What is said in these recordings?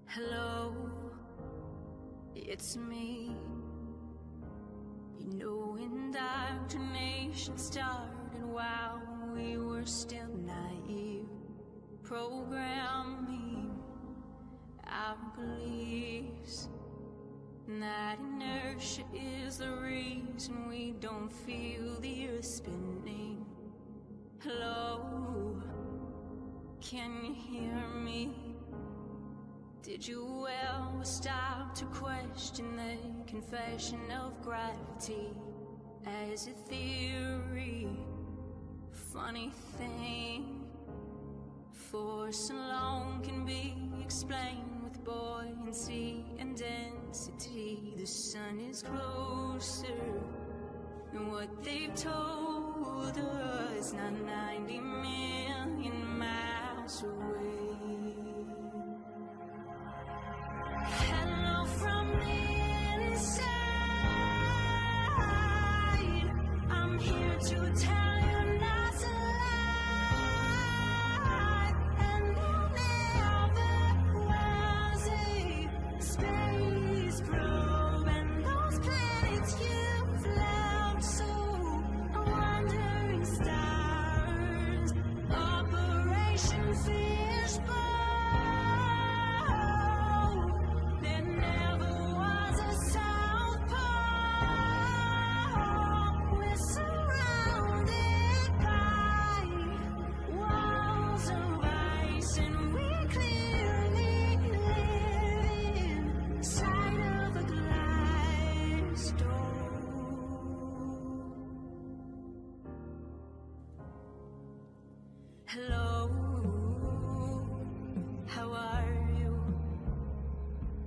Hello, it's me. You know, indoctrination started while we were still naive, programming our beliefs. And that inertia is the reason we don't feel the earth spinning. Hello, can you hear me? Did you ever stop to question the confession of gravity as a theory? Funny thing, force alone can be explained with buoyancy and density. The sun is closer than what they've told us, not 90 million miles away. Hello from the inside. I'm here to tell you not to lie. And there never was a space probe, and those planets you've left so wandering stars. Operation Fishbowl. Hello, how are you?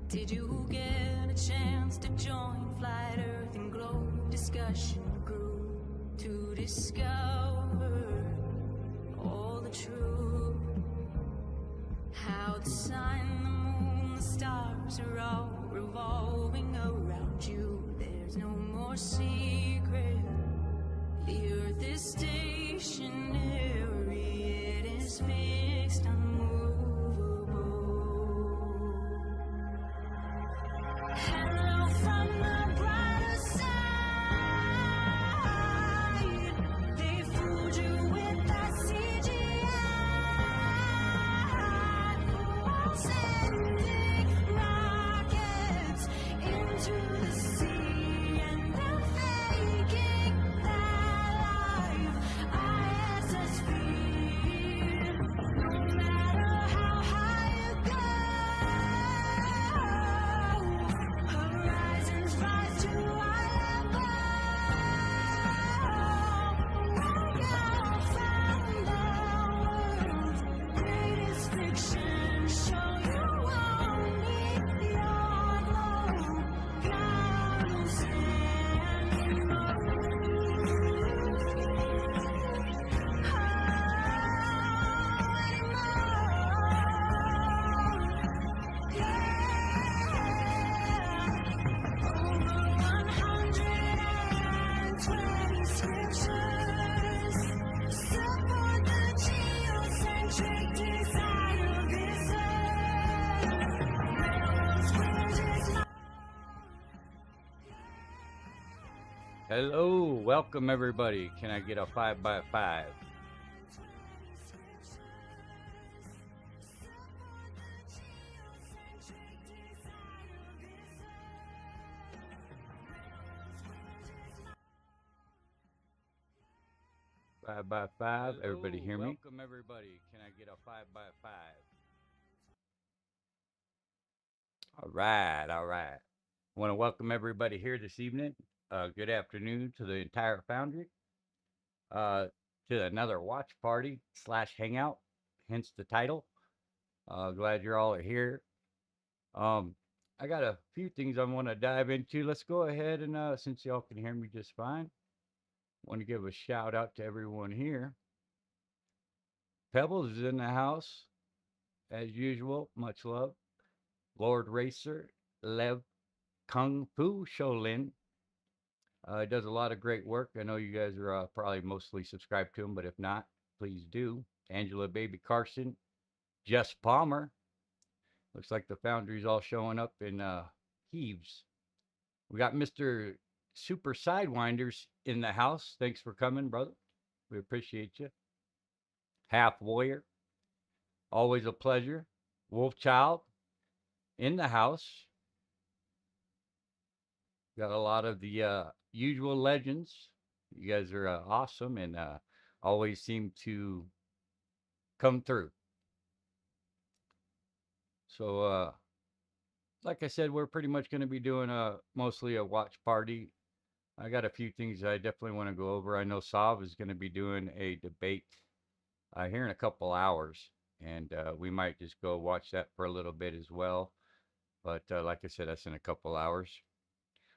Did you get a chance to join Flat Earth and Globe discussion group to discover all the truth? How the sun, the moon, the stars are all revolving around you. There's no more secret. The earth is stationary, it is fixed, unmovable. Hello from the brighter side. They fooled you with that CGI. Sending rockets into the sea, and they're faking that ISS feed. No matter how high you go, horizons rise to eye level. You'll find the world's greatest fiction. Show you won't need your glow. God will send you more. Over 120 scriptures support the geocentric design of this earth. Railroads, bridges, Hello, welcome everybody. Can I get a 5x5? Five by five. Everybody hear me? Welcome everybody. Can I get a 5x5? All right, all right. I want to welcome everybody here this evening. Good afternoon to the entire Foundry. To another watch party / hangout, hence the title. Glad you're all here. I got a few things I want to dive into. Let's go ahead and since y'all can hear me just fine, want to give a shout out to everyone here. Pebbles is in the house as usual. Much love. Lord Racer, Lev, Kung Fu Shaolin, He does a lot of great work. I know you guys are probably mostly subscribed to him, but if not, please do. Angela Baby Carson, Jess Palmer. Looks like the Foundry's all showing up in Heaves. We got Mr. Super Sidewinders in the house. Thanks for coming, brother. We appreciate you. Half Warrior. Always a pleasure. Wolf Child in the house. Got a lot of the usual legends. You guys are awesome and always seem to come through. So, like I said, we're pretty much going to be doing mostly a watch party. I got a few things I definitely want to go over. I know Sav is going to be doing a debate here in a couple hours, and we might just go watch that for a little bit as well. But like I said, that's in a couple hours.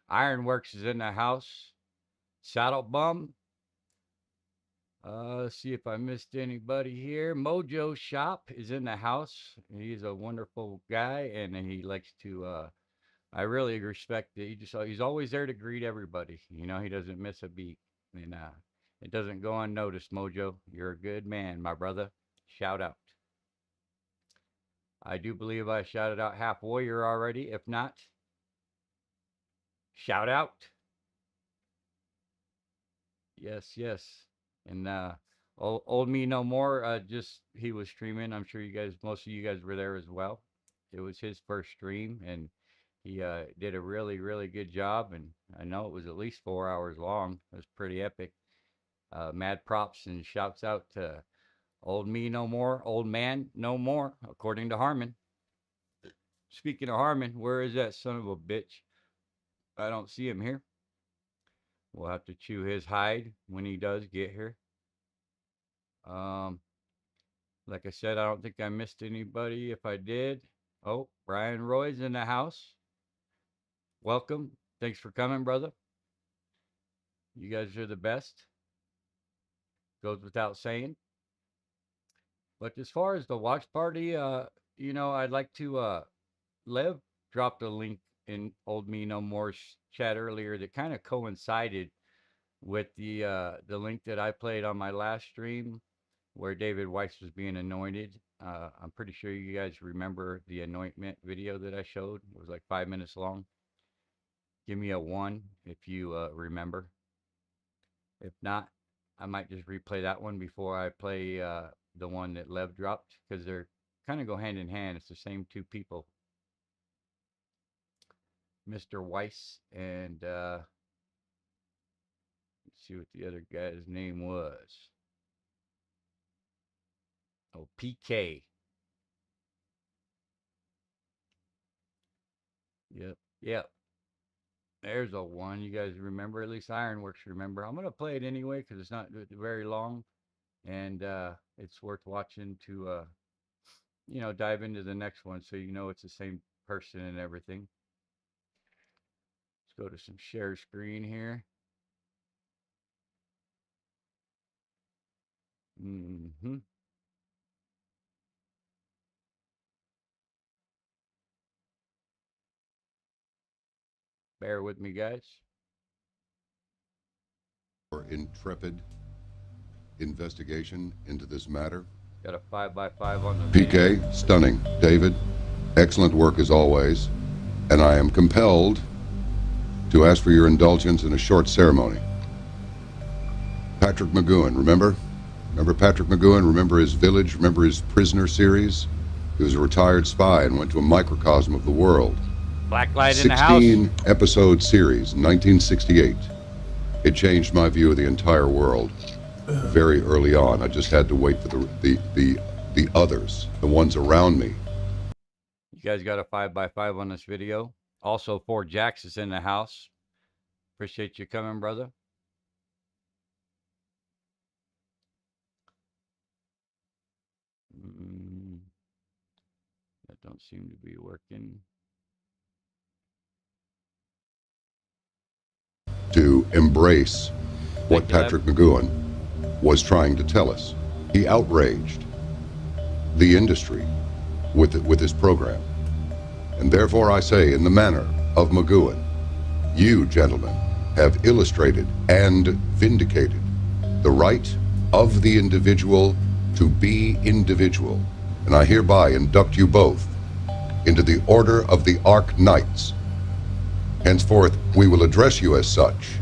Ironworks is in the house. Saddle Bum. Let's see if I missed anybody here. Mojo Shop is in the house. He's a wonderful guy, and he likes to. I really respect it. He's always there to greet everybody. You know, he doesn't miss a beat, and it doesn't go unnoticed. Mojo, you're a good man, my brother. Shout out. I do believe I shouted out Half Warrior already. If not, shout out. Yes, yes. And old Me No More, he was streaming. I'm sure most of you guys were there as well. It was his first stream, and he did a really, really good job. And I know it was at least 4 hours long. It was pretty epic. Mad props and shouts out to Old Me No More, Old Man No More, according to Harmon. Speaking of Harmon, where is that son of a bitch? I don't see him here. We'll have to chew his hide when he does get here. Like I said, I don't think I missed anybody. If I did, oh, Brian Roy's in the house. Welcome. Thanks for coming, brother. You guys are the best. Goes without saying. But as far as the watch party, you know, I'd like to, Lev dropped a link in Old Me No More's chat earlier that kind of coincided with the link that I played on my last stream where David Weiss was being anointed. I'm pretty sure you guys remember the anointment video that I showed. It was like 5 minutes long. Give me a 1 if you remember. If not, I might just replay that one before I play the one that Lev dropped, because they're kind of go hand in hand. It's the same two people. Mr. Weiss and let's see what the other guy's name was. Oh, PK. Yep. There's a 1. You guys remember, at least Ironworks remember. I'm going to play it anyway because it's not very long, and it's worth watching to, you know, dive into the next one so you know it's the same person and everything. Let's go to some share screen here. Bear with me, guys. For intrepid investigation into this matter. Got a 5x5 on the PK, stunning. David, excellent work as always. And I am compelled to ask for your indulgence in a short ceremony. Patrick McGoohan, remember? Remember Patrick McGoohan? Remember his Village? Remember his Prisoner series? He was a retired spy and went to a microcosm of the world. Blacklight in the house. 16-episode series, 1968. It changed my view of the entire world very early on. I just had to wait for the others, the ones around me. You guys got a 5x5 on this video. Also, 4 Jacks is in the house. Appreciate you coming, brother. That don't seem to be working. To embrace what Patrick McGoohan was trying to tell us. He outraged the industry with his program. And therefore I say, in the manner of McGoohan, you, gentlemen, have illustrated and vindicated the right of the individual to be individual, and I hereby induct you both into the Order of the Ark Knights. Henceforth, we will address you as such.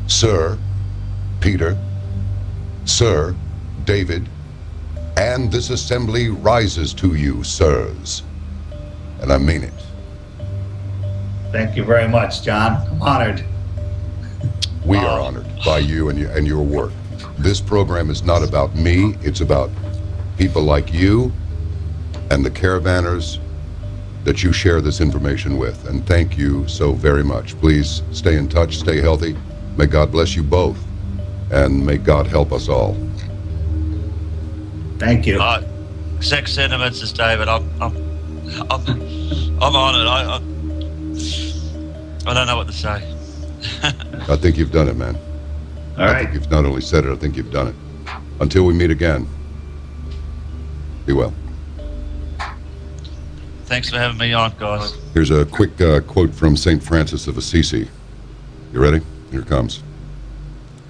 Sir Peter, Sir David, and this assembly rises to you, sirs. And I mean it. Thank you very much, John. I'm honored. We are honored by you and your work. This program is not about me, it's about people like you and the caravanners that you share this information with. And thank you so very much. Please stay in touch, stay healthy. May God bless you both, and may God help us all. Thank you. Exact sentiments as David. I'm honored. I don't know what to say. I think you've done it, man. All I right. think you've not only said it, I think you've done it. Until we meet again, be well. Thanks for having me on, guys. Here's a quick quote from St. Francis of Assisi. You ready? Here it comes.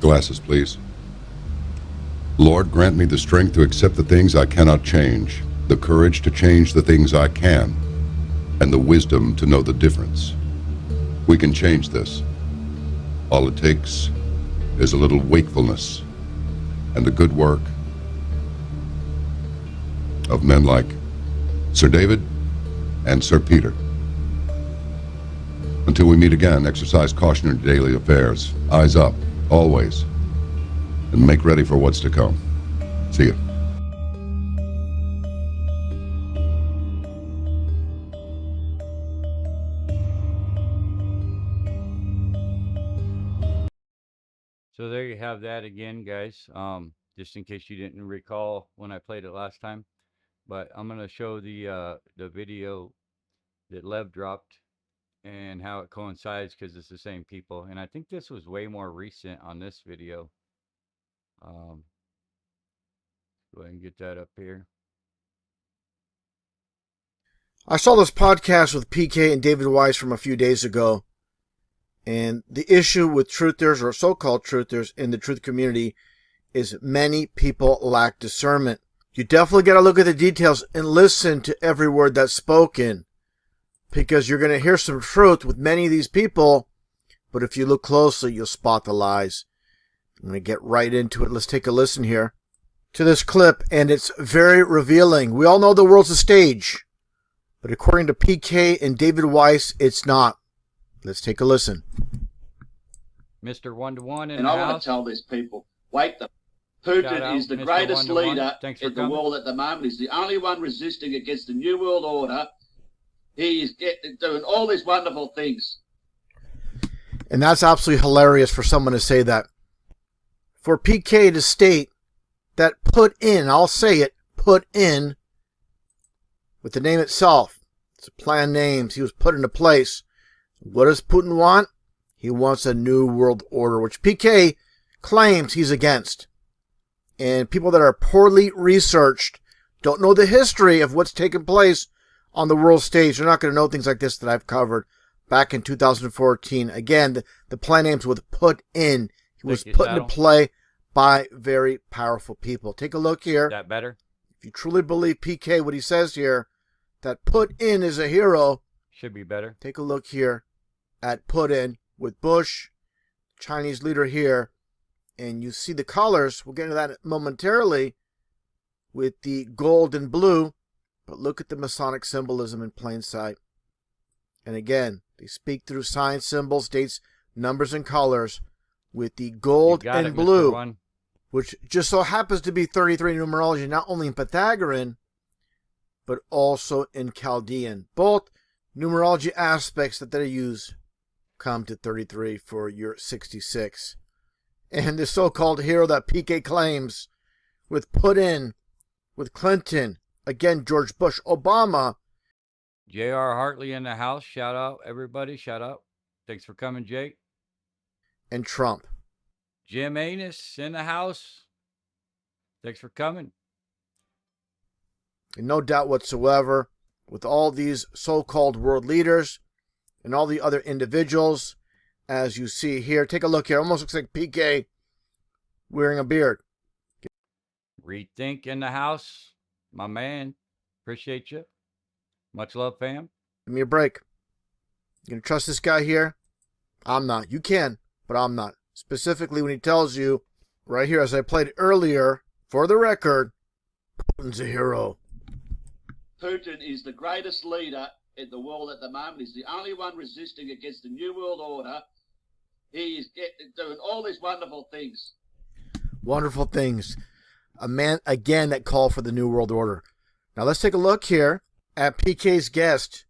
Glasses, please. Lord, grant me the strength to accept the things I cannot change, the courage to change the things I can, and the wisdom to know the difference. We can change this. All it takes is a little wakefulness and the good work of men like Sir David and Sir Peter. Until we meet again, exercise caution in your daily affairs. Eyes up, always, and make ready for what's to come. See you. So there you have that again, guys. Just in case you didn't recall when I played it last time, but I'm gonna show the video that Lev dropped and how it coincides because it's the same people. And I think this was way more recent on this video. Go ahead and get that up here. I saw this podcast with PK and David Weiss from a few days ago, and the issue with truthers or so-called truthers in the truth community is many people lack discernment. You definitely got to look at the details and listen to every word that's spoken, because you're going to hear some truth with many of these people, but if you look closely, you'll spot the lies. I'm going to get right into it. Let's take a listen here to this clip, and it's very revealing. We all know the world's a stage, but according to PK and David Weiss, it's not. Let's take a listen. Mr. One-to-One in And the I want house. to tell these people, wake them. Shout Putin out, is the Mr. greatest One-to-One. leader Thanks for in the coming. world at the moment. He's the only one resisting against the New World Order. He's doing all these wonderful things. And that's absolutely hilarious for someone to say that. For PK to state that Putin, I'll say it, Putin, with the name itself, it's a planned names, he was put into place. What does Putin want? He wants a new world order, which PK claims he's against. And people that are poorly researched, don't know the history of what's taken place on the world stage. They're not going to know things like this that I've covered back in 2014. Again, the plan names was put in. He was put into play by very powerful people. Take a look here. Is that better? If you truly believe PK, what he says here, that Putin is a hero, Should be better. take a look here at Putin with Bush, Chinese leader here, and you see the colors. We'll get into that momentarily with the gold and blue, but look at the Masonic symbolism in plain sight. And again, they speak through sign symbols, dates, numbers, and colors with the gold You got and it, Mr. blue, One. which just so happens to be 33 numerology, not only in Pythagorean, but also in Chaldean. Both numerology aspects that they use come to 33 for your 66. And the so-called hero that PK claims with Putin, with Clinton, again, George Bush, Obama. J.R. Hartley in the house. Shout out, everybody. Shout out. Thanks for coming, Jake. And Trump. Jim Anus in the house. Thanks for coming. And no doubt whatsoever, with all these so-called world leaders, and all the other individuals, as you see here. Take a look here. Almost looks like PK wearing a beard. Rethink in the house, my man. Appreciate you. Much love, fam. Give me a break. You gonna trust this guy here? I'm not. You can, but I'm not. Specifically when he tells you, right here, as I played earlier, for the record, Putin's a hero. Putin is the greatest leader in the world at the moment. He's the only one resisting against the New World Order. He's doing all these wonderful things. Wonderful things. A man, again, that call for the New World Order. Now let's take a look here at PK's guest.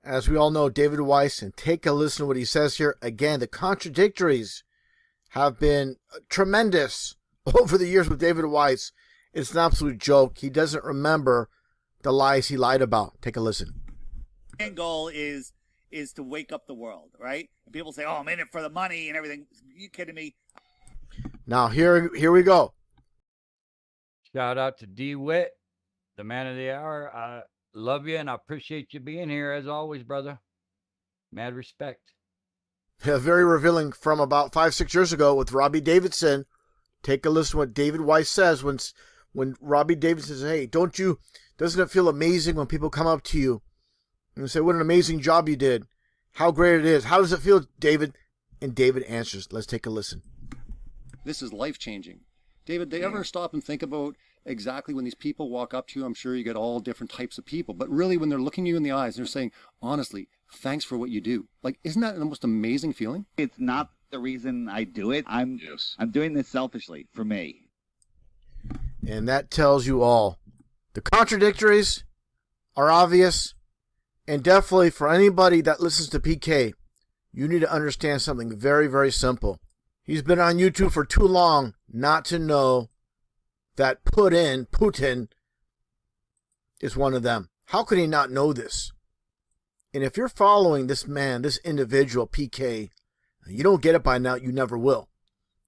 As we all know, David Weiss, and take a listen to what he says here. Again, the contradictories have been tremendous over the years with David Weiss. It's an absolute joke. He doesn't remember the lies he lied about. Take a listen. The main goal is to wake up the world, right? And people say, "Oh, I'm in it for the money and everything." Are you kidding me? Now here we go. Shout out to DeWitt, the man of the hour. I love you and I appreciate you being here as always, brother. Mad respect. Yeah, very revealing from about 5-6 years ago with Robbie Davidson. Take a listen to what David Weiss says when Robbie Davidson says, "Hey, doesn't it feel amazing when people come up to you and say, what an amazing job you did. How great it is. How does it feel, David?" And David answers. Let's take a listen. This is life-changing. David, do you ever stop and think about exactly when these people walk up to you? I'm sure you get all different types of people, but really when they're looking you in the eyes, they're saying, honestly, thanks for what you do. Like, isn't that the most amazing feeling? It's not the reason I do it. I'm doing this selfishly for me. And that tells you all. The contradictories are obvious, and definitely for anybody that listens to PK, you need to understand something very, very simple. He's been on YouTube for too long not to know that Putin is one of them. How could he not know this? And if you're following this man, this individual, PK, you don't get it by now, you never will.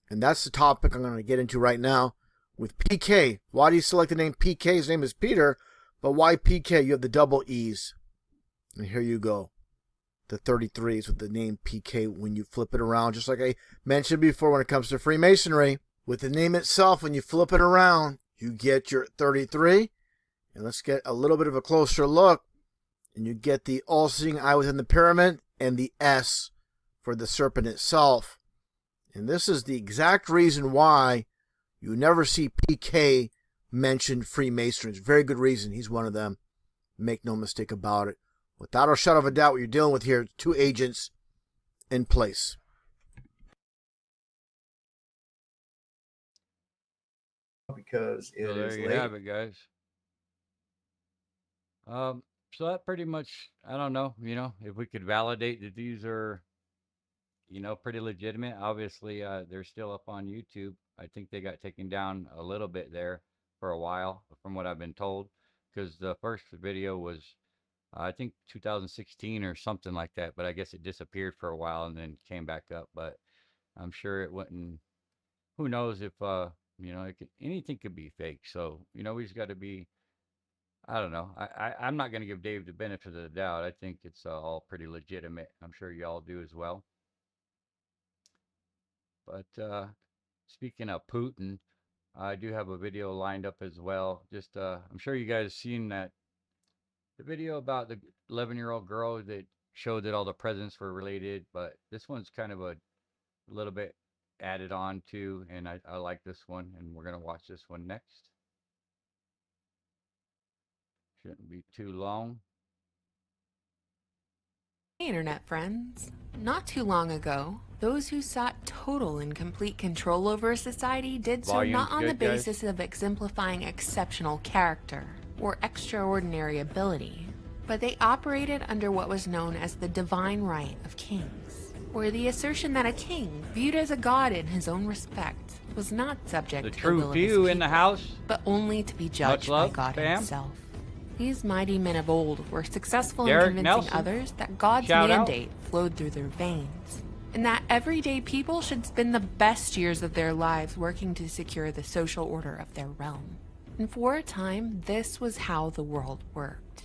And that's the topic I'm going to get into right now with PK. Why do you select the name PK? His name is Peter, but why PK? You have the double E's. And here you go. The 33s with the name PK when you flip it around, just like I mentioned before when it comes to Freemasonry. With the name itself, when you flip it around, you get your 33. And let's get a little bit of a closer look. And you get the all-seeing eye within the pyramid and the S for the serpent itself. And this is the exact reason why you never see PK mentioned Freemasonry. It's a very good reason. He's one of them. Make no mistake about it. Without a shadow of a doubt, what you're dealing with here, two agents in place. Because it So there is you late. have it, guys. So that pretty much, I don't know, if we could validate that these are, pretty legitimate. Obviously, they're still up on YouTube. I think they got taken down a little bit there for a while, from what I've been told, because the first video was, I think 2016 or something like that, but I guess it disappeared for a while and then came back up. But I'm sure it wouldn't. Who knows if anything could be fake. So we just got to be. I don't know. I'm not going to give Dave the benefit of the doubt. I think it's all pretty legitimate. I'm sure y'all do as well. But speaking of Putin, I do have a video lined up as well. Just I'm sure you guys seen that. The video about the 11-year-old girl that showed that all the presidents were related, but this one's kind of a little bit added on to, and I like this one, and we're going to watch this one next. Shouldn't be too long. Hey, Internet friends. Not too long ago, those who sought total and complete control over a society did so Volume's not on the good, guys. basis of exemplifying exceptional character or extraordinary ability, but they operated under what was known as the divine right of kings, or the assertion that a king, viewed as a god in his own respect, was not subject The to the true will of his few in the people, house. but only to be judged love, by God fam. himself. These mighty men of old were successful Derek in convincing Nelson. others that God's Shout out. mandate flowed through their veins, and that everyday people should spend the best years of their lives working to secure the social order of their realm. And for a time, this was how the world worked.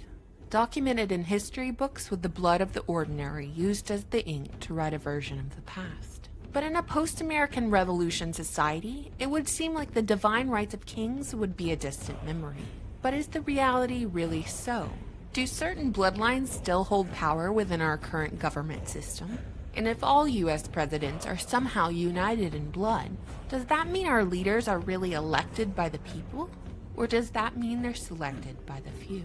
documented in history books with the blood of the ordinary used as the ink to write a version of the past. But in a post-American Revolution society, it would seem like the divine rights of kings would be a distant memory. But is the reality really so? Do certain bloodlines still hold power within our current government system? And if all US presidents are somehow united in blood, does that mean our leaders are really elected by the people? Or does that mean they're selected by the few?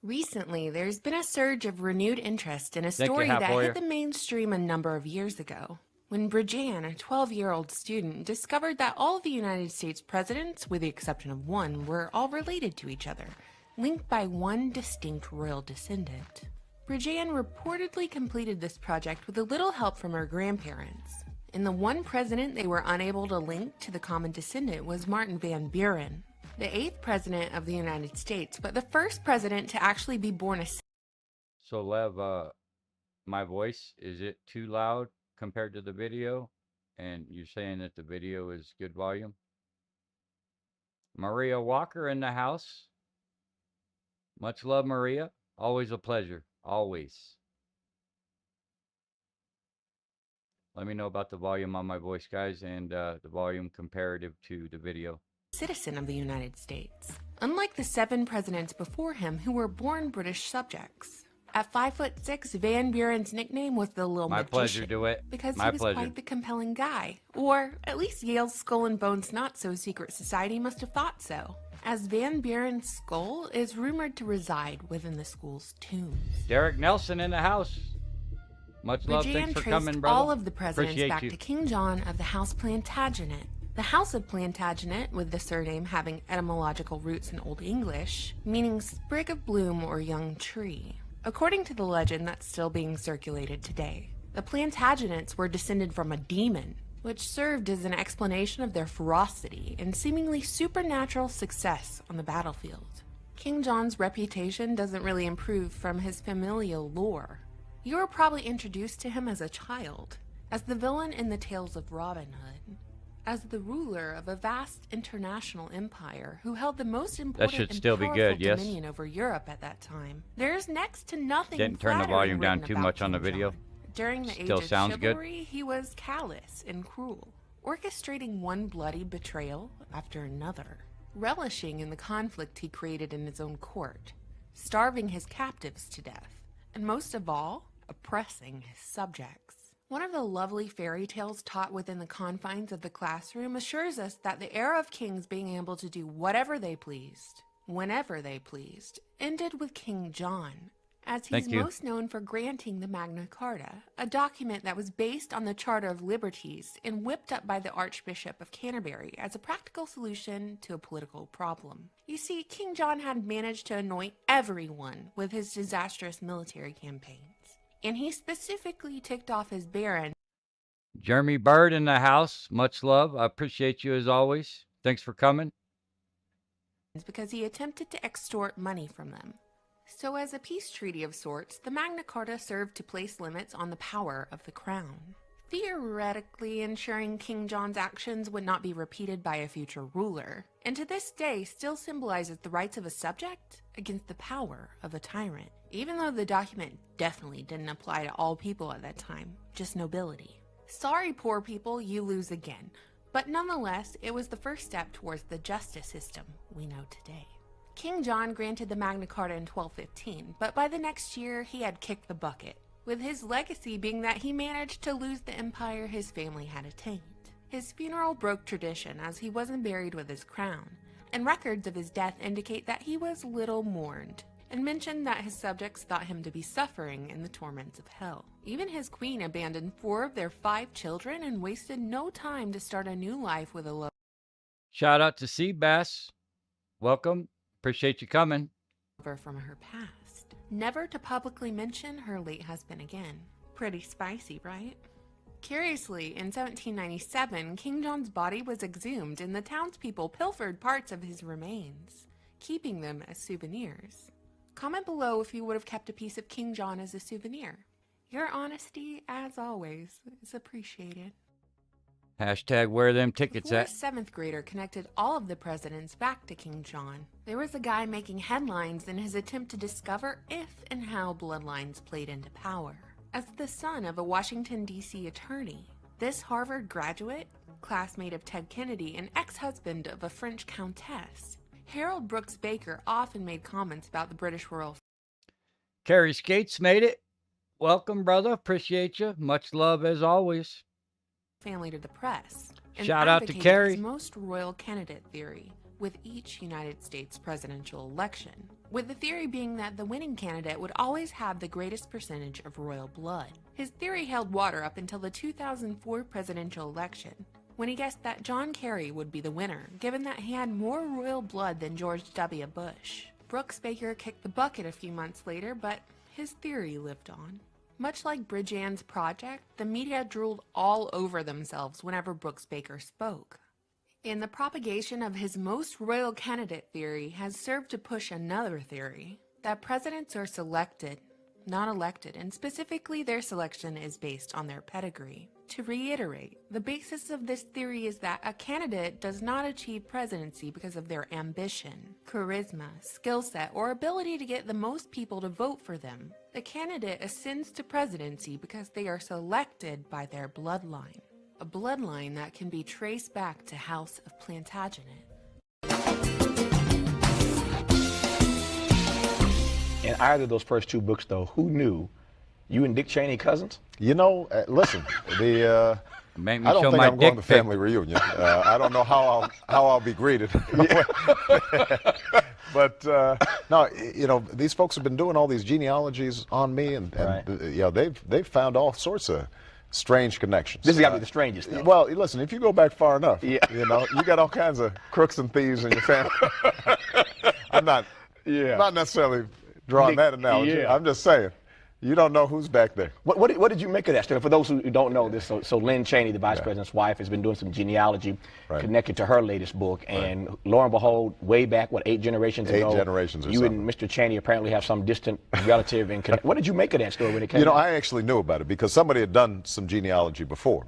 Recently, there's been a surge of renewed interest in a story that hit the mainstream a number of years ago, when Bridgeanne, a 12-year-old student, discovered that all of the United States presidents, with the exception of one, were all related to each other, linked by one distinct royal descendant. Bridgeanne reportedly completed this project with a little help from her grandparents, and the one president they were unable to link to the common descendant was Martin Van Buren, the 8th president of the United States, but the first president to actually be born a... So, Lev, my voice, is it too loud compared to the video? And you're saying that the video is good volume? Maria Walker in the house. Much love, Maria. Always a pleasure. Always. Let me know about the volume on my voice, guys, and the volume comparative to the video. Citizen of the United States, unlike the 7 presidents before him who were born British subjects. At 5'6", Van Buren's nickname was the Little Magician. My pleasure, do it. Because he was quite the compelling guy. Or at least Yale's Skull and Bones not-so-secret society must have thought so, as Van Buren's skull is rumored to reside within the school's tombs. Derek Nelson in the house. Much love, thanks for coming, brother. All of the presidents back to King John of the House Plantagenet. The House of Plantagenet, with the surname having etymological roots in Old English, meaning sprig of bloom or young tree. According to the legend that's still being circulated today, the Plantagenets were descended from a demon, which served as an explanation of their ferocity and seemingly supernatural success on the battlefield. King John's reputation doesn't really improve from his familial lore. You were probably introduced to him as a child, as the villain in the tales of Robin Hood, as the ruler of a vast international empire who held the most important and powerful dominion over Europe at that time. There's next to nothing Didn't turn the volume down too much on the video. During the age of chivalry, he was callous and cruel, orchestrating one bloody betrayal after another, relishing in the conflict he created in his own court, starving his captives to death, and most of all, oppressing his subjects. One of the lovely fairy tales taught within the confines of the classroom assures us that the era of kings being able to do whatever they pleased, whenever they pleased, ended with King John, as he's most known for granting the Magna Carta, a document that was based on the Charter of Liberties and whipped up by the Archbishop of Canterbury as a practical solution to a political problem. You see, King John had managed to annoy everyone with his disastrous military campaigns, and he specifically ticked off his baron. Jeremy Bird in the house. Much love. I appreciate you as always. Thanks for coming. Because he attempted to extort money from them. So as a peace treaty of sorts, the Magna Carta served to place limits on the power of the crown, theoretically ensuring King John's actions would not be repeated by a future ruler, and to this day still symbolizes the rights of a subject against the power of a tyrant, even though the document definitely didn't apply to all people at that time, just nobility. Sorry, poor people, you lose again, but nonetheless, it was the first step towards the justice system we know today. King John granted the Magna Carta in 1215, but by the next year he had kicked the bucket, with his legacy being that he managed to lose the empire his family had attained. His funeral broke tradition as he wasn't buried with his crown, and records of his death indicate that he was little mourned, and mentioned that his subjects thought him to be suffering in the torments of hell. Even his queen abandoned 4 of their 5 children and wasted no time to start a new life with a lover. Shout out to Seabass. Welcome. Appreciate you coming. From her past, never to publicly mention her late husband again. Pretty spicy, right? Curiously, in 1797, King John's body was exhumed and the townspeople pilfered parts of his remains, keeping them as souvenirs. Comment below if you would have kept a piece of King John as a souvenir. Your honesty, as always, is appreciated. Hashtag where them tickets Before a at. 7th grader connected all of the presidents back to King John, there was a guy making headlines in his attempt to discover if and how bloodlines played into power. As the son of a Washington, D.C. attorney, this Harvard graduate, classmate of Ted Kennedy and ex-husband of a French countess, Harold Brooks Baker often made comments about the British royal Kerry Skates made it. Welcome, brother. Appreciate you. Much love as always. family to the press. And Shout out to advocated Kerry. his most royal candidate theory with each United States presidential election, with the theory being that the winning candidate would always have the greatest percentage of royal blood. His theory held water up until the 2004 presidential election, when he guessed that John Kerry would be the winner, given that he had more royal blood than George W. Bush. Brooks Baker kicked the bucket a few months later, but his theory lived on. Much like Bridget's project, the media drooled all over themselves whenever Brooks Baker spoke. And the propagation of his most royal candidate theory has served to push another theory, that presidents are selected, not elected, and specifically their selection is based on their pedigree. To reiterate, the basis of this theory is that a candidate does not achieve presidency because of their ambition, charisma, skill set, or ability to get the most people to vote for them. The candidate ascends to presidency because they are selected by their bloodline, a bloodline that can be traced back to House of Plantagenet. In either of those first two books, though, who knew you and Dick Cheney cousins? You know, listen, I Make me don't show think my I'm going to dick pic. family reunion. I don't know how I'll be greeted. But no, you know, these folks have been doing all these genealogies on me, and Right. you know, they've found all sorts of strange connections. This has got to be the strangest, though. Well, listen, if you go back far enough, Yeah. you know, you got all kinds of crooks and thieves in your family. I'm not necessarily drawing that analogy. Yeah. I'm just saying, you don't know who's back there. What did you make of that, Sterling? For those who don't know this, so Lynn Cheney, the vice president's wife, has been doing some genealogy connected to her latest book, and lo and behold, way back, 8 generations ago? 8 generations or you something. and Mr. Cheney apparently have some distant relative in connection. What did you make of that story when it came You know, out? I actually knew about it because somebody had done some genealogy before,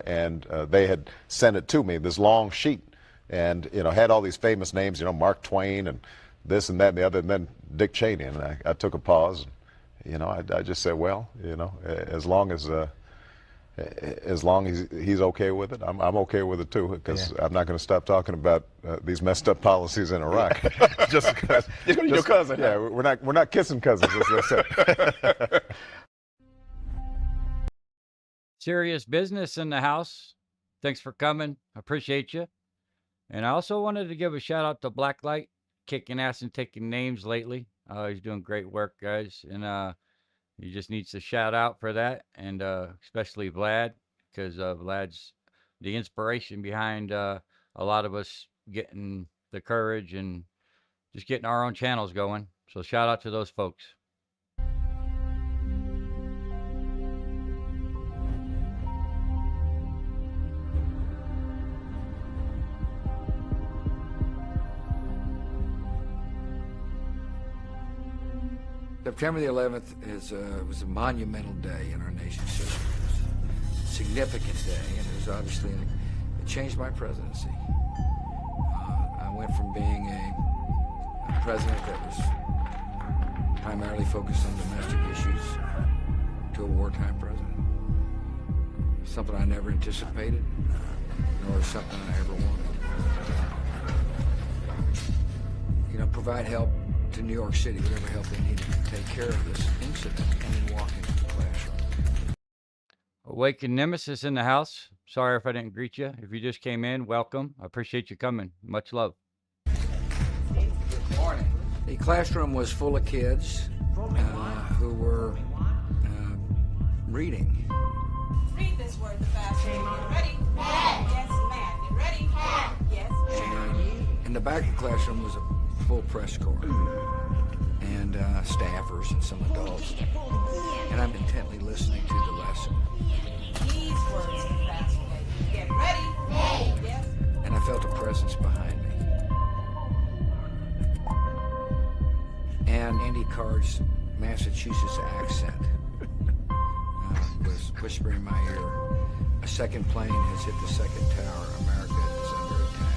and they had sent it to me, this long sheet, and, you know, had all these famous names, you know, Mark Twain and this and that and the other, and then Dick Cheney, and I took a pause. You know, I just said, well, you know, as long as he's okay with it, I'm okay with it too, because I'm not going to stop talking about these messed up policies in Iraq. just because your cousin. Yeah, we're not kissing cousins, as they say. Serious business in the house. Thanks for coming. I appreciate you. And I also wanted to give a shout out to Blacklight, kicking ass and taking names lately. He's doing great work, guys, and he just needs a shout out for that, and especially Vlad, because Vlad's the inspiration behind a lot of us getting the courage and just getting our own channels going. So shout out to those folks. September the 11th was a monumental day in our nation's history. It was a significant day, and it was obviously, it changed my presidency. I went from being a president that was primarily focused on domestic issues to a wartime president. Something I never anticipated, nor something I ever wanted. You know, provide help to New York City, whatever help they needed to take care of this incident, and then walk into the classroom. Awakened Nemesis in the house. Sorry if I didn't greet you. If you just came in, welcome. I appreciate you coming. Much love. Good morning. The classroom was full of kids who were reading. Read this word the fast way. Ready? Yes, ma'am. Get ready? Yes, ma'am. In the back of the classroom was a full press corps and staffers and some adults, and I'm intently listening to the lesson. These words the fast way. Get ready? Yes. And I felt a presence behind me. And Andy Card's Massachusetts accent was whispering in my ear, A second plane has hit the second tower. America is under attack.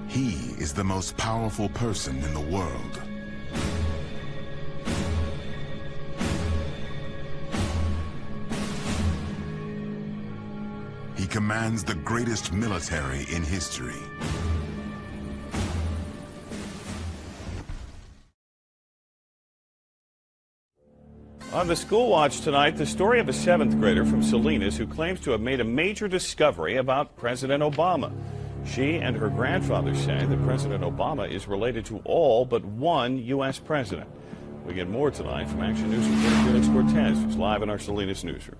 He is the most powerful person in the world. He commands the greatest military in history. On the School Watch tonight, the story of a 7th grader from Salinas who claims to have made a major discovery about President Obama. She and her grandfather say that President Obama is related to all but one U.S. president. We get more tonight from Action News reporter Felix Cortez, who's live in our Salinas newsroom.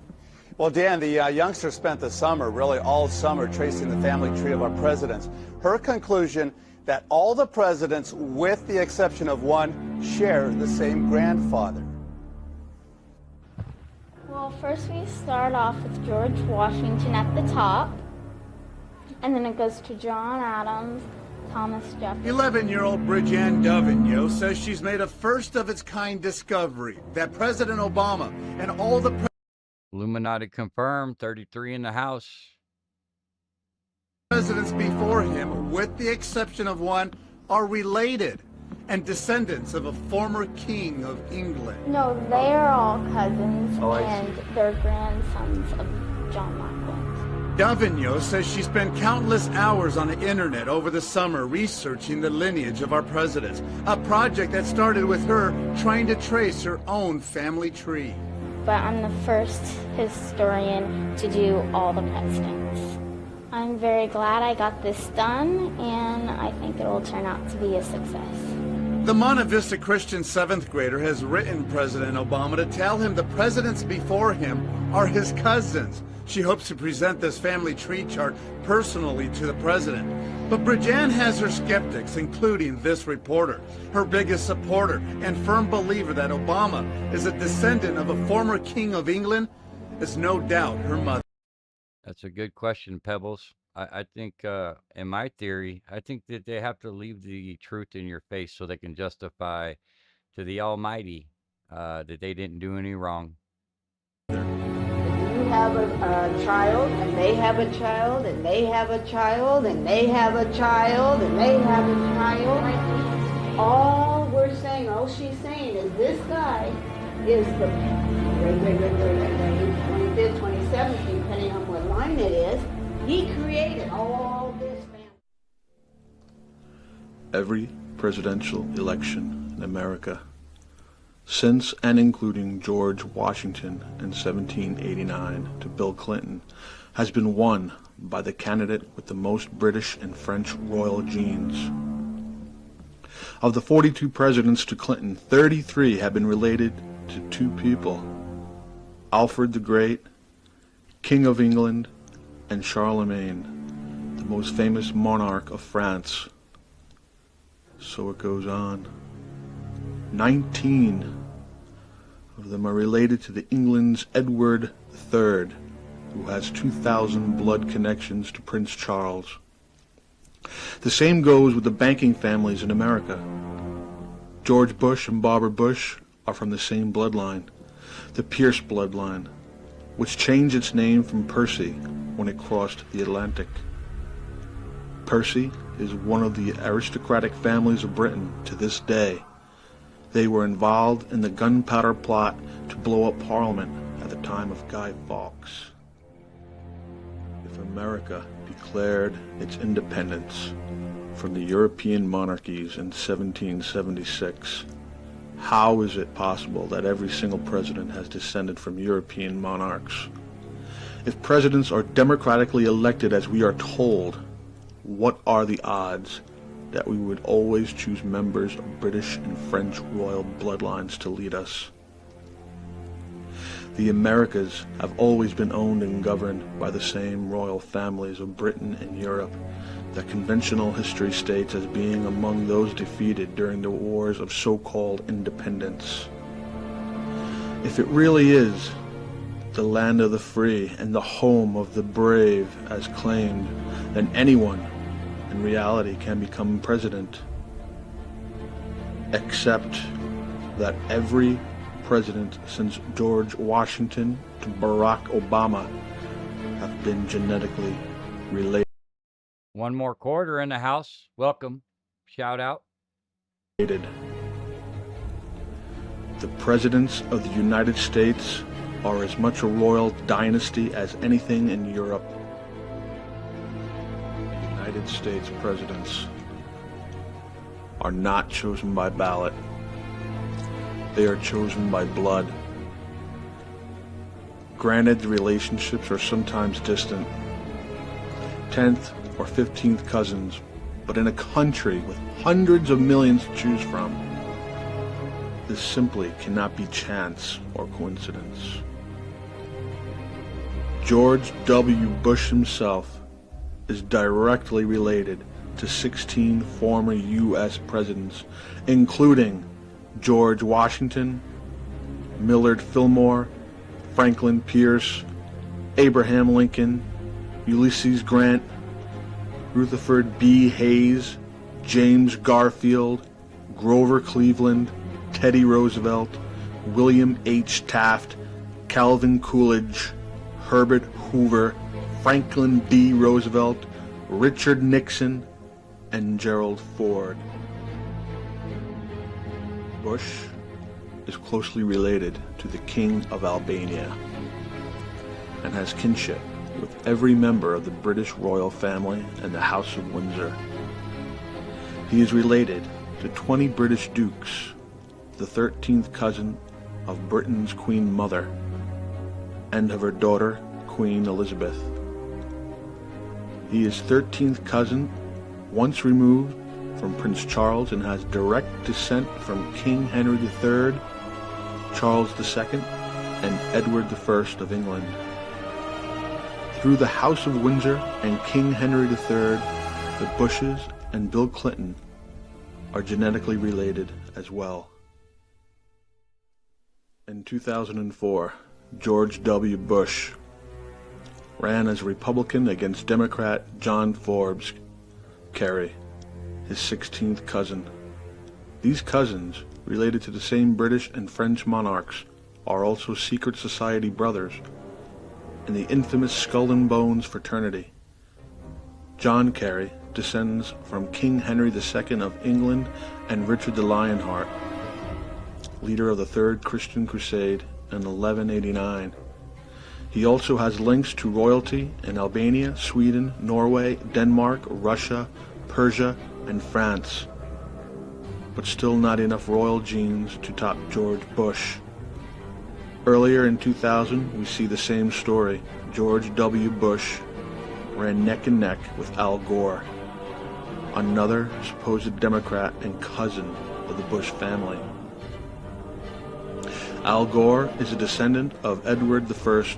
Well, Dan, the youngster spent the summer, really all summer, tracing the family tree of our presidents. Her conclusion that all the presidents, with the exception of one, share the same grandfather. Well, first we start off with George Washington at the top, and then it goes to John Adams, Thomas Jefferson. 11-year-old Bridget Davigno says she's made a first-of-its-kind discovery that President Obama and all the Illuminati confirmed, 33 in the House. presidents before him, with the exception of one, are related and descendants of a former king of England. No, they are all cousins, Oh, I and they're grandsons of John Locke. Davigno says she spent countless hours on the internet over the summer researching the lineage of our presidents, a project that started with her trying to trace her own family tree. But I'm the first historian to do all the presidents. I'm very glad I got this done, and I think it will turn out to be a success. The Monte Vista Christian 7th grader has written President Obama to tell him the presidents before him are his cousins. She hopes to present this family tree chart personally to the president. But Bridget has her skeptics, including this reporter. Her biggest supporter and firm believer that Obama is a descendant of a former king of England is no doubt her mother. That's a good question, Pebbles. I think, in my theory, I think that they have to leave the truth in your face so they can justify to the Almighty that they didn't do any wrong. You have a child, and they have a child, and they have a child, and they have a child, and they have a child. All we're saying, all she's saying is this guy is the 25th, 27th, depending on what line it is. He created all this family. Every presidential election in America, since and including George Washington in 1789 to Bill Clinton, has been won by the candidate with the most British and French royal genes. Of the 42 presidents to Clinton, 33 have been related to two people: Alfred the Great, King of England, and Charlemagne, the most famous monarch of France. So it goes on. 19 of them are related to the England's Edward III, who has 2,000 blood connections to Prince Charles. The same goes with the banking families in America. George Bush and Barbara Bush are from the same bloodline, the Pierce bloodline, which changed its name from Percy when it crossed the Atlantic. Percy is one of the aristocratic families of Britain to this day. They were involved in the gunpowder plot to blow up Parliament at the time of Guy Fawkes. If America declared its independence from the European monarchies in 1776, how is it possible that every single president has descended from European monarchs? If presidents are democratically elected as we are told, what are the odds that we would always choose members of British and French royal bloodlines to lead us. The Americas have always been owned and governed by the same royal families of Britain and Europe that conventional history states as being among those defeated during the wars of so-called independence. If it really is the land of the free and the home of the brave as claimed, then anyone in reality can become president, except that every president since George Washington to Barack Obama have been genetically related. One more quarter in the house. Welcome. Shout out. The presidents of the United States are as much a royal dynasty as anything in Europe. United States presidents are not chosen by ballot. They are chosen by blood. Granted, the relationships are sometimes distant, 10th or 15th cousins, but in a country with hundreds of millions to choose from, this simply cannot be chance or coincidence. George W. Bush himself is directly related to 16 former U.S. presidents, including George Washington, Millard Fillmore, Franklin Pierce, Abraham Lincoln, Ulysses Grant, Rutherford B. Hayes, James Garfield, Grover Cleveland, Teddy Roosevelt, William H. Taft, Calvin Coolidge, Herbert Hoover, Franklin D. Roosevelt, Richard Nixon, and Gerald Ford. Bush is closely related to the King of Albania and has kinship with every member of the British royal family and the House of Windsor. He is related to 20 British dukes, the 13th cousin of Britain's Queen Mother, and of her daughter, Queen Elizabeth. He is 13th cousin, once removed from Prince Charles, and has direct descent from King Henry III, Charles II, and Edward I of England. Through the House of Windsor and King Henry III, the Bushes and Bill Clinton are genetically related as well. In 2004, George W. Bush ran as a Republican against Democrat John Forbes Kerry, his 16th cousin. These cousins, related to the same British and French monarchs, are also secret society brothers in the infamous Skull and Bones fraternity. John Kerry descends from King Henry II of England and Richard the Lionheart, leader of the Third Christian Crusade in 1189. He also has links to royalty in Albania, Sweden, Norway, Denmark, Russia, Persia, and France, but still not enough royal genes to top George Bush. Earlier in 2000, we see the same story. George W. Bush ran neck and neck with Al Gore, another supposed Democrat and cousin of the Bush family. Al Gore is a descendant of Edward I,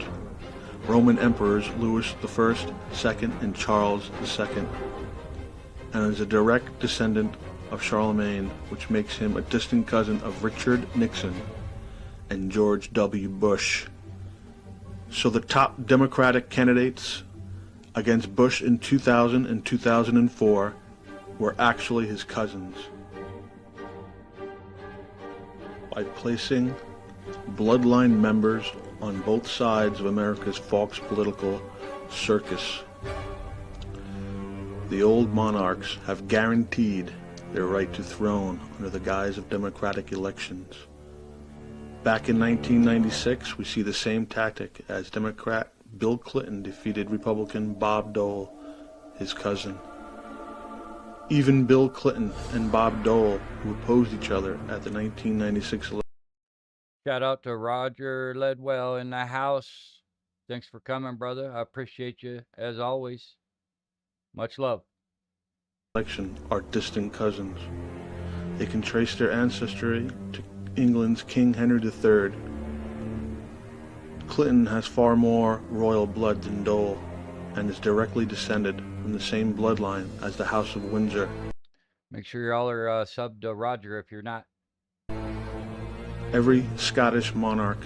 Roman emperors Louis I, II, and Charles II, and is a direct descendant of Charlemagne, which makes him a distant cousin of Richard Nixon and George W. Bush. So the top Democratic candidates against Bush in 2000 and 2004 were actually his cousins. By placing bloodline members on both sides of America's false political circus, the old monarchs have guaranteed their right to throne under the guise of democratic elections. Back in 1996, we see the same tactic as Democrat Bill Clinton defeated Republican Bob Dole, his cousin. Even Bill Clinton and Bob Dole, who opposed each other at the 1996 election. Shout out to Roger Ledwell in the house. Thanks for coming, brother. I appreciate you as always. Much love. election are distant cousins. They can trace their ancestry to England's King Henry III. Clinton has far more royal blood than Dole, and is directly descended from the same bloodline as the House of Windsor. Make sure y'all are subbed to Roger if you're not. Every Scottish monarch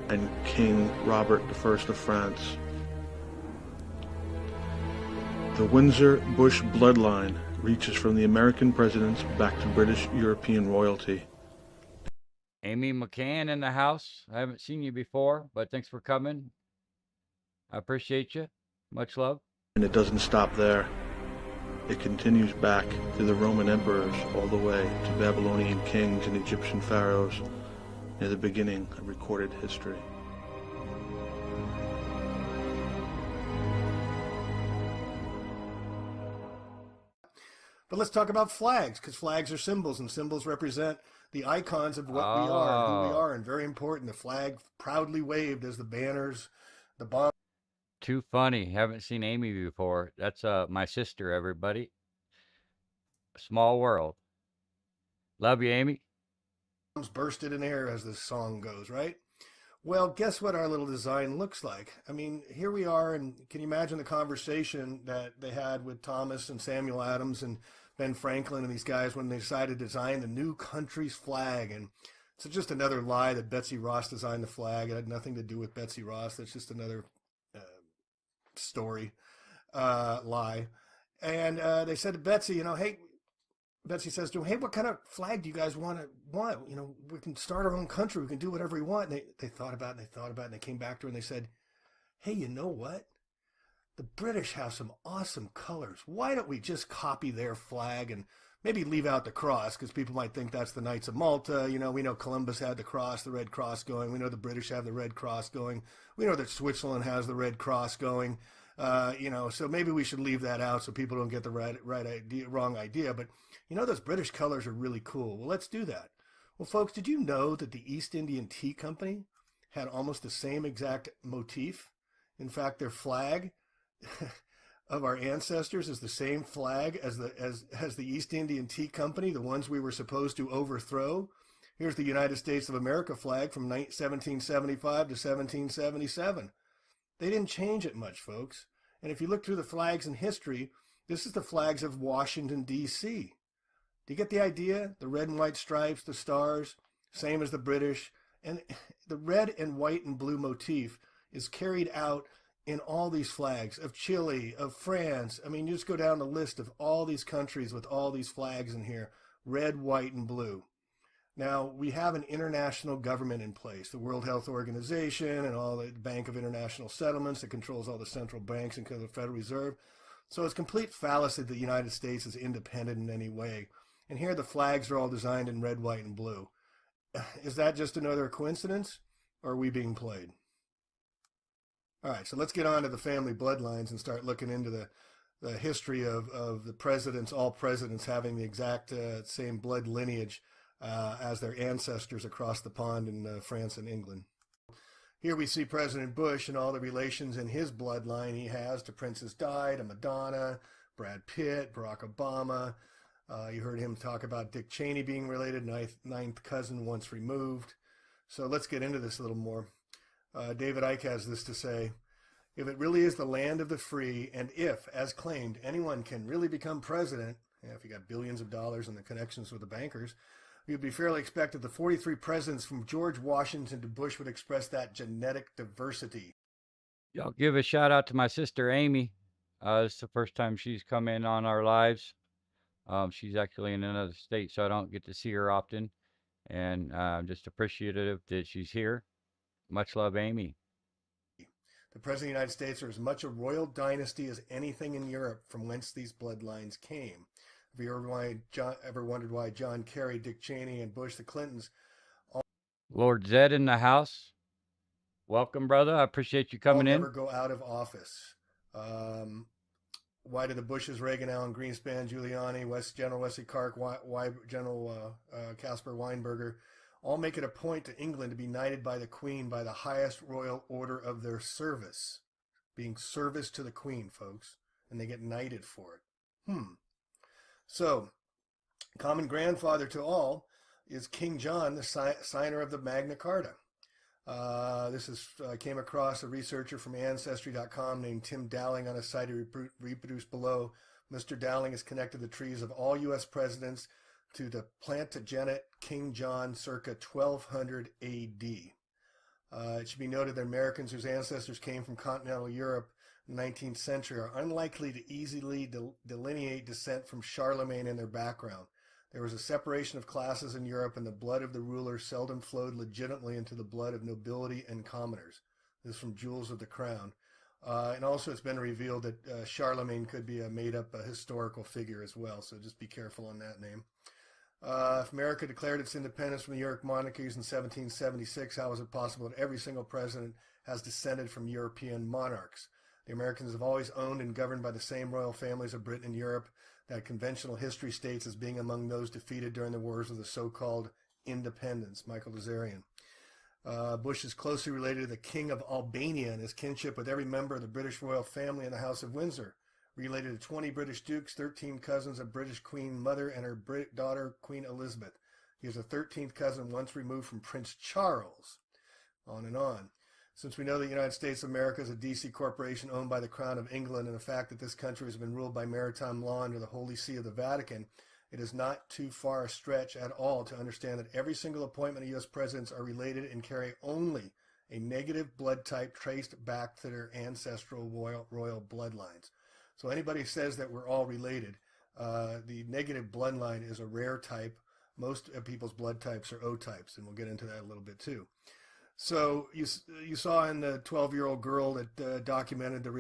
and King Robert I of France. The Windsor-Bush bloodline reaches from the American presidents back to British European royalty. Amy McCann in the house. I haven't seen you before, but thanks for coming. I appreciate you. Much love. And it doesn't stop there. It continues back to the Roman emperors all the way to Babylonian kings and Egyptian pharaohs near the beginning of recorded history. But let's talk about flags, because flags are symbols, and symbols represent the icons of what we are and who we are, and very important. The flag proudly waved as the banners, the bomb. Too funny. Haven't seen Amy before. That's my sister, everybody. Small world. Love you, Amy. Bursted in air, as this song goes, right? Well, guess what our little design looks like? I mean, here we are, and can you imagine the conversation that they had with Thomas and Samuel Adams and Ben Franklin and these guys when they decided to design the new country's flag? And it's just another lie that Betsy Ross designed the flag. It had nothing to do with Betsy Ross. That's just another story, lie. And they said to Betsy, you know, hey, Betsy says to him, hey, what kind of flag do you guys want? You know, we can start our own country. We can do whatever we want. And they thought about it, and they thought about it, and they came back to her and they said, hey, you know what? The British have some awesome colors. Why don't we just copy their flag and maybe leave out the cross, because people might think that's the Knights of Malta. You know, we know Columbus had the cross, the Red Cross going. We know the British have the Red Cross going. We know that Switzerland has the Red Cross going. You know, so maybe we should leave that out so people don't get the wrong idea. But, you know, those British colors are really cool. Well, let's do that. Well, folks, did you know that the East Indian Tea Company had almost the same exact motif? In fact, their flag of our ancestors is the same flag as the East Indian Tea Company, the ones we were supposed to overthrow. Here's the United States of America flag from 1775 to 1777. They didn't change it much, folks. And if you look through the flags in history, this is the flags of Washington, D.C. Do you get the idea? The red and white stripes, the stars, same as the British. And the red and white and blue motif is carried out in all these flags of Chile, of France. I mean, you just go down the list of all these countries with all these flags in here, red, white, and blue. Now, we have an international government in place, the World Health Organization and all the Bank of International Settlements that controls all the central banks and the Federal Reserve. So it's complete fallacy that the United States is independent in any way. And here the flags are all designed in red, white, and blue. Is that just another coincidence, or are we being played? All right, so let's get on to the family bloodlines and start looking into the history of the presidents, all presidents having the exact same blood lineage as their ancestors across the pond in France and England. Here we see President Bush and all the relations in his bloodline he has to Princess Di, to Madonna, Brad Pitt, Barack Obama. You heard him talk about Dick Cheney being related, ninth cousin once removed. So let's get into this a little more. David Icke has this to say: if it really is the land of the free, and if, as claimed, anyone can really become president, if you got billions of dollars and the connections with the bankers, you'd be fairly expected the 43 presidents from George Washington to Bush would express that genetic diversity. Y'all give a shout out to my sister Amy. It's the first time she's come in on our lives. She's actually in another state, so I don't get to see her often. And I'm just appreciative that she's here. Much love, Amy. The President of the United States are as much a royal dynasty as anything in Europe from whence these bloodlines came. Have you ever wondered why John Kerry, Dick Cheney, and Bush, the Clintons... Lord Zed in the house. Welcome, brother. I appreciate you coming in. Never go out of office. Why did the Bushes, Reagan, Allen Greenspan, Giuliani, General Wesley Clark, General Caspar Weinberger all make it a point to England to be knighted by the Queen by the highest royal order of their service? Being service to the Queen, folks. And they get knighted for it. So, common grandfather to all is King John, the signer of the Magna Carta. This is came across a researcher from Ancestry.com named Tim Dowling on a site reproduced below. Mr. Dowling is connected the trees of all U.S. presidents to the Plantagenet King John circa 1200 A.D. It should be noted that Americans whose ancestors came from continental Europe in the 19th century are unlikely to easily delineate descent from Charlemagne in their background. There was a separation of classes in Europe, and the blood of the ruler seldom flowed legitimately into the blood of nobility and commoners. This is from Jewels of the Crown. And also it's been revealed that Charlemagne could be a made-up historical figure as well, so just be careful on that name. If America declared its independence from the York monarchies in 1776, how is it possible that every single president has descended from European monarchs? The Americans have always owned and governed by the same royal families of Britain and Europe that conventional history states as being among those defeated during the wars of the so-called independence. Michael Nazarian. Bush is closely related to the King of Albania and his kinship with every member of the British royal family in the House of Windsor. Related to 20 British dukes, 13 cousins of British Queen Mother and her daughter, Queen Elizabeth. He is a 13th cousin once removed from Prince Charles. On and on. Since we know that the United States of America is a D.C. corporation owned by the Crown of England, and the fact that this country has been ruled by maritime law under the Holy See of the Vatican, it is not too far a stretch at all to understand that every single appointment of U.S. presidents are related and carry only a negative blood type traced back to their ancestral royal bloodlines. So anybody who says that we're all related, the negative bloodline is a rare type. Most people's blood types are O types, and we'll get into that a little bit too. So you saw in the 12-year-old girl that documented the...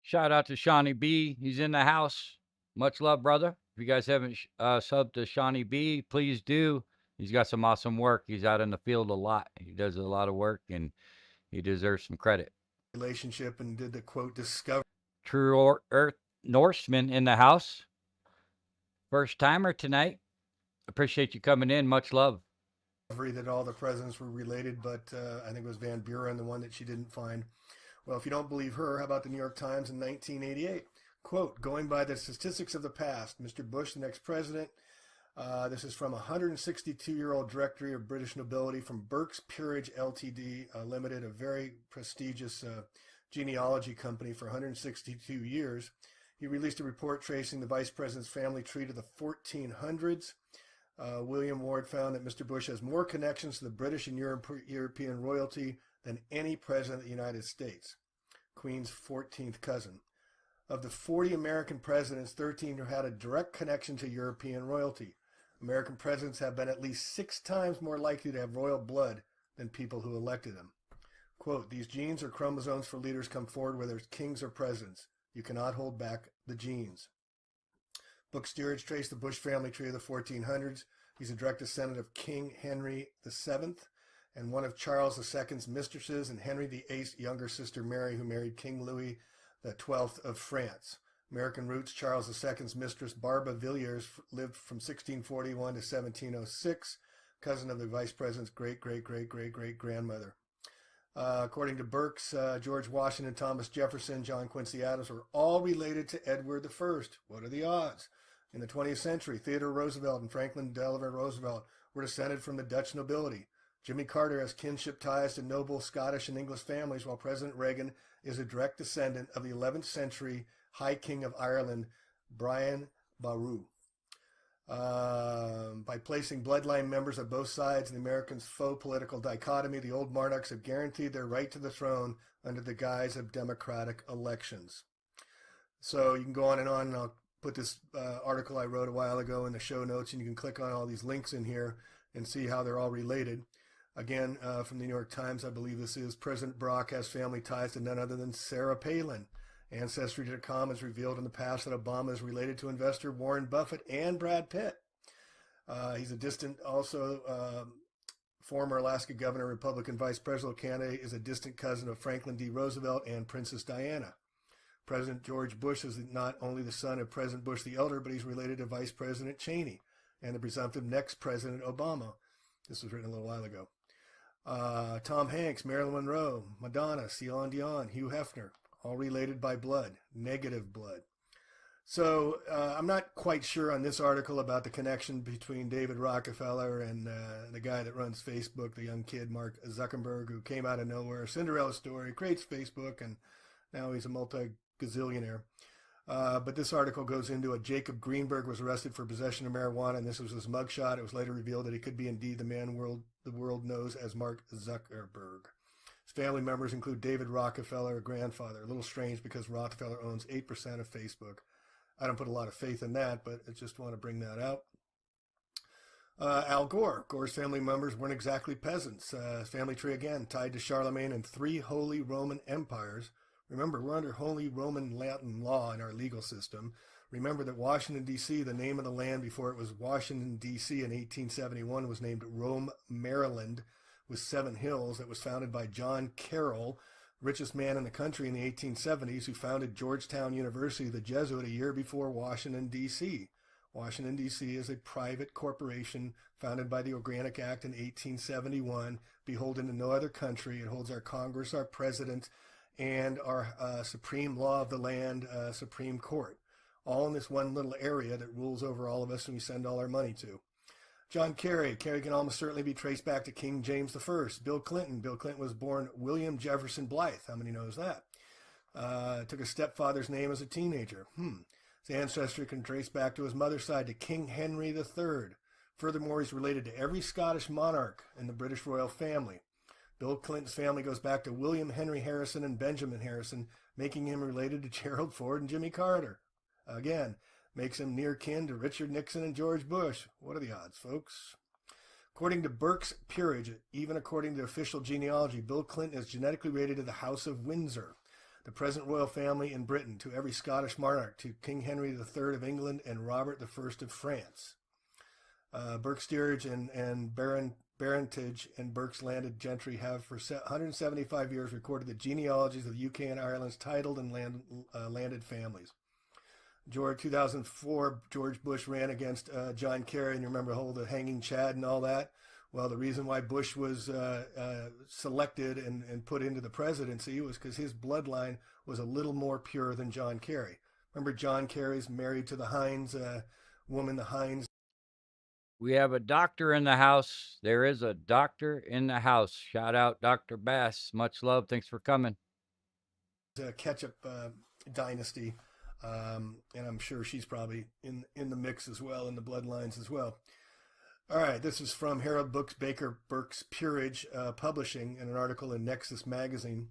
Shout out to Shawnee B. He's in the house. Much love, brother. If you guys haven't subbed to Shawnee B, please do. He's got some awesome work. He's out in the field a lot. He does a lot of work, and he deserves some credit. Relationship and did the quote discover. True Earth Norseman in the house. First timer tonight. Appreciate you coming in. Much love. That all the presidents were related, but I think it was Van Buren, the one that she didn't find. Well, if you don't believe her, how about the New York Times in 1988? Quote, going by the statistics of the past, Mr. Bush, the next president, this is from a 162-year-old directory of British nobility from Burke's Peerage Ltd. Limited, a very prestigious genealogy company for 162 years. He released a report tracing the vice president's family tree to the 1400s. William Ward found that Mr. Bush has more connections to the British and European royalty than any president of the United States. Queen's 14th cousin. Of the 40 American presidents, 13 have had a direct connection to European royalty. American presidents have been at least 6 times more likely to have royal blood than people who elected them. Quote, these genes or chromosomes for leaders come forward whether it's kings or presidents. You cannot hold back the genes. Book steerage traced the Bush family tree of the 1400s. He's a direct descendant of King Henry VII and one of Charles II's mistresses, and Henry VIII's younger sister Mary, who married King Louis XII of France. American roots, Charles II's mistress Barbara Villiers lived from 1641 to 1706, cousin of the vice president's great-great-great-great-great-grandmother. According to Burke's, George Washington, Thomas Jefferson, John Quincy Adams were all related to Edward I. What are the odds? In the 20th century, Theodore Roosevelt and Franklin Delano Roosevelt were descended from the Dutch nobility. Jimmy Carter has kinship ties to noble Scottish and English families, while President Reagan is a direct descendant of the 11th century High King of Ireland, Brian Boru. By placing bloodline members of both sides in the Americans' faux political dichotomy, the old monarchs have guaranteed their right to the throne under the guise of democratic elections. So you can go on, and I'll put this article I wrote a while ago in the show notes, and you can click on all these links in here and see how they're all related. Again, from the New York Times, I believe this is, President Barack has family ties to none other than Sarah Palin. Ancestry.com has revealed in the past that Obama is related to investor Warren Buffett and Brad Pitt. He's a distant, also former Alaska governor, Republican vice presidential candidate, is a distant cousin of Franklin D. Roosevelt and Princess Diana. President George Bush is not only the son of President Bush the Elder, but he's related to Vice President Cheney and the presumptive next President Obama. This was written a little while ago. Tom Hanks, Marilyn Monroe, Madonna, Celine Dion, Hugh Hefner, all related by blood, negative blood. So I'm not quite sure on this article about the connection between David Rockefeller and the guy that runs Facebook, the young kid, Mark Zuckerberg, who came out of nowhere, Cinderella story, creates Facebook, and now he's a multi-gazillionaire. But this article goes into it. Jacob Greenberg was arrested for possession of marijuana, and this was his mugshot. It was later revealed that he could be indeed the man the world knows as Mark Zuckerberg. His family members include David Rockefeller, a grandfather. A little strange because Rockefeller owns 8% of Facebook. I don't put a lot of faith in that, but I just want to bring that out. Al Gore. Gore's family members weren't exactly peasants. His family tree, again, tied to Charlemagne and 3 Holy Roman empires. Remember, we're under Holy Roman Latin law in our legal system. Remember that Washington, D.C., the name of the land before it was Washington, D.C. in 1871 was named Rome, Maryland, with 7 hills. That was founded by John Carroll, richest man in the country in the 1870s, who founded Georgetown University, the Jesuit, a year before Washington, D.C. Washington, D.C. is a private corporation founded by the Organic Act in 1871, beholden to no other country. It holds our Congress, our president, and our supreme law of the land, Supreme Court, all in this one little area that rules over all of us and we send all our money to. John Kerry. Kerry can almost certainly be traced back to King James I. Bill Clinton. Bill Clinton was born William Jefferson Blythe. How many knows that? Took his stepfather's name as a teenager. His ancestry can trace back to his mother's side to King Henry III. Furthermore, he's related to every Scottish monarch in the British royal family. Bill Clinton's family goes back to William Henry Harrison and Benjamin Harrison, making him related to Gerald Ford and Jimmy Carter. Again, makes him near kin to Richard Nixon and George Bush. What are the odds, folks? According to Burke's Peerage, even according to official genealogy, Bill Clinton is genetically related to the House of Windsor, the present royal family in Britain, to every Scottish monarch, to King Henry III of England and Robert I of France. Burke's Steerage and Barontage and Burke's Landed Gentry have for 175 years recorded the genealogies of the UK and Ireland's titled and landed families. 2004, George Bush ran against John Kerry, and you remember the hanging Chad and all that? Well, the reason why Bush was selected and put into the presidency was because his bloodline was a little more pure than John Kerry. Remember, John Kerry's married to the Hines woman, the Hines. We have a doctor in the house. There is a doctor in the house. Shout out Dr. Bass. Much love. Thanks for coming. Ketchup dynasty. And I'm sure she's probably in the mix as well, in the bloodlines as well. All right, this is from Harold Books Baker Burke's Peerage Publishing in an article in Nexus Magazine.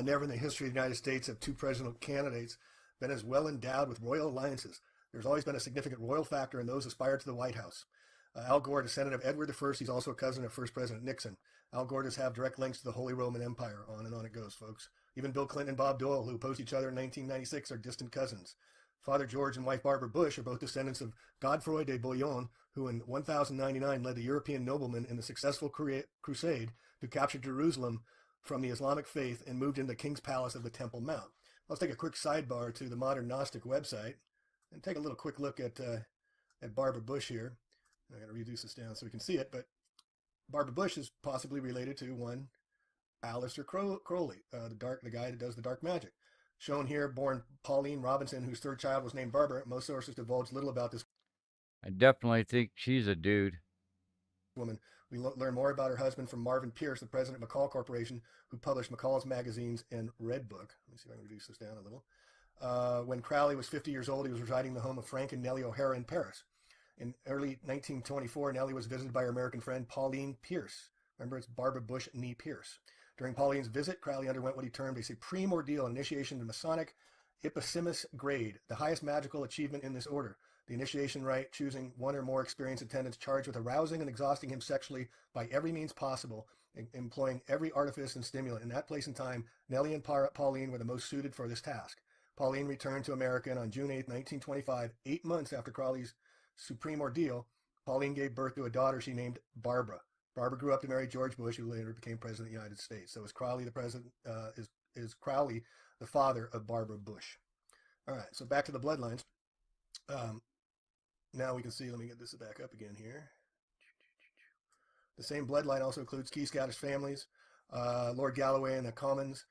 Never in the history of the United States have 2 presidential candidates been as well endowed with royal alliances. There's always been a significant royal factor in those aspired to the White House. Al Gore, descendant of Edward I, he's also a cousin of first President Nixon. Al Gore does have direct links to the Holy Roman Empire. On and on it goes, folks. Even Bill Clinton and Bob Dole, who opposed each other in 1996, are distant cousins. Father George and wife Barbara Bush are both descendants of Godefroy de Bouillon, who in 1099 led the European noblemen in the successful crusade to capture Jerusalem from the Islamic faith and moved into the King's Palace of the Temple Mount. Let's take a quick sidebar to the Modern Gnostic website and take a little quick look at Barbara Bush here. I'm going to reduce this down so we can see it, but Barbara Bush is possibly related to one Aleister Crowley, the guy that does the dark magic. Shown here, born Pauline Robinson, whose 3rd child was named Barbara. Most sources divulge little about this I definitely think she's a dude. woman. We learn more about her husband from Marvin Pierce, the president of McCall Corporation, who published McCall's magazines and Red Book. Let me see if I can reduce this down a little. When Crowley was 50 years old, he was residing in the home of Frank and Nellie O'Hara in Paris. In early 1924, Nellie was visited by her American friend Pauline Pierce. Remember, it's Barbara Bush Nee Pierce. During Pauline's visit, Crowley underwent what he termed a supreme ordeal, initiation to Masonic Ipsissimus grade, the highest magical achievement in this order. The initiation rite, choosing one or more experienced attendants charged with arousing and exhausting him sexually by every means possible, employing every artifice and stimulant. In that place and time, Nellie and Pauline were the most suited for this task. Pauline returned to America, and on June 8, 1925, 8 months after Crowley's supreme ordeal, Pauline gave birth to a daughter she named Barbara. Barbara grew up to marry George Bush, who later became president of the United States. So is Crowley the president? Is Crowley the father of Barbara Bush? All right, so back to the bloodlines. Now we can see, let me get this back up again here. The same bloodline also includes key Scottish families, Lord Galloway and the Commons,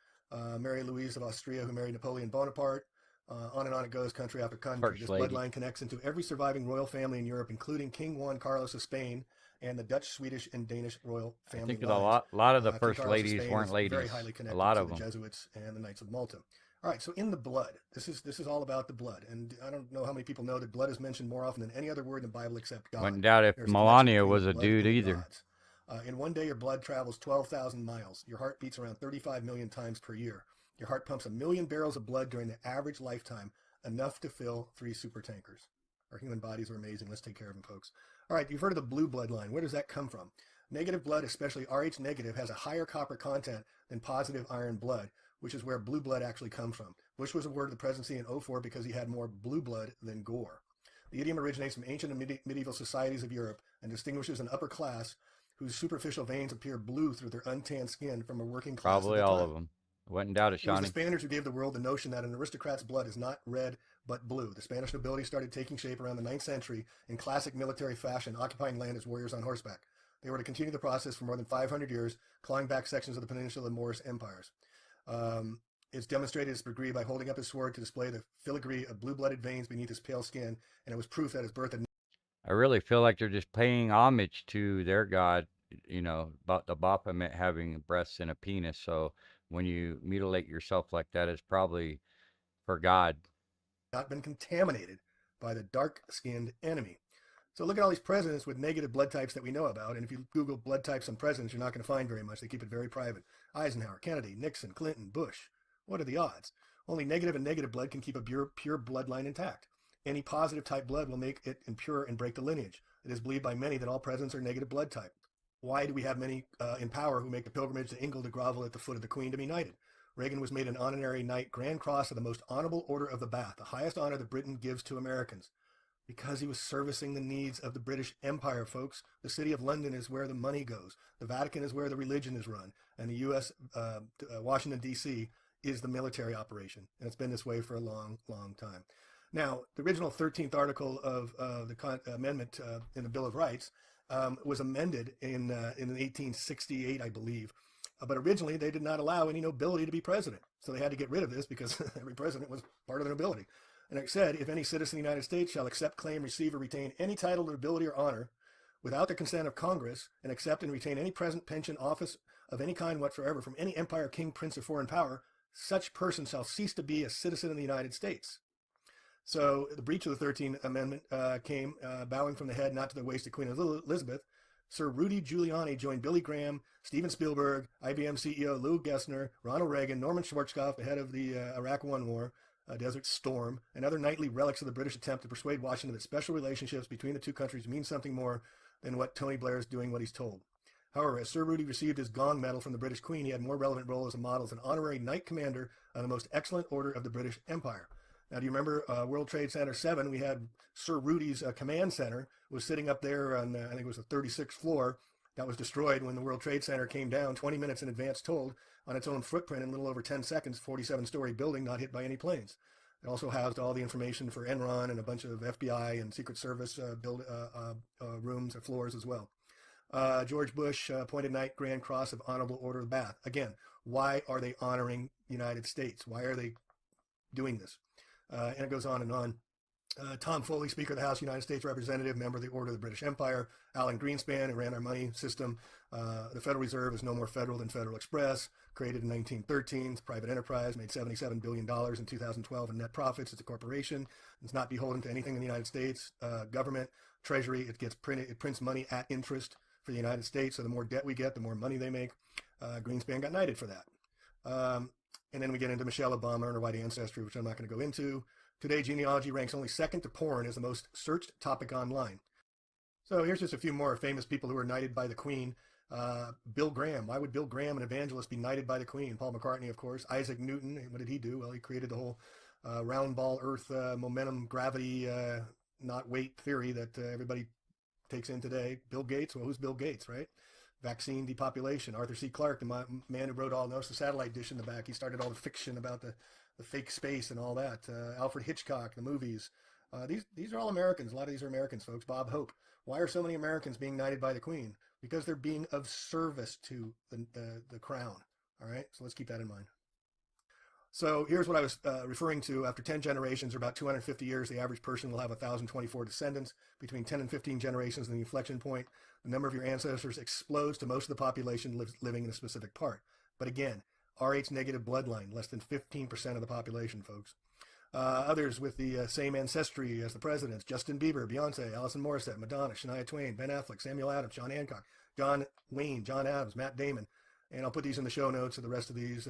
Mary Louise of Austria, who married Napoleon Bonaparte, On and on it goes, country after country. First This lady. bloodline connects into every surviving royal family in Europe, including King Juan Carlos of Spain and the Dutch, Swedish, and Danish royal I family think a lines. lot of the King first Carlos of ladies Spain weren't is ladies. Very highly A connected lot to of the them. Jesuits and the Knights of Malta. All right, so in the blood, this is all about the blood, and I don't know how many people know that blood is mentioned more often than any other word in the Bible except God. Wouldn't doubt if There's a connection Melania between was the a blood dude and the either. gods. In one day, your blood travels 12,000 miles. Your heart beats around 35 million times per year. Your heart pumps 1 million barrels of blood during the average lifetime, enough to fill 3 super tankers. Our human bodies are amazing. Let's take care of them, folks. All right, you've heard of the blue bloodline. Where does that come from? Negative blood, especially Rh negative, has a higher copper content than positive iron blood, which is where blue blood actually comes from. Bush was awarded the presidency in 2004 because he had more blue blood than Gore. The idiom originates from ancient and medieval societies of Europe and distinguishes an upper class whose superficial veins appear blue through their untanned skin from a working class. Probably at the all time. of them. Wouldn't doubt it, It was the Shawnee. Spaniards who gave the world the notion that an aristocrat's blood is not red but blue. The Spanish nobility started taking shape around the 9th century in classic military fashion, occupying land as warriors on horseback. They were to continue the process for more than 500 years, clawing back sections of the peninsula and Moorish empires. It's demonstrated his degree by holding up his sword to display the filigree of blue-blooded veins beneath his pale skin, and it was proof that his birth had I really feel like they're just paying homage to their god, about the Baphomet having breasts and a penis. So when you mutilate yourself like that, it's probably for God. not been contaminated by the dark-skinned enemy. So look at all these presidents with negative blood types that we know about, and if you Google blood types on presidents, you're not going to find very much. They keep it very private. Eisenhower, Kennedy, Nixon, Clinton, Bush. What are the odds? Only negative and negative blood can keep a pure bloodline intact. Any positive type blood will make it impure and break the lineage. It is believed by many that all presidents are negative blood type. Why do we have many in power who make the pilgrimage to Ingle to grovel at the foot of the Queen to be knighted? Reagan was made an honorary knight, Grand Cross of the Most Honorable Order of the Bath, the highest honor that Britain gives to Americans, because he was servicing the needs of the British Empire, folks. The City of London is where the money goes. The Vatican is where the religion is run. And the U.S., Washington, D.C., is the military operation. And it's been this way for a long, long time. Now, the original 13th article of the amendment in the Bill of Rights was amended in 1868, I believe. But originally, they did not allow any nobility to be president. So they had to get rid of this because every president was part of the nobility. And it said, if any citizen of the United States shall accept, claim, receive, or retain any title, nobility, or honor without the consent of Congress, and accept and retain any present, pension, office of any kind whatsoever from any empire, king, prince, or foreign power, such person shall cease to be a citizen of the United States. So the breach of the 13th Amendment came bowing from the head, not to the waist of Queen Elizabeth. Sir Rudy Giuliani joined Billy Graham, Steven Spielberg, IBM CEO Lou Gessner, Ronald Reagan, Norman Schwarzkopf, the head of the Iraq I War, Desert Storm, and other nightly relics of the British attempt to persuade Washington that special relationships between the two countries mean something more than what Tony Blair is doing what he's told. However, as Sir Rudy received his Gong Medal from the British Queen, he had a more relevant role as a model as an honorary Knight Commander of the most excellent order of the British Empire. Now, do you remember World Trade Center 7? We had Sir Rudy's command center was sitting up there on, I think it was the 36th floor. That was destroyed when the World Trade Center came down 20 minutes in advance told on its own footprint in a little over 10 seconds, 47-story building not hit by any planes. It also housed all the information for Enron and a bunch of FBI and Secret Service rooms or floors as well. George Bush appointed Knight Grand Cross of Honorable Order of the Bath. Again, why are they honoring the United States? Why are they doing this? And it goes on and on. Tom Foley, Speaker of the House, United States Representative, member of the Order of the British Empire. Alan Greenspan, who ran our money system. The Federal Reserve is no more federal than Federal Express. Created in 1913, it's a private enterprise, made $77 billion in 2012 in net profits. It's a corporation. It's not beholden to anything in the United States. Government, Treasury, it gets printed. It prints money at interest for the United States. So the more debt we get, the more money they make. Greenspan got knighted for that. And then we get into Michelle Obama and her white ancestry, which I'm not going to go into. Today, genealogy ranks only second to porn as the most searched topic online. So here's just a few more famous people who were knighted by the Queen. Bill Graham. Why would Bill Graham, an evangelist, be knighted by the Queen? Paul McCartney, of course. Isaac Newton. What did he do? Well, he created the whole round ball Earth momentum gravity not weight theory that everybody takes in today. Bill Gates. Well, who's Bill Gates, right? Vaccine depopulation. Arthur C. Clarke, the man who wrote all, notice the satellite dish in the back. He started all the fiction about the fake space and all that. Alfred Hitchcock, the movies. These are all Americans. A lot of these are Americans, folks. Bob Hope. Why are so many Americans being knighted by the Queen? Because they're being of service to the crown. All right, so let's keep that in mind. So here's what I was referring to. After 10 generations, or about 250 years, the average person will have 1,024 descendants. Between 10 and 15 generations, the inflection point, the number of your ancestors explodes to most of the population living in a specific part. But again, Rh negative bloodline, less than 15% of the population, folks. Others with the same ancestry as the presidents: Justin Bieber, Beyonce, Alison Morissette, Madonna, Shania Twain, Ben Affleck, Samuel Adams, John Hancock, John Wayne, John Adams, Matt Damon. And I'll put these in the show notes of the rest of these,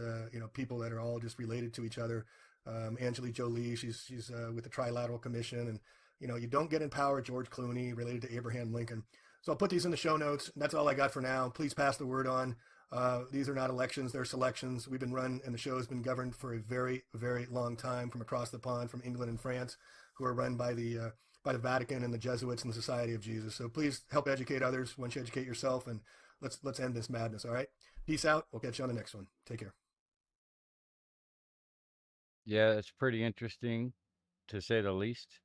people that are all just related to each other. Angelique Jolie, she's with the Trilateral Commission. And, you don't get in power, George Clooney, related to Abraham Lincoln. So I'll put these in the show notes. That's all I got for now. Please pass the word on. These are not elections, they're selections. We've been run, and the show has been governed for a very, very long time from across the pond, from England and France, who are run by the Vatican and the Jesuits and the Society of Jesus. So please help educate others once you educate yourself, and let's end this madness, all right? Peace out. We'll catch you on the next one. Take care. Yeah, it's pretty interesting, to say the least.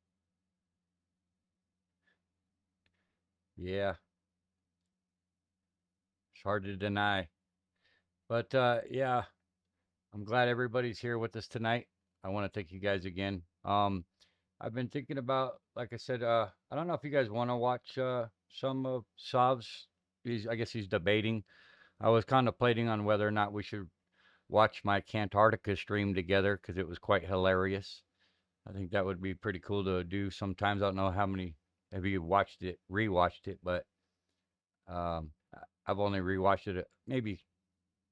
Yeah. It's hard to deny. But yeah, I'm glad everybody's here with us tonight. I want to thank you guys again. I've been thinking about, like I said, I don't know if you guys want to watch some of Sav's. I guess he's debating. I was contemplating on whether or not we should watch my Cantarctica stream together, because it was quite hilarious. I think that would be pretty cool to do sometimes. I don't know how many have you rewatched it, but I've only rewatched it maybe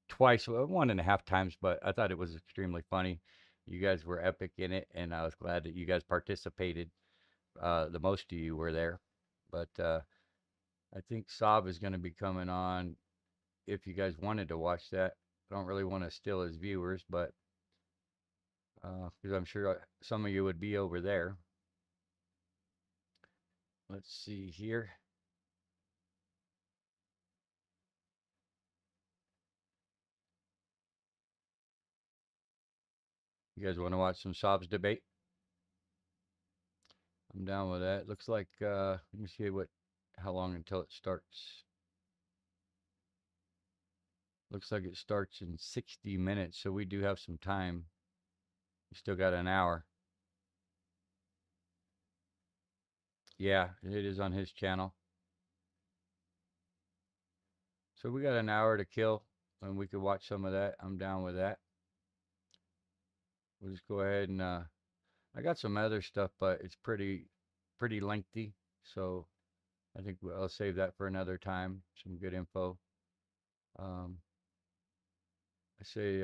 twice, 1.5 times, but I thought it was extremely funny. You guys were epic in it, and I was glad that you guys participated. The most of you were there. But I think Saab is going to be coming on if you guys wanted to watch that. I don't really want to steal his viewers, but because I'm sure some of you would be over there. Let's see here. You guys want to watch some Saab's debate? I'm down with that. Looks like, let me see how long until it starts. Looks like it starts in 60 minutes, so we do have some time. We still got an hour. Yeah, it is on his channel. So we got an hour to kill, and we could watch some of that. I'm down with that. We'll just go ahead and I got some other stuff, but it's pretty lengthy, so I think I'll save that for another time. Some good info. I say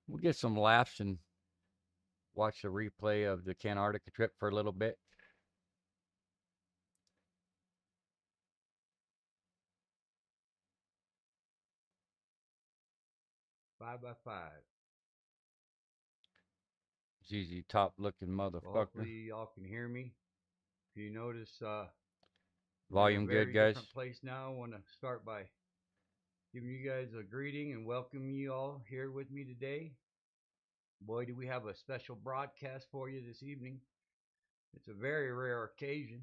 we'll get some laughs and watch the replay of the Cantarctica trip for a little bit. Five by five. ZZ Top looking motherfucker. Hopefully y'all can hear me. If you notice, volume good, guys. Different place now. I want to start by giving you guys a greeting and welcome you all here with me today. Boy, do we have a special broadcast for you this evening. It's a very rare occasion,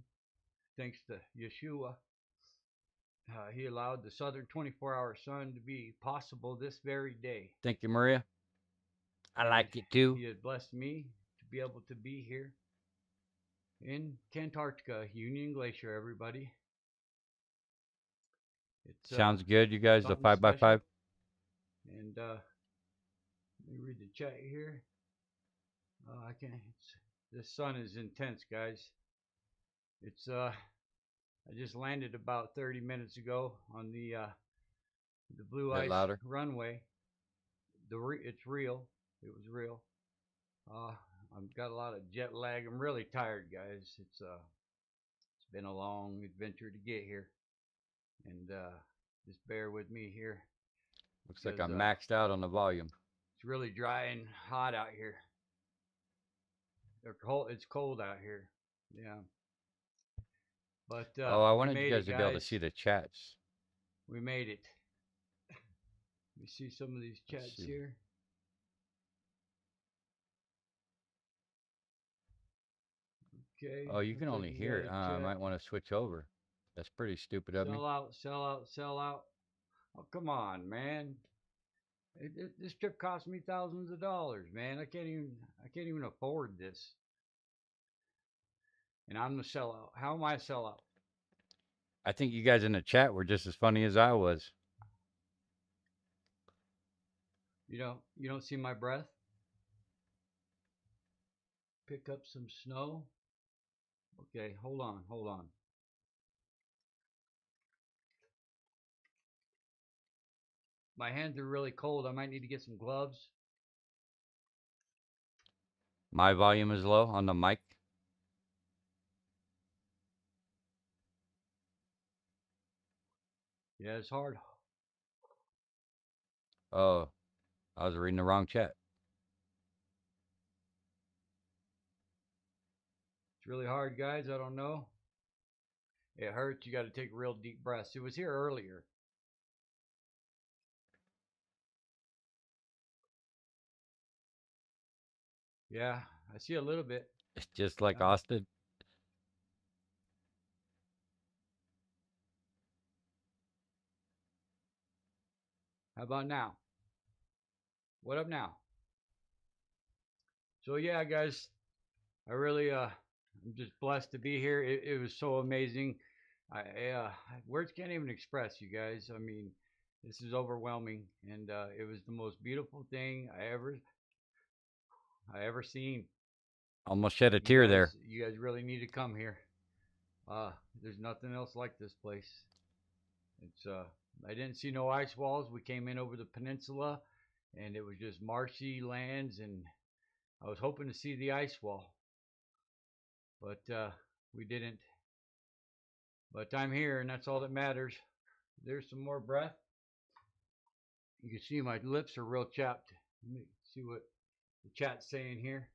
thanks to Yeshua. He allowed the Southern 24-hour sun to be possible this very day. Thank you, Maria. I like it too. He has blessed me to be able to be here in Cantarctica, Union Glacier, everybody. It's, sounds good, you guys, the 5x5. And let me read the chat here. I can't. This sun is intense, guys. It's I just landed about 30 minutes ago on the Blue Ice runway. It's real. It was real. I've got a lot of jet lag. I'm really tired, guys. It's been a long adventure to get here, and just bear with me here. Looks like I'm maxed out on the volume. It's really dry and hot out here. It's cold out here. Yeah. But I wanted you guys to be able to see the chats. We made it. Let me see some of these chats here. Okay. Oh, you can only hear it. I might want to switch over. That's pretty stupid of me. Sell out, sell out, sell out. Oh, come on, man. This trip cost me thousands of dollars, man. I can't even afford this. And I'm the sellout. How am I a sellout? I think you guys in the chat were just as funny as I was. You don't see my breath? Pick up some snow. Okay, hold on. My hands are really cold. I might need to get some gloves. My volume is low on the mic. Yeah, it's hard. Oh, I was reading the wrong chat. It's really hard, guys. I don't know. It hurts. You got to take real deep breaths. It was here earlier. Yeah, I see a little bit. It's just like Austin. How about now? What up now? So yeah, guys, I really I'm just blessed to be here. It was so amazing. Words can't even express, you guys. I mean, this is overwhelming, and it was the most beautiful thing I ever seen. Almost shed a tear there. You guys really need to come here. There's nothing else like this place. It's I didn't see no ice walls. We came in over the peninsula, and it was just marshy lands, and I was hoping to see the ice wall, but we didn't. But I'm here, and that's all that matters. There's some more breath. You can see my lips are real chapped. Let me see what the chat's saying here.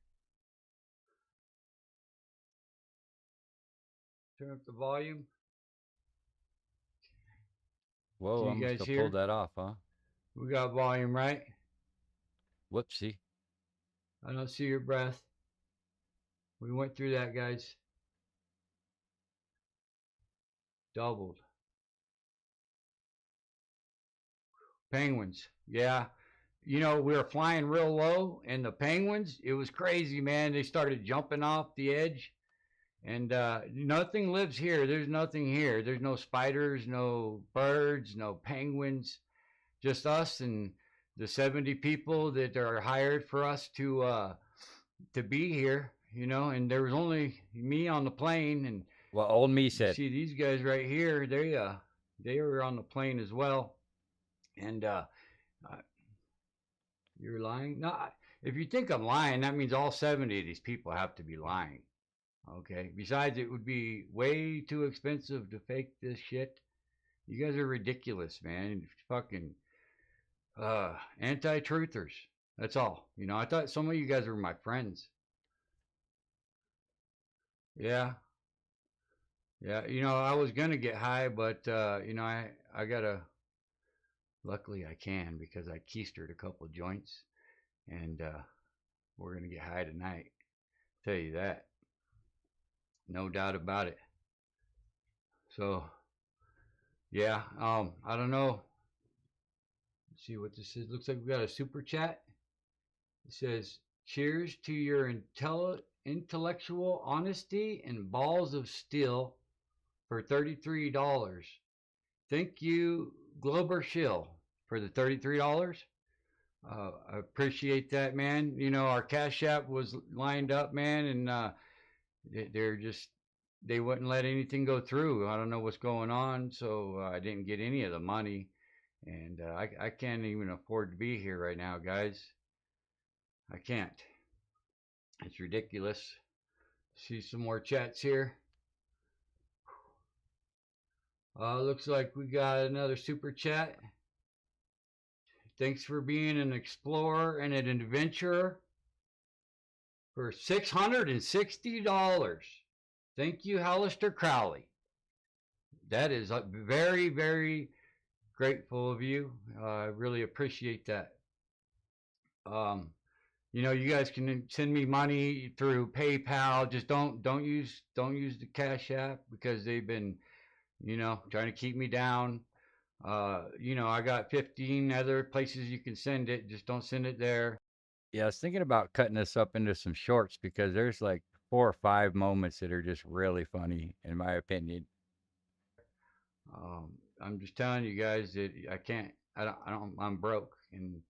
Turn up the volume. Whoa, I must have pulled that off, huh? We got volume, right? Whoopsie. I don't see your breath. We went through that, guys. Doubled. Penguins. Yeah. You know, we were flying real low, and the penguins, it was crazy, man. They started jumping off the edge. And nothing lives here. There's nothing here. There's no spiders, no birds, no penguins. Just us and the 70 people that are hired for us to be here, you know. And there was only me on the plane. And well, old me said, see these guys right here. They were on the plane as well. And you're lying? No, if you think I'm lying, that means all 70 of these people have to be lying. Okay. Besides, it would be way too expensive to fake this shit. You guys are ridiculous, man. Fucking anti-truthers. That's all. You know, I thought some of you guys were my friends. Yeah. Yeah. You know, I was gonna get high, but you know, I gotta. Luckily, I can because I keistered a couple of joints, and we're gonna get high tonight. Tell you that. No doubt about it. So, yeah, I don't know. Let's see what this is. Looks like we got a super chat. It says, cheers to your intellectual honesty and balls of steel for $33. Thank you, Glober Shill, for the $33. I appreciate that, man. You know, our Cash App was lined up, man, and they wouldn't let anything go through. I don't know what's going on, so I didn't get any of the money, and I can't even afford to be here right now, guys. I can't. It's ridiculous. See some more chats here. Looks like we got another super chat. Thanks for being an explorer and an adventurer for $660. Thank you, Hallister Crowley. That is very, very grateful of you. I really appreciate that. You know, you guys can send me money through PayPal. Just don't use the Cash App because they've been, you know, trying to keep me down. You know, I got 15 other places you can send it. Just don't send it there. Yeah, I was thinking about cutting this up into some shorts because there's like 4 or 5 moments that are just really funny, in my opinion. I'm just telling you guys that I'm broke, and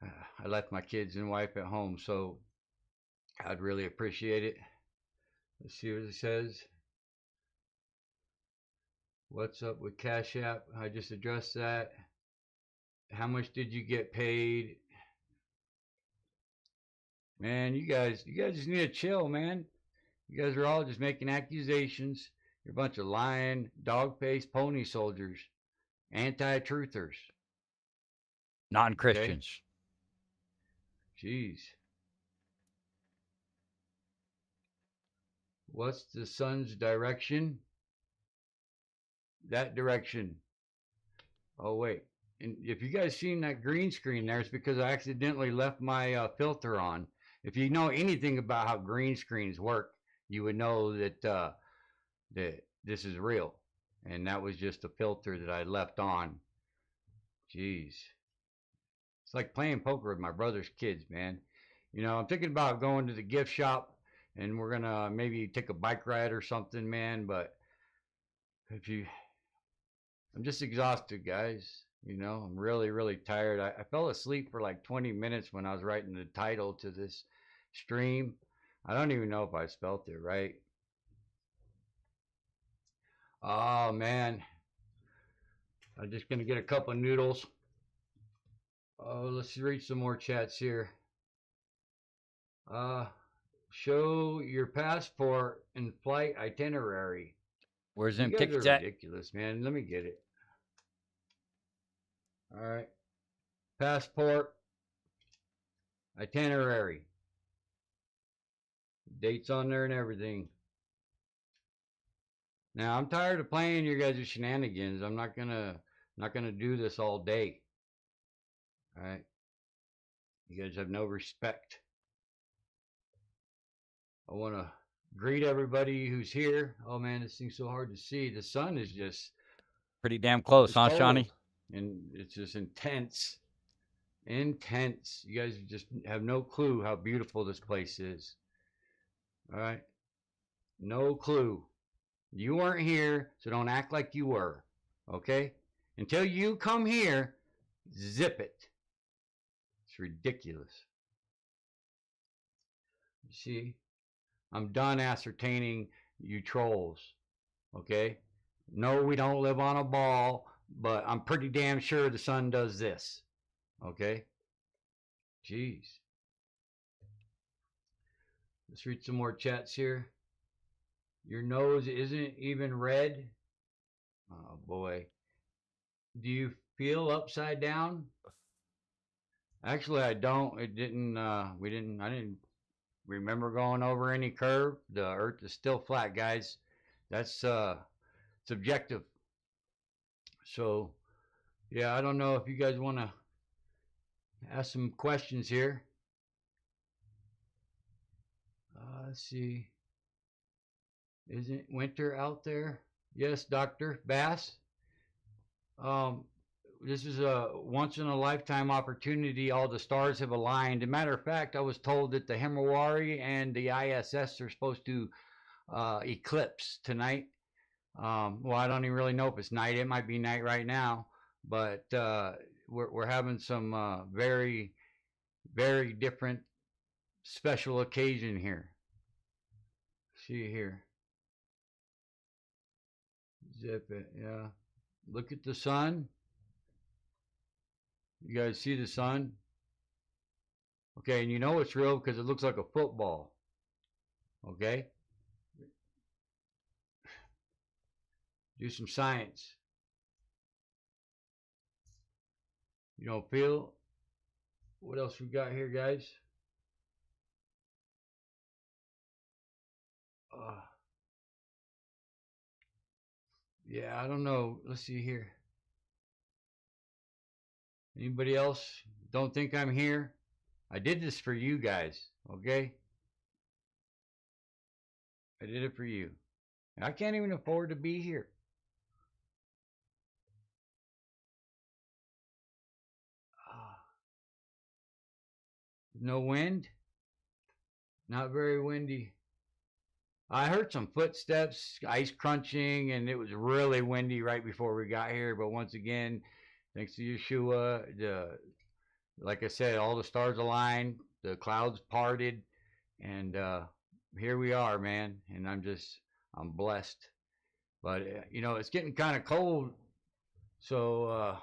I left my kids and wife at home, so I'd really appreciate it. Let's see what it says. What's up with Cash App? I just addressed that. How much did you get paid? Man, you guys just need to chill, man. You guys are all just making accusations. You're a bunch of lying, dog-faced pony soldiers, anti-truthers, non-Christians. Okay? Jeez. What's the sun's direction? That direction. Oh, wait. And if you guys seen that green screen there, it's because I accidentally left my filter on. If you know anything about how green screens work, you would know that that this is real. And that was just a filter that I left on. Jeez. It's like playing poker with my brother's kids, man. You know, I'm thinking about going to the gift shop, and we're going to maybe take a bike ride or something, man. But I'm just exhausted, guys. You know, I'm really, really tired. I fell asleep for like 20 minutes when I was writing the title to this stream. I don't even know if I spelt it right. Oh, man. I'm just going to get a cup of noodles. Oh, let's read some more chats here. Show your passport and flight itinerary. Where's them tickets at? Ridiculous, man. Let me get it. All right. Passport. Itinerary. Dates on there and everything. Now, I'm tired of playing your guys' shenanigans. I'm not gonna do this all day. All right. You guys have no respect. I want to greet everybody who's here. Oh man, this thing's so hard to see. The sun is just pretty damn close, huh, Shawnee? And it's just intense. Intense. You guys just have no clue how beautiful this place is. All right. No clue. You weren't here, so don't act like you were. Okay? Until you come here, zip it. It's ridiculous. You see? I'm done ascertaining you trolls. Okay? No, we don't live on a ball, but I'm pretty damn sure the sun does this. Okay? Jeez. Let's read some more chats here. Your nose isn't even red. Oh boy. Do you feel upside down? Actually, I don't. It didn't I didn't remember going over any curve. The earth is still flat, guys. That's subjective. So, yeah, I don't know if you guys want to ask some questions here. Let's see. Isn't winter out there? Yes, Dr. Bass. This is a once-in-a-lifetime opportunity. All the stars have aligned. As a matter of fact, I was told that the Himawari and the ISS are supposed to eclipse tonight. Well, I don't even really know if it's night. It might be night right now. But we're having some very, very different special occasion here. See here. Zip it, yeah. Look at the sun. You guys see the sun? Okay, and you know it's real because it looks like a football. Okay? Do some science. You don't feel? What else we got here, guys? Yeah, I don't know. Let's see here. Anybody else don't think I'm here? I did this for you guys, okay? I did it for you. I can't even afford to be here. No wind. Not very windy. I heard some footsteps, ice crunching, and it was really windy right before we got here. But once again, thanks to Yeshua, like I said, all the stars aligned, the clouds parted, and here we are, man. And I'm blessed. But it's getting kind of cold, so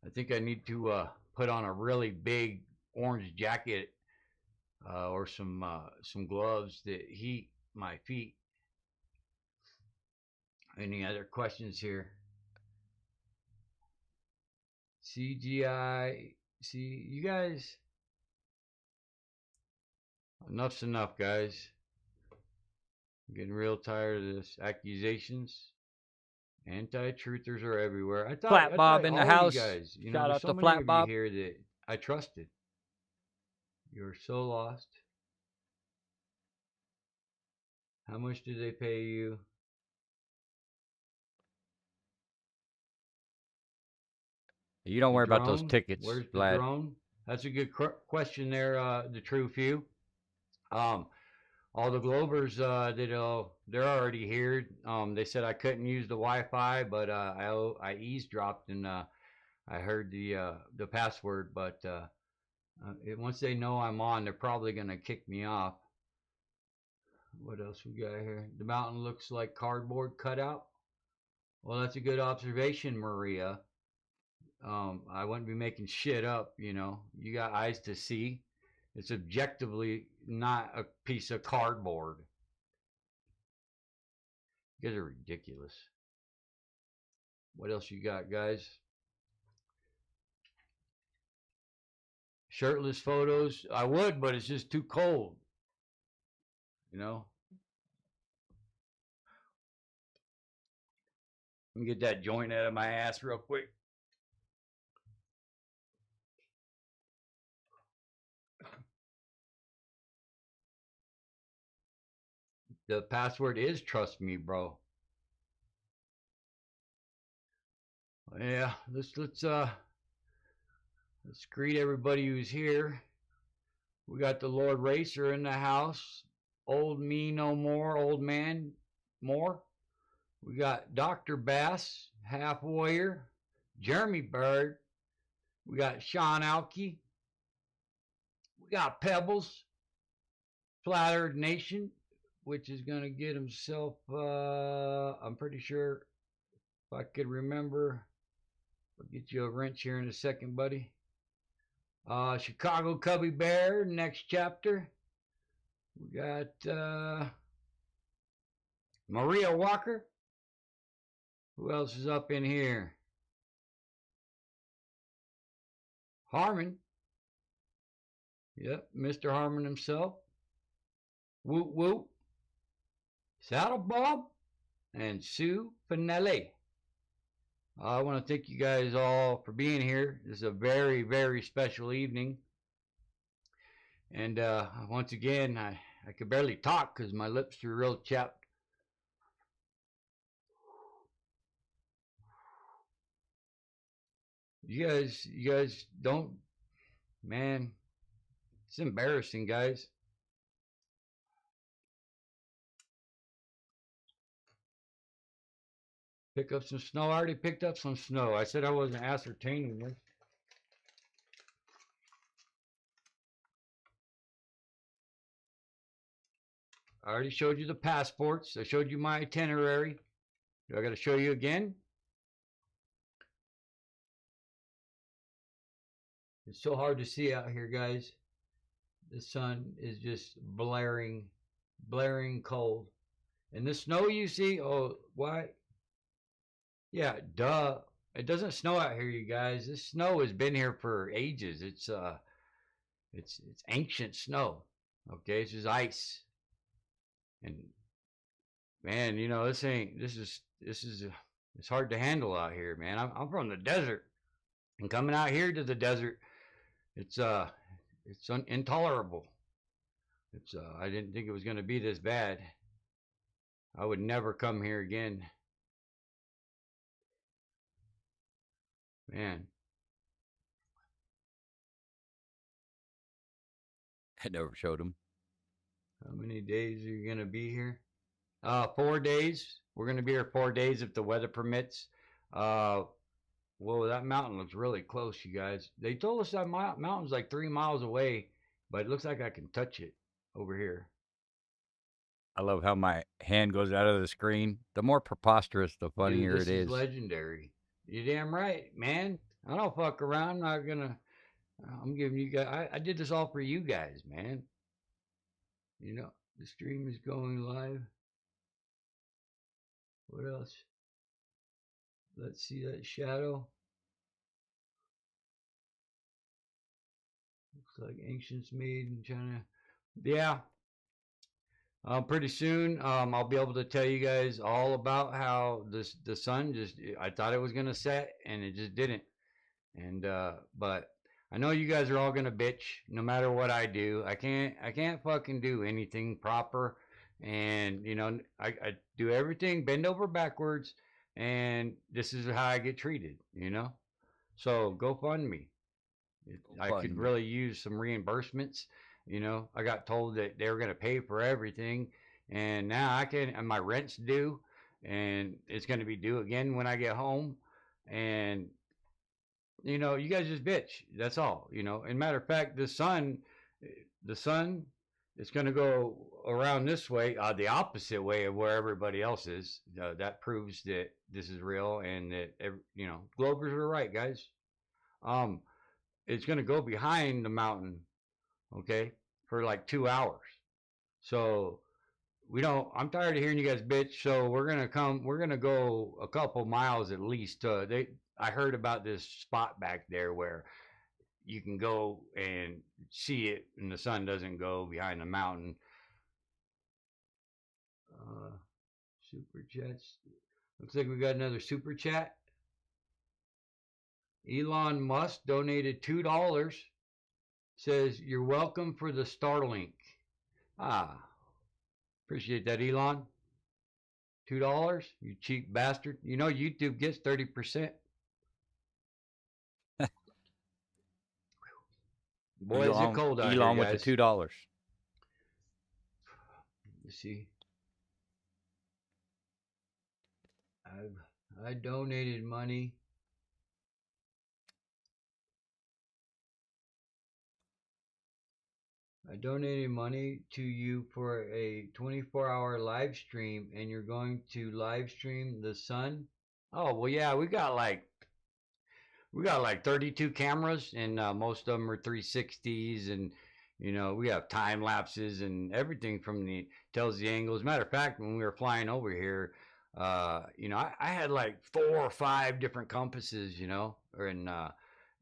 I think I need to put on a really big orange jacket. Or some gloves that heat my feet. Any other questions here? CGI. See, you guys. Enough's enough, guys. I'm getting real tired of this. Accusations. Anti-truthers are everywhere. I thought Flat Bob in the all house. You guys, Shout there's out to many Flat of Bob you here that I trusted. You're so lost. How much do they pay you? You don't The worry about those drone? tickets, Where's the Vlad. drone? That's a good question there, the true few. All the Globers they're already here. They said I couldn't use the Wi-Fi, but I eavesdropped and I heard the password. But once they know I'm on, they're probably gonna kick me off. What else we got here? The mountain looks like cardboard cutout. Well, that's a good observation, Maria. I wouldn't be making shit up, You got eyes to see. It's objectively not a piece of cardboard. You guys are ridiculous. What else you got, guys? Shirtless photos? I would, but it's just too cold. Let me get that joint out of my ass real quick. The password is trust me, bro. Yeah, let's greet everybody who's here. We got the Lord Racer in the house. Old me no more, old man more. We got Dr. Bass, half warrior. Jeremy Bird. We got Sean Alke. We got Pebbles. Flat Earth Nation, which is going to get himself, I'm pretty sure, if I could remember, I'll get you a wrench here in a second, buddy. Chicago Cubby Bear, next chapter. We got Maria Walker. Who else is up in here? Harmon. Yep, Mr. Harmon himself. Woot Woot. Saddle Bob. And Sue Finelli. I want to thank you guys all for being here. This is a very, very special evening. And once again, I could barely talk because my lips are real chapped. You guys don't, man, it's embarrassing, guys. Pick up some snow. I already picked up some snow. I said I wasn't ascertaining this. I already showed you the passports. I showed you my itinerary. Do I got to show you again? It's so hard to see out here, guys. The sun is just blaring cold. And the snow you see, oh, why? Yeah, duh. It doesn't snow out here, you guys. This snow has been here for ages. It's ancient snow. Okay, it's just ice. And man, it's hard to handle out here, man. I'm from the desert. And coming out here to the desert, it's intolerable. I didn't think it was going to be this bad. I would never come here again. Man. I never showed them. How many days are you going to be here? 4 days. We're going to be here 4 days if the weather permits. Whoa, that mountain looks really close, you guys. They told us that mountain's like 3 miles away, but it looks like I can touch it over here. I love how my hand goes out of the screen. The more preposterous, the funnier Dude, this it is. Legendary. You're damn right, man. I don't fuck around. I'm giving you guys. I did this all for you guys, man. You know, the stream is going live. What else? Let's see that shadow. Looks like Ancients made in China. Yeah. Pretty soon, I'll be able to tell you guys all about how the sun I thought it was gonna set and it just didn't. And but I know you guys are all gonna bitch no matter what I do. I can't fucking do anything proper. And you know, I do everything bend over backwards, and this is how I get treated, you know. So GoFundMe. I could really use some reimbursements. You know, I got told that they were going to pay for everything, and now and my rent's due, and it's going to be due again when I get home. And, you know, you guys just bitch. That's all, you know. And matter of fact, the sun is going to go around this way, the opposite way of where everybody else is. That proves that this is real and that, you know, Globers are right, guys. It's going to go behind the mountain. Okay, for like 2 hours. So I'm tired of hearing you guys bitch. So we're gonna go a couple miles at least. I heard about this spot back there where you can go and see it and the sun doesn't go behind the mountain. Super chats. Looks like we got another super chat. Elon Musk donated $2. Says, you're welcome for the Starlink. Appreciate that, Elon. $2, you cheap bastard. You know YouTube gets 30%. Boy, is it cold out here, Elon guys. with the $2. You see, I donated money. I donated money to you for a 24-hour live stream, and you're going to live stream the sun. Oh, well, yeah, we got like 32 cameras, and most of them are 360s, and you know, we have time lapses and everything tells the angles. Matter of fact, when we were flying over here, you know, I had like 4 or 5 different compasses, you know,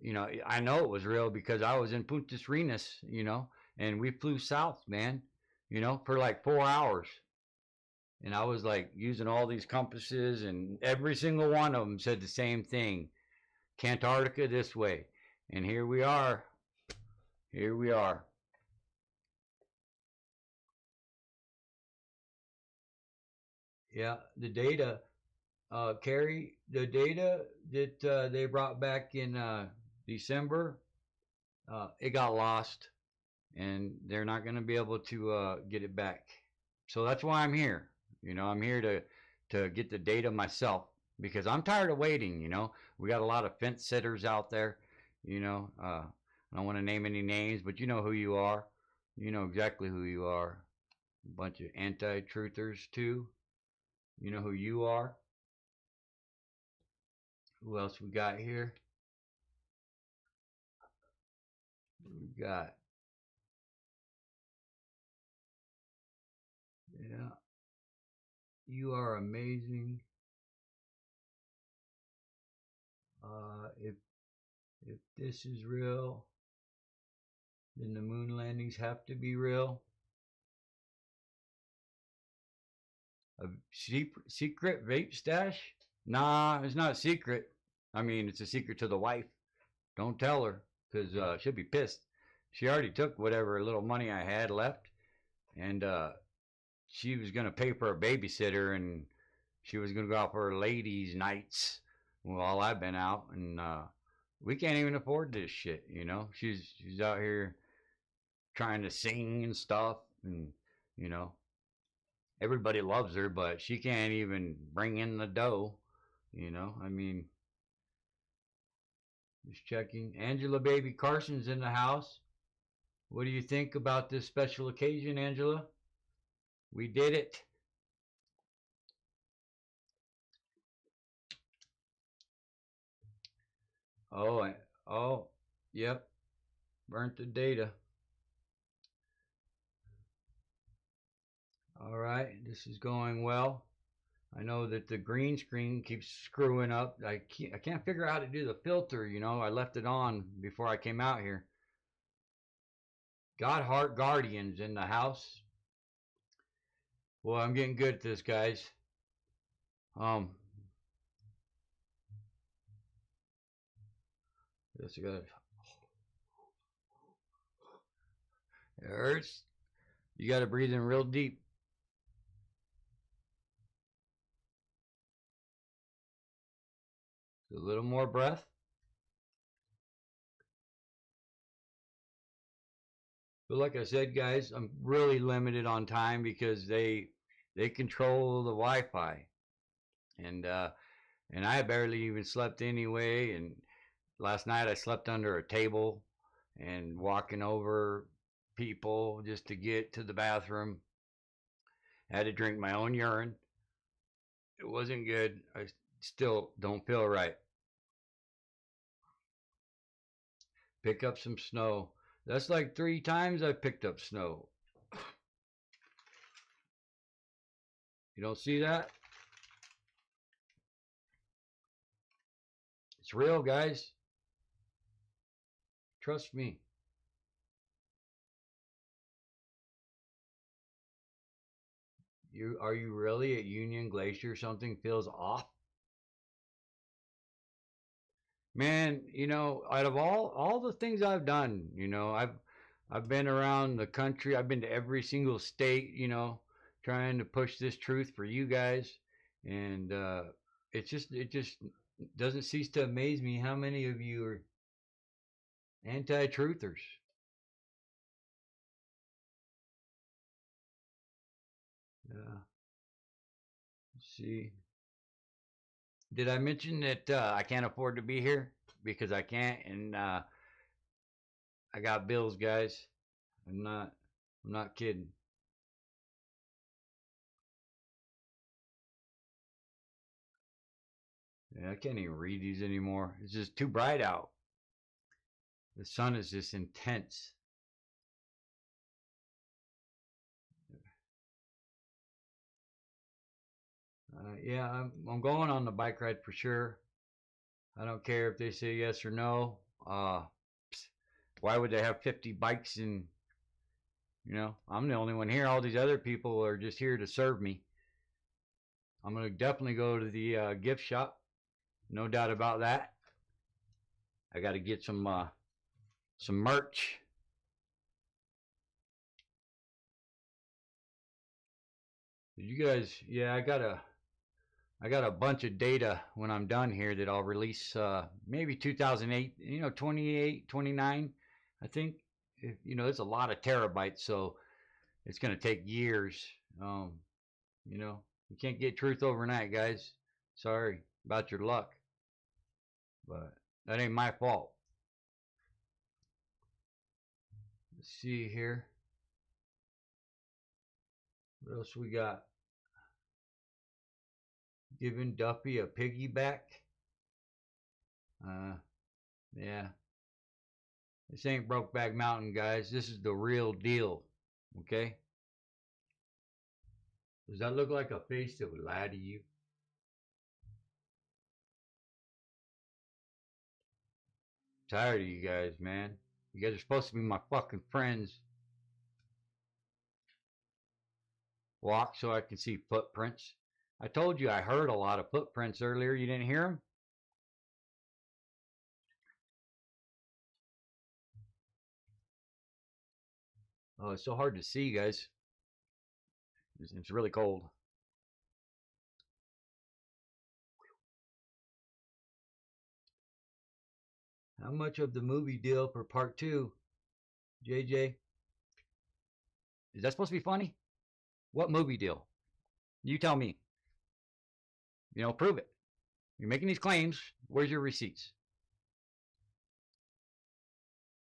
you know, I know it was real because I was in Punta Arenas, you know. And we flew south, man, you know, for like 4 hours. And I was like using all these compasses, and every single one of them said the same thing. Cantarctica this way. And here we are. Here we are. Yeah, the data, Carrie, the data that they brought back in December, it got lost. And they're not going to be able to get it back. So that's why I'm here. You know, I'm here to get the data myself because I'm tired of waiting, you know. We got a lot of fence sitters out there, you know. I don't want to name any names, but you know who you are. You know exactly who you are. A bunch of anti-truthers too. You know who you are. Who else we got here? We got... Yeah, you are amazing. If this is real, then the moon landings have to be real. A secret vape stash? Nah, it's not secret. I mean, it's a secret to the wife. Don't tell her, because she'll be pissed. She already took whatever little money I had left, and she was going to pay for a babysitter, and she was going to go out for her ladies' nights while I've been out, and we can't even afford this shit, you know. She's out here trying to sing and stuff, and you know, everybody loves her, but she can't even bring in the dough. You know, I mean, just checking. Angela Baby Carson's in the house. What do you think about this special occasion, Angela? We did it. Oh, yep. Burnt the data. All right, this is going well. I know that the green screen keeps screwing up. I can't figure out how to do the filter, you know. I left it on before I came out here. Godheart Guardians in the house. Well, I'm getting good at this, guys. This got it hurts. You got to breathe in real deep. A little more breath. But like I said, guys, I'm really limited on time because they control the Wi-Fi, and I barely even slept anyway. And last night I slept under a table and walking over people just to get to the bathroom. I had to drink my own urine. It wasn't good. I still don't feel right. Pick up some snow. That's like 3 times I've picked up snow. You don't see that? It's real, guys. Trust me. Are you really at Union Glacier? Something feels off? Man, you know, out of all the things I've done, you know, I've been around the country. I've been to every single state, you know, trying to push this truth for you guys. And it just doesn't cease to amaze me how many of you are anti-truthers. Yeah. Let's see. Did I mention that I can't afford to be here? Because I can't, and I got bills, guys. I'm not kidding. Yeah, I can't even read these anymore. It's just too bright out. The sun is just intense. Yeah, I'm going on the bike ride for sure. I don't care if they say yes or no. Why would they have 50 bikes and, you know, I'm the only one here. All these other people are just here to serve me. I'm going to definitely go to the gift shop. No doubt about that. I got to get some merch. You guys, yeah, I got a bunch of data when I'm done here that I'll release maybe 2008, you know, 28, 29, I think. You know, it's a lot of terabytes, so it's going to take years. You know, you can't get truth overnight, guys. Sorry about your luck, but that ain't my fault. Let's see here. What else we got? Giving Duffy a piggyback. Yeah. This ain't Brokeback Mountain, guys. This is the real deal. Okay? Does that look like a face that would lie to you? I'm tired of you guys, man. You guys are supposed to be my fucking friends. Walk so I can see footprints. I told you I heard a lot of footprints earlier. You didn't hear them? Oh, it's so hard to see, guys. It's really cold. How much of the movie deal for part 2, JJ? Is that supposed to be funny? What movie deal? You tell me. You know, prove it. You're making these claims. Where's your receipts?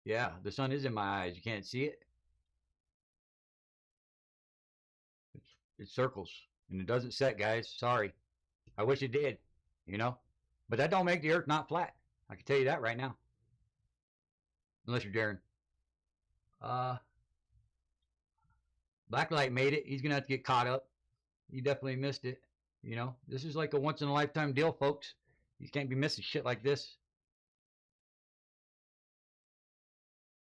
Yeah, the sun is in my eyes. You can't see it. It circles and it doesn't set, guys. Sorry. I wish it did, you know, but that don't make the earth not flat. I can tell you that right now. Unless you're Darren. Blacklight made it. He's going to have to get caught up. He definitely missed it. You know, this is like a once in a lifetime deal, folks. You can't be missing shit like this.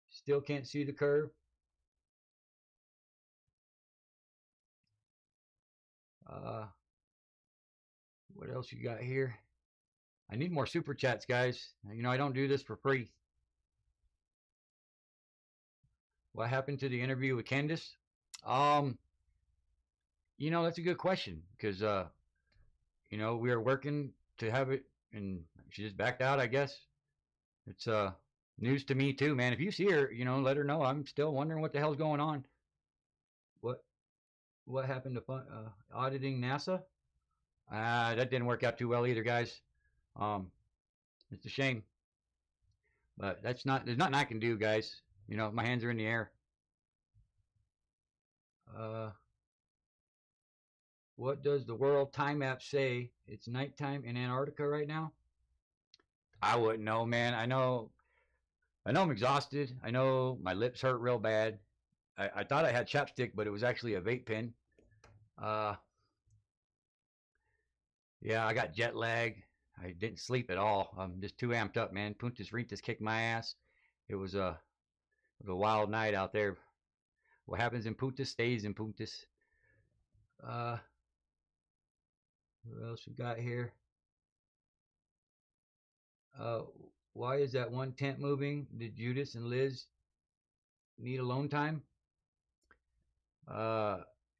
Still can't see the curve. What else you got here? I need more super chats, guys. You know, I don't do this for free. What happened to the interview with Candace? You know, that's a good question because, you know, we are working to have it and she just backed out, I guess. It's, news to me too, man. If you see her, you know, let her know. I'm still wondering what the hell's going on. What happened to auditing NASA? That didn't work out too well either, guys. It's a shame. But there's nothing I can do, guys. You know, my hands are in the air. What does the world time app say? It's nighttime in Antarctica right now? I wouldn't know, man. I know I'm exhausted. I know my lips hurt real bad. I thought I had chapstick, but it was actually a vape pen. Yeah, I got jet lag. I didn't sleep at all. I'm just too amped up, man. Puntas Rentas kicked my ass. It was a wild night out there. What happens in Puntas stays in Puntas. What else we got here? Why is that one tent moving? Did Judas and Liz need alone time?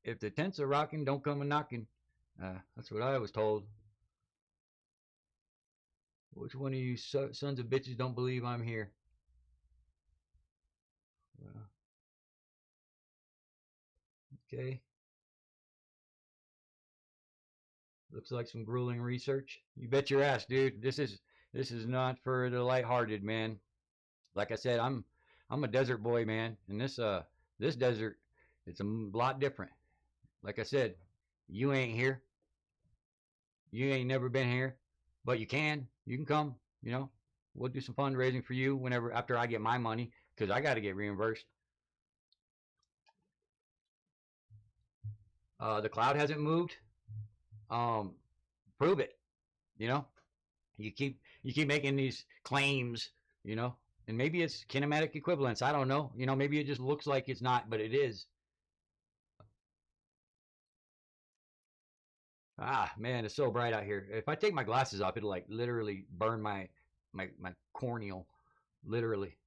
If the tents are rocking, don't come a knocking. That's what I was told. Which one of you sons of bitches don't believe I'm here? Okay. Looks like some grueling research. You bet your ass, dude. This is not for the lighthearted, man. Like I said, I'm a desert boy, man. And this desert, it's a lot different. Like I said, you ain't here. You ain't never been here, but you can come, you know. We'll do some fundraising for you after I get my money, because I got to get reimbursed. The cloud hasn't moved. Prove it. You know, you keep making these claims, you know, and maybe it's kinematic equivalence. I don't know. You know, maybe it just looks like it's not, but it is. Ah, man, it's so bright out here. If I take my glasses off, it'll like literally burn my corneal, literally.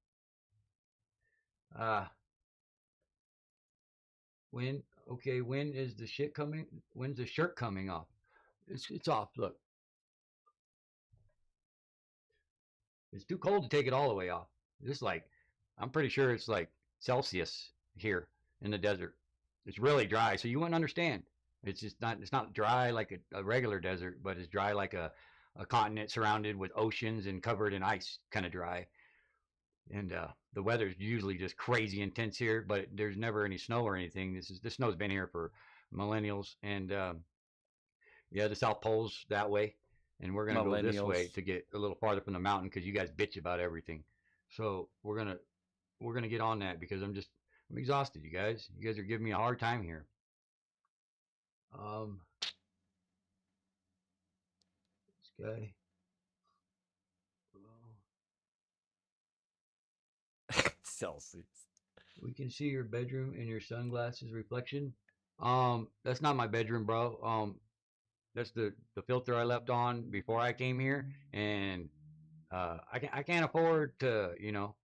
When is the shit coming? When's the shirt coming off? It's off. Look, it's too cold to take it all the way off. It's like, I'm pretty sure it's like Celsius here in the desert. It's really dry, so you wouldn't understand. It's just not. It's not dry like a regular desert, but it's dry like a continent surrounded with oceans and covered in ice, kind of dry. And the weather's usually just crazy intense here, but there's never any snow or anything. This snow's been here for millennials, and yeah, the South Pole's that way, and we're gonna go this way to get a little farther from the mountain because you guys bitch about everything. So we're gonna get on that because I'm exhausted, you guys. You guys are giving me a hard time here. This guy. Celsius. We can see your bedroom in your sunglasses reflection. That's not my bedroom, bro. That's the filter I left on before I came here, and I can't afford to, you know,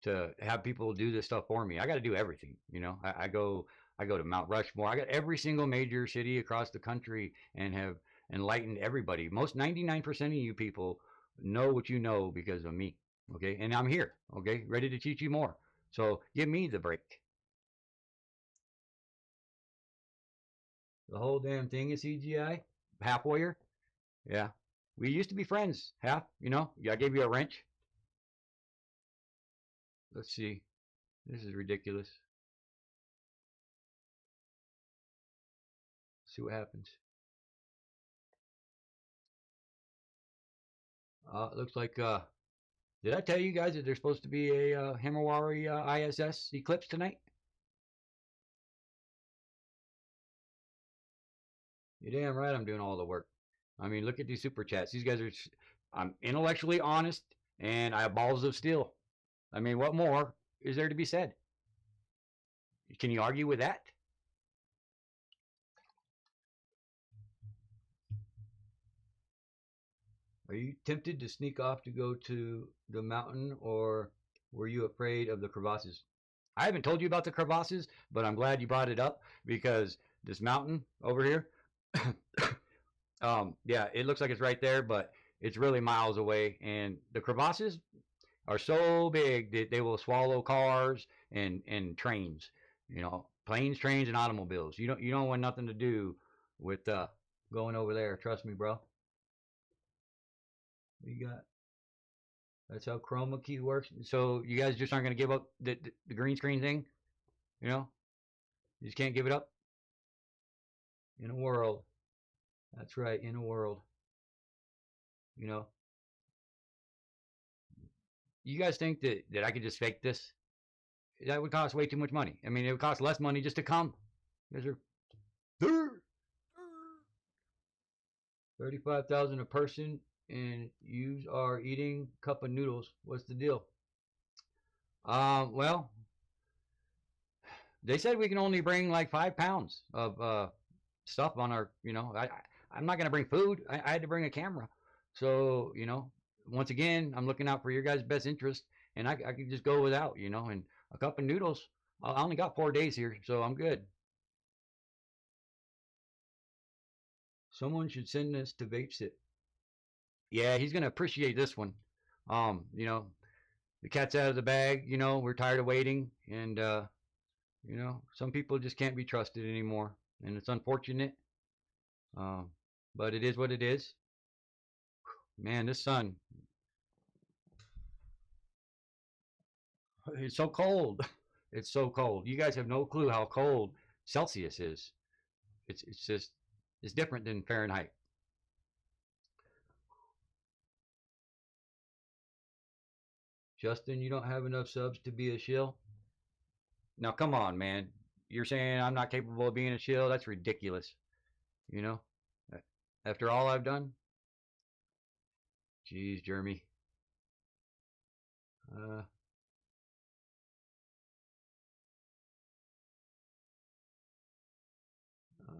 to have people do this stuff for me. I got to do everything, you know. I go to Mount Rushmore. I got every single major city across the country and have enlightened everybody. Most 99% of you people know what you know because of me. Okay, and I'm here, okay, ready to teach you more. So give me the break. The whole damn thing is CGI. Half Warrior. Yeah. We used to be friends. Half, you know. I gave you a wrench. Let's see. This is ridiculous. See what happens. Looks like, did I tell you guys that there's supposed to be a Himawari ISS eclipse tonight? You're damn right I'm doing all the work. I mean, look at these super chats. These guys are, I'm intellectually honest, and I have balls of steel. I mean, what more is there to be said? Can you argue with that? Are you tempted to sneak off to go to the mountain, or were you afraid of the crevasses? I haven't told you about the crevasses, but I'm glad you brought it up, because this mountain over here, yeah, it looks like it's right there, but it's really miles away, and the crevasses are so big that they will swallow cars and trains, you know, planes, trains, and automobiles. You don't want nothing to do with going over there. Trust me, bro. What you got? That's how chroma key works. So you guys just aren't going to give up the green screen thing? You know? You just can't give it up? In a world. That's right, in a world. You know? You guys think that I could just fake this? That would cost way too much money. I mean, it would cost less money just to come. You guys are... $35,000 a person, and you are eating cup of noodles. What's the deal? Well, they said we can only bring like 5 pounds of stuff on our, you know, I'm not going to bring food. I had to bring a camera. So, you know, once again, I'm looking out for your guys' best interest, and I could just go without, you know, and a cup of noodles. I only got 4 days here, so I'm good. Someone should send this to VapeSit. Yeah, he's going to appreciate this one. You know, the cat's out of the bag, you know, we're tired of waiting, and, you know, some people just can't be trusted anymore, and it's unfortunate, but it is what it is. Man, this sun, it's so cold. It's so cold. You guys have no clue how cold Celsius is. It's just, it's different than Fahrenheit. Justin, you don't have enough subs to be a shill? Now, come on, man. You're saying I'm not capable of being a shill? That's ridiculous. You know? After all I've done? Jeez, Jeremy.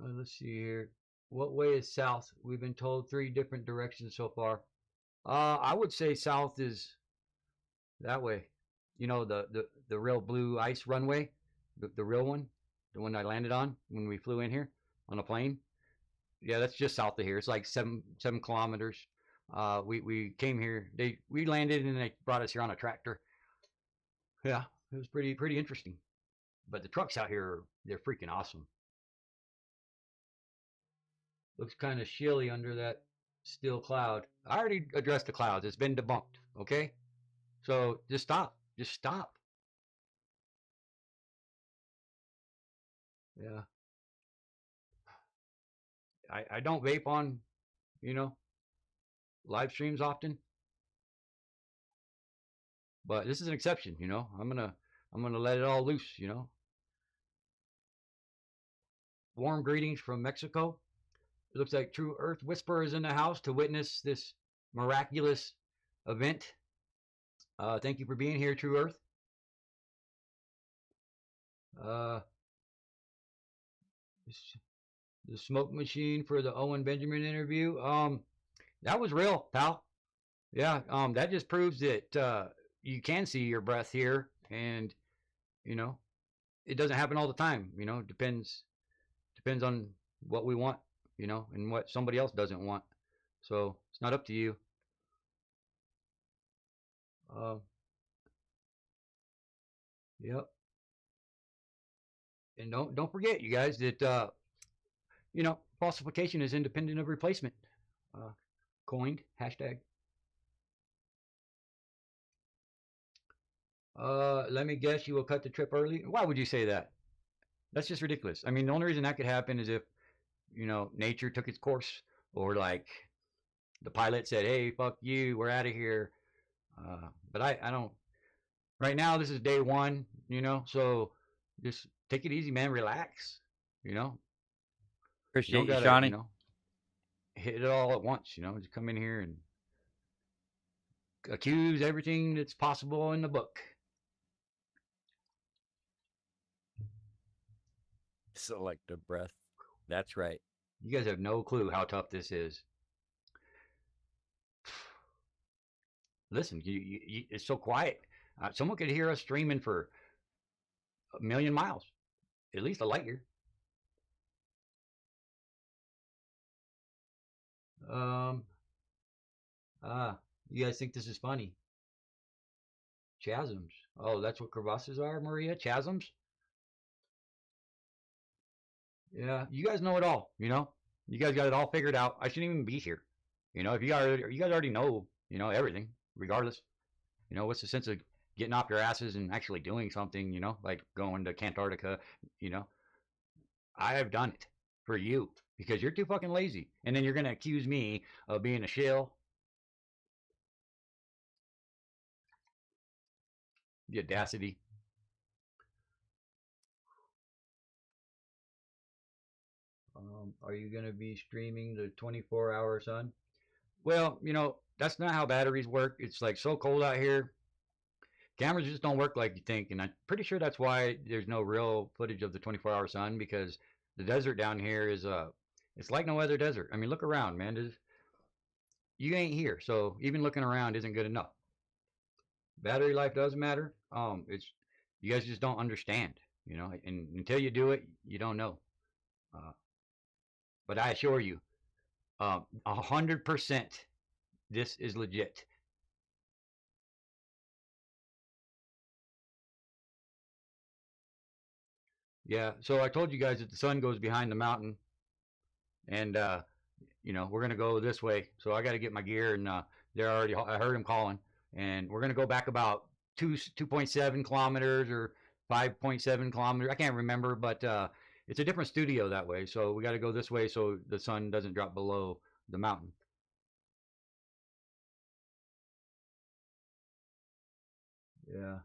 Let's see here. What way is south? We've been told 3 different directions so far. I would say south is that way. You know, the real blue ice runway, the real one, the one I landed on when we flew in here on a plane. Yeah, that's just south of here. It's like 7 kilometers. We came here. We landed and they brought us here on a tractor. Yeah, it was pretty interesting. But the trucks out here, they're freaking awesome. Looks kind of shilly under that still cloud. I already addressed the clouds. It's been debunked. Okay, so just stop. Just stop. Yeah. I don't vape on, you know, live streams often, but this is an exception. You know, I'm gonna let it all loose. You know. Warm greetings from Mexico. It looks like True Earth Whisperer is in the house to witness this miraculous event. Thank you for being here, True Earth. The smoke machine for the Owen Benjamin interview. That was real, pal. Yeah. That just proves that you can see your breath here, and you know, it doesn't happen all the time. You know, depends on what we want. You know, and what somebody else doesn't want. So it's not up to you. Yep. And don't forget, you guys, that you know, falsification is independent of replacement. Coined hashtag. Let me guess, you will cut the trip early. Why would you say that? That's just ridiculous. I mean, the only reason that could happen is if, you know, nature took its course, or like the pilot said, "Hey, fuck you, we're out of here." But I don't. Right now, this is day one, you know, so just take it easy, man. Relax, you know. Appreciate you, gotta, Shawnee. you know, hit it all at once, you know. Just come in here and accuse everything that's possible in the book. Selective breath. That's right. You guys have no clue how tough this is. Listen, it's so quiet. Someone could hear us streaming for a million miles, at least a light year. You guys think this is funny? Chasms. Oh, that's what crevasses are, Maria? Chasms? Yeah, you guys know it all, you know? You guys got it all figured out. I shouldn't even be here. You know, if you guys already know, you know, everything, regardless. You know, what's the sense of getting off your asses and actually doing something, you know, like going to Antarctica, you know? I have done it for you because you're too fucking lazy. And then you're going to accuse me of being a shill. The audacity. Are you going to be streaming the 24-hour sun? Well, you know, that's not how batteries work. It's like so cold out here. Cameras just don't work like you think. And I'm pretty sure that's why there's no real footage of the 24-hour sun, because the desert down here is, it's like no other desert. I mean, look around, man. You ain't here. So even looking around isn't good enough. Battery life does matter. You guys just don't understand, you know, and until you do it, you don't know. But I assure you, 100%, this is legit. Yeah, so I told you guys that the sun goes behind the mountain, and you know, we're gonna go this way. So I got to get my gear, and I heard him calling, and we're gonna go back about 2.7 kilometers or 5.7 kilometers. I can't remember, but it's a different studio that way. So we got to go this way so the sun doesn't drop below the mountain. Yeah.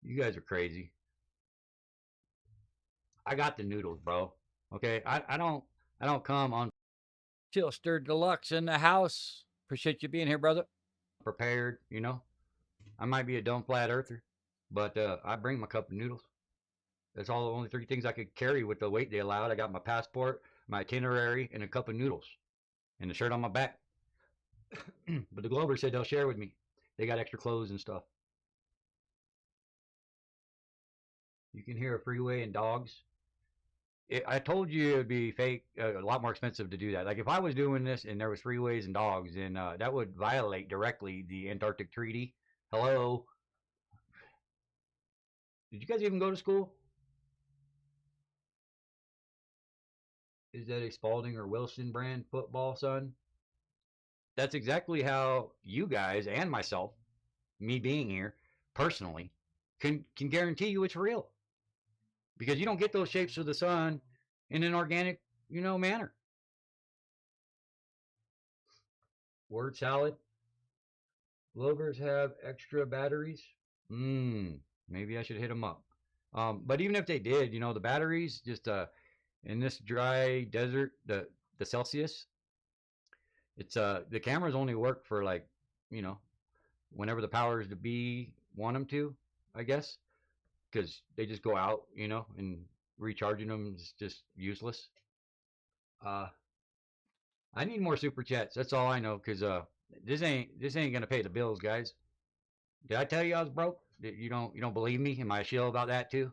You guys are crazy. I got the noodles, bro. Okay, I don't come on. Chillster Deluxe in the house. Appreciate you being here, brother. Prepared, you know. I might be a dumb flat earther, but I bring my cup of noodles. That's all the only 3 things I could carry with the weight they allowed. I got my passport, my itinerary, and a cup of noodles, and the shirt on my back. But the Glober said they'll share with me. They got extra clothes and stuff. You can hear a freeway and dogs. I told you it'd be fake, a lot more expensive to do that. Like if I was doing this and there was freeways and dogs, then that would violate directly the Antarctic Treaty. Hello? Did you guys even go to school? Is that a Spalding or Wilson brand football, son? That's exactly how you guys and myself, me being here personally, can guarantee you it's real. Because you don't get those shapes of the sun in an organic, you know, manner. Word salad. Glovers have extra batteries. Maybe I should hit them up. But even if they did, you know, the batteries just in this dry desert, the Celsius, it's the cameras only work for like, you know, whenever the powers to be want them to, I guess. Because they just go out, you know, and recharging them is just useless. I need more super chats. That's all I know. Because this ain't gonna pay the bills, guys. Did I tell you I was broke? You don't believe me? Am I a shill about that too?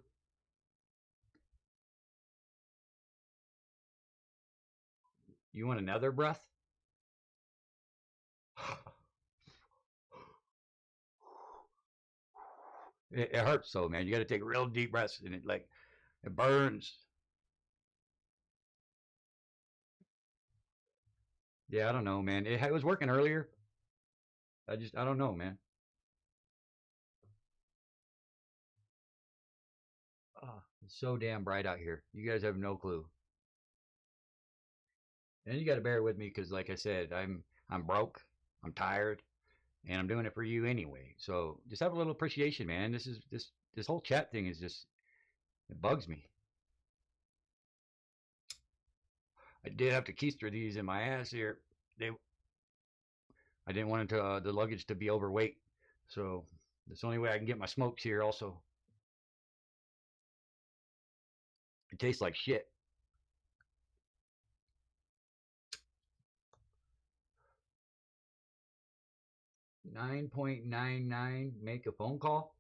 You want another breath? It hurts so, man. You got to take real deep breaths, and it like It burns. Yeah, I don't know, man. It was working earlier. I don't know, man. Oh, it's so damn bright out here. You guys have no clue. And you got to bear with me because, like I said, I'm broke, I'm tired, and I'm doing it for you anyway. So just have a little appreciation, man. This whole chat thing is just, it bugs me. I did have to keister these in my ass here. I didn't want the luggage to be overweight, so that's the only way I can get my smokes here. Also, it tastes like shit. $9.99. Make a phone call.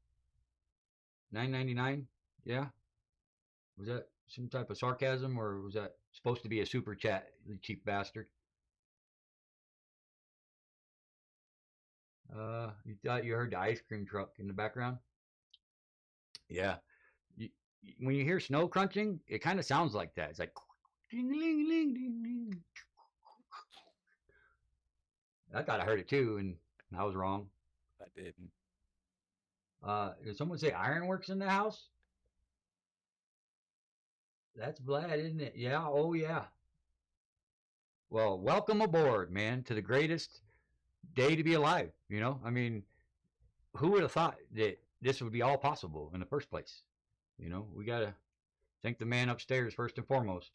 $9.99. Yeah. Was that some type of sarcasm, or was that supposed to be a super chat? You cheap bastard. You thought you heard the ice cream truck in the background? Yeah. When you hear snow crunching, it kind of sounds like that. It's like ding, ding, ding, ding, ding. I thought I heard it too, and I was wrong. I didn't. Did someone say ironworks in the house? That's Vlad, isn't it? Yeah. Oh, yeah. Well, welcome aboard, man, to the greatest day to be alive. You know, I mean, who would have thought that this would be all possible in the first place? You know, we got to thank the man upstairs first and foremost.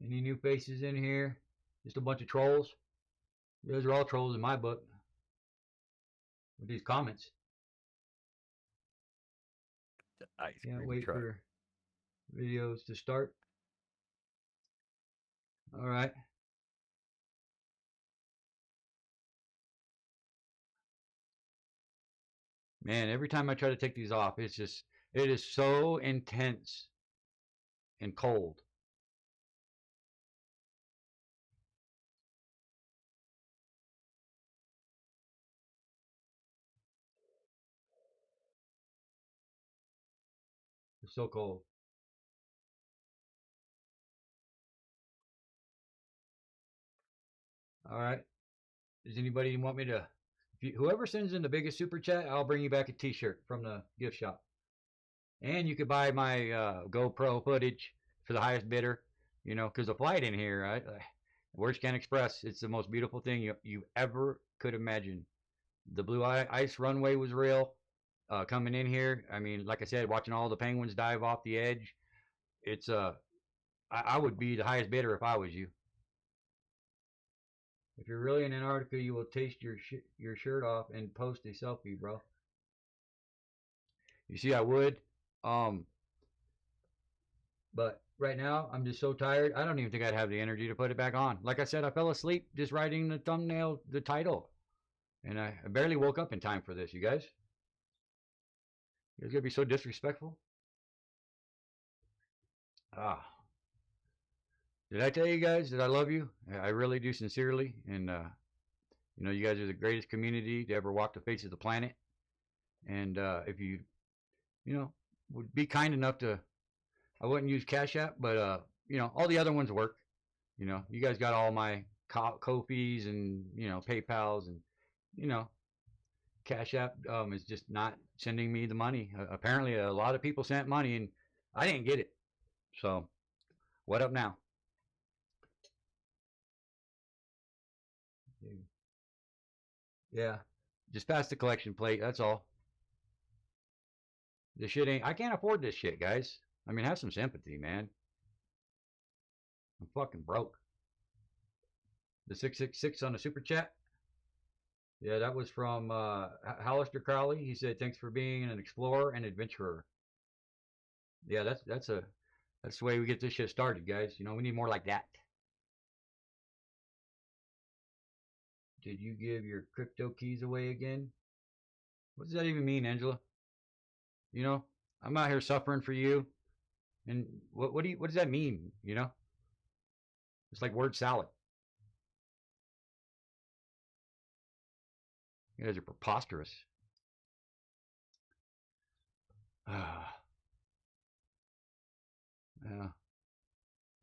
Any new faces in here? Just a bunch of trolls. Those are all trolls in my book. With these comments. Ice Can't cream wait truck. for videos to start. All right. Man, every time I try to take these off, it is so intense and cold. It's so cold. All right. Does anybody want me to? Whoever sends in the biggest super chat, I'll bring you back a T-shirt from the gift shop. And you could buy my GoPro footage for the highest bidder. You know, because the flight in here, words can't express. It's the most beautiful thing you ever could imagine. The blue ice runway was real. Coming in here, I mean, like I said, watching all the penguins dive off the edge. It's I would be the highest bidder if I was you. If you're really in Antarctica, you will taste your shirt off and post a selfie, bro. You see, I would. But right now, I'm just so tired. I don't even think I'd have the energy to put it back on. Like I said, I fell asleep just writing the thumbnail, the title. And I barely woke up in time for this, you guys. You guys gonna be so disrespectful? Ah. Did I tell you guys that I love you? I really do sincerely. And, you know, you guys are the greatest community to ever walk the face of the planet. And if you, you know, would be kind enough to, I wouldn't use Cash App, but, you know, all the other ones work. You know, you guys got all my Ko-fis and, you know, PayPals and, you know, Cash App is just not sending me the money. Apparently, a lot of people sent money and I didn't get it. So, what up now? Yeah, just pass the collection plate. That's all. This shit ain't. I can't afford this shit, guys. I mean, have some sympathy, man. I'm fucking broke. The 666 on the super chat. Yeah, that was from Hallister Crowley. He said, "Thanks for being an explorer and adventurer." Yeah, that's the way we get this shit started, guys. You know, we need more like that. Did you give your crypto keys away again? What does that even mean, Angela? You know, I'm out here suffering for you, and what does that mean? You know, it's like word salad. You guys are preposterous. Yeah.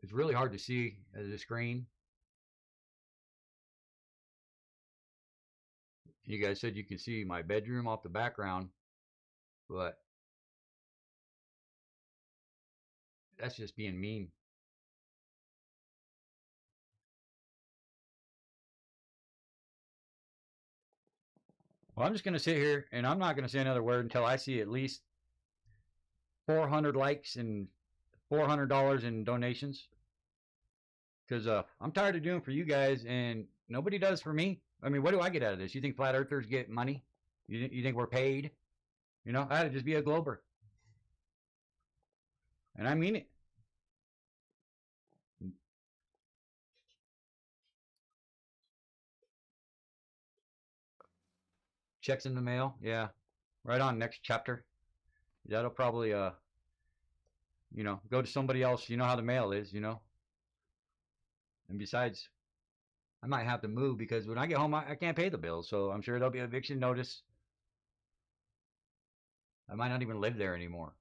It's really hard to see as a screen. You guys said you can see my bedroom off the background, but that's just being mean. Well, I'm just going to sit here and I'm not going to say another word until I see at least 400 likes and $400 in donations. Because I'm tired of doing for you guys and nobody does for me. I mean, what do I get out of this? You think flat earthers get money? You think we're paid? You know, I had to just be a glober. And I mean it. Checks in the mail. Yeah. Right on. Next chapter. That'll probably, you know, go to somebody else. You know how the mail is, you know. And besides, I might have to move because when I get home, I can't pay the bills. So I'm sure there'll be an eviction notice. I might not even live there anymore.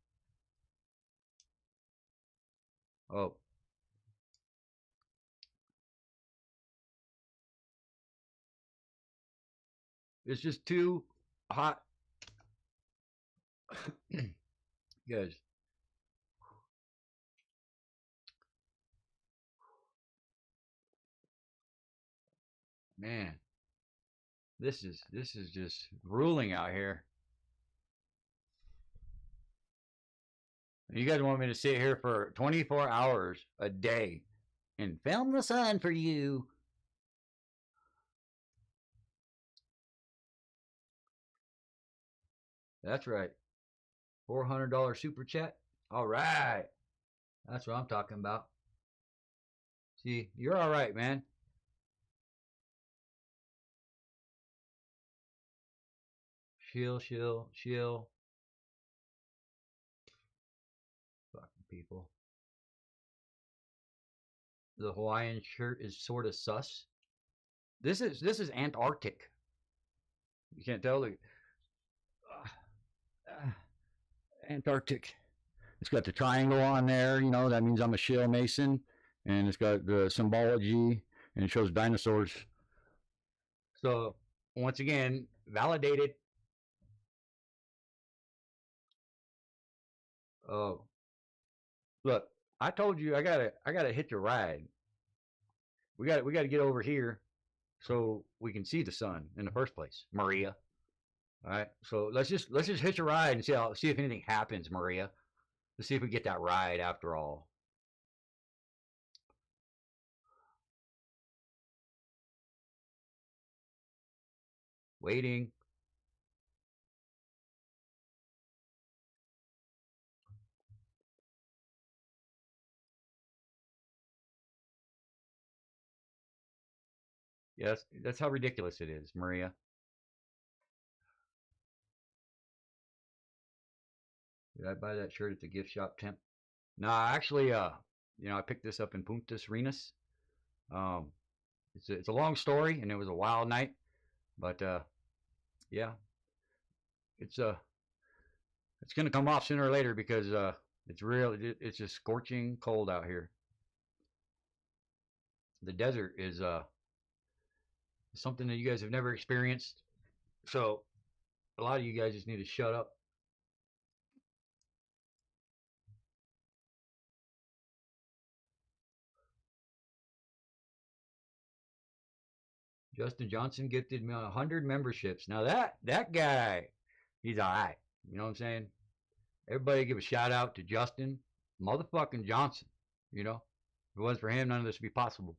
Oh. It's just too hot. Guys. Man. This is just grueling out here. You guys want me to sit here for 24 hours a day and film the sun for you. That's right. $400 super chat. All right. That's what I'm talking about. See, you're all right, man. Chill. Fucking people. The Hawaiian shirt is sort of sus. This is Antarctic. You can't tell the Antarctic. It's got the triangle on there, you know, that means I'm a shale mason, and it's got the symbology, and it shows dinosaurs. So once again, validated. Oh, look, I told you I gotta hitch a ride. We gotta get over here so we can see the sun in the first place, Maria. All right, so let's just hitch a ride and see if anything happens, Maria. Let's see if we get that ride after all. Waiting. Yes, that's how ridiculous it is, Maria. Did I buy that shirt at the gift shop, Temp? No, actually, you know, I picked this up in Puntas Arenas. It's a long story, and it was a wild night, but yeah, it's gonna come off sooner or later because it's just scorching cold out here. The desert is something that you guys have never experienced, so a lot of you guys just need to shut up. Justin Johnson gifted me 100 memberships. Now that guy, he's all right. You know what I'm saying? Everybody give a shout out to Justin motherfucking Johnson. You know, if it wasn't for him, none of this would be possible.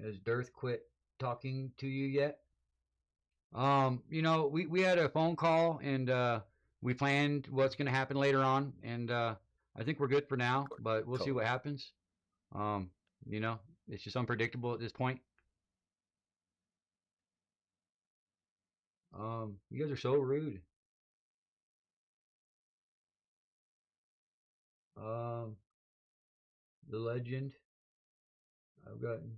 Has Dearth quit talking to you yet? You know, we had a phone call and we planned what's going to happen later on, and I think we're good for now, but we'll see what happens. You know, it's just unpredictable at this point. You guys are so rude. The legend. I've gotten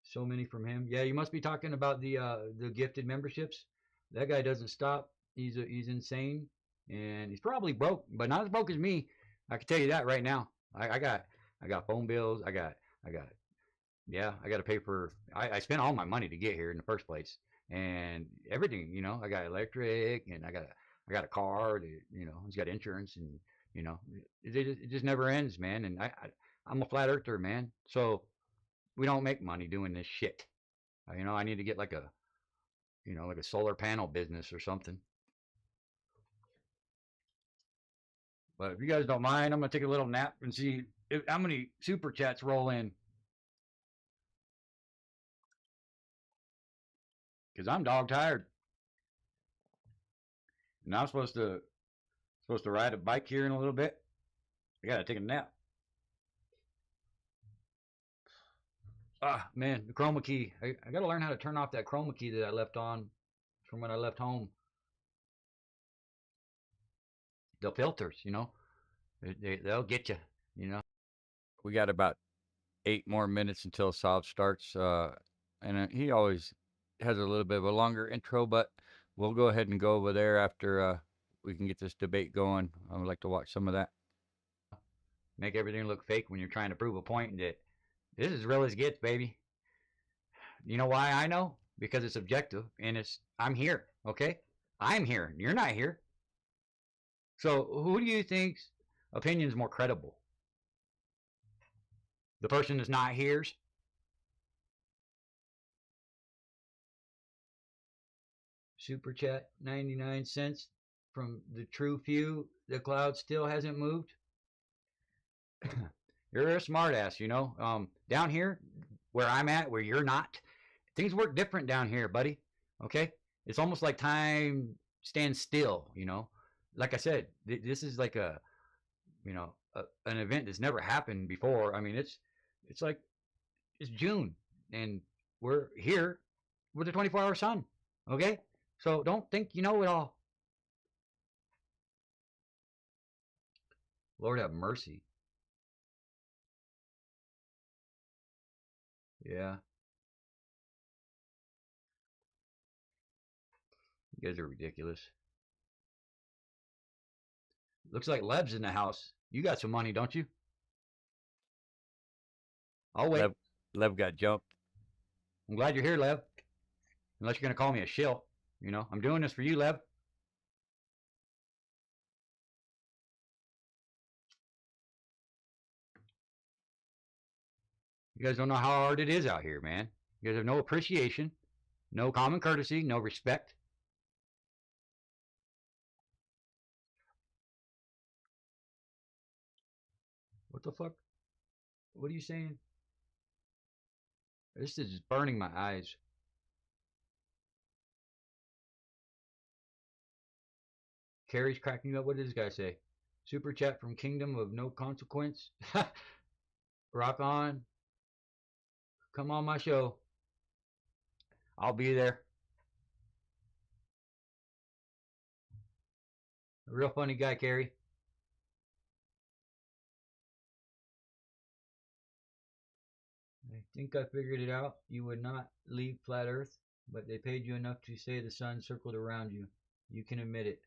so many from him. Yeah, you must be talking about the gifted memberships. That guy doesn't stop. He's insane, and he's probably broke, but not as broke as me. I can tell you that right now. I got phone bills. I got to pay for. I spent all my money to get here in the first place, and everything. You know, I got electric, and I got a car. That, you know, it's got insurance, and you know, it just never ends, man. And I'm a flat earther, man. So we don't make money doing this shit. You know, I need to get like a solar panel business or something. But if you guys don't mind, I'm going to take a little nap and see how many super chats roll in. Because I'm dog tired. And I'm supposed to ride a bike here in a little bit. I got to take a nap. Ah, man, the chroma key. I got to learn how to turn off that chroma key that I left on from when I left home. The filters, you know, they'll get you, you know. We got about 8 more minutes until Solve starts. And he always has a little bit of a longer intro, but we'll go ahead and go over there after we can get this debate going. I would like to watch some of that. Make everything look fake when you're trying to prove a point that this is as real as it gets, baby. You know why I know? Because it's objective, and I'm here, okay? I'm here. You're not here. So who do you think's opinion is more credible? The person that's not here's? Super chat, 99 cents from the true few. The cloud still hasn't moved. You're a smart ass, you know. Down here, where I'm at, where you're not, things work different down here, buddy. Okay? It's almost like time stands still, you know. Like I said, this is like an event that's never happened before. I mean, it's like it's June, and we're here with a 24-hour sun. Okay? So don't think you know it all. Lord have mercy. Yeah. You guys are ridiculous. Looks like Lev's in the house. You got some money, don't you? I'll wait. Lev got jumped. I'm glad you're here, Lev. Unless you're going to call me a shill. You know, I'm doing this for you, Lev. You guys don't know how hard it is out here, man. You guys have no appreciation, no common courtesy, no respect. What the fuck? What are you saying? This is just burning my eyes. Carrie's cracking up. What did this guy say? Super chat from Kingdom of No Consequence. Rock on. Come on my show. I'll be there. A real funny guy, Carrie. I think I figured it out. You would not leave flat Earth, but they paid you enough to say the sun circled around you. You can admit it.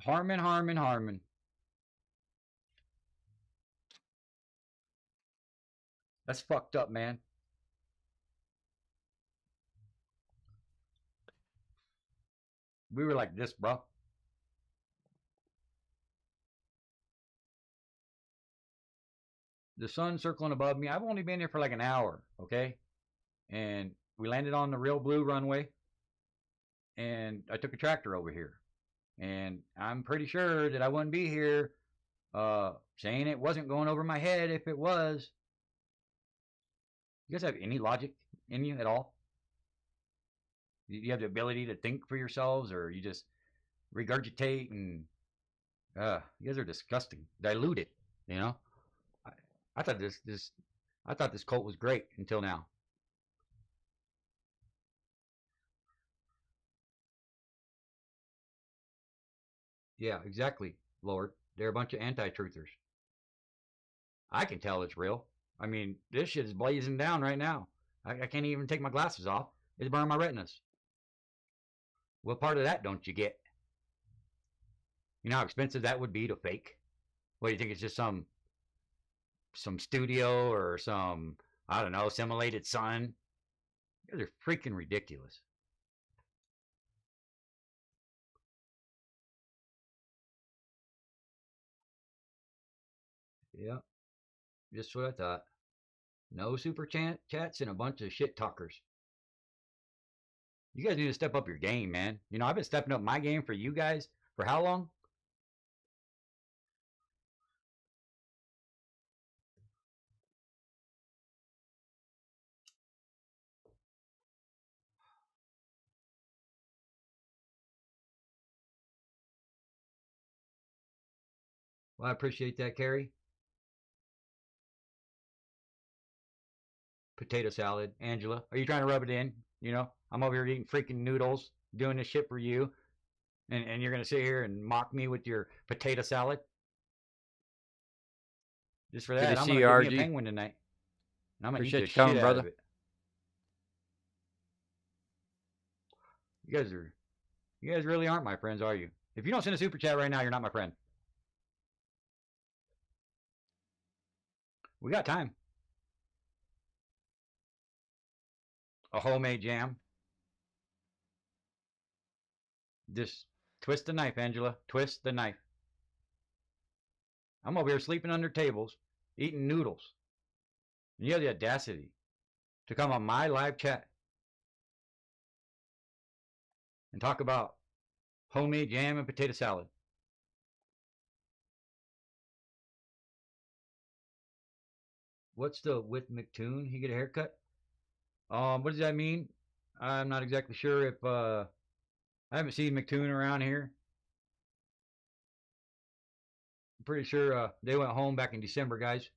Harmon. That's fucked up, man. We were like this, bro. The sun circling above me. I've only been here for like an hour, okay? And we landed on the real blue runway. And I took a tractor over here. And I'm pretty sure that I wouldn't be here saying it wasn't going over my head if it was. You guys have any logic in you at all? Do you have the ability to think for yourselves, or you just regurgitate and you guys are disgusting. Diluted, you know? I thought this cult was great until now. Yeah, exactly, Lord. They're a bunch of anti-truthers. I can tell it's real. I mean, this shit is blazing down right now. I can't even take my glasses off. It's burning my retinas. What part of that don't you get? You know how expensive that would be to fake? What do you think? It's just some studio or some, I don't know, simulated sun? You guys are freaking ridiculous. Yep. Just what I thought. No super chats and a bunch of shit talkers. You guys need to step up your game, man. You know, I've been stepping up my game for you guys for how long? Well, I appreciate that, Carrie. Potato salad. Angela, are you trying to rub it in? You know, I'm over here eating freaking noodles, doing this shit for you. And you're going to sit here and mock me with your potato salad? Just for that, I'm going to give me a penguin tonight. And I'm going to eat the shit out of it. You guys really aren't my friends, are you? If you don't send a super chat right now, you're not my friend. We got time. A homemade jam. Just twist the knife, Angela. Twist the knife. I'm over here sleeping under tables, eating noodles. And you have the audacity to come on my live chat and talk about homemade jam and potato salad. What's the with McToon? He get a haircut? What does that mean? I'm not exactly sure if I haven't seen McToon around here. I'm pretty sure they went home back in December, guys.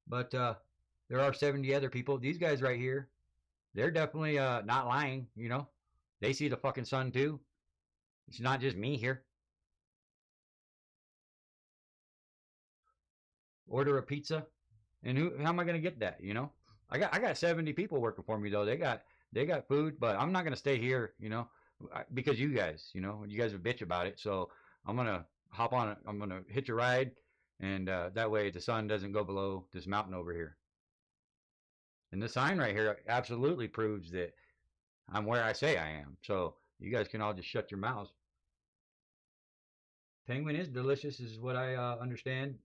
But there are 70 other people. These guys right here, they're definitely not lying, you know. They see the fucking sun too. It's not just me here. Order a pizza. And how am I going to get that, you know? I got 70 people working for me though. They got food, but I'm not going to stay here, you know, because you guys, you know, you guys are bitch about it. So I'm going to hop on it. I'm going to hitch a ride, and that way the sun doesn't go below this mountain over here. And the sign right here absolutely proves that I'm where I say I am. So you guys can all just shut your mouths. Penguin is delicious, is what I understand.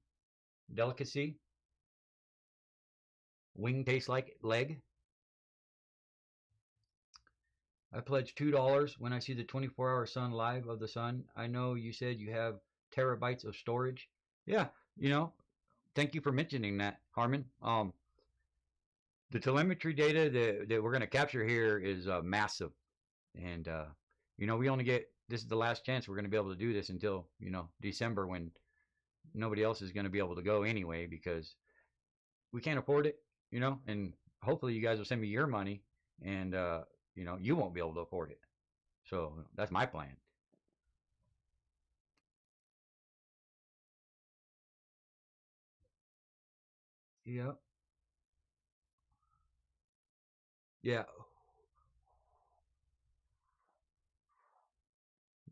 Delicacy. Wing tastes like leg. I pledge $2 when I see the 24-hour sun live of the sun. I know you said you have terabytes of storage. Yeah, you know, thank you for mentioning that, Harmon. The telemetry data that we're going to capture here is massive. And, you know, we only get, this is the last chance we're going to be able to do this until, you know, December, when nobody else is going to be able to go anyway, because we can't afford it. You know, and hopefully you guys will send me your money, and, you know, you won't be able to afford it. So that's my plan. Yep. Yeah.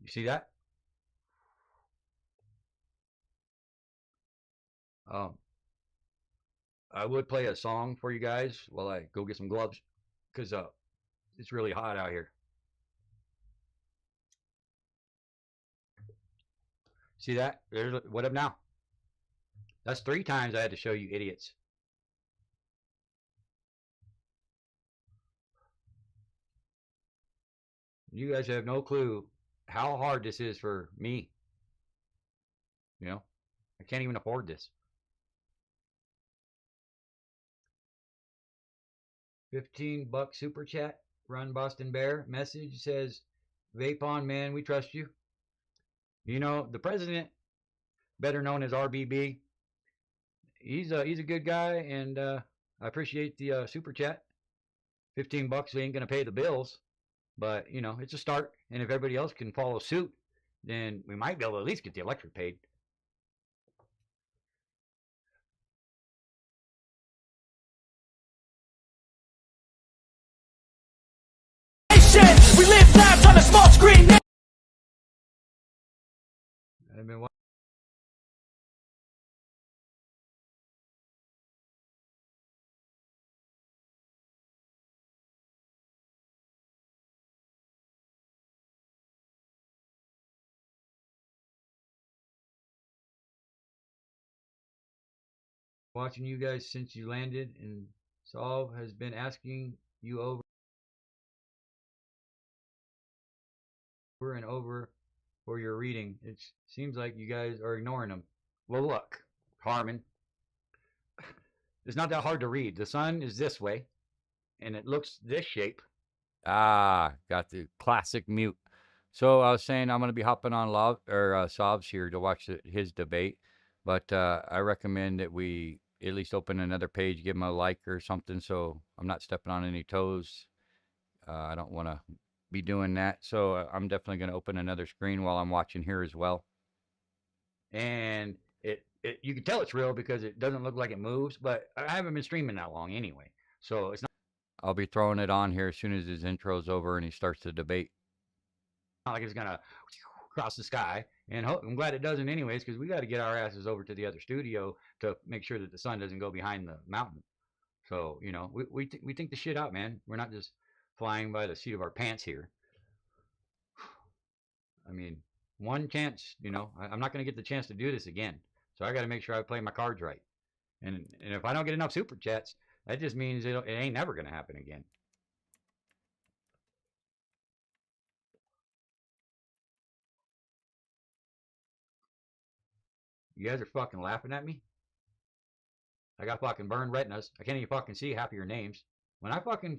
You see that? I would play a song for you guys while I go get some gloves, because it's really hot out here. See that? What up now? That's 3 times I had to show you idiots. You guys have no clue how hard this is for me. You know, I can't even afford this. 15 buck super chat. Run Boston Bear. Message says, vape on, man, we trust you. You know, the president, better known as RBB, he's a good guy, and I appreciate the super chat. 15 bucks, we ain't gonna pay the bills, but you know, it's a start. And if everybody else can follow suit, then we might be able to at least get the electric paid. We live lives on a small screen. I've been watching you guys since you landed, and Saul has been asking you over and over for your reading. It seems like you guys are ignoring him. Well, look, Harmon, it's not that hard to read. The sun is this way, and it looks this shape. Ah, got the classic mute. So I was saying I'm going to be hopping on Sobs here to watch his debate, but I recommend that we at least open another page, give him a like or something, so I'm not stepping on any toes. I don't want to be doing that, so I'm definitely going to open another screen while I'm watching here as well. And you can tell it's real because it doesn't look like it moves, but I haven't been streaming that long anyway, so it's I'll be throwing it on here as soon as his intro's over and he starts the debate. not like it's gonna cross the sky, and I'm glad it doesn't anyways, because we got to get our asses over to the other studio to make sure that the sun doesn't go behind the mountain. So, you know, we think the shit out, man. We're not just flying by the seat of our pants here. I mean, one chance, you know, I'm not going to get the chance to do this again. So I got to make sure I play my cards right. And if I don't get enough super chats, that just means it ain't never going to happen again. You guys are fucking laughing at me? I got fucking burned retinas. I can't even fucking see half of your names. I'm gonna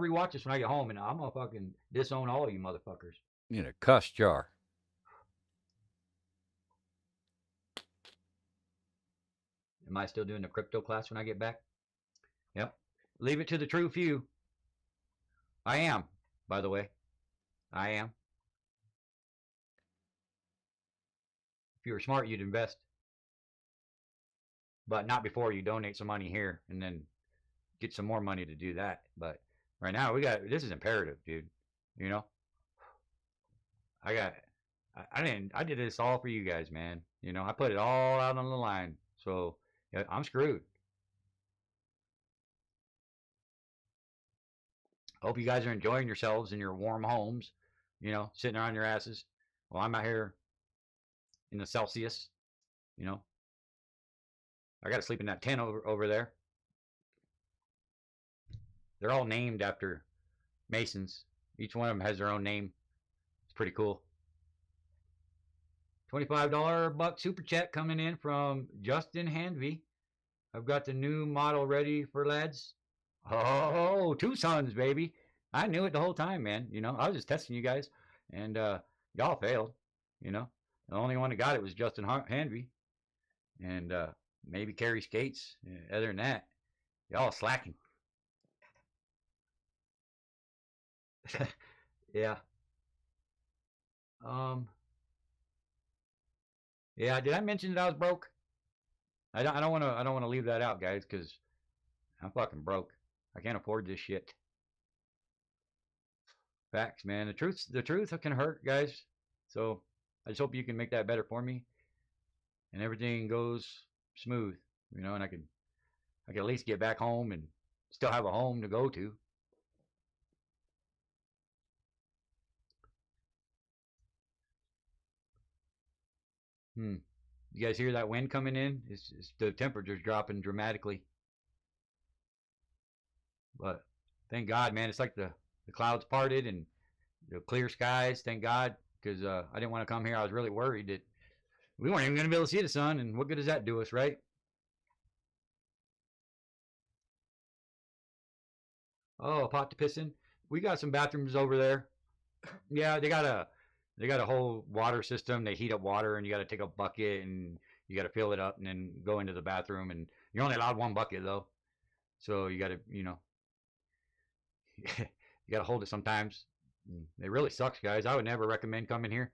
rewatch this when I get home, and I'm gonna fucking disown all of you motherfuckers. You know, cuss jar. Am I still doing the crypto class when I get back? Yep. Leave it to the true few. I am, by the way. I am. If you were smart, you'd invest. But not before you donate some money here and then get some more money to do that. But right now, this is imperative, dude. You know? I did this all for you guys, man. You know, I put it all out on the line. So, yeah, I'm screwed. Hope you guys are enjoying yourselves in your warm homes, you know, sitting around your asses. Well, I'm out here in the Celsius, you know. I got to sleep in that tent over there. They're all named after Masons. Each one of them has their own name. It's pretty cool. $25 buck super chat coming in from Justin Hanvey. I've got the new model ready for lads. Oh, 2 sons, baby. I knew it the whole time, man. You know, I was just testing you guys, and y'all failed. You know, the only one that got it was Justin Hanvey, and maybe Carrie Skates. Other than that, y'all slacking. Yeah. Yeah. Did I mention that I was broke? I don't want to leave that out, guys, because I'm fucking broke. I can't afford this shit. Facts, man. The truth can hurt, guys. So I just hope you can make that better for me, and everything goes smooth, you know, and I can at least get back home and still have a home to go to. You guys hear that wind coming in? The temperature's dropping dramatically. But thank God, man. It's like the clouds parted and the clear skies. Thank God, because I didn't want to come here. I was really worried that we weren't even going to be able to see the sun, and what good does that do us, right? Oh, pot to piss in. We got some bathrooms over there. Yeah, they got a whole water system. They heat up water, and you got to take a bucket and you got to fill it up and then go into the bathroom. And you're only allowed 1 bucket though, so you got to, you know, you got to hold it sometimes. It really sucks, guys. I would never recommend coming here.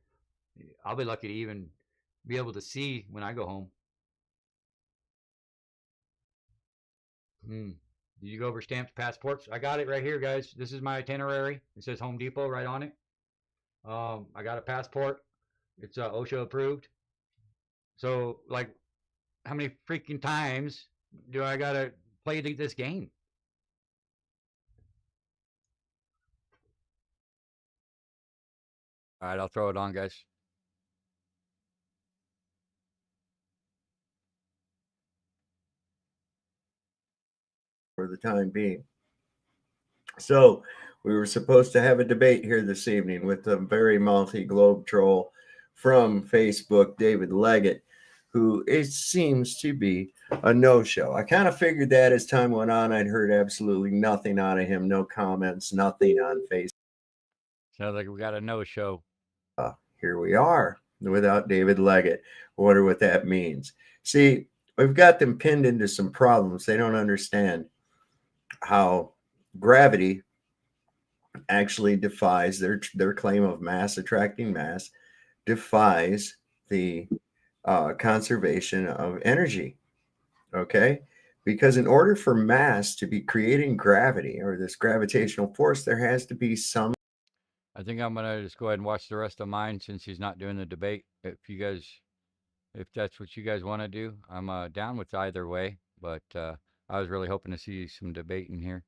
I'll be lucky to even be able to see when I go home. Did you go over stamped passports? I got it right here, guys. This is my itinerary. It says Home Depot right on it. I got a passport. It's OSHA approved. So, like, how many freaking times do I gotta play this game? All right, I'll throw it on, guys. for the time being. So we were supposed to have a debate here this evening with a very mouthy globe troll from Facebook, David Leggett, who it seems to be a no-show. I kind of figured that as time went on. I'd heard absolutely nothing out of him, no comments, nothing on Facebook. Sounds like we got a no-show. Here we are without David Leggett. I wonder what that means. See, we've got them pinned into some problems. They don't understand how gravity actually defies their claim of mass attracting mass, defies the conservation of energy. Okay? Because in order for mass to be creating gravity or this gravitational force, there has to be some. I think I'm gonna just go ahead and watch the rest of mine since he's not doing the debate. If that's what you guys want to do, I'm down with either way. But I was really hoping to see some debate in here.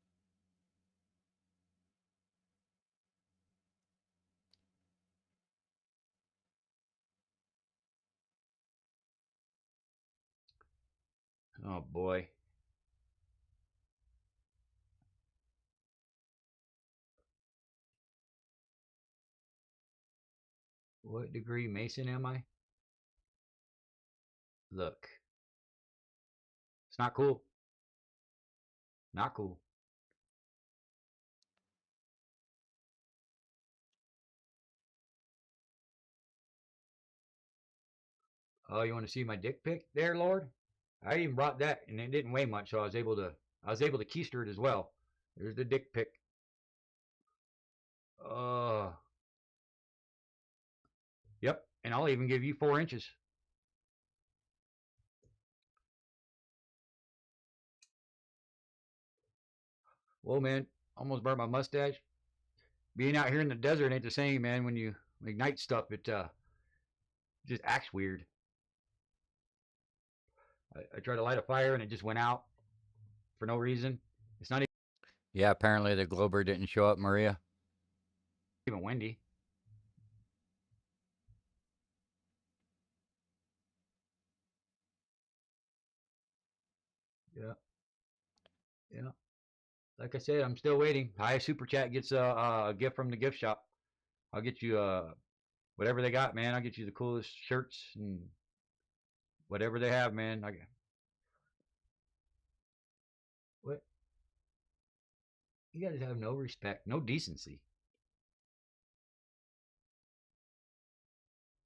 Oh boy. What degree Mason am I? Look. It's not cool. Not cool. Oh, you want to see my dick pic there, Lord? I even brought that and it didn't weigh much, so I was able to keister it as well. There's the dick pic. Yep, and I'll even give you 4 inches. Whoa, man, almost burnt my mustache. Being out here in the desert ain't the same, man. When you ignite stuff, it just acts weird. I tried to light a fire and it just went out for no reason. It's not even. Yeah, apparently the Glober didn't show up, Maria. Even windy. Yeah. Yeah. Like I said, I'm still waiting. Hi, Super Chat gets a gift from the gift shop. I'll get you whatever they got, man. I'll get you the coolest shirts and whatever they have, man. What? You guys have no respect, no decency.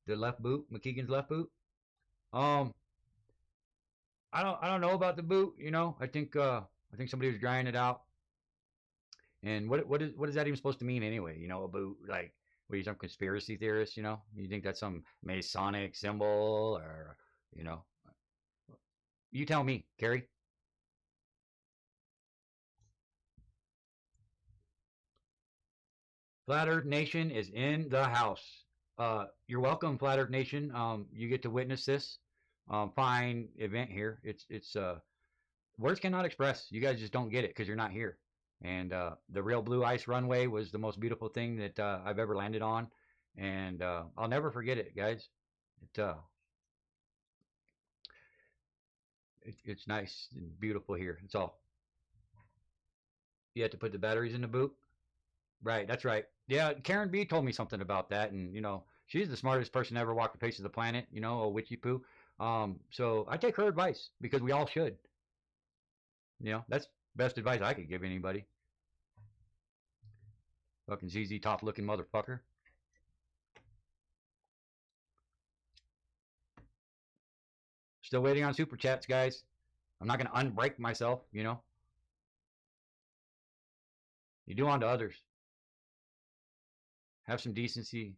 The left boot, McKeegan's left boot. I don't know about the boot. You know, I think somebody was drying it out. And what is that even supposed to mean anyway? You know, a boot, like, what are you, some conspiracy theorist? You know, you think that's some Masonic symbol, or you know, you tell me, Carrie. Flat Earth Nation is in the house. You're welcome, Flat Earth Nation. You get to witness this fine event here. It's words cannot express. You guys just don't get it because you're not here. And the real blue ice runway was the most beautiful thing that I've ever landed on, and I'll never forget it, guys. It's nice and beautiful here. It's all. You have to put the batteries in the boot. Right, that's right. Yeah, Karen B told me something about that, and you know, she's the smartest person to ever walk the face of the planet. You know, a witchy poo. So I take her advice because we all should. You know, that's best advice I could give anybody. Fucking ZZ Top looking motherfucker. Still waiting on super chats, guys. I'm not gonna unbreak myself, you know. You do unto others. Have some decency.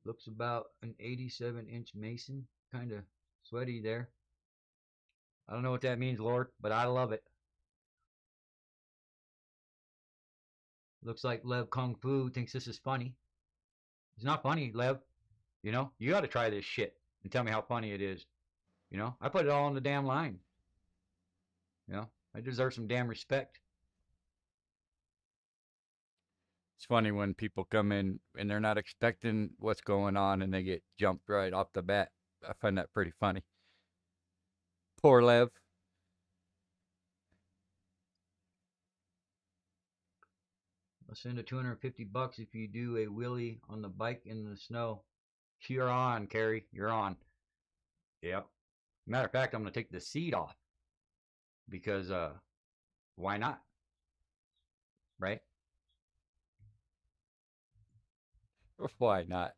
Looks about an 87-inch Mason. Kind of sweaty there. I don't know what that means, Lord, but I love it. Looks like Lev Kung Fu thinks this is funny. It's not funny, Lev. You know, you got to try this shit and tell me how funny it is. You know, I put it all on the damn line. You know, I deserve some damn respect. It's funny when people come in and they're not expecting what's going on and they get jumped right off the bat. I find that pretty funny. Poor Lev. I'll send a $250 if you do a wheelie on the bike in the snow. You're on, Carrie. You're on. Yep. Matter of fact, I'm gonna take the seat off because why not? Right? Why not?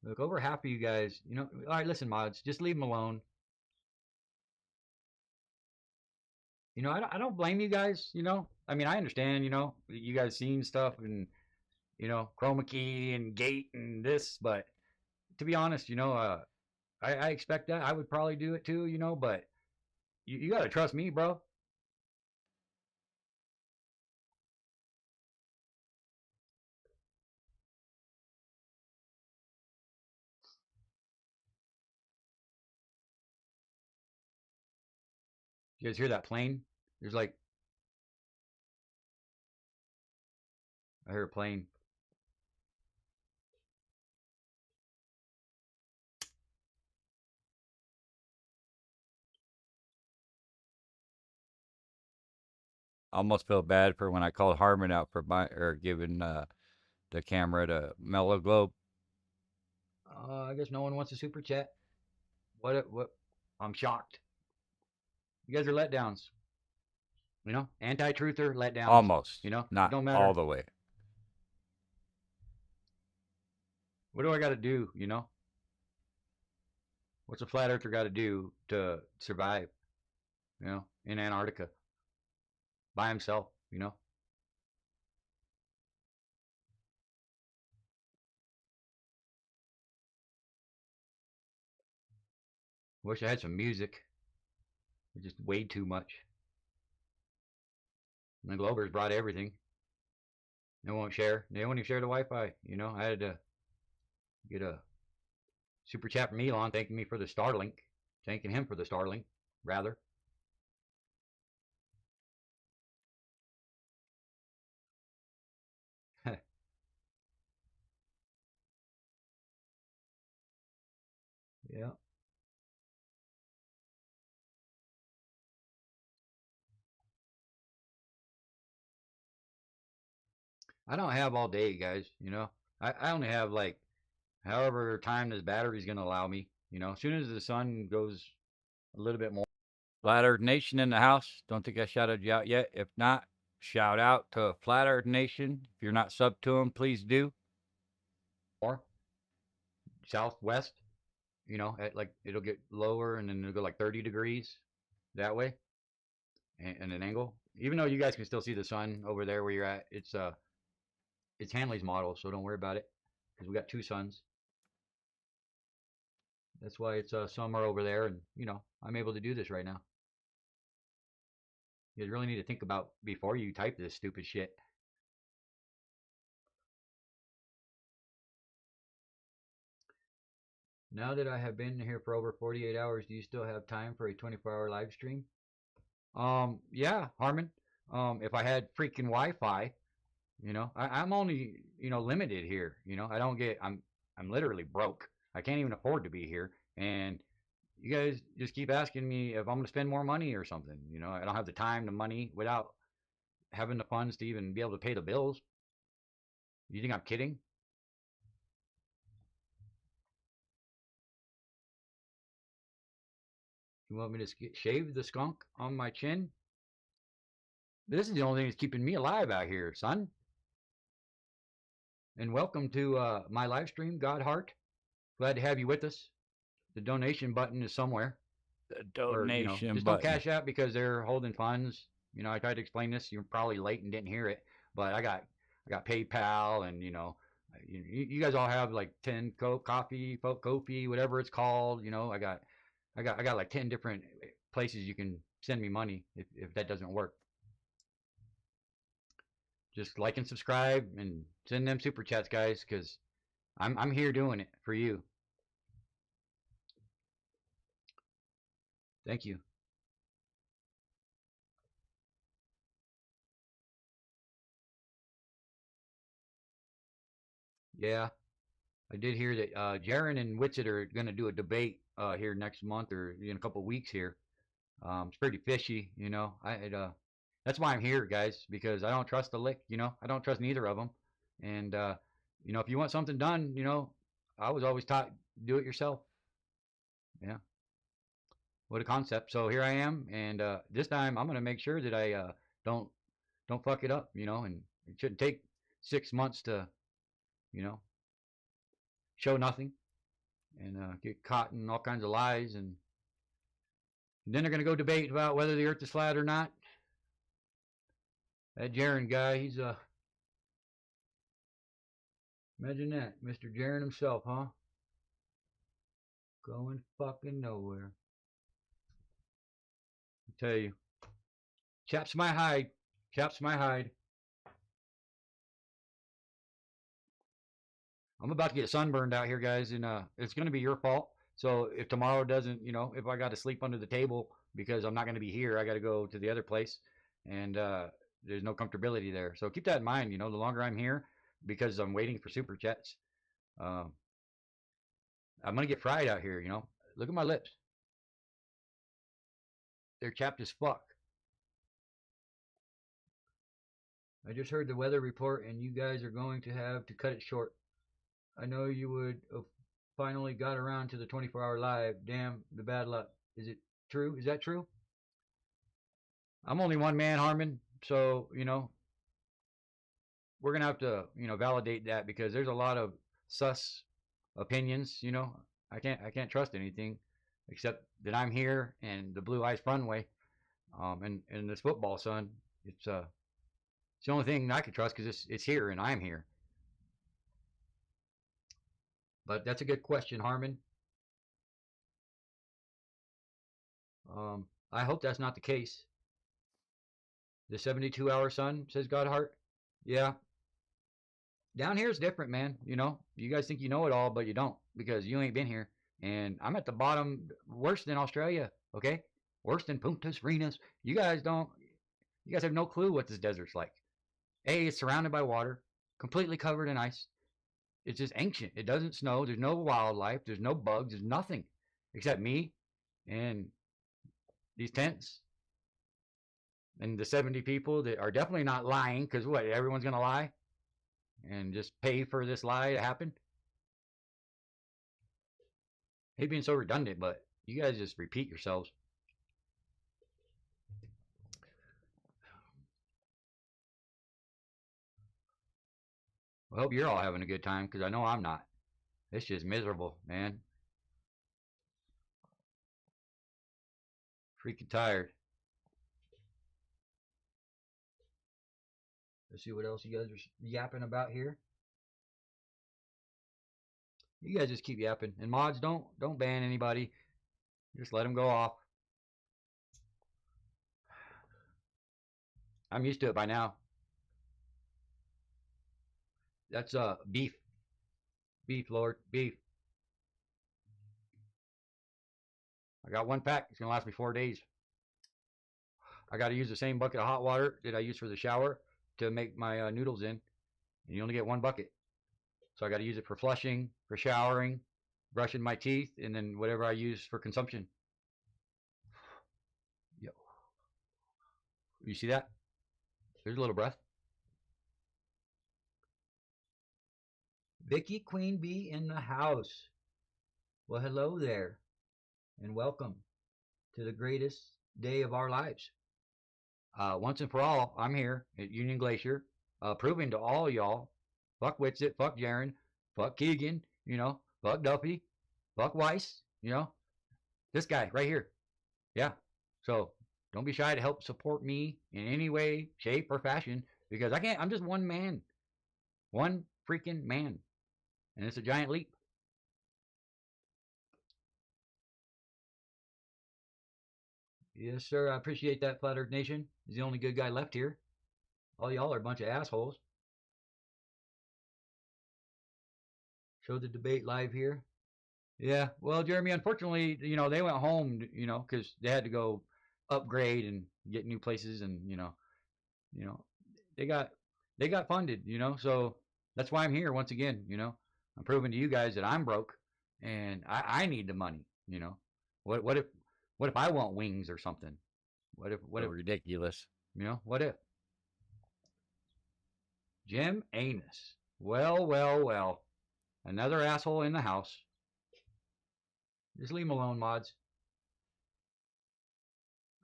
Look, over half of you guys, you know, all right, listen, mods, just leave them alone. You know, I don't blame you guys, you know. I mean, I understand, you know, you guys seen stuff and, you know, chroma key and gate and this, but to be honest, you know, I expect that. I would probably do it too, you know, but you got to trust me, bro. You guys hear that plane? There's like, I hear a plane. I almost feel bad for when I called Harmon out for giving the camera to Mellow Globe. I guess no one wants a super chat. What? I'm shocked. You guys are letdowns. You know, anti-truther letdowns. Almost. You know, Not it don't matter. all the way. What do I got to do? You know, what's a flat earther got to do to survive? You know, in Antarctica by himself. You know. Wish I had some music. It's just way too much. And the Globers brought everything. They won't share. They won't even share the Wi-Fi. You know, I had to get a super chat from Elon thanking me for the Starlink. Thanking him for the Starlink, rather. Yeah. I don't have all day, guys. You know, I only have like however time this battery's going to allow me. You know, as soon as the sun goes a little bit more. Flat Earth Nation in the house. Don't think I shouted you out yet. If not, shout out to Flat Earth Nation. If you're not sub to them, please do. More southwest, you know, at like it'll get lower and then it'll go like 30 degrees that way and an angle. Even though you guys can still see the sun over there where you're at, it's Hanley's model, so don't worry about it because we got two suns. That's why it's summer over there, and you know I'm able to do this right now. You really need to think about before you type this stupid shit. Now that I have been here for over 48 hours, do you still have time for a 24-hour live stream? Yeah, Harmon. If I had freaking Wi-Fi, you know, I'm only, you know, limited here. You know, I'm literally broke. I can't even afford to be here. And you guys just keep asking me if I'm going to spend more money or something. You know, I don't have the time, the money without having the funds to even be able to pay the bills. You think I'm kidding? You want me to shave the skunk on my chin? This is the only thing that's keeping me alive out here, son. And welcome to my live stream, Godheart. Glad to have you with us. The donation button is somewhere. The donation just button. don't cash out because they're holding funds. You know, I tried to explain this. You're probably late and didn't hear it, but I got PayPal, and you know, you guys all have like 10 Ko-fi, whatever it's called. You know, I got like 10 different places you can send me money if that doesn't work. Just like and subscribe and send them super chats, guys, because I'm here doing it for you. Thank you. Yeah, I did hear that Jaron and Whitsitt are going to do a debate here next month or in a couple of weeks here. It's pretty fishy, you know. That's why I'm here, guys, because I don't trust the lick, you know. I don't trust neither of them. And you know, if you want something done, you know, I was always taught do it yourself. Yeah. What a concept. So here I am, and this time I'm going to make sure that I don't fuck it up, you know, and it shouldn't take 6 months to, you know, show nothing and get caught in all kinds of lies, and then they're going to go debate about whether the earth is flat or not. That Jaron guy, he's imagine that, Mr. Jaron himself, huh? Going fucking nowhere. I tell you, chaps my hide, chaps my hide. I'm about to get sunburned out here, guys, and it's going to be your fault. So if tomorrow doesn't, you know, if I got to sleep under the table because I'm not going to be here, I got to go to the other place, and there's no comfortability there. So keep that in mind, you know, the longer I'm here, because I'm waiting for super chats, I'm going to get fried out here, you know. Look at my lips. They're chapped as fuck. I just heard the weather report, and you guys are going to have to cut it short. I know you would have finally got around to the 24-hour live. Damn, the bad luck. Is it true? Is that true? I'm only one man, Harmon. So, you know, we're going to have to, you know, validate that, because there's a lot of sus opinions, you know. I can't trust anything except that I'm here and the Blue Ice Runway, and this football, son. It's the only thing I can trust, because it's here and I'm here. But that's a good question, Harmon. I hope that's not the case. The 72-hour sun, says Godheart. Yeah. Down here is different, man. You know, you guys think you know it all, but you don't, because you ain't been here. And I'm at the bottom, worse than Australia, okay? Worse than Punta Arenas. You guys have no clue what this desert's like. A, it's surrounded by water, completely covered in ice. It's just ancient. It doesn't snow. There's no wildlife. There's no bugs. There's nothing except me and these tents and the 70 people that are definitely not lying, because what, everyone's going to lie and just pay for this lie to happen? I hate being so redundant, but you guys just repeat yourselves. I hope you're all having a good time, because I know I'm not. It's just miserable, man. Freaking tired. Let's see what else you guys are yapping about here. You guys just keep yapping. And mods, don't ban anybody. Just let them go off. I'm used to it by now. That's beef. Beef, Lord. Beef. I got one pack. It's going to last me 4 days. I got to use the same bucket of hot water that I use for the shower to make my noodles in. And you only get one bucket. So I got to use it for flushing, for showering, brushing my teeth, and then whatever I use for consumption. Yo. You see that? There's a little breath. Vicky Queen Bee in the house. Well, hello there, and welcome to the greatest day of our lives. Once and for all, I'm here at Union Glacier, proving to all y'all, fuck Whitsitt, fuck Jaron, fuck Keegan, you know, fuck Duffy, fuck Weiss, you know, this guy right here. Yeah, so don't be shy to help support me in any way, shape, or fashion, because I'm just one man. One freaking man. And it's a giant leap. Yes, sir. I appreciate that, Flat Earth Nation. He's the only good guy left here. All y'all are a bunch of assholes. Show the debate live here. Yeah. Well, Jeremy, unfortunately, you know, they went home, you know, because they had to go upgrade and get new places, and you know, they got funded, you know, so That's why I'm here once again. You know, I'm proving to you guys that I'm broke and I need the money. You know, what if I want wings or something? What if ridiculous? You know, what if? Jim Anus. Well, well, well. Another asshole in the house. Just leave him alone, mods.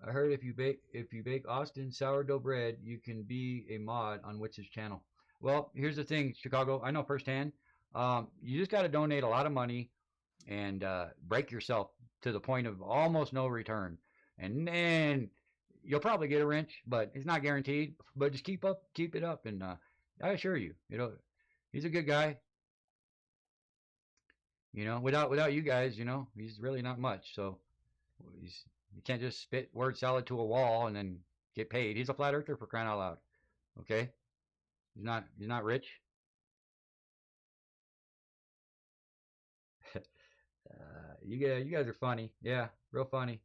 I heard if you bake Austin sourdough bread, you can be a mod on Witz's channel. Well, here's the thing, Chicago. I know firsthand. You just got to donate a lot of money and break yourself to the point of almost no return, and then you'll probably get a wrench, but it's not guaranteed. But just keep it up, and I assure you, you know, he's a good guy. You know, without you guys, you know, he's really not much. So you can't just spit word salad to a wall and then get paid. He's a flat earther, for crying out loud. Okay, he's not rich. You guys are funny. Yeah, real funny.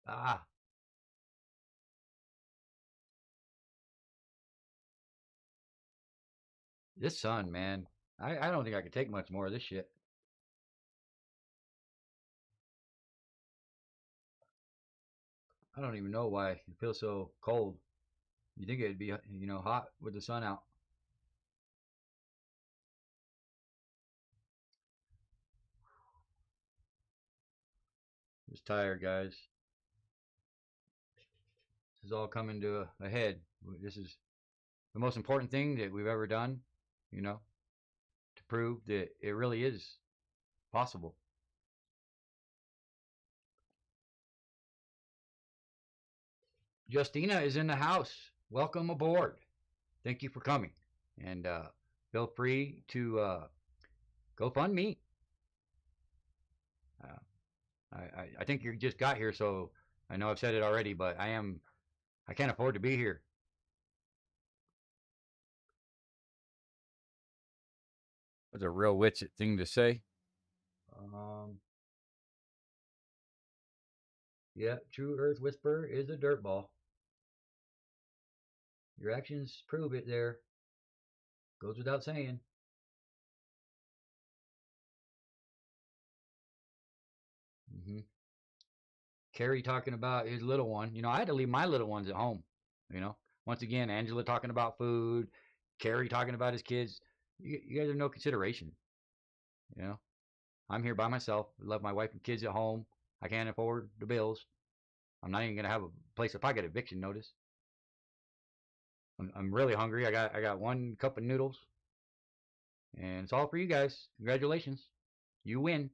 Ah. This sun, man. I don't think I could take much more of this shit. I don't even know why it feels so cold. You think it'd be, you know, hot with the sun out. Just tired, guys. This is all coming to a head. This is the most important thing that we've ever done, you know, to prove that it really is possible. Justina is in the house. Welcome aboard. Thank you for coming. And feel free to go fund me. I think you just got here, so I know I've said it already, but I can't afford to be here. That's a real Witsit thing to say. Yeah, True Earth Whisperer is a dirtball. Your actions prove it there. Goes without saying. Kerry talking about his little one. You know, I had to leave my little ones at home. You know, once again, Angela talking about food. Kerry talking about his kids. You guys have no consideration. You know, I'm here by myself. I love my wife and kids at home. I can't afford the bills. I'm not even gonna have a place if I get eviction notice. I'm really hungry. I got 1 cup of noodles, and it's all for you guys. Congratulations, you win.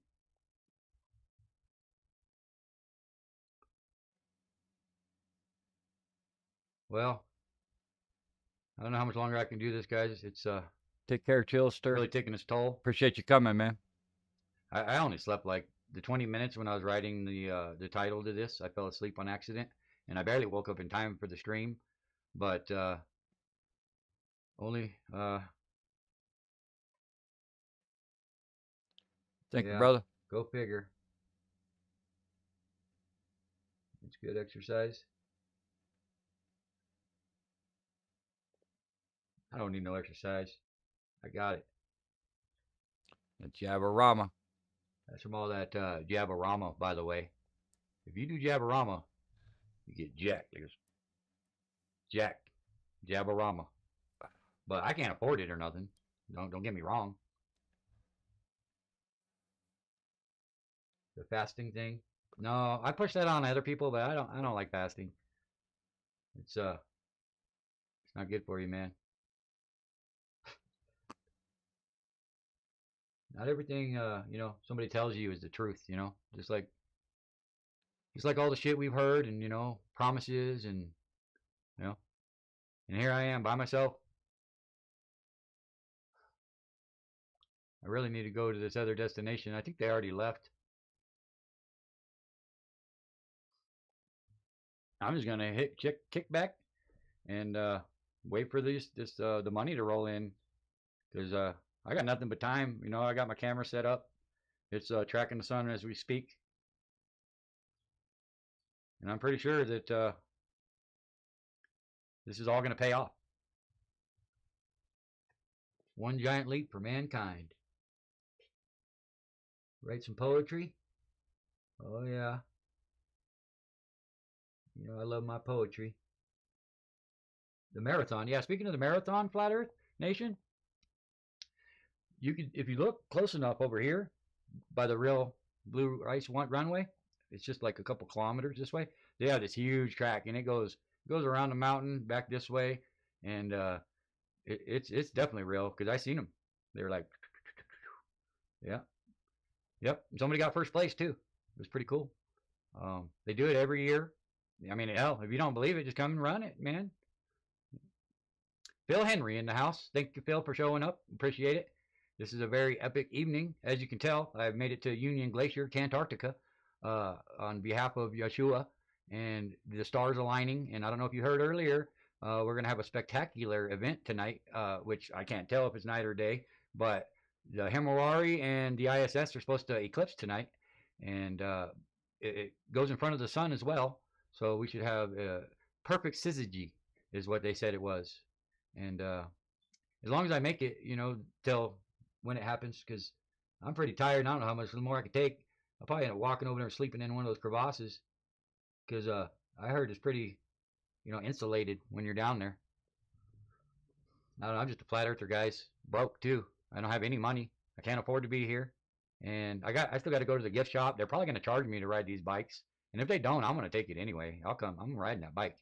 Well, I don't know how much longer I can do this, guys. It's Take care, Chillster. really taking its toll. Appreciate you coming, man. I only slept like the 20 minutes when I was writing the title to this. I fell asleep on accident, and I barely woke up in time for the stream. But only Thank you, yeah, brother. go figure. It's good exercise. I don't need no exercise. I got it. That's Jabberama. That's from all that Jabberama, by the way. If you do Jabberama, you get jacked. Jacked. Jabberama. But I can't afford it or nothing. Don't get me wrong. The fasting thing. No, I push that on other people, but I don't like fasting. It's not good for you, man. Not everything you know, somebody tells you is the truth, you know. Just like all the shit we've heard, and you know, promises, and you know, and here I am by myself. I really need to go to this other destination. I think they already left. I'm just gonna kick back and wait for the money to roll in, because I got nothing but time. You know, I got my camera set up. It's tracking the sun as we speak. And I'm pretty sure that this is all going to pay off. One giant leap for mankind. Write some poetry. Oh, yeah. You know, I love my poetry. The marathon. Yeah, speaking of the marathon, Flat Earth Nation, you could, if you look close enough over here by the real Blue Ice Runway, it's just like a couple kilometers this way. They have this huge track, and it goes around the mountain back this way, and it's definitely real because I seen them. They were like, yeah, yep. Somebody got first place too. It was pretty cool. They do it every year. I mean, hell, if you don't believe it, just come and run it, man. Phil Henry in the house. Thank you, Phil, for showing up. Appreciate it. This is a very epic evening. As you can tell, I've made it to Union Glacier, Antarctica, on behalf of Yeshua, and the stars aligning. And I don't know if you heard earlier, we're going to have a spectacular event tonight, which I can't tell if it's night or day, but the Himawari and the ISS are supposed to eclipse tonight, and it goes in front of the sun as well. So we should have perfect syzygy is what they said it was. And as long as I make it, you know, till when it happens, because I'm pretty tired and I don't know how much more I can take. I'll probably end up walking over there and sleeping in one of those crevasses, because I heard it's pretty, you know, insulated when you're down there. I don't know, I'm just a flat earther, guys. Broke too. I don't have any money. I can't afford to be here, and I still got to go to the gift shop. They're probably going to charge me to ride these bikes, and if they don't, I'm going to take it anyway. I'm riding that bike.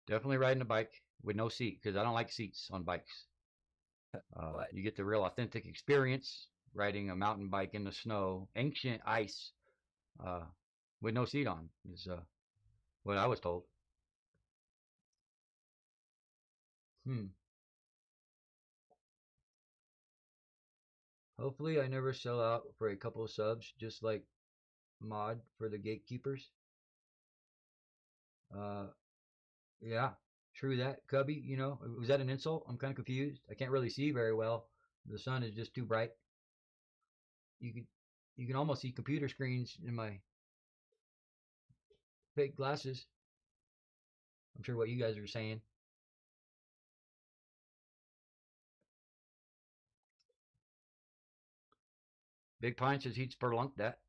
Definitely riding a bike with no seat, because I don't like seats on bikes. You get the real authentic experience riding a mountain bike in the snow, ancient ice, with no seat on, is what I was told. Hopefully I never sell out for a couple of subs, just like Mod for the gatekeepers. Yeah, true that, Cubby. You know, was that an insult? I'm kind of confused. I can't really see very well. The sun is just too bright. You can almost see computer screens in my fake glasses. I'm sure what you guys are saying. Big Pine says he'd spelunk that.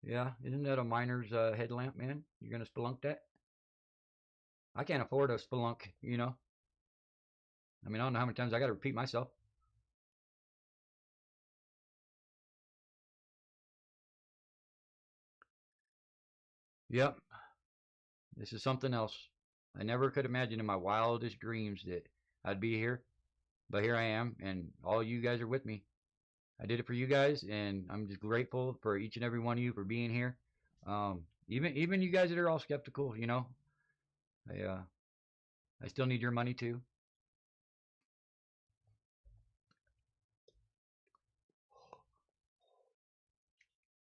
Yeah, isn't that a miner's headlamp, man? You're gonna spelunk that? I can't afford a spelunk, you know. I mean, I don't know how many times I got to repeat myself. Yep, this is something else. I never could imagine in my wildest dreams that I'd be here, but here I am, and all you guys are with me. I did it for you guys, and I'm just grateful for each and every one of you for being here. Even you guys that are all skeptical, you know. I still need your money too.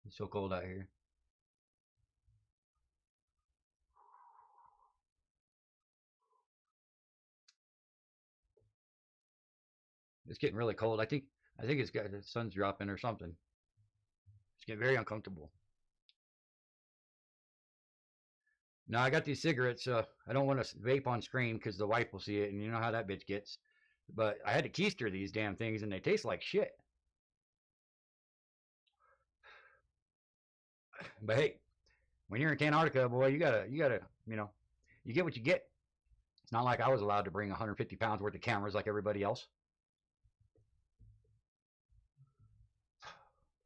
It's so cold out here. It's getting really cold. I think it's got the sun's dropping or something. It's getting very uncomfortable. Now I got these cigarettes. I don't want to vape on screen because the wife will see it, and you know how that bitch gets. But I had to keister these damn things, and they taste like shit. But hey, when you're in Antarctica, boy, you gotta, you know, you get what you get. It's not like I was allowed to bring 150 pounds worth of cameras like everybody else.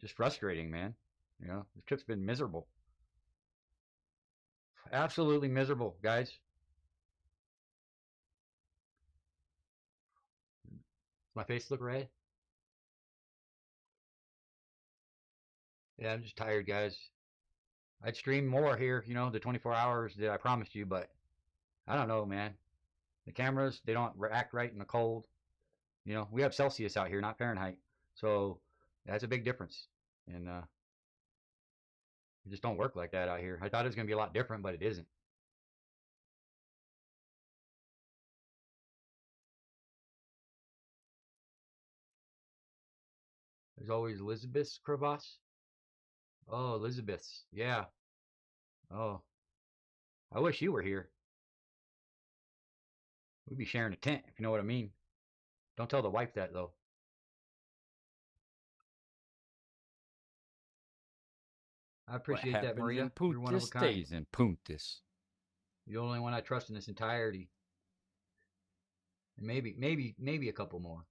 Just frustrating, man. You know, this trip's been miserable. Absolutely miserable, guys. Does my face look red? Yeah, I'm just tired, guys. I'd stream more here, you know, the 24 hours that I promised you, but I don't know, man. The cameras, they don't act right in the cold. You know, we have Celsius out here, not Fahrenheit. So that's a big difference. And it just don't work like that out here. I thought it was going to be a lot different, but it isn't. There's always Elizabeth's crevasse. Oh, Elizabeth's. Yeah. Oh. I wish you were here. We'd be sharing a tent, if you know what I mean. Don't tell the wife that, though. I appreciate that, Maria. You're one of a kind. Stays in Puntis. You're the only one I trust in this entirety. And maybe a couple more.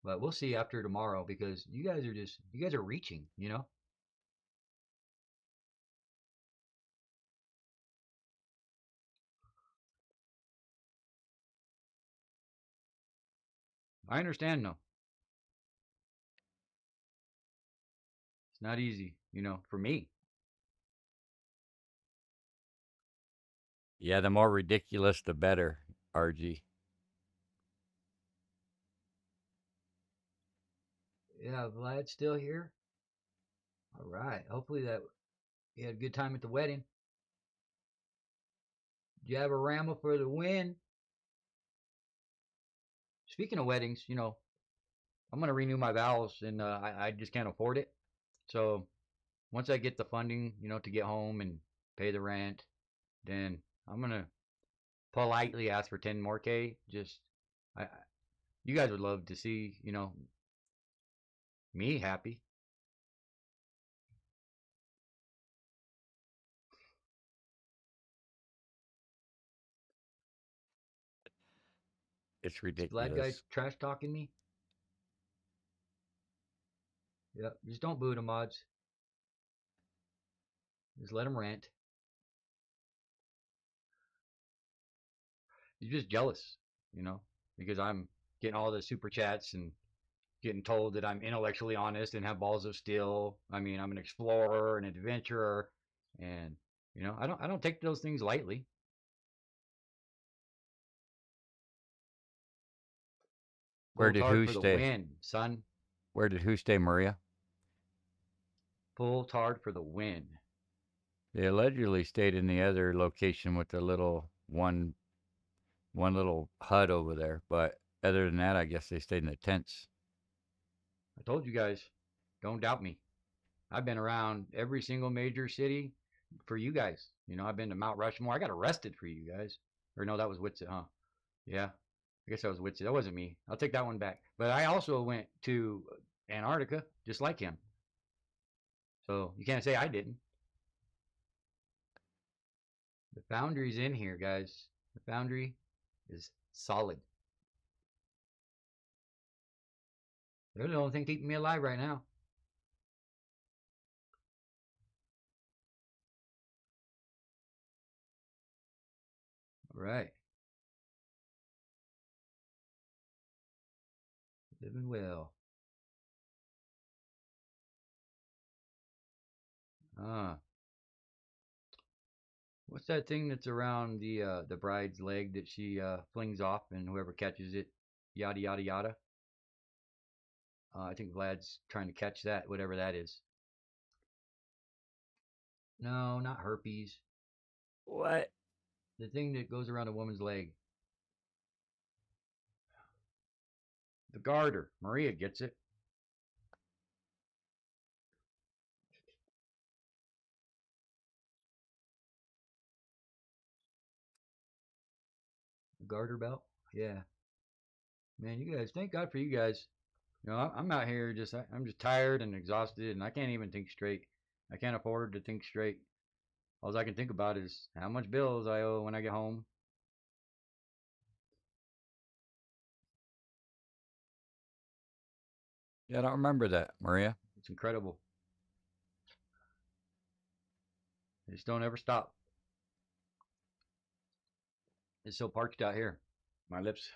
But we'll see after tomorrow, because you guys are reaching, you know? I understand, though. It's not easy, you know, for me. Yeah, the more ridiculous, the better, RG. Yeah, Vlad's still here. All right. Hopefully that you had a good time at the wedding. Did you have a Rama for the win? Speaking of weddings, you know, I'm going to renew my vows, and I just can't afford it. So once I get the funding, you know, to get home and pay the rent, then I'm going to politely ask for 10 more K. Just, you guys would love to see, you know, me happy. It's ridiculous. Glad guy's trash talking me. Yep, just don't boo the mods. Just let them rant. You're just jealous, you know, because I'm getting all the super chats and getting told that I'm intellectually honest and have balls of steel. I mean, I'm an explorer, an adventurer, and you know, I don't take those things lightly. Where did who for stay? The win, son. Where did who stay, Maria? Pulled hard for the win. They allegedly stayed in the other location with the little one little hut over there. But other than that, I guess they stayed in the tents. I told you guys, don't doubt me. I've been around every single major city for you guys. You know, I've been to Mount Rushmore. I got arrested for you guys. Or no, that was Witsit, huh? Yeah. I guess that was Witsit. That wasn't me. I'll take that one back. But I also went to Antarctica, just like him. So you can't say I didn't. The Foundry's in here, guys. The Foundry is solid. They're the only thing keeping me alive right now. All right. Living well. What's that thing that's around the bride's leg that she flings off, and whoever catches it, yada yada yada. I think Vlad's trying to catch that, whatever that is. No, not herpes. What? The thing that goes around a woman's leg. The garter. Maria gets it. The garter belt? Yeah. Man, you guys, thank God for you guys. You know, I'm out here I'm just tired and exhausted, and I can't even think straight. I can't afford to think straight. All I can think about is how much bills I owe when I get home. Yeah, I don't remember that, Maria. It's incredible. They just don't ever stop. It's so parched out here. My lips.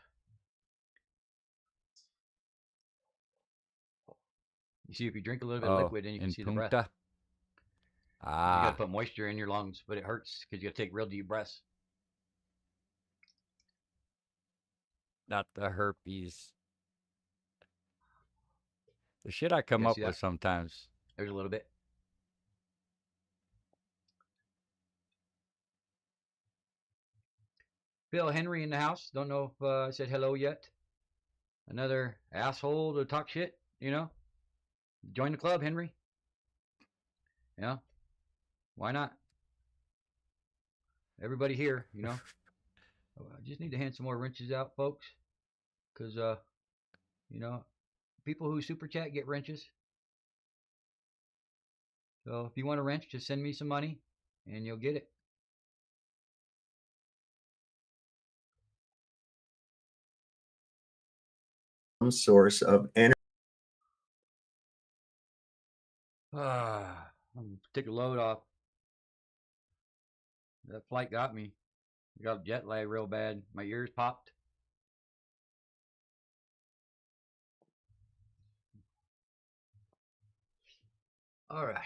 You see, if you drink a little bit of liquid, then you can see the breath. You gotta put moisture in your lungs, but it hurts because you gotta take real deep breaths. Not the herpes. The shit I come up with sometimes. There's a little bit. Bill Henry in the house. Don't know if I said hello yet. Another asshole to talk shit, you know? Join the club, Henry. Yeah. Why not? Everybody here, you know. I just need to hand some more wrenches out, folks. Because, you know, people who super chat get wrenches. So if you want a wrench, just send me some money and you'll get it. Some source of energy. I'm gonna take a load off. That flight got me. I got jet lag real bad. My ears popped. All right.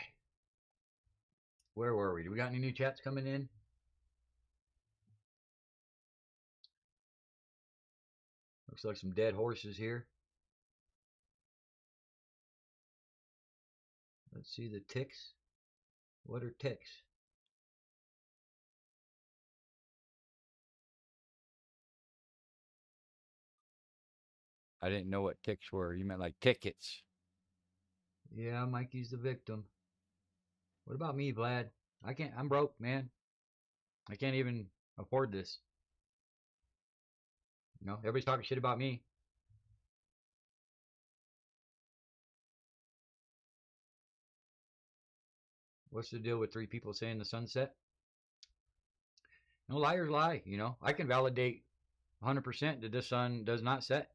Where were we? Do we got any new chats coming in? Looks like some dead horses here. Let's see the ticks. What are ticks? I didn't know what ticks were. You meant like tickets. Yeah, Mikey's the victim. What about me, Vlad? I'm broke, man. I can't even afford this. You know, everybody's talking shit about me. What's the deal with 3 people saying the sunset? No, liars lie, you know. I can validate 100% that this sun does not set.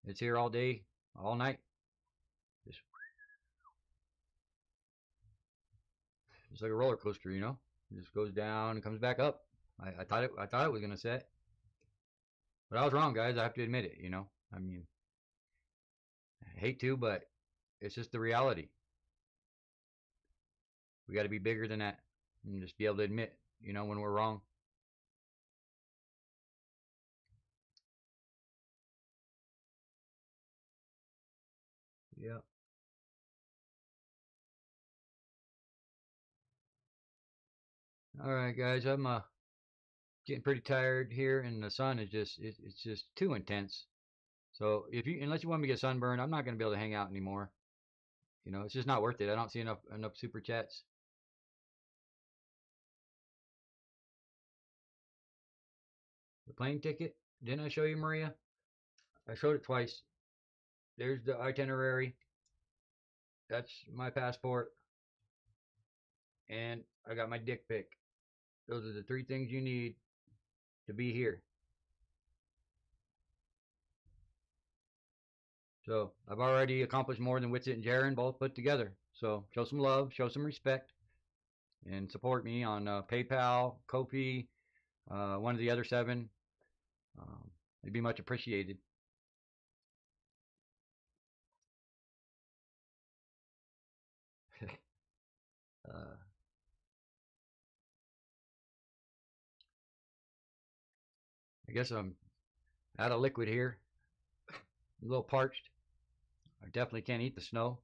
It's here all day, all night. It's like a roller coaster, you know. It just goes down and comes back up. I thought it was gonna set, but I was wrong, guys. I have to admit it. You know, I mean, I hate to, but it's just the reality. We got to be bigger than that and just be able to admit, you know, when we're wrong. Yeah. All right, guys. I'm getting pretty tired here, and the sun is it's just too intense. So unless you want me to get sunburned, I'm not gonna be able to hang out anymore. You know, it's just not worth it. I don't see enough super chats. The plane ticket, didn't I show you, Maria? I showed it twice. There's the itinerary. That's my passport. And I got my dick pic. Those are the 3 things you need to be here. So I've already accomplished more than Witsit and Jaren both put together. So show some love, show some respect, and support me on PayPal, Ko-fi, one of the other 7. It'd be much appreciated. I guess I'm out of liquid here. A little parched. I definitely can't eat the snow.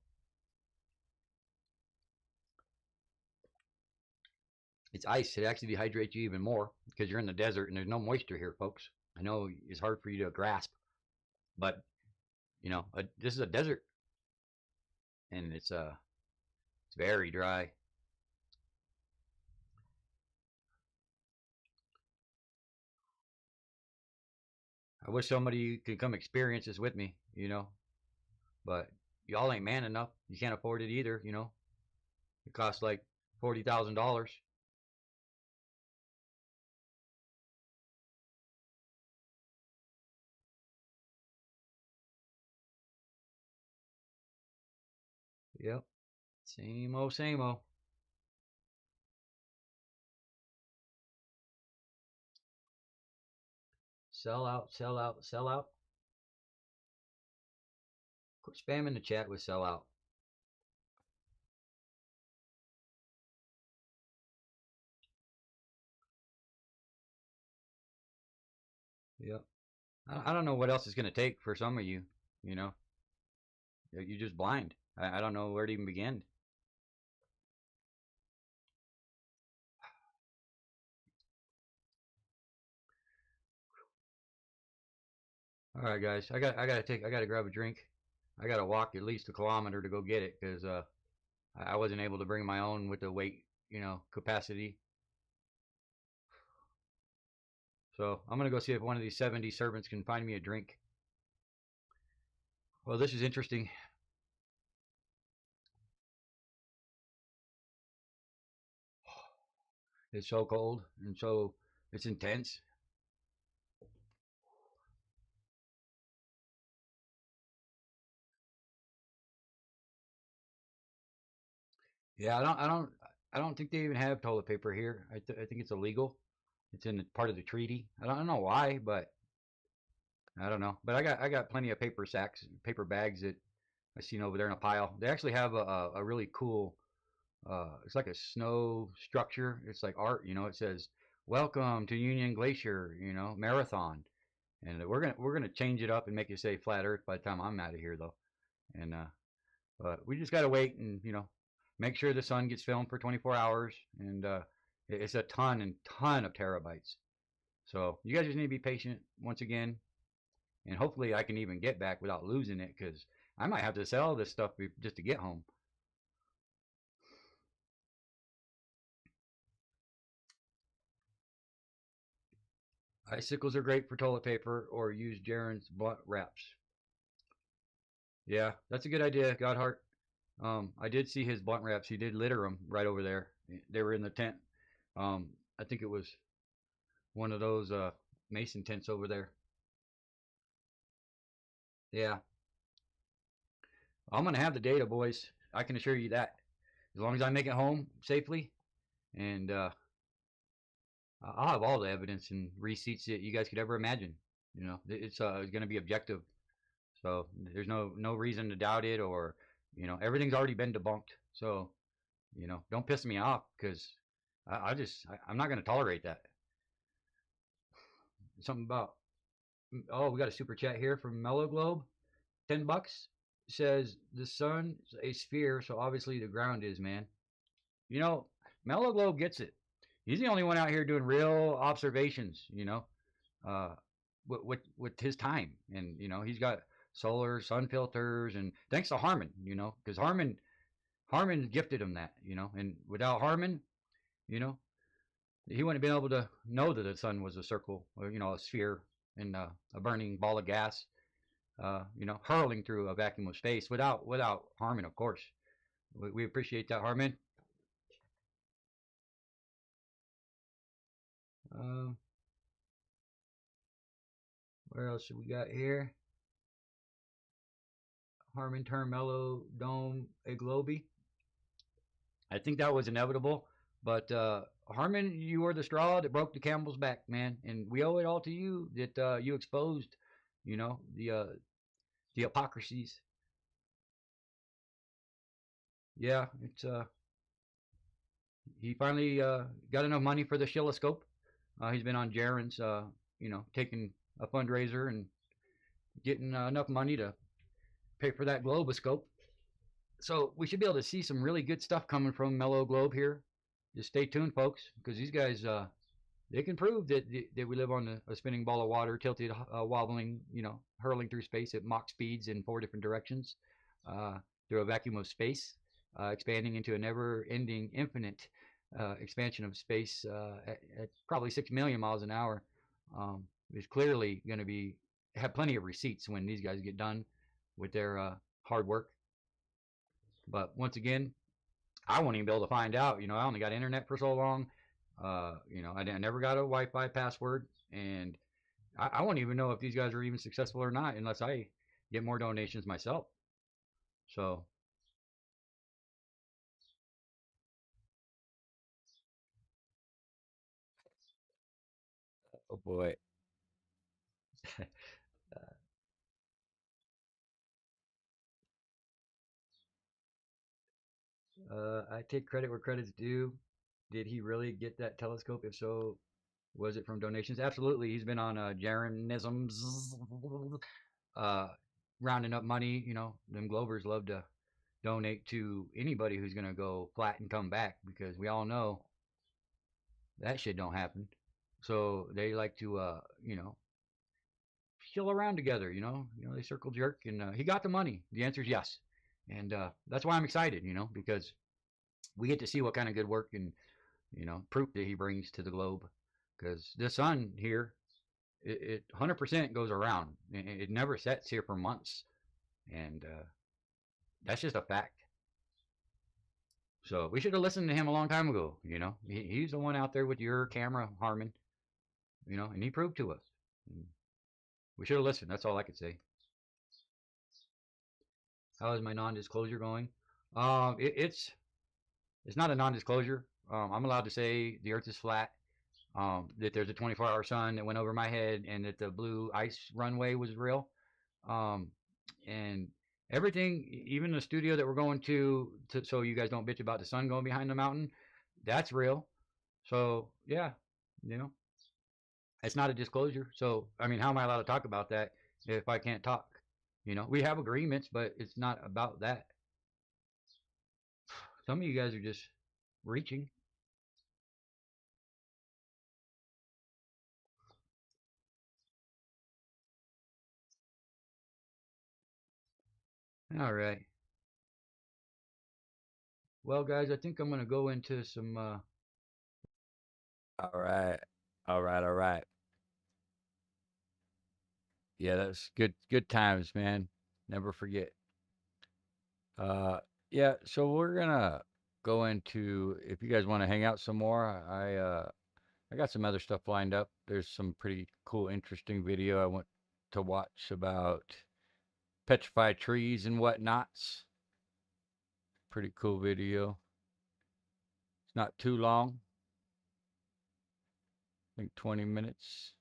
It's ice. It actually dehydrates you even more because you're in the desert and there's no moisture here, folks. I know it's hard for you to grasp, but you know, this is a desert, and it's very dry. I wish somebody could come experience this with me, you know, but y'all ain't man enough. You can't afford it either, you know. It costs like $40,000. Yep. Same old, same old. Sell out, sell out, sell out. Quit spamming the chat with sell out. Yep. I don't know what else it's going to take for some of you, you know. You're just blind. I don't know where to even begin. All right, guys. I gotta grab a drink. I got to walk at least a kilometer to go get it because I wasn't able to bring my own with the weight, capacity. So I'm going to go see if one of these 70 servants can find me a drink. Well, this is interesting. It's so cold and so it's intense. Yeah, I don't think they even have toilet paper here. I think it's illegal. It's in part of the treaty. I don't know why, but I don't know. But I got plenty of paper sacks, paper bags that I seen over there in a pile. They actually have a really cool. It's like a snow structure. It's like art. It says "Welcome to Union Glacier." Marathon, and we're gonna change it up and make it say Flat Earth by the time I'm out of here, though. And but we just gotta wait and make sure the sun gets filmed for 24 hours, and it's a ton of terabytes. So you guys just need to be patient once again, and hopefully I can even get back without losing it, because I might have to sell this stuff just to get home. Icicles are great for toilet paper, or use Jaren's blunt wraps. Yeah, that's a good idea, Godheart. I did see his blunt wraps. He did litter them right over there. They were in the tent. I think it was one of those Mason tents over there. Yeah. I'm going to have the data, boys. I can assure you that. As long as I make it home safely, and I'll have all the evidence and receipts that you guys could ever imagine. It's going to be objective. So there's no reason to doubt it, or everything's already been debunked. So don't piss me off, because I'm not going to tolerate that. Something about, oh, we got a super chat here from Mellow Globe, $10. Says the sun's a sphere, so obviously the ground is, man. Mellow Globe gets it. He's the only one out here doing real observations, with his time. And he's got solar, sun filters, and thanks to Harmon, because Harmon gifted him that, and without Harmon, he wouldn't have been able to know that the sun was a circle, or a sphere, and a burning ball of gas, hurling through a vacuum of space without Harmon, of course. We appreciate that, Harmon. Where else we got here? Harmon turned Mellow Dome a Globy. I think that was inevitable, but Harmon, you were the straw that broke the camel's back, man, and we owe it all to you that you exposed, the hypocrisies. Yeah, it's he finally got enough money for the Shilloscope. He's been on Jaren's, taking a fundraiser and getting enough money to pay for that Globoscope. So we should be able to see some really good stuff coming from Mellow Globe here. Just stay tuned, folks, because these guys, they can prove that we live on a spinning ball of water, tilted, wobbling, hurling through space at Mach speeds in 4 different directions, through a vacuum of space, expanding into a never-ending, infinite expansion of space at probably 6 million miles an hour. Is clearly going to have plenty of receipts when these guys get done with their hard work. But once again, I won't even be able to find out. I only got internet for so long. I never got a Wi-Fi password, and I won't even know if these guys are even successful or not unless I get more donations myself. So oh boy. I take credit where credit's due. Did he really get that telescope? If so, was it from donations? Absolutely. He's been on Jarenisms, rounding up money. Them Globers love to donate to anybody who's going to go flat and come back, because we all know that shit don't happen. So they like to, chill around together, you know, they circle jerk, and he got the money. The answer is yes. And that's why I'm excited, you know, because we get to see what kind of good work and, you know, proof that he brings to the globe. Because the sun here, it 100% goes around. It never sets here for months. And that's just a fact. So we should have listened to him a long time ago, you know. He's the one out there with your camera, Harmon, you know, and he proved to us. We should have listened. That's all I could say. How is my non-disclosure going? It's not a non-disclosure. I'm allowed to say the Earth is flat, that there's a 24-hour sun that went over my head, and that the blue ice runway was real. And everything, even the studio that we're going to so you guys don't bitch about the sun going behind the mountain, that's real. So yeah, you know, it's not a disclosure. So I mean, how am I allowed to talk about that if I can't talk? You know, we have agreements, but it's not about that. Some of you guys are just reaching. All right. Well, guys, I think I'm going to go into some... All right. All right. Yeah, that's good times, man. Never forget. Yeah, so we're going to go into... If you guys want to hang out some more, I got some other stuff lined up. There's some pretty cool, interesting video I want to watch about petrified trees and whatnots. Pretty cool video. It's not too long. I think 20 minutes.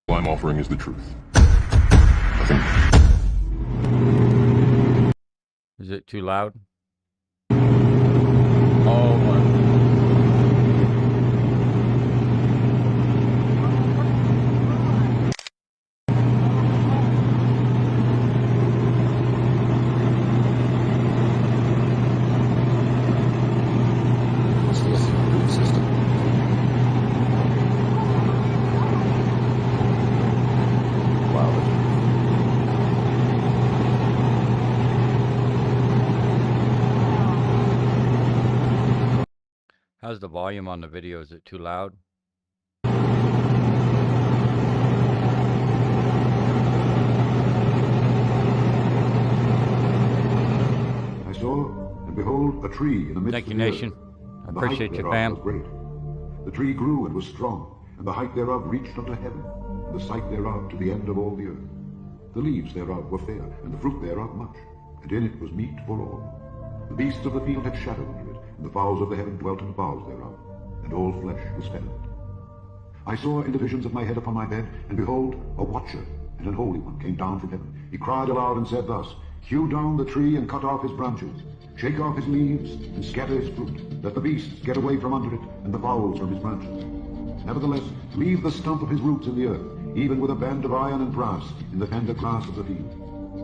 What I'm offering is the truth. Is it too loud? Oh my. How's the volume on the video? Is it too loud? I saw, and behold, a tree in the midst Thank you, of the nation. earth, I and the height appreciate you, thereof fam. was great. The tree grew and was strong, and the height thereof reached unto heaven, and the sight thereof to the end of all the earth. The leaves thereof were fair, and the fruit thereof much, and in it was meat for all. The beasts of the field had shadow under it, and the fowls of the heaven dwelt in the boughs thereof, and all flesh was fed of it. I saw in the visions of my head upon my bed, and behold, a watcher and an holy one came down from heaven. He cried aloud and said thus, Hew down the tree and cut off his branches, shake off his leaves and scatter his fruit, that the beasts get away from under it, and the fowls from his branches. Nevertheless, leave the stump of his roots in the earth, even with a band of iron and brass in the tender grass of the field.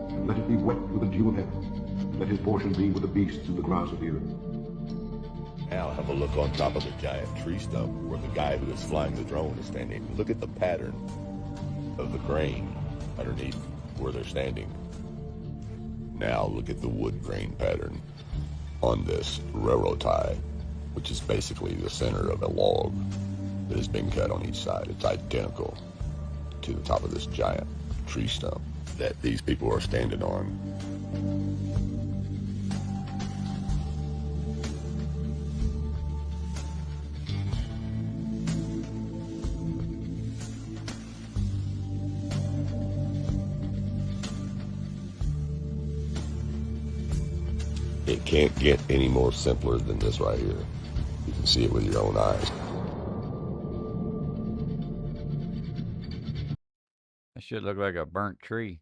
And let it be wet with the dew of heaven, and let his portion be with the beasts in the grass of the earth. Now have a look on top of the giant tree stump where the guy who is flying the drone is standing. Look at the pattern of the grain underneath where they're standing. Now look at the wood grain pattern on this railroad tie, which is basically the center of a log that has been cut on each side. It's identical to the top of this giant tree stump that these people are standing on. It can't get any more simpler than this right here. You can see it with your own eyes. That should look like a burnt tree.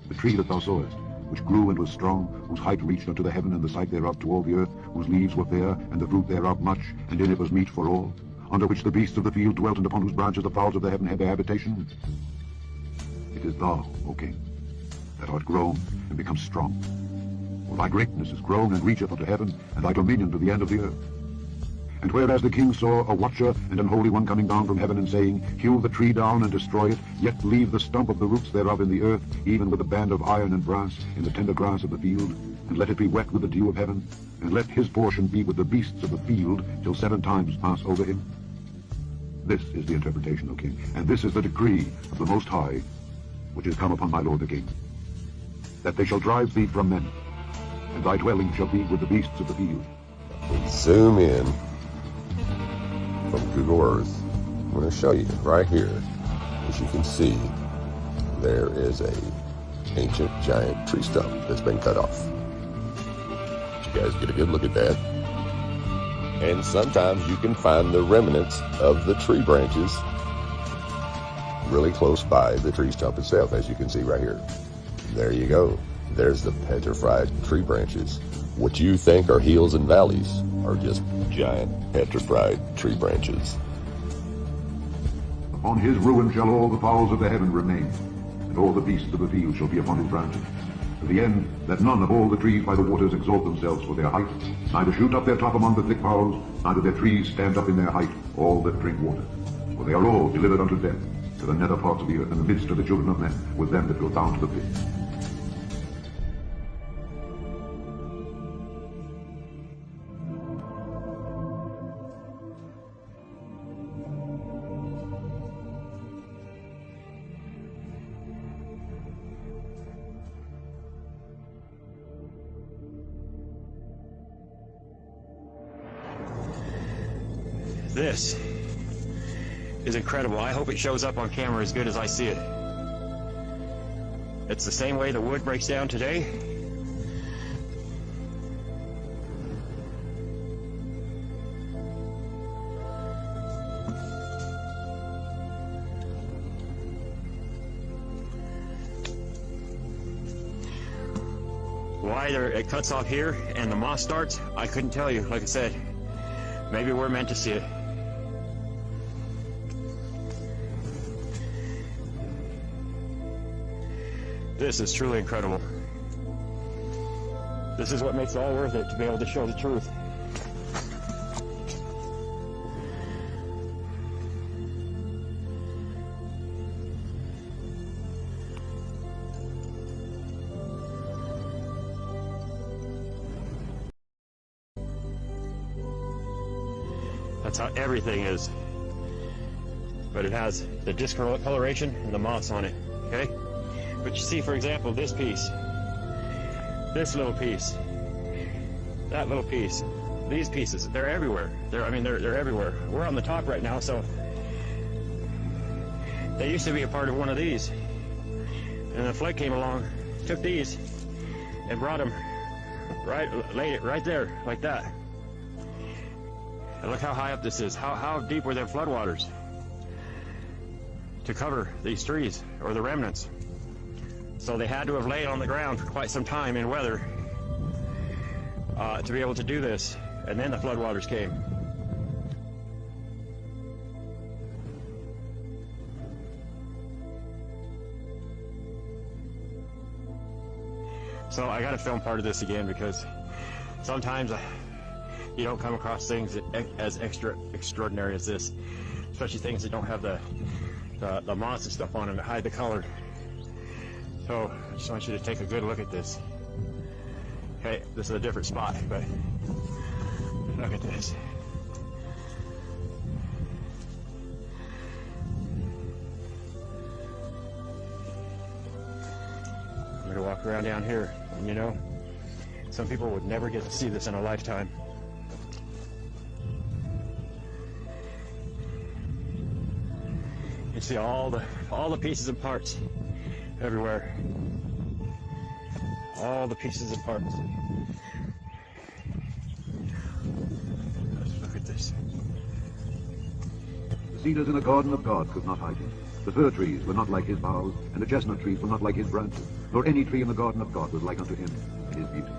The tree that thou sawest, which grew and was strong, whose height reached unto the heaven, and the sight thereof to all the earth, whose leaves were fair, and the fruit thereof much, and in it was meat for all, under which the beasts of the field dwelt, and upon whose branches the fowls of the heaven had their habitation. It is thou, O king, that art grown and become strong, For thy greatness is grown and reacheth unto heaven, and thy dominion to the end of the earth. And whereas the king saw a watcher and an holy one coming down from heaven, and saying, Hew the tree down and destroy it, yet leave the stump of the roots thereof in the earth, even with a band of iron and brass, in the tender grass of the field, and let it be wet with the dew of heaven, and let his portion be with the beasts of the field, till 7 times pass over him. This is the interpretation, O king, and this is the decree of the Most High, which is come upon my lord the king, that they shall drive thee from men, and thy dwelling shall be with the beasts of the field. Zoom in from Google Earth. I'm going to show you right here. As you can see, there is a ancient giant tree stump that's been cut off. You guys get a good look at that. And sometimes you can find the remnants of the tree branches really close by the tree stump itself, as you can see right here. There you go. There's the petrified tree branches. What you think are hills and valleys are just giant petrified tree branches. Upon his ruin shall all the fowls of the heaven remain, and all the beasts of the field shall be upon his branches, to the end that none of all the trees by the waters exalt themselves for their height, neither shoot up their top among the thick boughs, neither their trees stand up in their height, all that drink water. For they are all delivered unto death, to the nether parts of the earth, in the midst of the children of men, with them that go down to the pit. This is incredible. I hope it shows up on camera as good as I see it. It's the same way the wood breaks down today. Why it cuts off here and the moss starts, I couldn't tell you. Like I said, maybe we're meant to see it. This is truly incredible. This is what makes it all worth it, to be able to show the truth. That's how everything is. But it has the discoloration and the moss on it, okay? But you see, for example, this piece, this little piece, that little piece, these pieces, they're everywhere. They're everywhere. We're on the top right now, so they used to be a part of one of these. And the flood came along, took these, and brought them laid it right there, like that. And look how high up this is. How deep were their floodwaters to cover these trees, or the remnants? So they had to have laid on the ground for quite some time in weather to be able to do this. And then the floodwaters came. So I got to film part of this again, because sometimes you don't come across things as extraordinary as this, especially things that don't have the moss and stuff on them to hide the color. So I just want you to take a good look at this. Okay, this is a different spot, but look at this. I'm gonna walk around down here, and you know, some people would never get to see this in a lifetime. You see all the pieces and parts everywhere. All the pieces and parts. Let's look at this. The cedars in the garden of God could not hide him. The fir trees were not like his boughs, and the chestnut trees were not like his branches, nor any tree in the garden of God was like unto him in his beauty.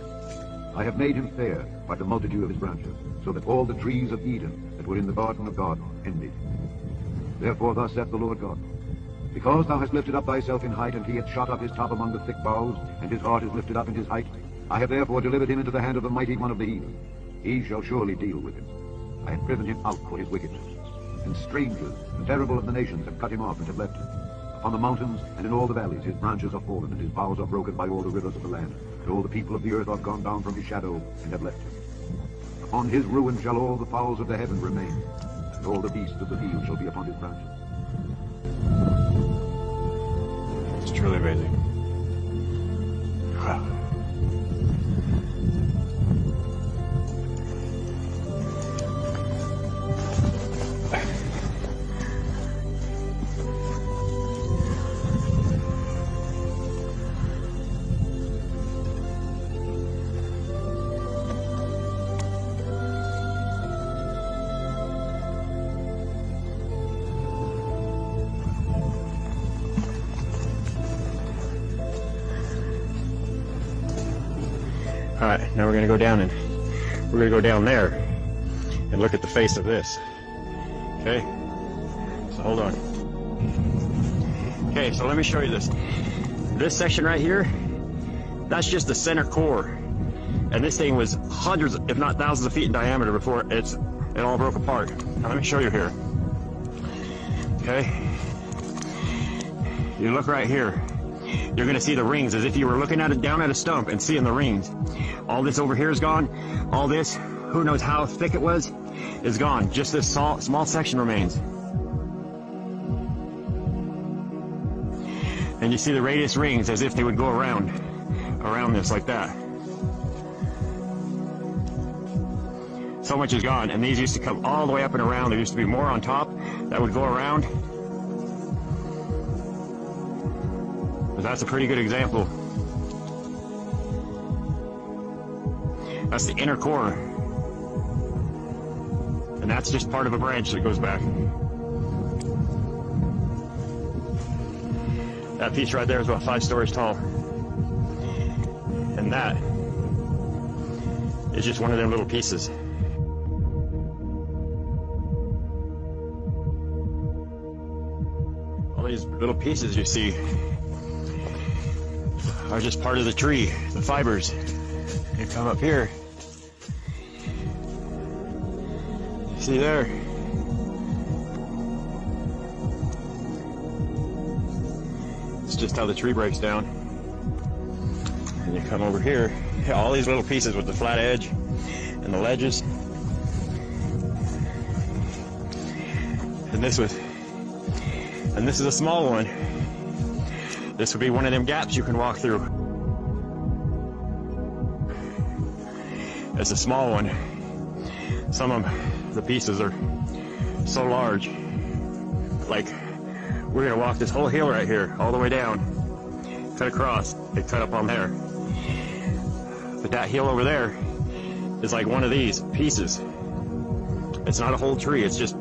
I have made him fair by the multitude of his branches, so that all the trees of Eden that were in the garden of God envied. Therefore thus saith the Lord God, because thou hast lifted up thyself in height, and he hath shot up his top among the thick boughs, and his heart is lifted up in his height, I have therefore delivered him into the hand of the mighty one of the heathen. He shall surely deal with him. I have driven him out for his wickedness. And strangers, the terrible of the nations, have cut him off and have left him. Upon the mountains and in all the valleys his branches are fallen, and his boughs are broken by all the rivers of the land. And all the people of the earth are gone down from his shadow and have left him. Upon his ruin shall all the fowls of the heaven remain, and all the beasts of the field shall be upon his branches. It's truly amazing. Wow. Alright, now we're going to go down and we're going to go down there and look at the face of this. Okay? So hold on. Okay, so let me show you this. This section right here, that's just the center core. And this thing was hundreds, if not thousands of feet in diameter before it all broke apart. Now let me show you here. Okay? You look right here. You're going to see the rings as if you were looking at it down at a stump and seeing the rings. All this over here is gone. All this, who knows how thick it was, is gone. Just this small section remains. And you see the radius rings as if they would go around this like that. So much is gone, and these used to come all the way up and around. There used to be more on top that would go around. But that's a pretty good example. That's the inner core. And that's just part of a branch that goes back. That piece right there is about 5 stories tall. And that is just one of them little pieces. All these little pieces you see are just part of the tree, the fibers. You come up here. See there? It's just how the tree breaks down. And you come over here, all these little pieces with the flat edge and the ledges. And this is a small one. This would be one of them gaps you can walk through. It's a small one. Some of the pieces are so large. Like, we're gonna walk this whole hill right here, all the way down, cut across, and cut up on there. But that hill over there is like one of these pieces. It's not a whole tree, it's just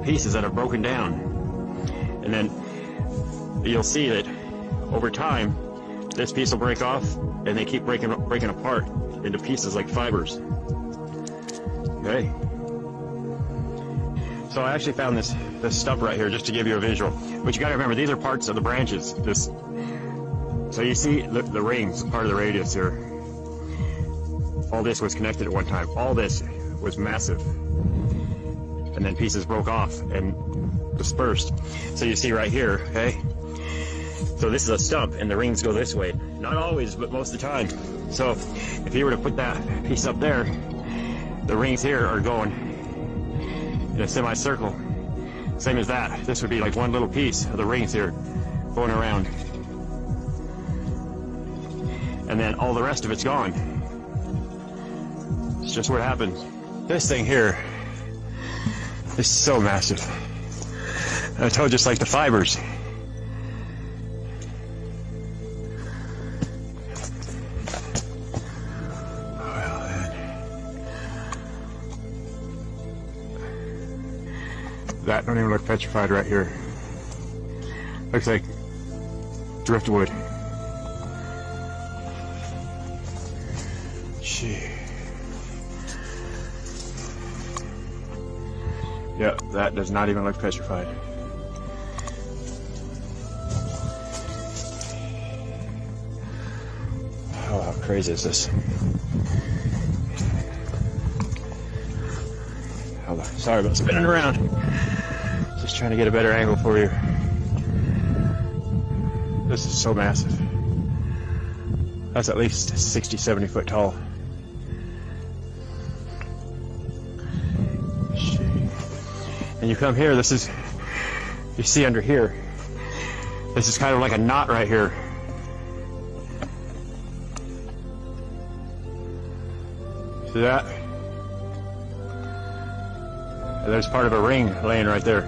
pieces that are broken down. And then you'll see that over time, this piece will break off, and they keep breaking apart into pieces like fibers. Okay. So I actually found this stump right here just to give you a visual. But you got to remember, these are parts of the branches. So you see the rings, part of the radius here. All this was connected at one time. All this was massive. And then pieces broke off and dispersed. So you see right here, okay? So this is a stump, and the rings go this way. Not always, but most of the time. So if you were to put that piece up there, the rings here are going in a semicircle. Same as that. This would be like one little piece of the rings here going around. And then all the rest of it's gone. It's just what happens. This thing here is so massive. And I told you, it's like the fibers. That don't even look petrified right here. Looks like driftwood. Gee. Yeah, that does not even look petrified. Oh, how crazy is this? Hold on. Sorry about spinning around. Just trying to get a better angle for you. This is so massive. That's at least 60, 70 foot tall. And you come here, this is, you see under here, this is kind of like a knot right here. See that? And there's part of a ring laying right there.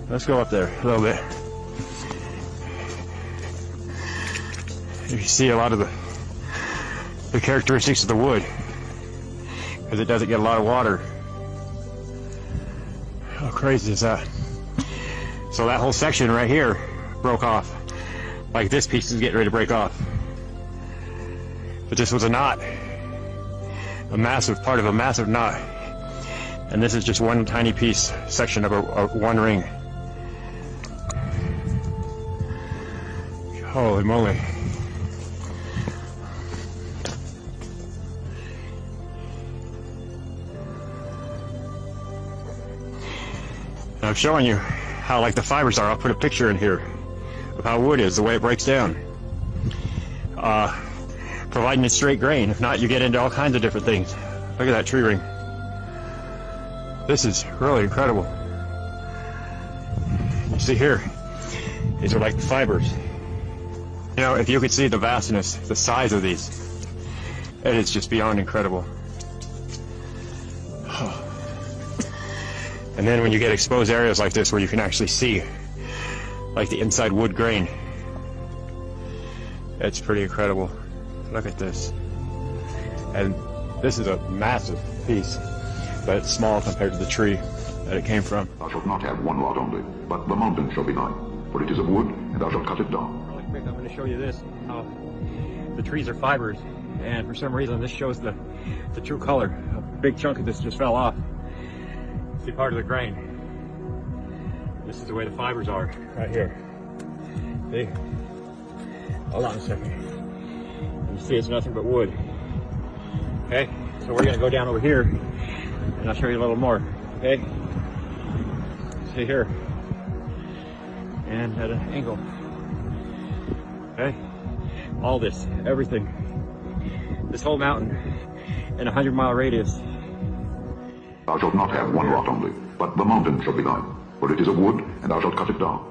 Let's go up there a little bit. You can see a lot of the characteristics of the wood, because it doesn't get a lot of water. How crazy is that? So that whole section right here broke off. Like this piece is getting ready to break off. But this was a knot. A massive part of a massive knot. And this is just one tiny piece, section of one ring. Holy moly. And I'm showing you how like the fibers are. I'll put a picture in here of how wood is, the way it breaks down. Providing a straight grain. If not, you get into all kinds of different things. Look at that tree ring. This is really incredible. You see here, these are like the fibers. You know, if you could see the vastness, the size of these, it is just beyond incredible. And then when you get exposed areas like this where you can actually see like the inside wood grain, it's pretty incredible. Look at this. And this is a massive piece, but it's small compared to the tree that it came from. Thou shalt not have one lot only, but the mountain shall be thine, for it is of wood, and thou shalt cut it down. Really quick, I'm going to show you this. The trees are fibers, and for some reason this shows the true color. A big chunk of this just fell off. See part of the grain. This is the way the fibers are right here. See? Hold on a second. You see it's nothing but wood. Okay, so we're going to go down over here and I'll show you a little more. Okay? See here. And at an angle. Okay? All this, everything. This whole mountain in a 100-mile radius. Thou shalt not have one lot only, but the mountain shall be thine, for it is of wood, and thou shalt cut it down.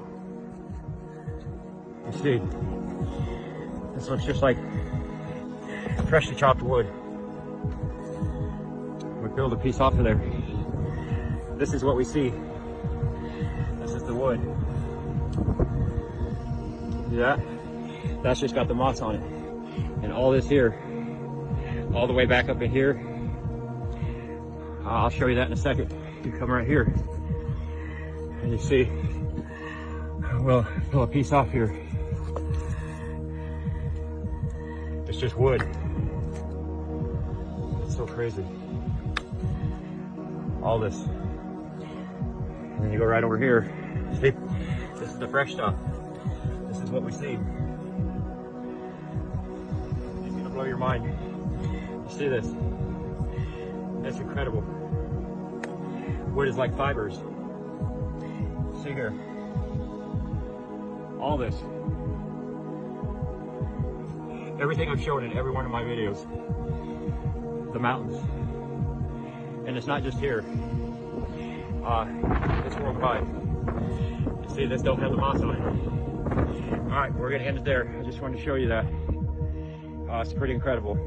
You see, this looks just like freshly chopped wood. We peeled a piece off of there. This is what we see. This is the wood. See that? That's just got the moss on it. And all this here, all the way back up in here, I'll show you that in a second. You come right here, and you see, we'll pull a piece off here. It's just wood. It's so crazy. All this. And then you go right over here. See, this is the fresh stuff. This is what we see. It's gonna blow your mind. You see this? That's incredible. Wood is like fibers. See here. All this. Everything I've shown in every one of my videos. The mountains. And it's not just here. It's worldwide. You see, this don't have the moss on it. Alright, we're gonna end it there. I just wanted to show you that. It's pretty incredible.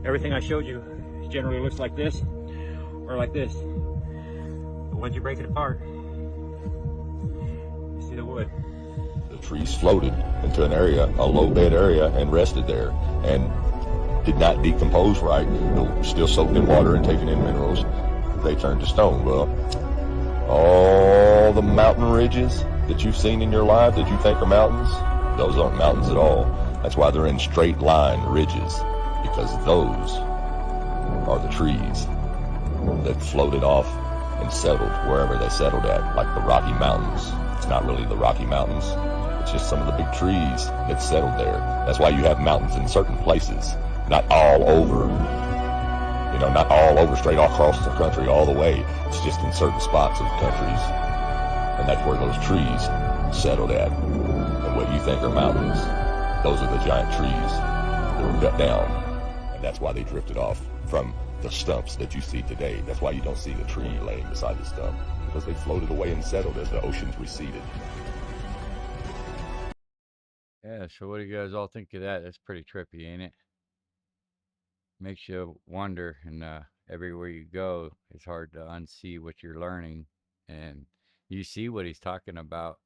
Everything I showed you generally looks like this or like this. But once you break it apart, you see the wood. The trees floated into an area, a low bed area, and rested there, and did not decompose right. Still soaked in water and taking in minerals. They turned to stone. Well, all the mountain ridges that you've seen in your life that you think are mountains, those aren't mountains at all. That's why they're in straight line ridges, because those are the trees that floated off and settled wherever they settled at, like the Rocky Mountains. It's not really the Rocky Mountains. It's just some of the big trees that settled there. That's why you have mountains in certain places, not all over. You know, not all over straight across the country all the way. It's just in certain spots of countries. And that's where those trees settled at. And what you think are mountains, those are the giant trees that were cut down. And that's why they drifted off from the stumps that you see today. That's why you don't see the tree laying beside the stump, because they floated away and settled as the oceans receded. Yeah, so what do you guys all think of that? That's pretty trippy, ain't it? Makes you wonder, and everywhere you go, it's hard to unsee what you're learning, and you see what he's talking about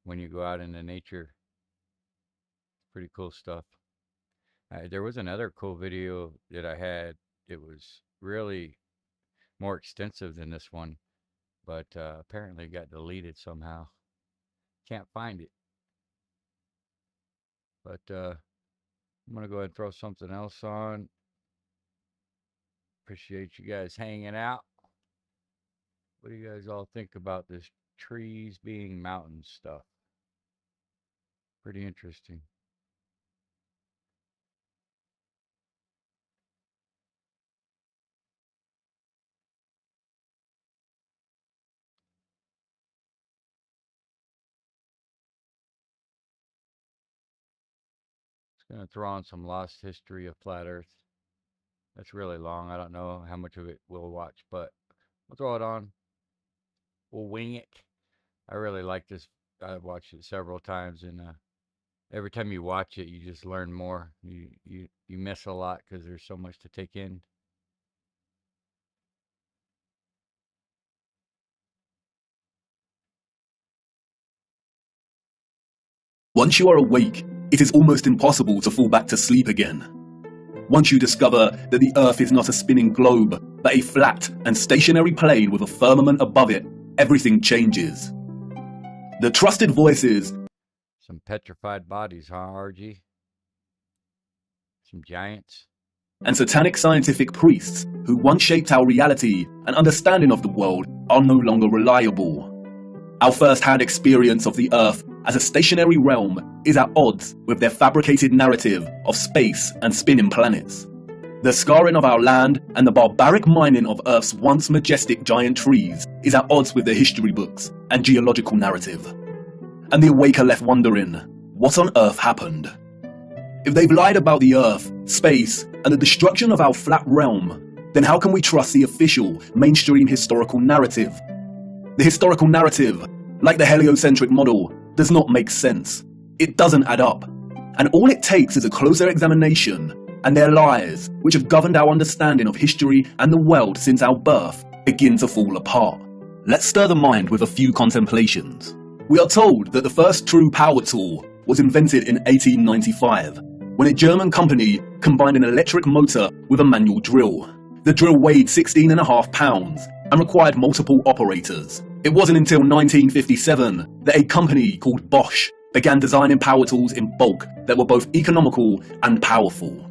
when you go out into nature. Pretty cool stuff. There was another cool video that I had. It was really more extensive than this one, but apparently it got deleted somehow. Can't find it. But I'm going to go ahead and throw something else on. Appreciate you guys hanging out. What do you guys all think about this trees being mountain stuff? Pretty interesting. Just going to throw on some Lost History of Flat Earth. That's really long. I don't know how much of it we'll watch, but we'll throw it on. We'll wing it. I really like this. I've watched it several times, and every time you watch it, you just learn more. You miss a lot because there's so much to take in. Once you are awake, it is almost impossible to fall back to sleep again. Once you discover that the Earth is not a spinning globe, but a flat and stationary plane with a firmament above it, everything changes. The trusted voices... Some petrified bodies, huh, RG? Some giants. And satanic scientific priests who once shaped our reality and understanding of the world are no longer reliable. Our first-hand experience of the Earth as a stationary realm is at odds with their fabricated narrative of space and spinning planets. The scarring of our land and the barbaric mining of Earth's once majestic giant trees is at odds with the history books and geological narrative. And the awake are left wondering, what on earth happened? If they've lied about the Earth, space, and the destruction of our flat realm, then how can we trust the official, mainstream historical narrative? The historical narrative, like the heliocentric model, does not make sense. It doesn't add up. And all it takes is a closer examination, and their lies, which have governed our understanding of history and the world since our birth, begin to fall apart. Let's stir the mind with a few contemplations. We are told that the first true power tool was invented in 1895, when a German company combined an electric motor with a manual drill. The drill weighed 16.5 pounds and required multiple operators. It wasn't until 1957 that a company called Bosch began designing power tools in bulk that were both economical and powerful.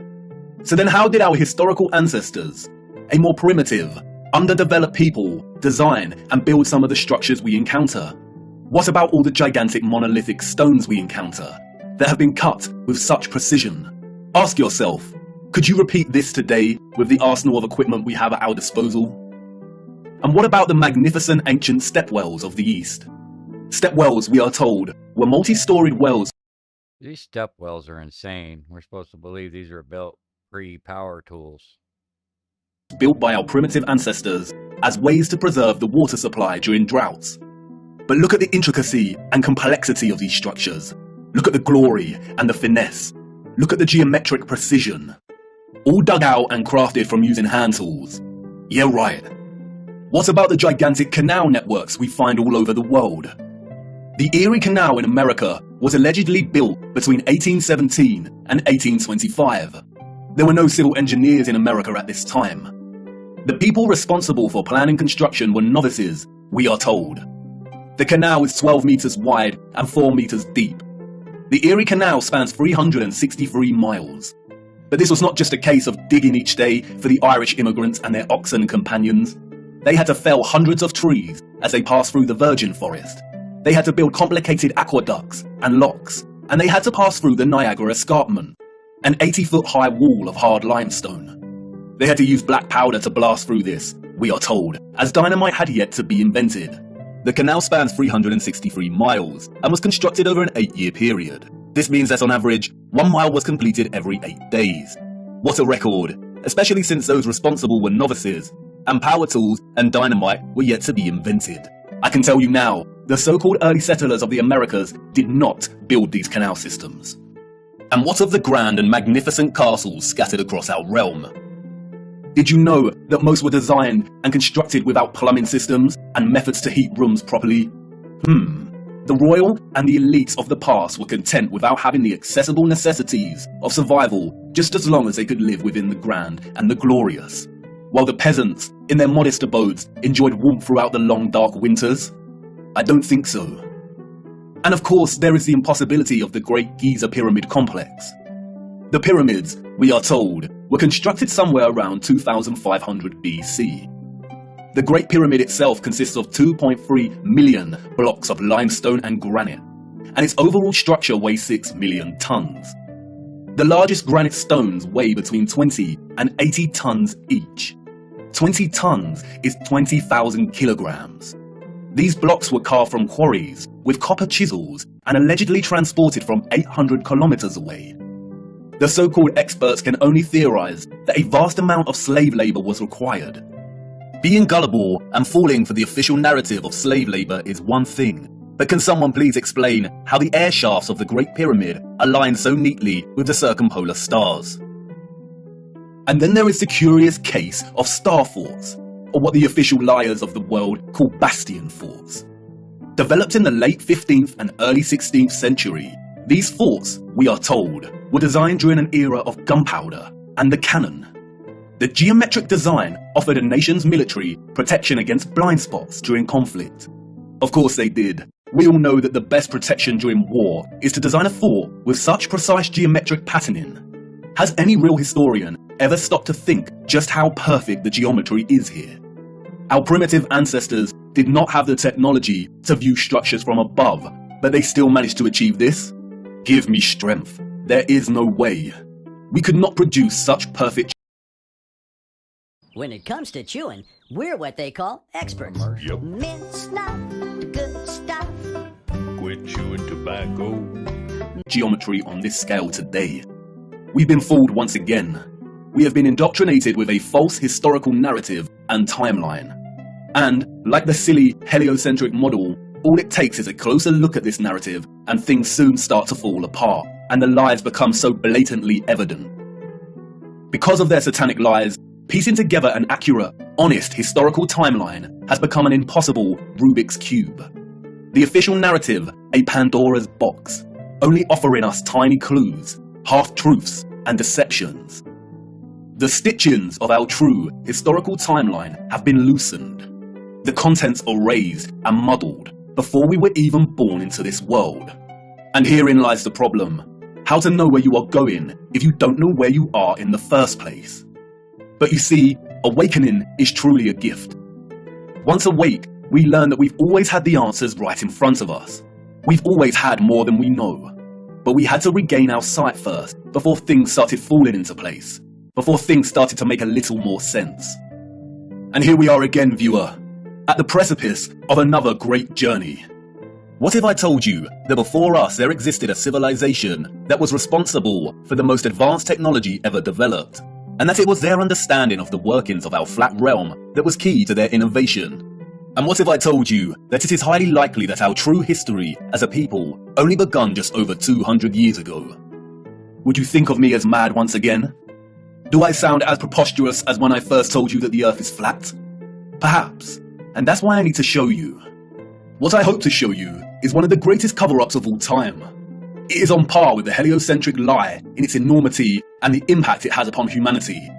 So then how did our historical ancestors, a more primitive, underdeveloped people, design and build some of the structures we encounter? What about all the gigantic monolithic stones we encounter that have been cut with such precision? Ask yourself, could you repeat this today with the arsenal of equipment we have at our disposal? And what about the magnificent ancient stepwells of the East? Stepwells, we are told, were multi-storied wells. These stepwells are insane. We're supposed to believe these are built pre-power tools. Built by our primitive ancestors as ways to preserve the water supply during droughts. But look at the intricacy and complexity of these structures. Look at the glory and the finesse. Look at the geometric precision. All dug out and crafted from using hand tools. Yeah, right. What about the gigantic canal networks we find all over the world? The Erie Canal in America was allegedly built between 1817 and 1825. There were no civil engineers in America at this time. The people responsible for planning construction were novices, we are told. The canal is 12 meters wide and 4 meters deep. The Erie Canal spans 363 miles. But this was not just a case of digging each day for the Irish immigrants and their oxen companions. They had to fell hundreds of trees as they passed through the virgin forest. They had to build complicated aqueducts and locks, and they had to pass through the Niagara Escarpment, an 80-foot-high wall of hard limestone. They had to use black powder to blast through this, we are told, as dynamite had yet to be invented. The canal spans 363 miles and was constructed over an 8-year period. This means that on average, 1 mile was completed every 8 days. What a record, especially since those responsible were novices, and power tools and dynamite were yet to be invented. I can tell you now, the so-called early settlers of the Americas did not build these canal systems. And what of the grand and magnificent castles scattered across our realm? Did you know that most were designed and constructed without plumbing systems and methods to heat rooms properly? The royal and the elites of the past were content without having the accessible necessities of survival just as long as they could live within the grand and the glorious, while the peasants, in their modest abodes, enjoyed warmth throughout the long dark winters? I don't think so. And of course, there is the impossibility of the Great Giza Pyramid Complex. The pyramids, we are told, were constructed somewhere around 2500 BC. The Great Pyramid itself consists of 2.3 million blocks of limestone and granite, and its overall structure weighs 6 million tons. The largest granite stones weigh between 20 and 80 tons each. 20 tons is 20,000 kilograms. These blocks were carved from quarries with copper chisels and allegedly transported from 800 kilometers away. The so-called experts can only theorize that a vast amount of slave labor was required. Being gullible and falling for the official narrative of slave labor is one thing, but can someone please explain how the air shafts of the Great Pyramid align so neatly with the circumpolar stars? And then there is the curious case of star forts, or what the official liars of the world call bastion forts. Developed in the late 15th and early 16th century, these forts, we are told, were designed during an era of gunpowder and the cannon. The geometric design offered a nation's military protection against blind spots during conflict. Of course they did. We all know that the best protection during war is to design a fort with such precise geometric patterning. Has any real historian ever stopped to think just how perfect the geometry is here? Our primitive ancestors did not have the technology to view structures from above, but they still managed to achieve this? Give me strength. There is no way. We could not produce such perfect. When it comes to chewing, we're what they call experts. Yep. Mint stuff, good stuff. Quit chewing tobacco. Geometry on this scale today. We've been fooled once again. We have been indoctrinated with a false historical narrative and timeline. And, like the silly heliocentric model, all it takes is a closer look at this narrative and things soon start to fall apart, and the lies become so blatantly evident. Because of their satanic lies, piecing together an accurate, honest historical timeline has become an impossible Rubik's Cube. The official narrative, a Pandora's box, only offering us tiny clues, half-truths, and deceptions. The stitchings of our true historical timeline have been loosened. The contents erased and muddled before we were even born into this world. And herein lies the problem. How to know where you are going if you don't know where you are in the first place? But you see, awakening is truly a gift. Once awake, we learn that we've always had the answers right in front of us. We've always had more than we know. But we had to regain our sight first before things started falling into place, before things started to make a little more sense. And here we are again, viewer, at the precipice of another great journey. What if I told you that before us there existed a civilization that was responsible for the most advanced technology ever developed, and that it was their understanding of the workings of our flat realm that was key to their innovation? And what if I told you that it is highly likely that our true history as a people only begun just over 200 years ago? Would you think of me as mad once again? Do I sound as preposterous as when I first told you that the earth is flat? Perhaps, and that's why I need to show you. What I hope to show you is one of the greatest cover-ups of all time. It is on par with the heliocentric lie in its enormity and the impact it has upon humanity.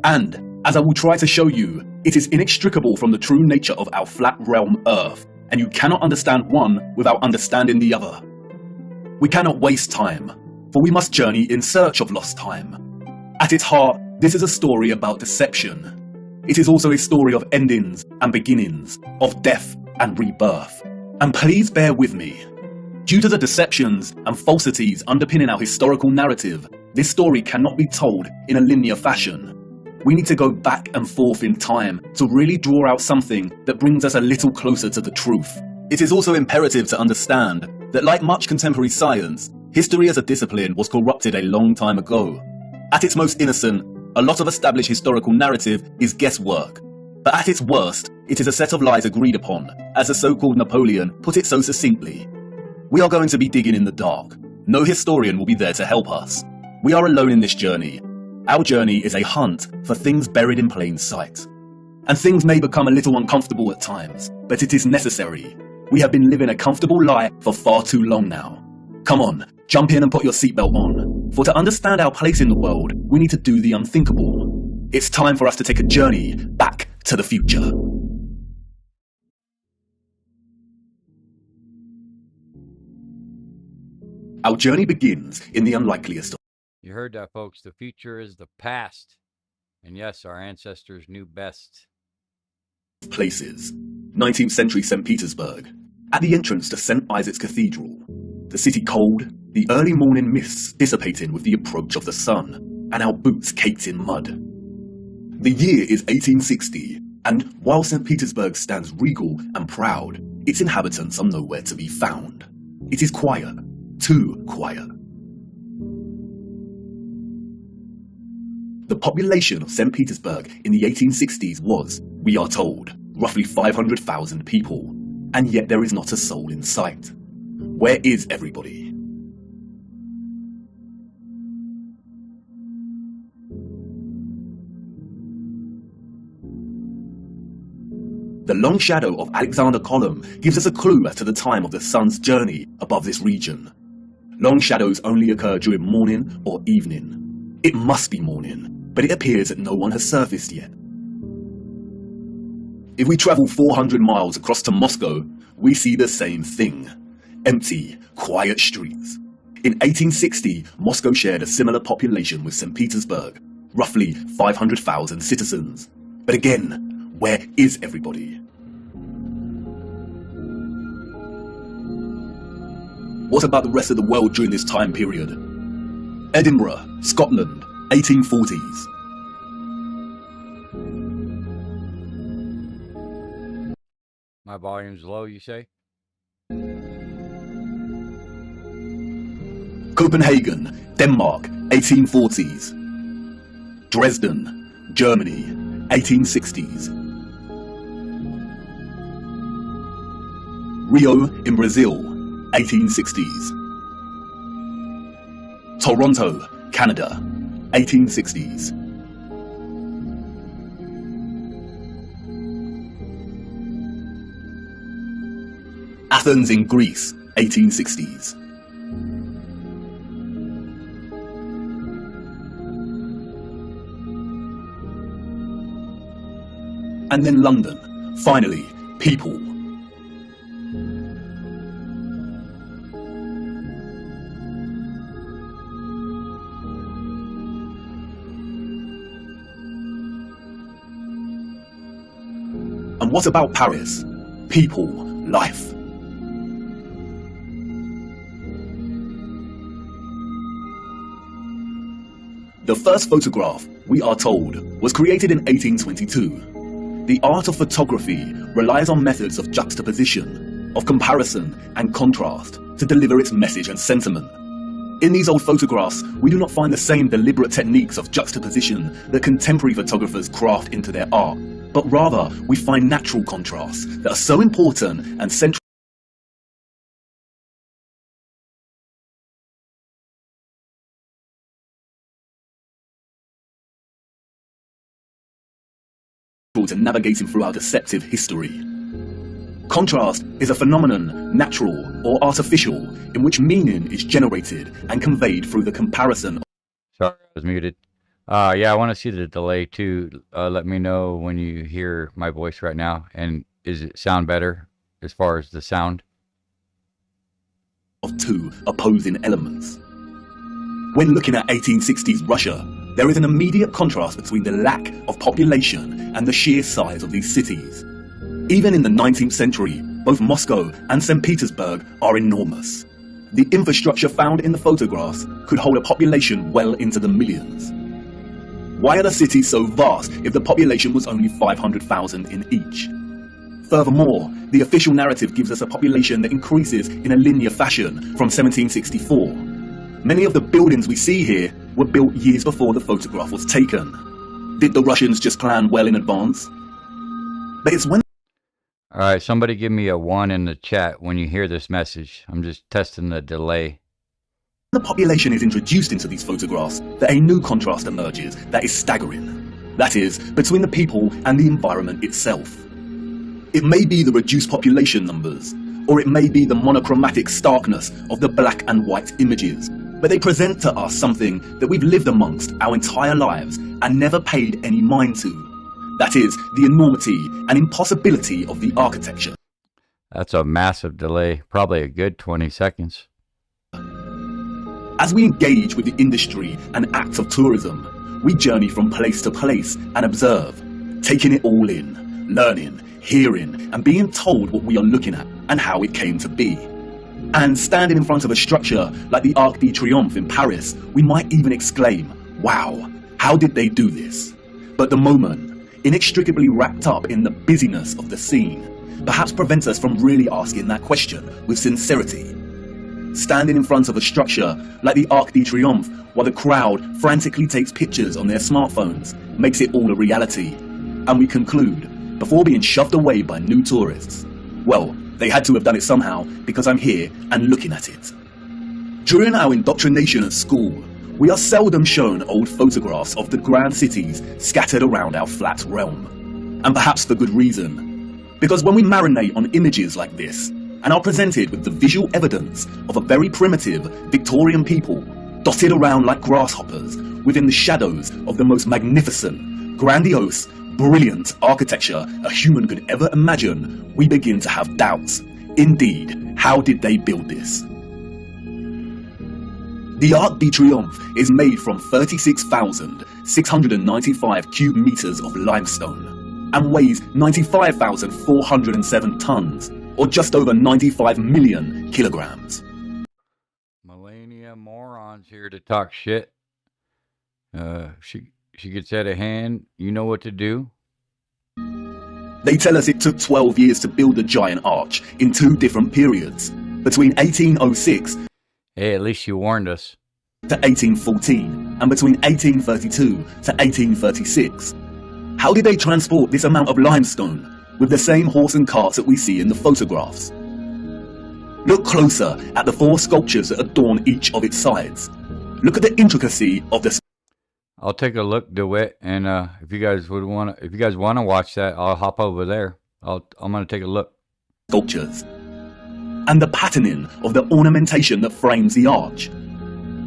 And, as I will try to show you, it is inextricable from the true nature of our flat realm Earth, and you cannot understand one without understanding the other. We cannot waste time, for we must journey in search of lost time. At its heart, this is a story about deception. It is also a story of endings and beginnings, of death and rebirth. And please bear with me. Due to the deceptions and falsities underpinning our historical narrative, this story cannot be told in a linear fashion. We need to go back and forth in time to really draw out something that brings us a little closer to the truth. It is also imperative to understand that, like much contemporary science, history as a discipline was corrupted a long time ago. At its most innocent, a lot of established historical narrative is guesswork. But at its worst, it is a set of lies agreed upon, as the so-called Napoleon put it so succinctly. We are going to be digging in the dark. No historian will be there to help us. We are alone in this journey. Our journey is a hunt for things buried in plain sight. And things may become a little uncomfortable at times, but it is necessary. We have been living a comfortable lie for far too long now. Come on, jump in and put your seatbelt on. For to understand our place in the world, we need to do the unthinkable. It's time for us to take a journey back to the future. Our journey begins in the unlikeliest. You heard that, folks. The future is the past. And yes, our ancestors knew best. Places. 19th century St. Petersburg. At the entrance to St. Isaac's Cathedral. The city cold, the early morning mists dissipating with the approach of the sun, and our boots caked in mud. The year is 1860, and while St. Petersburg stands regal and proud, its inhabitants are nowhere to be found. It is quiet. Too quiet. The population of St. Petersburg in the 1860s was, we are told, roughly 500,000 people, and yet there is not a soul in sight. Where is everybody? The long shadow of Alexander Column gives us a clue as to the time of the sun's journey above this region. Long shadows only occur during morning or evening. It must be morning, but it appears that no one has surfaced yet. If we travel 400 miles across to Moscow, we see the same thing. Empty, quiet streets. In 1860, Moscow shared a similar population with St. Petersburg, roughly 500,000 citizens. But again, where is everybody? What about the rest of the world during this time period? Edinburgh, Scotland, 1840s. My volume's low, you say? Copenhagen, Denmark, 1840s. Dresden, Germany, 1860s. Rio in Brazil, 1860s. Toronto, Canada, 1860s. Athens in Greece, 1860s. And then London, finally, people. And what about Paris? People, life. The first photograph, we are told, was created in 1822. The art of photography relies on methods of juxtaposition, of comparison and contrast to deliver its message and sentiment. In these old photographs, we do not find the same deliberate techniques of juxtaposition that contemporary photographers craft into their art, but rather we find natural contrasts that are so important and central to navigating through our deceptive history. Contrast is a phenomenon, natural or artificial, in which meaning is generated and conveyed through the comparison. Sorry, I was muted. Yeah, I want to see the delay too. Let me know when you hear my voice right now, and is it sound better as far as the sound? Of two opposing elements. When looking at 1860s Russia, there is an immediate contrast between the lack of population and the sheer size of these cities. Even in the 19th century, both Moscow and St. Petersburg, are enormous. The infrastructure found in the photographs could hold a population well into the millions. Why are the cities so vast if the population was only 500,000 in each? Furthermore, the official narrative gives us a population that increases in a linear fashion from 1764. Many of the buildings we see here were built years before the photograph was taken. Did the Russians just plan well in advance? But it's when... All right, somebody give me a 1 in the chat when you hear this message. I'm just testing the delay. The population is introduced into these photographs that a new contrast emerges that is staggering. That is, between the people and the environment itself. It may be the reduced population numbers, or it may be the monochromatic starkness of the black and white images, but they present to us something that we've lived amongst our entire lives and never paid any mind to. That is, the enormity and impossibility of the architecture. That's a massive delay, probably a good 20 seconds. As we engage with the industry and acts of tourism, we journey from place to place and observe, taking it all in, learning, hearing, and being told what we are looking at and how it came to be. And standing in front of a structure like the Arc de Triomphe in Paris, we might even exclaim, wow, how did they do this? But the moment, inextricably wrapped up in the busyness of the scene, perhaps prevents us from really asking that question with sincerity. Standing in front of a structure like the Arc de Triomphe while the crowd frantically takes pictures on their smartphones makes it all a reality. And we conclude, before being shoved away by new tourists, well, they had to have done it somehow because I'm here and looking at it. During our indoctrination at school, we are seldom shown old photographs of the grand cities scattered around our flat realm. And perhaps for good reason. Because when we marinate on images like this, and are presented with the visual evidence of a very primitive Victorian people, dotted around like grasshoppers within the shadows of the most magnificent, grandiose, brilliant architecture a human could ever imagine, we begin to have doubts. Indeed, how did they build this? The Arc de Triomphe is made from 36,695 cubic meters of limestone and weighs 95,407 tons, or just over 95 million kilograms. Melania morons here to talk shit. She gets out of hand. You know what to do. They tell us it took 12 years to build the giant arch in 2 different periods, between 1806 Hey, at least you warned us. to 1814, and between 1832 to 1836. How did they transport this amount of limestone with the same horse and carts that we see in the photographs? Look closer at the 4 sculptures that adorn each of its sides. Look at the intricacy of the... I'll take a look, DeWitt, and if you guys want to watch that, I'll hop over there. I'm gonna take a look. Sculptures and the patterning of the ornamentation that frames the arch.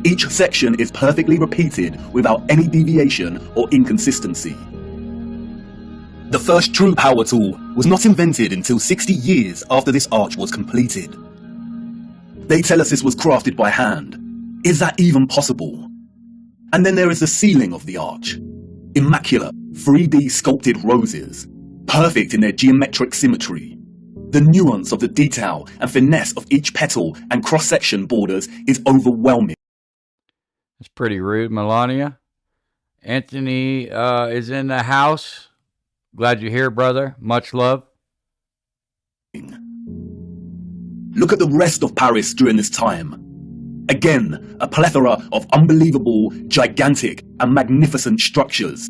Each section is perfectly repeated without any deviation or inconsistency. The first true power tool was not invented until 60 years after this arch was completed. They tell us this was crafted by hand. Is that even possible? And then there is the ceiling of the arch. Immaculate, 3D sculpted roses, perfect in their geometric symmetry. The nuance of the detail and finesse of each petal and cross-section borders is overwhelming. It's pretty rude, Melania. Anthony is in the house. Glad you're here, brother. Much love. Look at the rest of Paris during this time. Again, a plethora of unbelievable, gigantic, and magnificent structures.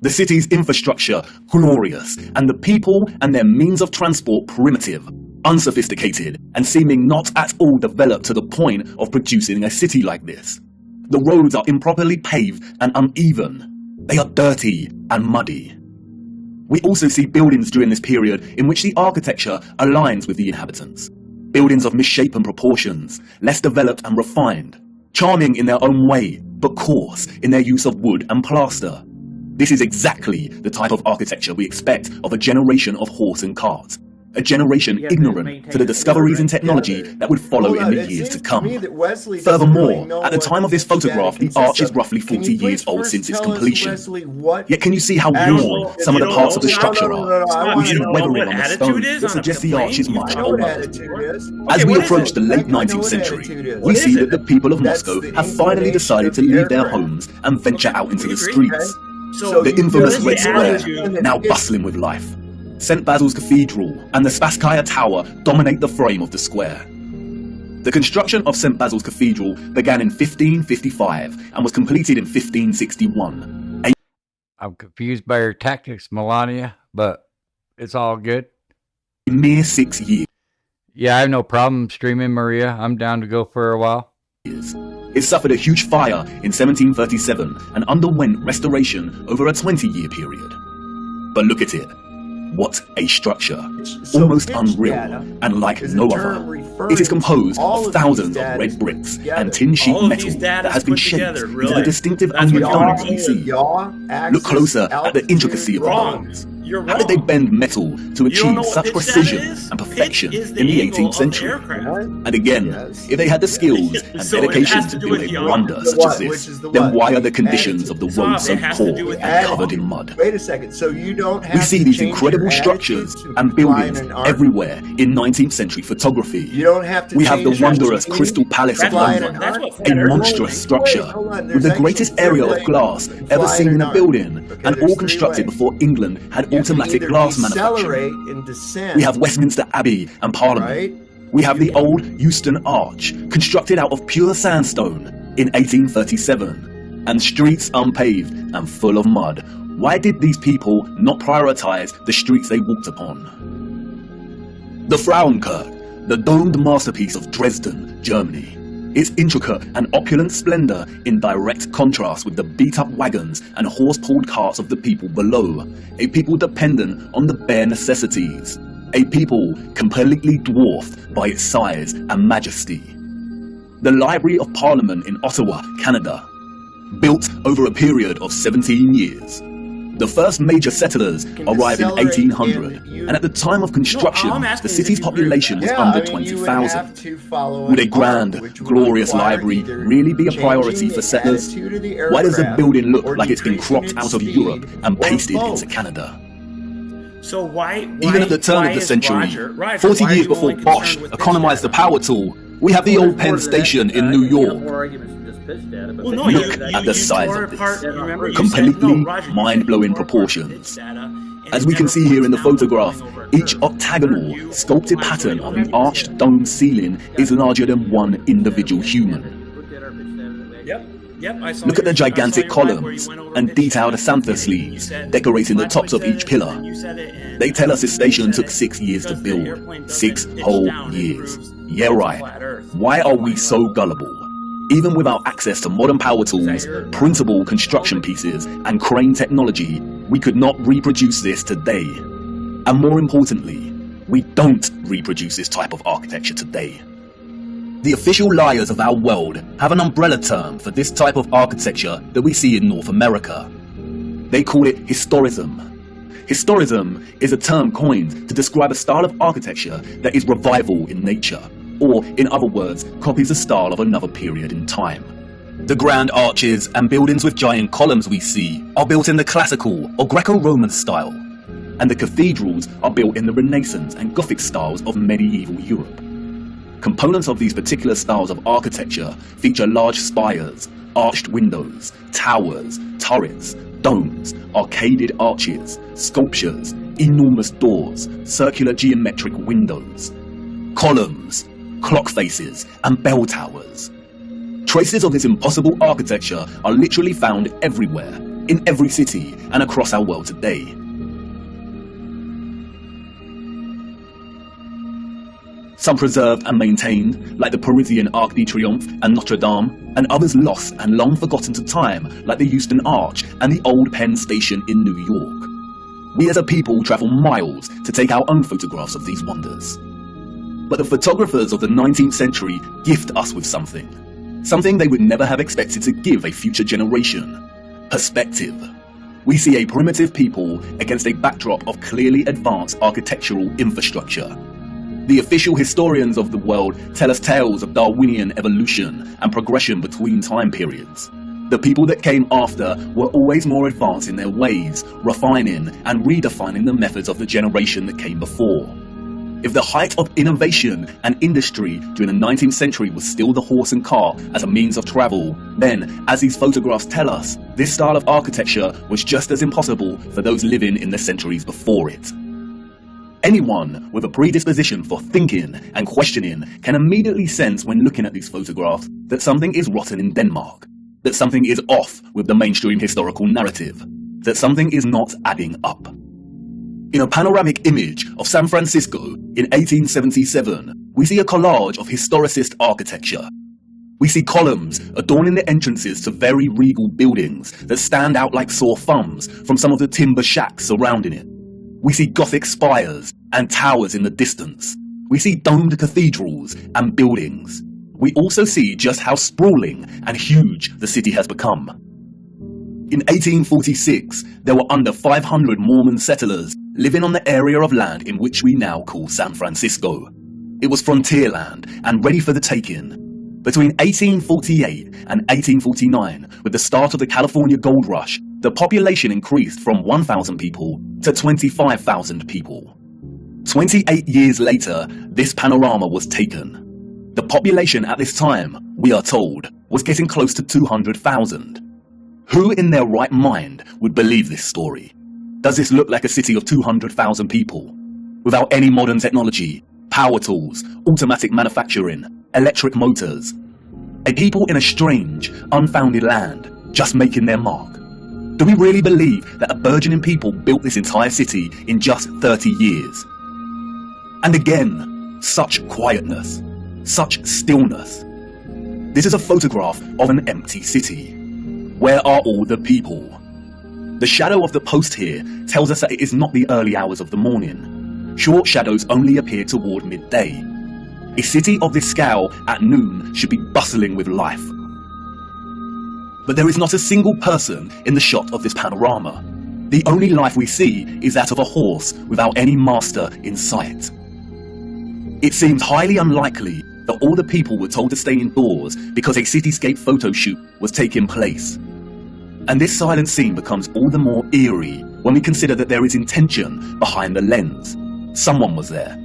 The city's infrastructure glorious, and the people and their means of transport primitive, unsophisticated, and seeming not at all developed to the point of producing a city like this. The roads are improperly paved and uneven. They are dirty and muddy. We also see buildings during this period in which the architecture aligns with the inhabitants. Buildings of misshapen proportions, less developed and refined, charming in their own way, but coarse in their use of wood and plaster. This is exactly the type of architecture we expect of a generation of horse and cart. a generation You have to ignorant maintain to the it discoveries in together. technology that would follow Hold in on, the it years to seems to come. me that Wesley doesn't Furthermore, really know at the what time of this photograph, the consists arch is of. roughly Can 40 you please years old first since its tell us, completion. Wesley, what Yet can you see how attitude- worn some of the parts of the structure are? I We want see to the know weathering what on the attitude stone is that on a suggests the arch is plane. much I know what older. attitude is. As Okay, we what is approach it? the late I know 19th what century, attitude is. we What see is that it? the people of That's Moscow the have finally inclination decided of to the leave their aircraft. homes and venture out into the agree. streets. So The you infamous know Red the Square, attitude- now bustling with life. St. Basil's Cathedral and the Spasskaya Tower dominate the frame of the square. The construction of St. Basil's Cathedral began in 1555 and was completed in 1561. I'm confused by your tactics, Melania, but it's all good. A mere 6 years. Yeah, I have no problem streaming, Maria. I'm down to go for a while. It suffered a huge fire in 1737 and underwent restoration over a 20-year period. But look at it. What a structure. Almost unreal and like no other. It is composed of thousands of red bricks and tin sheet metal that has been shaped into the distinctive unwood domes we see. Look closer at the intricacy of the bones. How did they bend metal to achieve such precision and perfection in the 18th century? And again, if they had the skills and dedication to build a wonder such as this, then why are the conditions of the road so poor and covered in mud? Wait a second. So you don't have We see to these change incredible your structures attitude and to buildings flying an arc? everywhere in 19th century photography. You don't have to We have the change your wondrous attitude Crystal Palace to of flying London, an arc? a monstrous structure hold on, with the there's greatest actually area three of glass ways ever flying seen in an a arc. building, Okay, and there's all three constructed ways. before England had You can automatic either glass manufacturing. decelerate and descend. We have Westminster Abbey and Parliament. Right? We have the old Euston Arch, constructed out of pure sandstone in 1837, and streets unpaved and full of mud. Why did these people not prioritize the streets they walked upon? The Frauenkirche, the domed masterpiece of Dresden, Germany. Its intricate and opulent splendor in direct contrast with the beat-up wagons and horse-pulled carts of the people below, a people dependent on the bare necessities, a people completely dwarfed by its size and majesty. The Library of Parliament in Ottawa, Canada, built over a period of 17 years. The first major settlers arrived in 1800, and at the time of construction, the city's population was under 20,000. Would a grand, glorious library really be a priority for settlers? Why does the building look like it's been cropped out of Europe and pasted into Canada? So why Even at the turn of the century, 40 years before Bosch economized the power tool, we have the old Penn Station in New York. Look at the size of this. Completely mind-blowing proportions. As we can see here in the photograph, each octagonal, sculpted pattern on the arched dome ceiling is larger than one individual human. Look at the gigantic columns and detailed acanthus leaves decorating the tops of each pillar. They tell us this station took 6 years to build. 6 whole years. Yeah, right. Why are we so gullible? Even without access to modern power tools, printable construction pieces, and crane technology, we could not reproduce this today. And more importantly, we don't reproduce this type of architecture today. The official liars of our world have an umbrella term for this type of architecture that we see in North America. They call it historism. Historism is a term coined to describe a style of architecture that is revival in nature, or in other words, copies the style of another period in time. The grand arches and buildings with giant columns we see are built in the classical or Greco-Roman style, and the cathedrals are built in the Renaissance and Gothic styles of medieval Europe. Components of these particular styles of architecture feature large spires, arched windows, towers, turrets, domes, arcaded arches, sculptures, enormous doors, circular geometric windows, columns, clock faces, and bell towers. Traces of this impossible architecture are literally found everywhere, in every city, and across our world today. Some preserved and maintained, like the Parisian Arc de Triomphe and Notre Dame, and others lost and long forgotten to time, like the Euston Arch and the old Penn Station in New York. We as a people travel miles to take our own photographs of these wonders. But the photographers of the 19th century gift us with something. Something they would never have expected to give a future generation. Perspective. we see a primitive people against a backdrop of clearly advanced architectural infrastructure. The official historians of the world tell us tales of Darwinian evolution and progression between time periods. The people that came after were always more advanced in their ways, refining and redefining the methods of the generation that came before. If the height of innovation and industry during the 19th century was still the horse and cart as a means of travel, then, as these photographs tell us, this style of architecture was just as impossible for those living in the centuries before it. Anyone with a predisposition for thinking and questioning can immediately sense when looking at these photographs that something is rotten in Denmark, that something is off with the mainstream historical narrative, that something is not adding up. In a panoramic image of San Francisco in 1877, we see a collage of historicist architecture. We see columns adorning the entrances to very regal buildings that stand out like sore thumbs from some of the timber shacks surrounding it. We see Gothic spires and towers in the distance. We see domed cathedrals and buildings. We also see just how sprawling and huge the city has become. In 1846, there were under 500 Mormon settlers living on the area of land in which we now call San Francisco. It was frontier land and ready for the taking. Between 1848 and 1849, with the start of the California Gold Rush, the population increased from 1,000 people to 25,000 people. 28 years later, this panorama was taken. The population at this time, we are told, was getting close to 200,000. Who in their right mind would believe this story? Does this look like a city of 200,000 people? Without any modern technology, power tools, automatic manufacturing, electric motors. A people in a strange, unfounded land, just making their mark. Do we really believe that a burgeoning people built this entire city in just 30 years? And again, such quietness, such stillness. This is a photograph of an empty city. Where are all the people? The shadow of the post here tells us that it is not the early hours of the morning. Short shadows only appear toward midday. A city of this scale at noon should be bustling with life. But there is not a single person in the shot of this panorama. The only life we see is that of a horse without any master in sight. It seems highly unlikely that all the people were told to stay indoors because a cityscape photo shoot was taking place. And this silent scene becomes all the more eerie when we consider that there is intention behind the lens. Someone was there.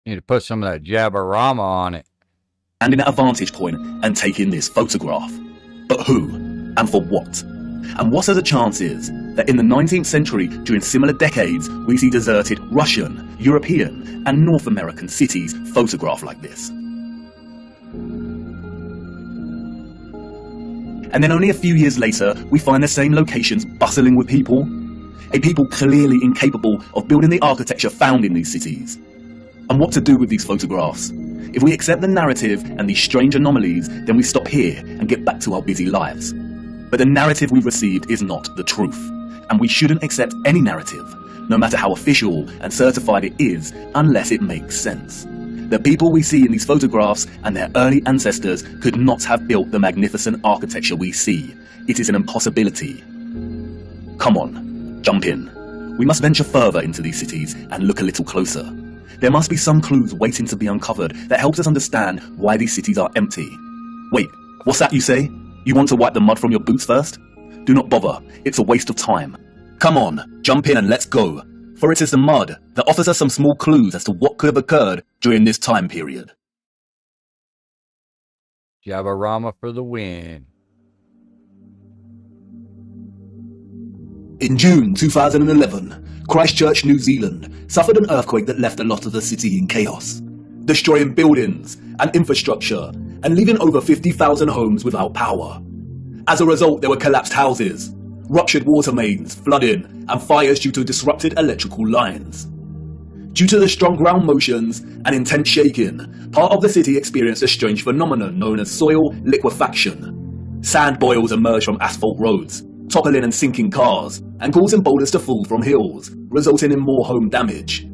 Need to put some of that Jabberama on it. Standing at a vantage point and taking this photograph. But who? And for what? And what are the chances that in the 19th century, during similar decades, we see deserted Russian, European, and North American cities photographed like this? And then only a few years later, we find the same locations bustling with people. A people clearly incapable of building the architecture found in these cities. And what to do with these photographs? If we accept the narrative and these strange anomalies, then we stop here and get back to our busy lives. But the narrative we've received is not the truth. And we shouldn't accept any narrative, no matter how official and certified it is, unless it makes sense. The people we see in these photographs and their early ancestors could not have built the magnificent architecture we see. It is an impossibility. Come on, jump in. We must venture further into these cities and look a little closer. There must be some clues waiting to be uncovered that helps us understand why these cities are empty. Wait, what's that you say? You want to wipe the mud from your boots first? Do not bother, it's a waste of time. Come on, jump in and let's go. For it is the mud that offers us some small clues as to what could have occurred during this time period. Jabberama for the win. In June 2011, Christchurch, New Zealand suffered an earthquake that left a lot of the city in chaos, destroying buildings and infrastructure and leaving over 50,000 homes without power. As a result, there were collapsed houses, ruptured water mains, flooding, and fires due to disrupted electrical lines. Due to the strong ground motions and intense shaking, part of the city experienced a strange phenomenon known as soil liquefaction. Sand boils emerged from asphalt roads, toppling and sinking cars, and causing boulders to fall from hills, resulting in more home damage.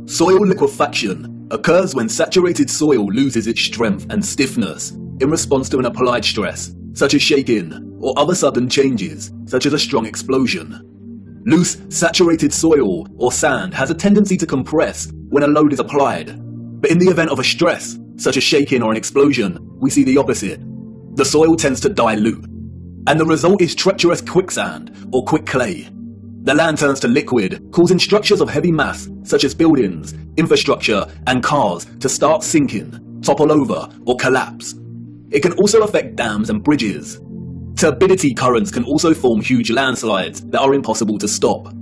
Soil liquefaction occurs when saturated soil loses its strength and stiffness in response to an applied stress, such as shaking, or other sudden changes, such as a strong explosion. Loose, saturated soil or sand has a tendency to compress when a load is applied, but in the event of a stress, such as shaking or an explosion, we see the opposite. The soil tends to dilute, and the result is treacherous quicksand or quick clay. The land turns to liquid, causing structures of heavy mass, such as buildings, infrastructure, and cars, to start sinking, topple over, or collapse. It can also affect dams and bridges. Turbidity currents can also form huge landslides that are impossible to stop.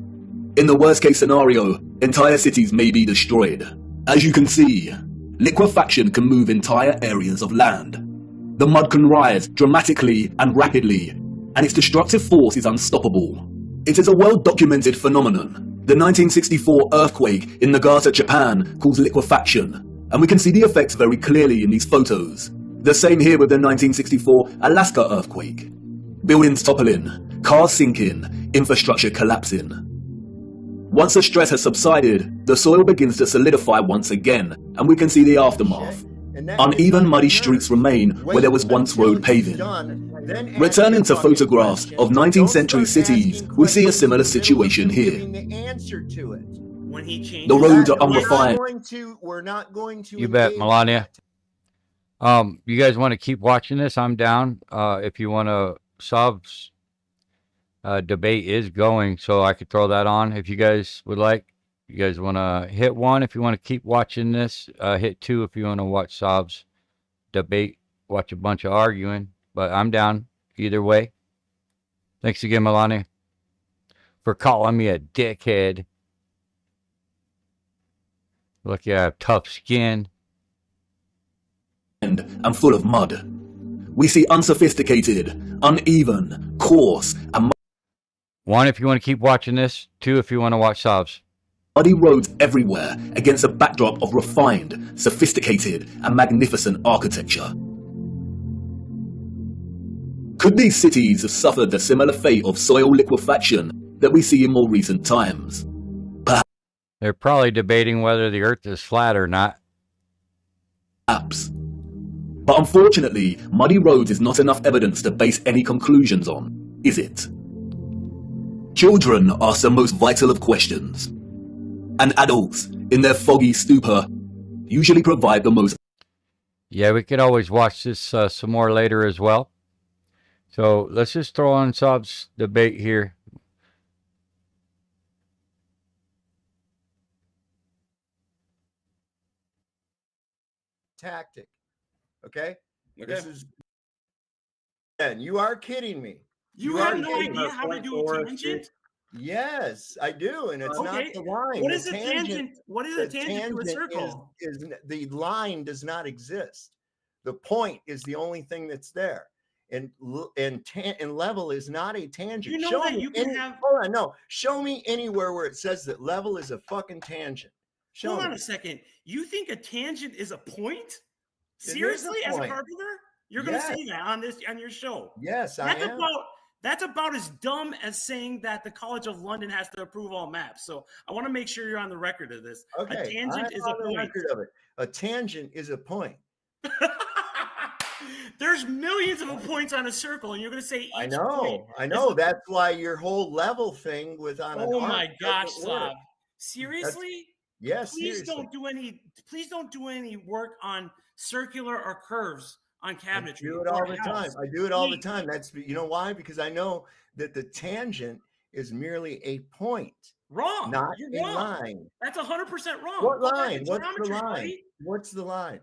In the worst case scenario, entire cities may be destroyed. As you can see, liquefaction can move entire areas of land. The mud can rise dramatically and rapidly, and its destructive force is unstoppable. It is a well-documented phenomenon. The 1964 earthquake in Nagata, Japan caused liquefaction, and we can see the effects very clearly in these photos. The same here with the 1964 Alaska earthquake. Buildings toppling, cars sinking, infrastructure collapsing. Once the stress has subsided, the soil begins to solidify once again, and we can see the aftermath. Uneven, muddy streets remain where there was once road paving. Returning to photographs of 19th century cities, we see a similar situation here. The roads are unrefined. We're not going to. You bet, Melania. You guys want to keep watching this? I'm down. If you want to, Sob's debate is going, so I could throw that on if you guys would like. You guys want to hit 1 if you want to keep watching this. Hit 2 if you want to watch Sob's debate. Watch a bunch of arguing, but I'm down either way. Thanks again, Melania, for calling me a dickhead. Look, you have tough skin. And full of mud. We see unsophisticated, uneven, coarse, and 1 if you want to keep watching this. 2 if you want to watch Sobs. Muddy roads everywhere against a backdrop of refined, sophisticated, and magnificent architecture. Could these cities have suffered the similar fate of soil liquefaction that we see in more recent times? They're probably debating whether the earth is flat or not. Perhaps. But unfortunately, muddy roads is not enough evidence to base any conclusions on, is it? Children ask the most vital of questions, and adults, in their foggy stupor, usually provide the most. Yeah, we could always watch this some more later as well. So let's just throw on Sob's debate here. Tactic. Okay? This is. And you are kidding me. You have no idea how to do a tangent? Yes, I do, and it's not the line. What is a tangent? What is a tangent to a circle? Is the line does not exist. The point is the only thing that's there, and level is not a tangent. You know that you can have. Hold on, no. Show me anywhere where it says that level is a fucking tangent. Hold on a second. You think a tangent is a point? Seriously, as a carpenter, you're going to say that on your show? Yes, I am. That's about as dumb as saying that the College of London has to approve all maps. So I want to make sure you're on the record of this. Okay, a tangent is a point. Record of it. A tangent is a point. There's millions of points on a circle, and you're going to say each I know. That's why your whole level thing with on. Oh my gosh, Sob! Seriously? Yes. Please don't do any work on circular or curves on cabinetry. I do it all the time. I do it all the time. That's, you know why? Because I know that the tangent is merely a point. Wrong. Not You're wrong. Line. That's 100% wrong. What line? What's the line? Buddy. What's the line?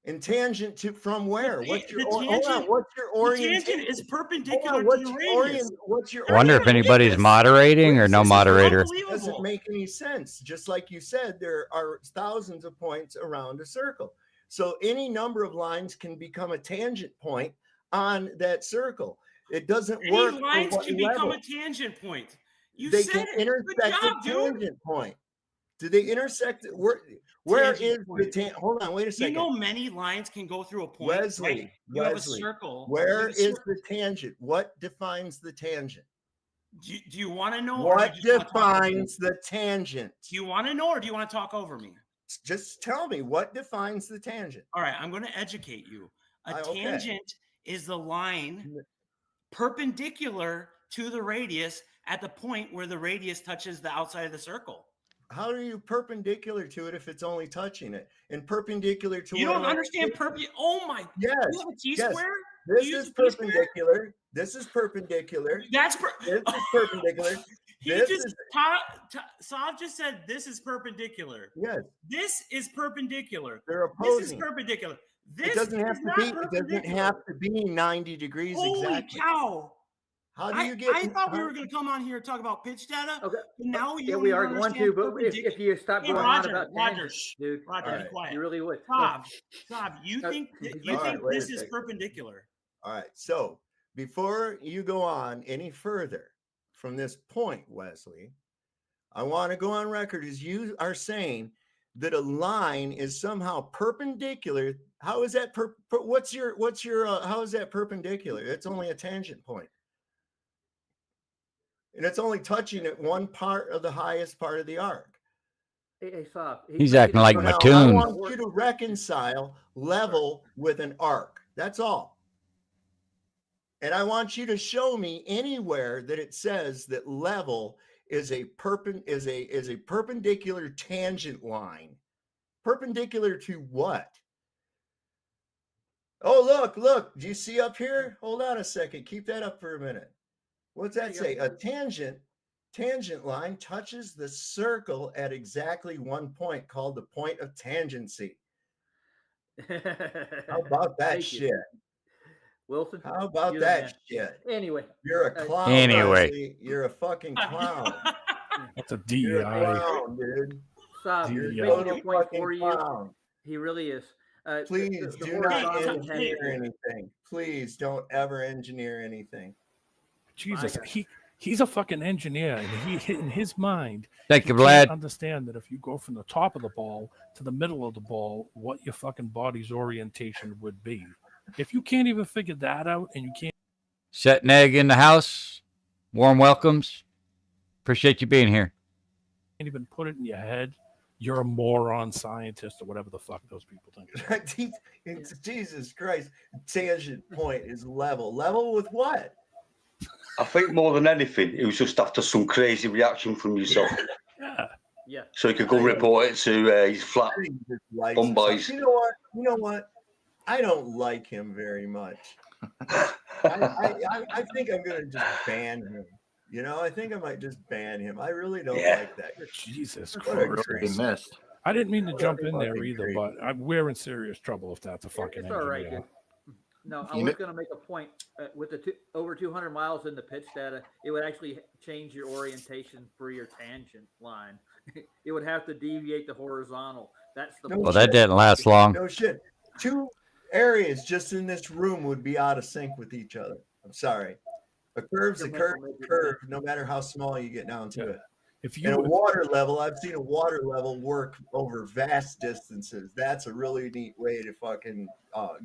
And tangent to from where? What's your orientation? The tangent is perpendicular to the radius. What's your I wonder if anybody's moderating or no moderator. It doesn't make any sense. Just like you said, there are thousands of points around a circle. So any number of lines can become a tangent point on that circle. It doesn't work. Any lines can become a tangent point. They can intersect a tangent point. Do they intersect? Where is the tangent? Hold on, wait a second. You know, many lines can go through a point. Wesley, you have a circle. Where is the tangent? What defines the tangent? Do you want to know? What defines the tangent? Do you want to know, or do you want to talk over me? Just tell me what defines the tangent. All right, I'm going to educate you. A tangent is the line perpendicular to the radius at the point where the radius touches the outside of the circle. How are you perpendicular to it if it's only touching it? And perpendicular to You what don't am I- understand Oh my! Yes. You have a yes. T-square? This You is use a T-square? perpendicular. This is perpendicular. That's this is perpendicular. Sav just said this is perpendicular. Yes. This is perpendicular. They're This is opposing. perpendicular. This It doesn't have is to not be. It perpendicular. doesn't have to be 90 degrees Holy exactly. cow! How do you get? I thought we were going to come on here and talk about pitch data. Okay. Now you Yeah, don't we even are going understand to, but if you stop Hey, going Roger, on about Roger, tangents, dude, Roger, be quiet. you really would. Sav, you Uh, think All right, wait a this is second. perpendicular? All right. So before you go on any further from this point, Wesley, I want to go on record as you are saying that a line is somehow perpendicular. How is that? What's your? How is that perpendicular? It's only a tangent point, and it's only touching at one part of the highest part of the arc. Hey, Sav, He's acting like Now, I Mattoon. want you to reconcile level with an arc. That's all. And I want you to show me anywhere that it says that level is a perpendicular tangent line. Perpendicular to what? Oh, look. Do you see up here? Hold on a second. Keep that up for a minute. What's that say? A tangent line touches the circle at exactly one point called the point of tangency. How about that Thank you. shit? Wilson. How about you're the that man. shit? Anyway, You're a clown. Anyway. Wesley. You're a fucking clown. That's a You're a DEI. clown, dude. Sav, You're he's a making total a point fucking for you. clown. He really is. Please the do not horizontal engineer tangent- anything. Please don't ever engineer anything. Jesus, he's a fucking engineer, and he in his mind, Thank he you, can't Vlad. understand that if you go from the top of the ball to the middle of the ball, what your fucking body's orientation would be. If you can't even figure that out, and you can't Set and egg in the house. Warm welcomes. Appreciate you being here. even put it in your head, you're a moron scientist or whatever the fuck those people think. It's Jesus Christ. Tangent point is level. Level with what? I think more than anything, it was just after some crazy reaction from yourself. Yeah. So he could go report it to his flat bum boys. You know what? I don't like him very much. I think I'm gonna just ban him. You know, I think I might just ban him. I really don't like that. Jesus What a Christ. great- I didn't mean to What a jump in there fucking either, great- but we're in serious trouble if that's a fucking It's all right, engineer. dude. No, I You was kn- going to make a point with the over 200 miles in the pitch data. It would actually change your orientation for your tangent line. It would have to deviate the horizontal. That's the Well, that didn't last long. No shit. Two areas just in this room would be out of sync with each other. I'm sorry. A curve's a curve, no matter how small you get down to it. If And a water level, I've seen a water level work over vast distances. That's a really neat way to fucking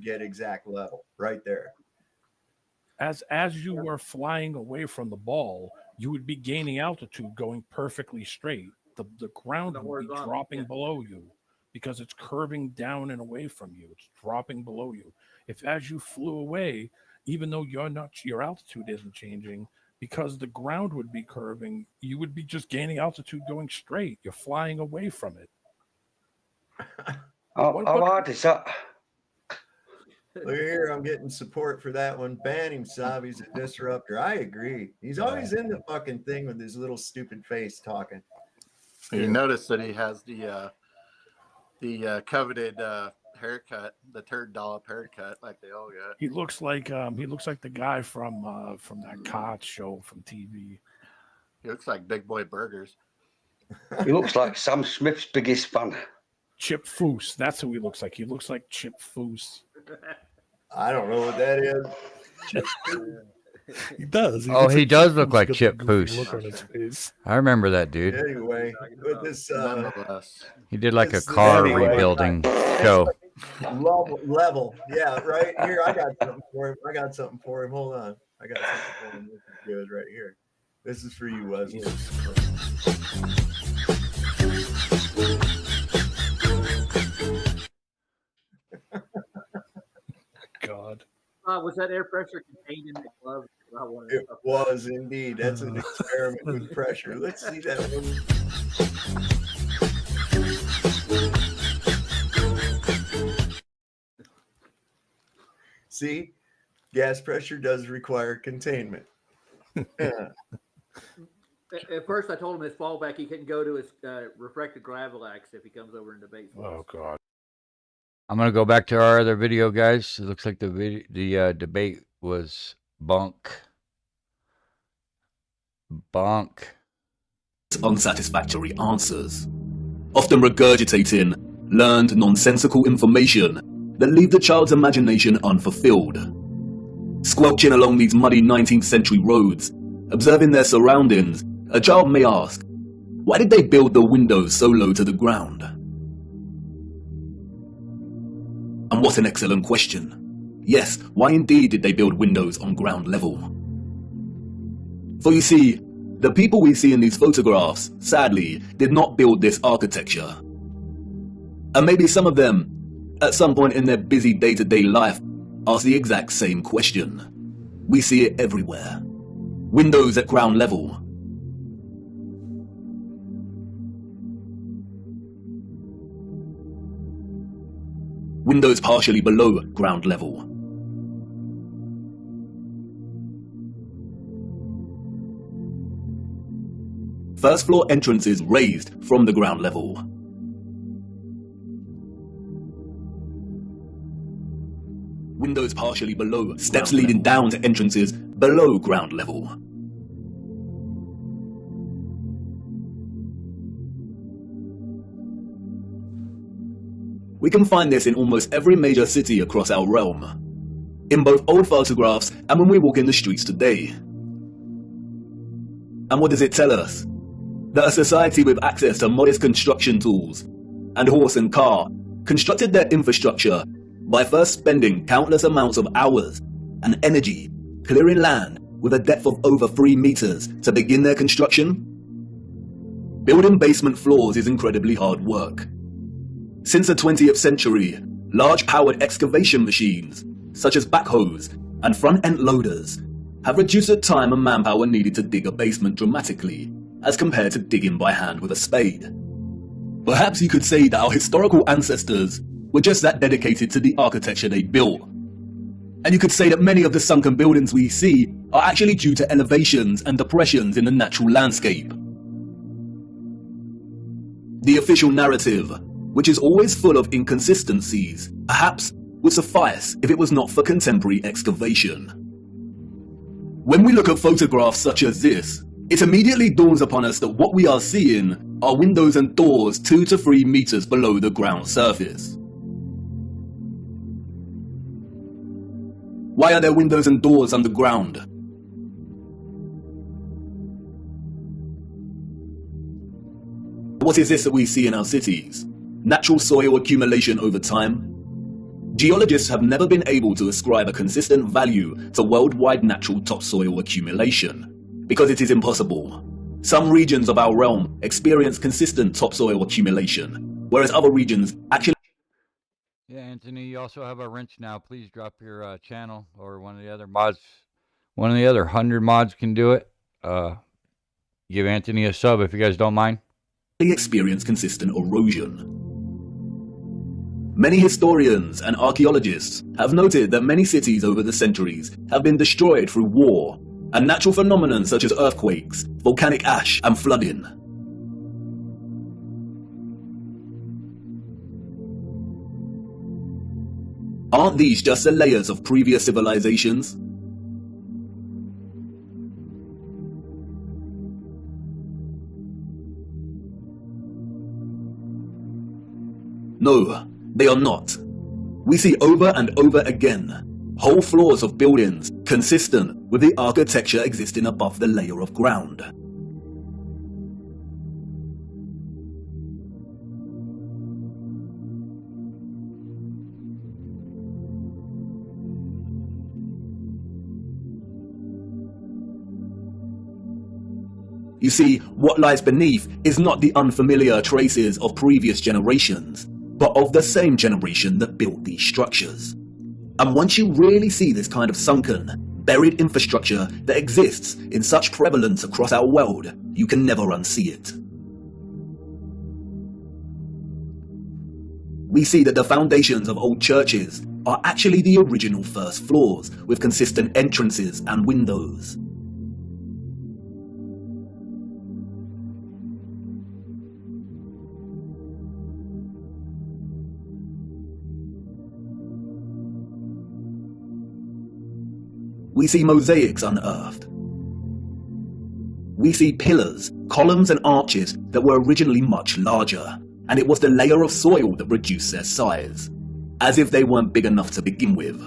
get exact level right there. As you were flying away from the ball, you would be gaining altitude going perfectly straight. The ground would be horizontal, dropping below you because it's curving down and away from you. It's dropping below you. If as you flew away, even though your altitude isn't changing, because the ground would be curving, you would be just gaining altitude going straight. You're flying away from it. How hard is that? Look here, I'm getting support for that one. Ban him, Sav. He's a disruptor. I agree. He's always in the fucking thing with his little stupid face talking. You notice that he has the coveted haircut, the turd dollop haircut, like they all got. He looks like the guy from that Koch show from TV. He looks like Big Boy Burgers. He looks like Sam Smith's biggest fan. Chip Foose. That's who he looks like. He looks like Chip Foose. I don't know what that is. He does. Oh, he does look like got Chip the goofy Foose. look on his face. I remember that dude. Anyway, with this He did like a this- car anyway, rebuilding show. level. Yeah, right here. I got something for him. Hold on. I got something for him. This is good right here. This is for you, Wesley. God. Bob, was that air pressure contained in that glove? It was indeed. That's an experiment with pressure. Let's see that one. See, gas pressure does require containment. Yeah. At first, I told him his fallback he couldn't go to his refracted Gravelax if he comes over and debates. Oh God. I'm gonna go back to our other video, guys. It looks like the debate was bunk. Unsatisfactory answers, often regurgitating learned nonsensical information that leave the child's imagination unfulfilled. Squelching along these muddy 19th century roads, observing their surroundings, a child may ask, why did they build the windows so low to the ground? And what an excellent question. Yes, why indeed did they build windows on ground level? For you see, the people we see in these photographs, sadly, did not build this architecture. And maybe some of them, at some point in their busy day-to-day life, ask the exact same question. We see it everywhere. Windows at ground level. Windows partially below ground level. First floor entrances raised from the ground level. Windows partially below, steps leading down to entrances below ground level. We can find this in almost every major city across our realm, in both old photographs and when we walk in the streets today. And what does it tell us? That a society with access to modest construction tools and horse and car constructed their infrastructure by first spending countless amounts of hours and energy clearing land with a depth of over 3 meters to begin their construction? Building basement floors is incredibly hard work. Since the 20th century, large powered excavation machines, such as backhoes and front-end loaders, have reduced the time and manpower needed to dig a basement dramatically, as compared to digging by hand with a spade. Perhaps you could say that our historical ancestors were just that dedicated to the architecture they built. And you could say that many of the sunken buildings we see are actually due to elevations and depressions in the natural landscape. The official narrative, which is always full of inconsistencies, perhaps would suffice if it was not for contemporary excavation. When we look at photographs such as this, it immediately dawns upon us that what we are seeing are windows and doors 2 to 3 meters below the ground surface. Why are there windows and doors underground? What is this that we see in our cities? Natural soil accumulation over time? Geologists have never been able to ascribe a consistent value to worldwide natural topsoil accumulation, because it is impossible. Some regions of our realm experience consistent topsoil accumulation, whereas other regions actually... Yeah, Anthony, you also have a wrench now. Please drop your channel, or one of the other mods. One of the other 100 mods can do it. Give Anthony a sub if you guys don't mind. experience consistent erosion. Many historians and archaeologists have noted that many cities over the centuries have been destroyed through war and natural phenomena such as earthquakes, volcanic ash, and flooding. Aren't these just the layers of previous civilizations? No, they are not. We see over and over again whole floors of buildings consistent with the architecture existing above the layer of ground. You see, what lies beneath is not the unfamiliar traces of previous generations, but of the same generation that built these structures. And once you really see this kind of sunken, buried infrastructure that exists in such prevalence across our world, you can never unsee it. We see that the foundations of old churches are actually the original first floors, with consistent entrances and windows. We see mosaics unearthed. We see pillars, columns and arches that were originally much larger, and it was the layer of soil that reduced their size, as if they weren't big enough to begin with.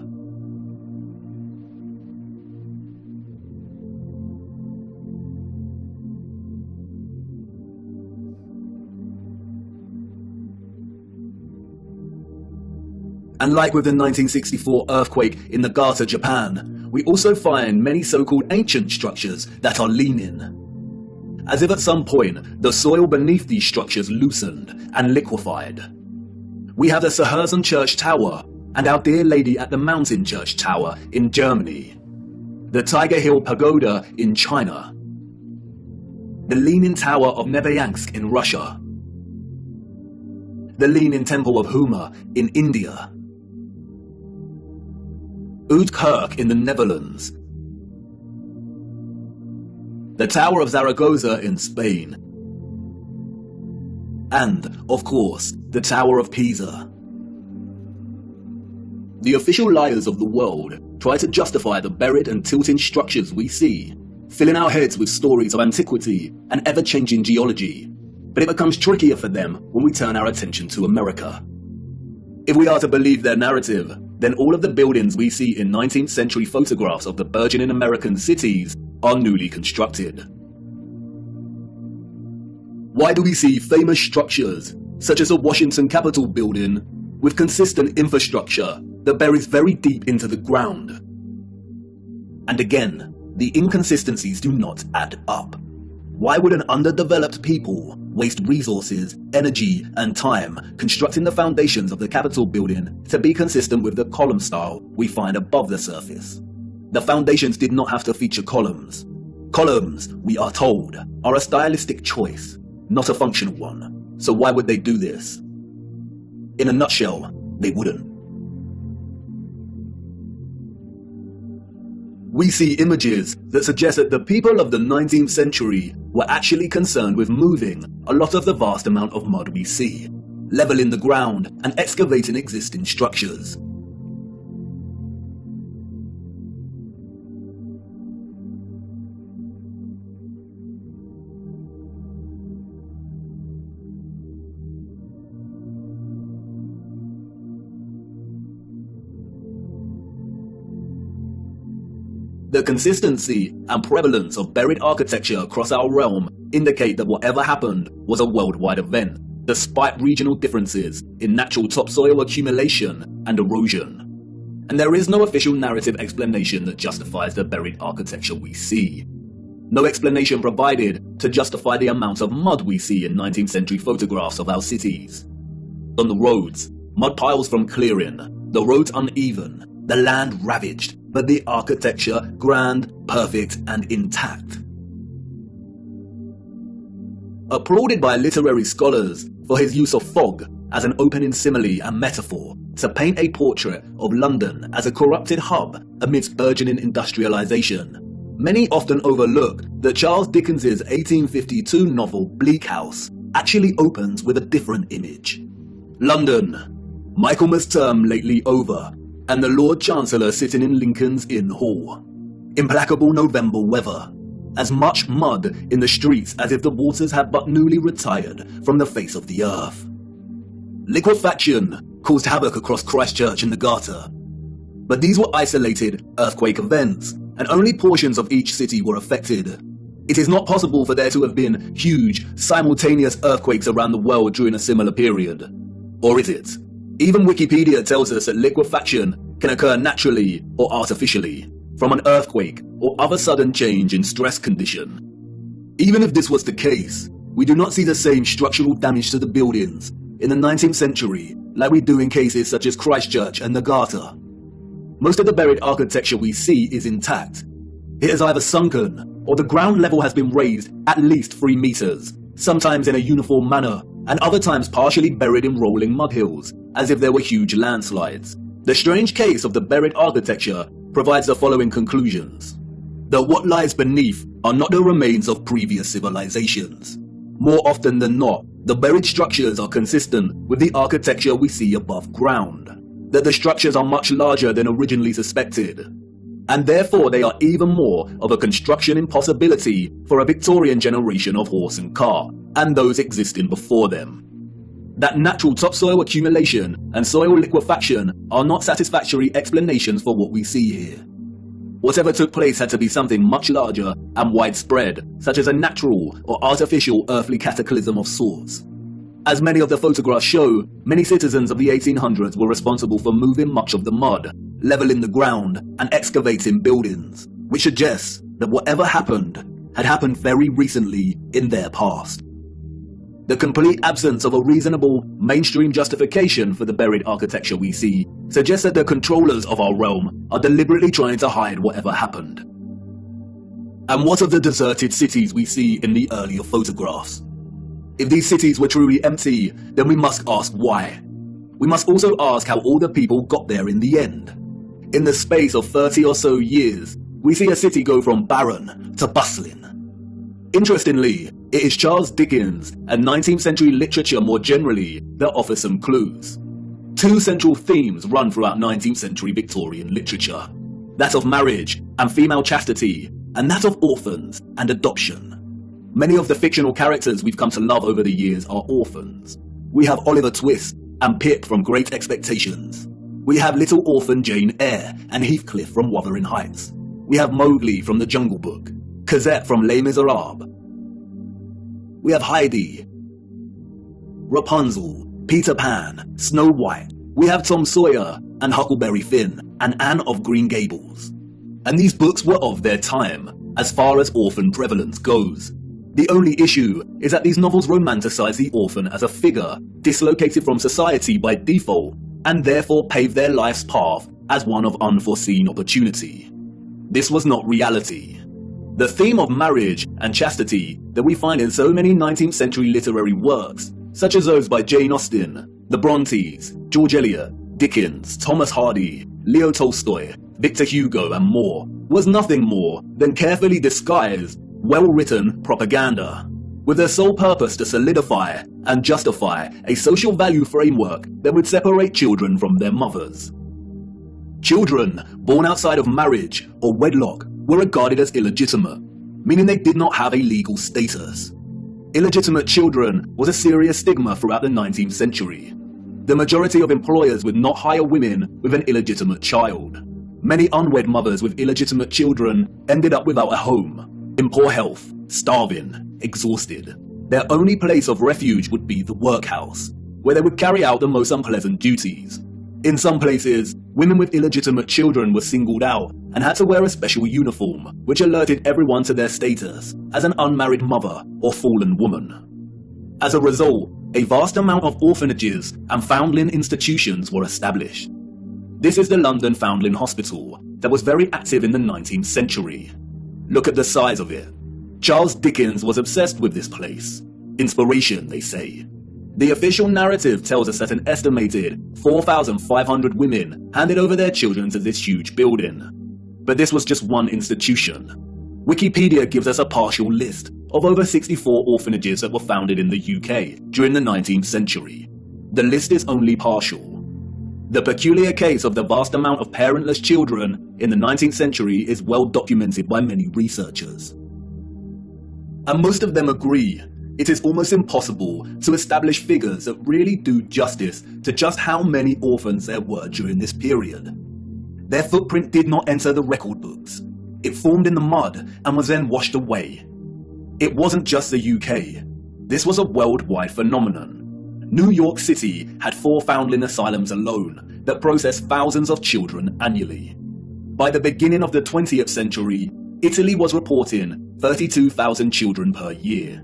And like with the 1964 earthquake in Nagata, Japan, we also find many so-called ancient structures that are leaning. As if at some point, the soil beneath these structures loosened and liquefied. We have the Sahersen Church Tower and Our Dear Lady at the Mountain Church Tower in Germany, the Tiger Hill Pagoda in China, the Leaning Tower of Neveyansk in Russia, the Leaning Temple of Huma in India, Oud Kirk in the Netherlands, the Tower of Zaragoza in Spain, and, of course, the Tower of Pisa. The official liars of the world try to justify the buried and tilting structures we see, filling our heads with stories of antiquity and ever-changing geology, but it becomes trickier for them when we turn our attention to America. If we are to believe their narrative, then all of the buildings we see in 19th century photographs of the burgeoning American cities are newly constructed. Why do we see famous structures, such as the Washington Capitol building, with consistent infrastructure that buries very deep into the ground? And again, the inconsistencies do not add up. Why would an underdeveloped people waste resources, energy, and time constructing the foundations of the Capitol building to be consistent with the column style we find above the surface? The foundations did not have to feature columns. Columns, we are told, are a stylistic choice, not a functional one. So why would they do this? In a nutshell, they wouldn't. We see images that suggest that the people of the 19th century were actually concerned with moving a lot of the vast amount of mud we see, leveling the ground and excavating existing structures. The consistency and prevalence of buried architecture across our realm indicate that whatever happened was a worldwide event, despite regional differences in natural topsoil accumulation and erosion. And there is no official narrative explanation that justifies the buried architecture we see. No explanation provided to justify the amount of mud we see in 19th century photographs of our cities. On the roads, mud piles from clearing, the roads uneven, the land ravaged, but the architecture grand, perfect, and intact. Applauded by literary scholars for his use of fog as an opening simile and metaphor to paint a portrait of London as a corrupted hub amidst burgeoning industrialization, many often overlook that Charles Dickens's 1852 novel Bleak House actually opens with a different image. London, Michaelmas term lately over, and the Lord Chancellor sitting in Lincoln's Inn Hall. Implacable November weather, as much mud in the streets as if the waters had but newly retired from the face of the earth. Liquefaction caused havoc across Christchurch and Nagata, but these were isolated earthquake events, and only portions of each city were affected. It is not possible for there to have been huge, simultaneous earthquakes around the world during a similar period. Or is it? Even Wikipedia tells us that liquefaction can occur naturally or artificially, from an earthquake or other sudden change in stress condition. Even if this was the case, we do not see the same structural damage to the buildings in the 19th century like we do in cases such as Christchurch and Nagata. most of the buried architecture we see is intact. It is either sunken, or the ground level has been raised at least 3 meters, sometimes in a uniform manner, and other times partially buried in rolling mud hills, as if there were huge landslides. The strange case of the buried architecture provides the following conclusions: that what lies beneath are not the remains of previous civilizations. More often than not, the buried structures are consistent with the architecture we see above ground, that the structures are much larger than originally suspected, and therefore they are even more of a construction impossibility for a Victorian generation of horse and car, and those existing before them. That natural topsoil accumulation and soil liquefaction are not satisfactory explanations for what we see here. Whatever took place had to be something much larger and widespread, such as a natural or artificial earthly cataclysm of sorts. As many of the photographs show, many citizens of the 1800s were responsible for moving much of the mud, leveling the ground, and excavating buildings, which suggests that whatever happened had happened very recently in their past. The complete absence of a reasonable, mainstream justification for the buried architecture we see suggests that the controllers of our realm are deliberately trying to hide whatever happened. And what of the deserted cities we see in the earlier photographs? If these cities were truly empty, then we must ask why. We must also ask how all the people got there in the end. In the space of 30 or so years, we see a city go from barren to bustling. Interestingly, it is Charles Dickens and 19th century literature more generally that offer some clues. 2 central themes run throughout 19th century Victorian literature: that of marriage and female chastity, and that of orphans and adoption. Many of the fictional characters we've come to love over the years are orphans. We have Oliver Twist and Pip from Great Expectations. We have little orphan Jane Eyre and Heathcliff from Wuthering Heights. We have Mowgli from The Jungle Book, Cosette from Les Miserables. We have Heidi, Rapunzel, Peter Pan, Snow White. We have Tom Sawyer and Huckleberry Finn and Anne of Green Gables. And these books were of their time, as far as orphan prevalence goes. The only issue is that these novels romanticize the orphan as a figure dislocated from society by default, and therefore pave their life's path as one of unforeseen opportunity. This was not reality. The theme of marriage and chastity that we find in so many 19th century literary works, such as those by Jane Austen, the Brontes, George Eliot, Dickens, Thomas Hardy, Leo Tolstoy, Victor Hugo, and more, was nothing more than carefully disguised, well-written propaganda, with their sole purpose to solidify and justify a social value framework that would separate children from their mothers. Children born outside of marriage or wedlock were regarded as illegitimate, meaning they did not have a legal status. Illegitimate children was a serious stigma throughout the 19th century. The majority of employers would not hire women with an illegitimate child. Many unwed mothers with illegitimate children ended up without a home, in poor health, starving, exhausted. Their only place of refuge would be the workhouse, where they would carry out the most unpleasant duties. In some places, women with illegitimate children were singled out and had to wear a special uniform, which alerted everyone to their status as an unmarried mother or fallen woman. As a result, a vast amount of orphanages and foundling institutions were established. This is the London Foundling Hospital that was very active in the 19th century. Look at the size of it. Charles Dickens was obsessed with this place. Inspiration, they say. The official narrative tells us that an estimated 4,500 women handed over their children to this huge building. But this was just one institution. Wikipedia gives us a partial list of over 64 orphanages that were founded in the UK during the 19th century. The list is only partial. The peculiar case of the vast amount of parentless children in the 19th century is well documented by many researchers. And most of them agree it is almost impossible to establish figures that really do justice to just how many orphans there were during this period. Their footprint did not enter the record books. It formed in the mud and was then washed away. It wasn't just the UK. This was a worldwide phenomenon. New York City had 4 foundling asylums alone that processed thousands of children annually. By the beginning of the 20th century, Italy was reporting 32,000 children per year.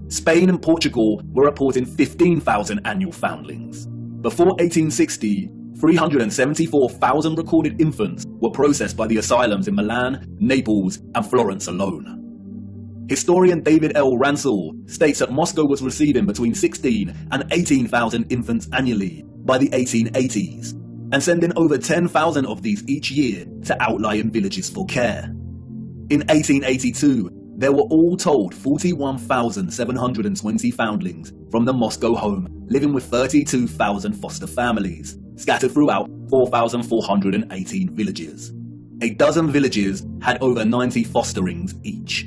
Spain and Portugal were reporting 15,000 annual foundlings. Before 1860, 374,000 recorded infants were processed by the asylums in Milan, Naples, and Florence alone. Historian David L. Ransell states that Moscow was receiving between 16 and 18,000 infants annually by the 1880s, and sending over 10,000 of these each year to outlying villages for care. In 1882, there were all told 41,720 foundlings from the Moscow home living with 32,000 foster families, scattered throughout 4,418 villages. A dozen villages had over 90 fosterings each.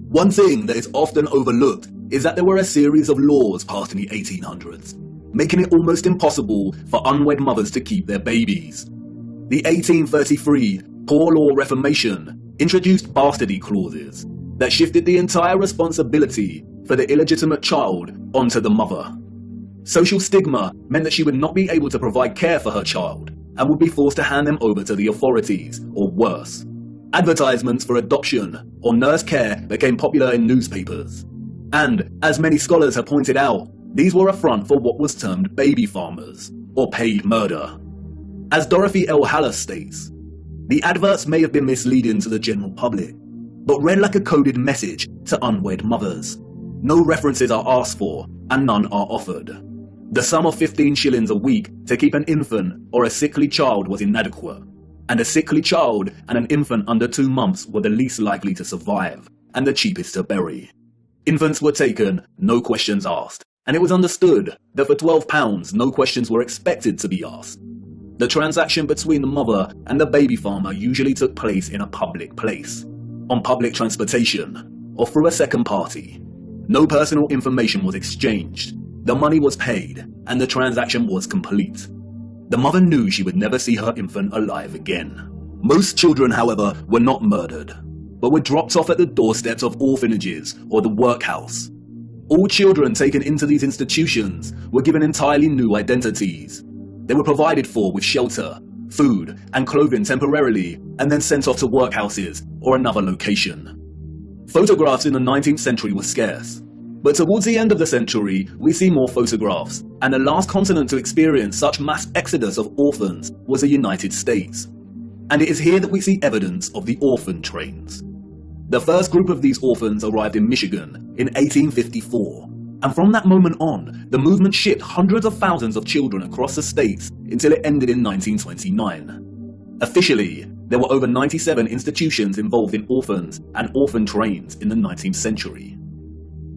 One thing that is often overlooked is that there were a series of laws passed in the 1800s, making it almost impossible for unwed mothers to keep their babies. The 1833 Poor Law Reformation introduced bastardy clauses that shifted the entire responsibility for the illegitimate child onto the mother. Social stigma meant that she would not be able to provide care for her child and would be forced to hand them over to the authorities, or worse. Advertisements for adoption or nurse care became popular in newspapers. And, as many scholars have pointed out, these were a front for what was termed baby farmers, or paid murder. As Dorothy L. Haller states, the adverts may have been misleading to the general public, but read like a coded message to unwed mothers. No references are asked for, and none are offered. The sum of 15 shillings a week to keep an infant or a sickly child was inadequate, and a sickly child and an infant under 2 months were the least likely to survive, and the cheapest to bury. Infants were taken, no questions asked, and it was understood that for £12 no questions were expected to be asked. The transaction between the mother and the baby farmer usually took place in a public place, on public transportation, or through a second party. No personal information was exchanged, the money was paid, and the transaction was complete. The mother knew she would never see her infant alive again. Most children, however, were not murdered, but were dropped off at the doorsteps of orphanages or the workhouse. All children taken into these institutions were given entirely new identities. They were provided for with shelter, food, and clothing temporarily, and then sent off to workhouses or another location. Photographs in the 19th century were scarce, but towards the end of the century, we see more photographs, and the last continent to experience such mass exodus of orphans was the United States. And it is here that we see evidence of the orphan trains. The first group of these orphans arrived in Michigan in 1854, and from that moment on, the movement shipped hundreds of thousands of children across the states until it ended in 1929. Officially, there were over 97 institutions involved in orphans and orphan trains in the 19th century.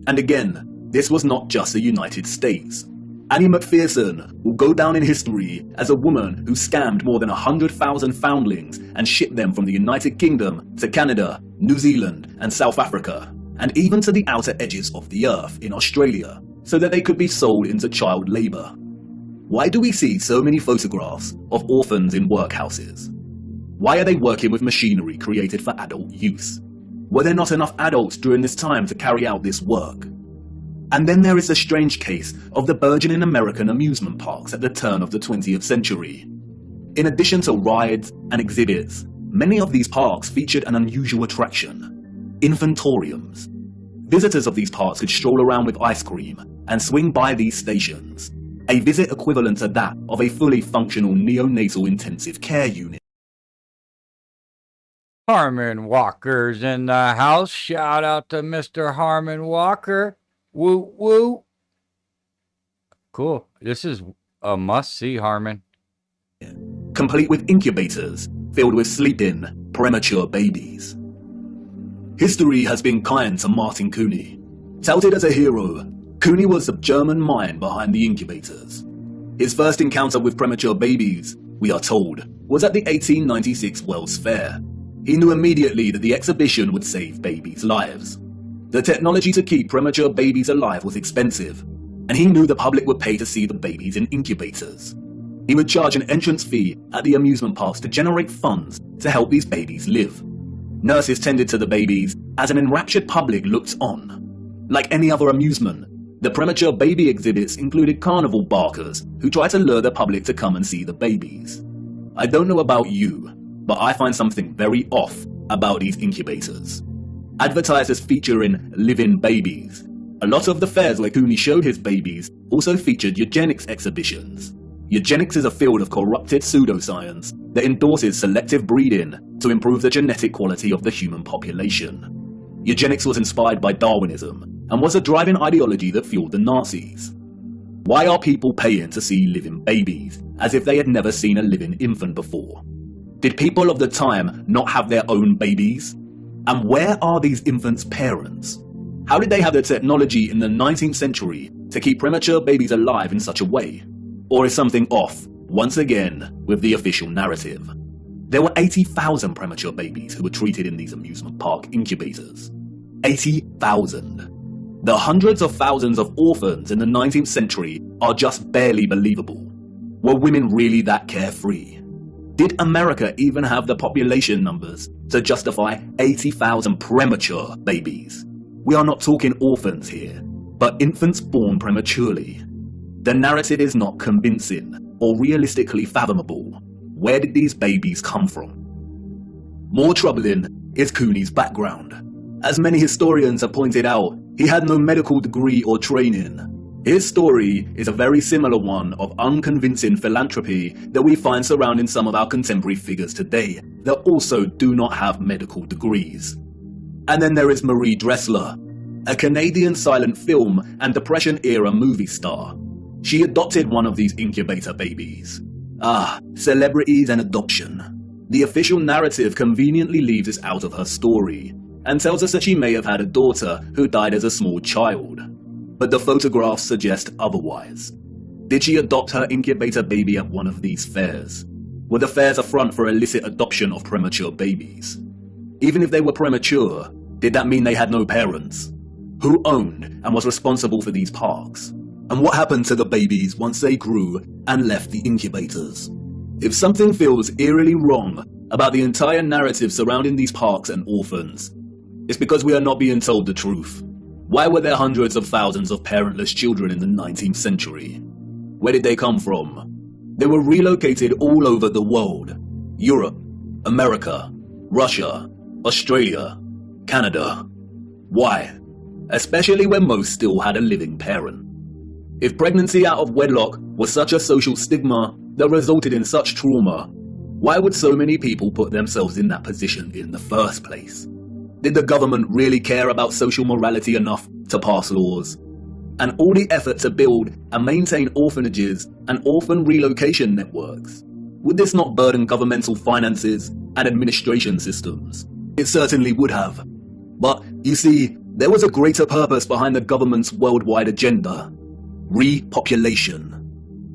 And again, this was not just the United States. Annie McPherson will go down in history as a woman who scammed more than 100,000 foundlings and shipped them from the United Kingdom to Canada, New Zealand, and South Africa, and even to the outer edges of the earth in Australia, so that they could be sold into child labour. Why do we see so many photographs of orphans in workhouses? Why are they working with machinery created for adult use? Were there not enough adults during this time to carry out this work? And then there is the strange case of the burgeoning American amusement parks at the turn of the 20th century. In addition to rides and exhibits, many of these parks featured an unusual attraction: infantoriums. Visitors of these parks could stroll around with ice cream and swing by these stations, a visit equivalent to that of a fully functional neonatal intensive care unit. Harmon Walker's in the house. Shout out to Mr. Harmon Walker. Woo woo. Cool. This is a must-see, Harmon. Complete with incubators filled with sleeping, premature babies. History has been kind to Martin Cooney. Touted as a hero, Cooney was the German mind behind the incubators. His first encounter with premature babies, we are told, was at the 1896 World's Fair. He knew immediately that the exhibition would save babies' lives. The technology to keep premature babies alive was expensive, and he knew the public would pay to see the babies in incubators. He would charge an entrance fee at the amusement parks to generate funds to help these babies live. Nurses tended to the babies as an enraptured public looked on. Like any other amusement, the premature baby exhibits included carnival barkers who tried to lure the public to come and see the babies. I don't know about you, but I find something very off about these incubators. Advertised as featuring living babies, a lot of the fairs where Cooney showed his babies also featured eugenics exhibitions. Eugenics is a field of corrupted pseudoscience that endorses selective breeding to improve the genetic quality of the human population. Eugenics was inspired by Darwinism and was a driving ideology that fueled the Nazis. Why are people paying to see living babies, as if they had never seen a living infant before? Did people of the time not have their own babies? And where are these infants' parents? How did they have the technology in the 19th century to keep premature babies alive in such a way? Or is something off, once again, with the official narrative? There were 80,000 premature babies who were treated in these amusement park incubators. 80,000. The hundreds of thousands of orphans in the 19th century are just barely believable. Were women really that carefree? Did America even have the population numbers to justify 80,000 premature babies? We are not talking orphans here, but infants born prematurely. The narrative is not convincing or realistically fathomable. Where did these babies come from? More troubling is Cooney's background. As many historians have pointed out, he had no medical degree or training. His story is a very similar one of unconvincing philanthropy that we find surrounding some of our contemporary figures today that also do not have medical degrees. And then there is Marie Dressler, a Canadian silent film and Depression-era movie star. She adopted one of these incubator babies. Celebrities and adoption. The official narrative conveniently leaves this out of her story and tells us that she may have had a daughter who died as a small child. But the photographs suggest otherwise. Did she adopt her incubator baby at one of these fairs? Were the fairs a front for illicit adoption of premature babies? Even if they were premature, did that mean they had no parents? Who owned and was responsible for these parks? And what happened to the babies once they grew and left the incubators? If something feels eerily wrong about the entire narrative surrounding these parks and orphans, it's because we are not being told the truth. Why were there hundreds of thousands of parentless children in the 19th century? Where did they come from? They were relocated all over the world. Europe, America, Russia, Australia, Canada. Why? Especially when most still had a living parent. If pregnancy out of wedlock was such a social stigma that resulted in such trauma, why would so many people put themselves in that position in the first place? Did the government really care about social morality enough to pass laws? And all the effort to build and maintain orphanages and orphan relocation networks, would this not burden governmental finances and administration systems? It certainly would have. But, you see, there was a greater purpose behind the government's worldwide agenda. Repopulation.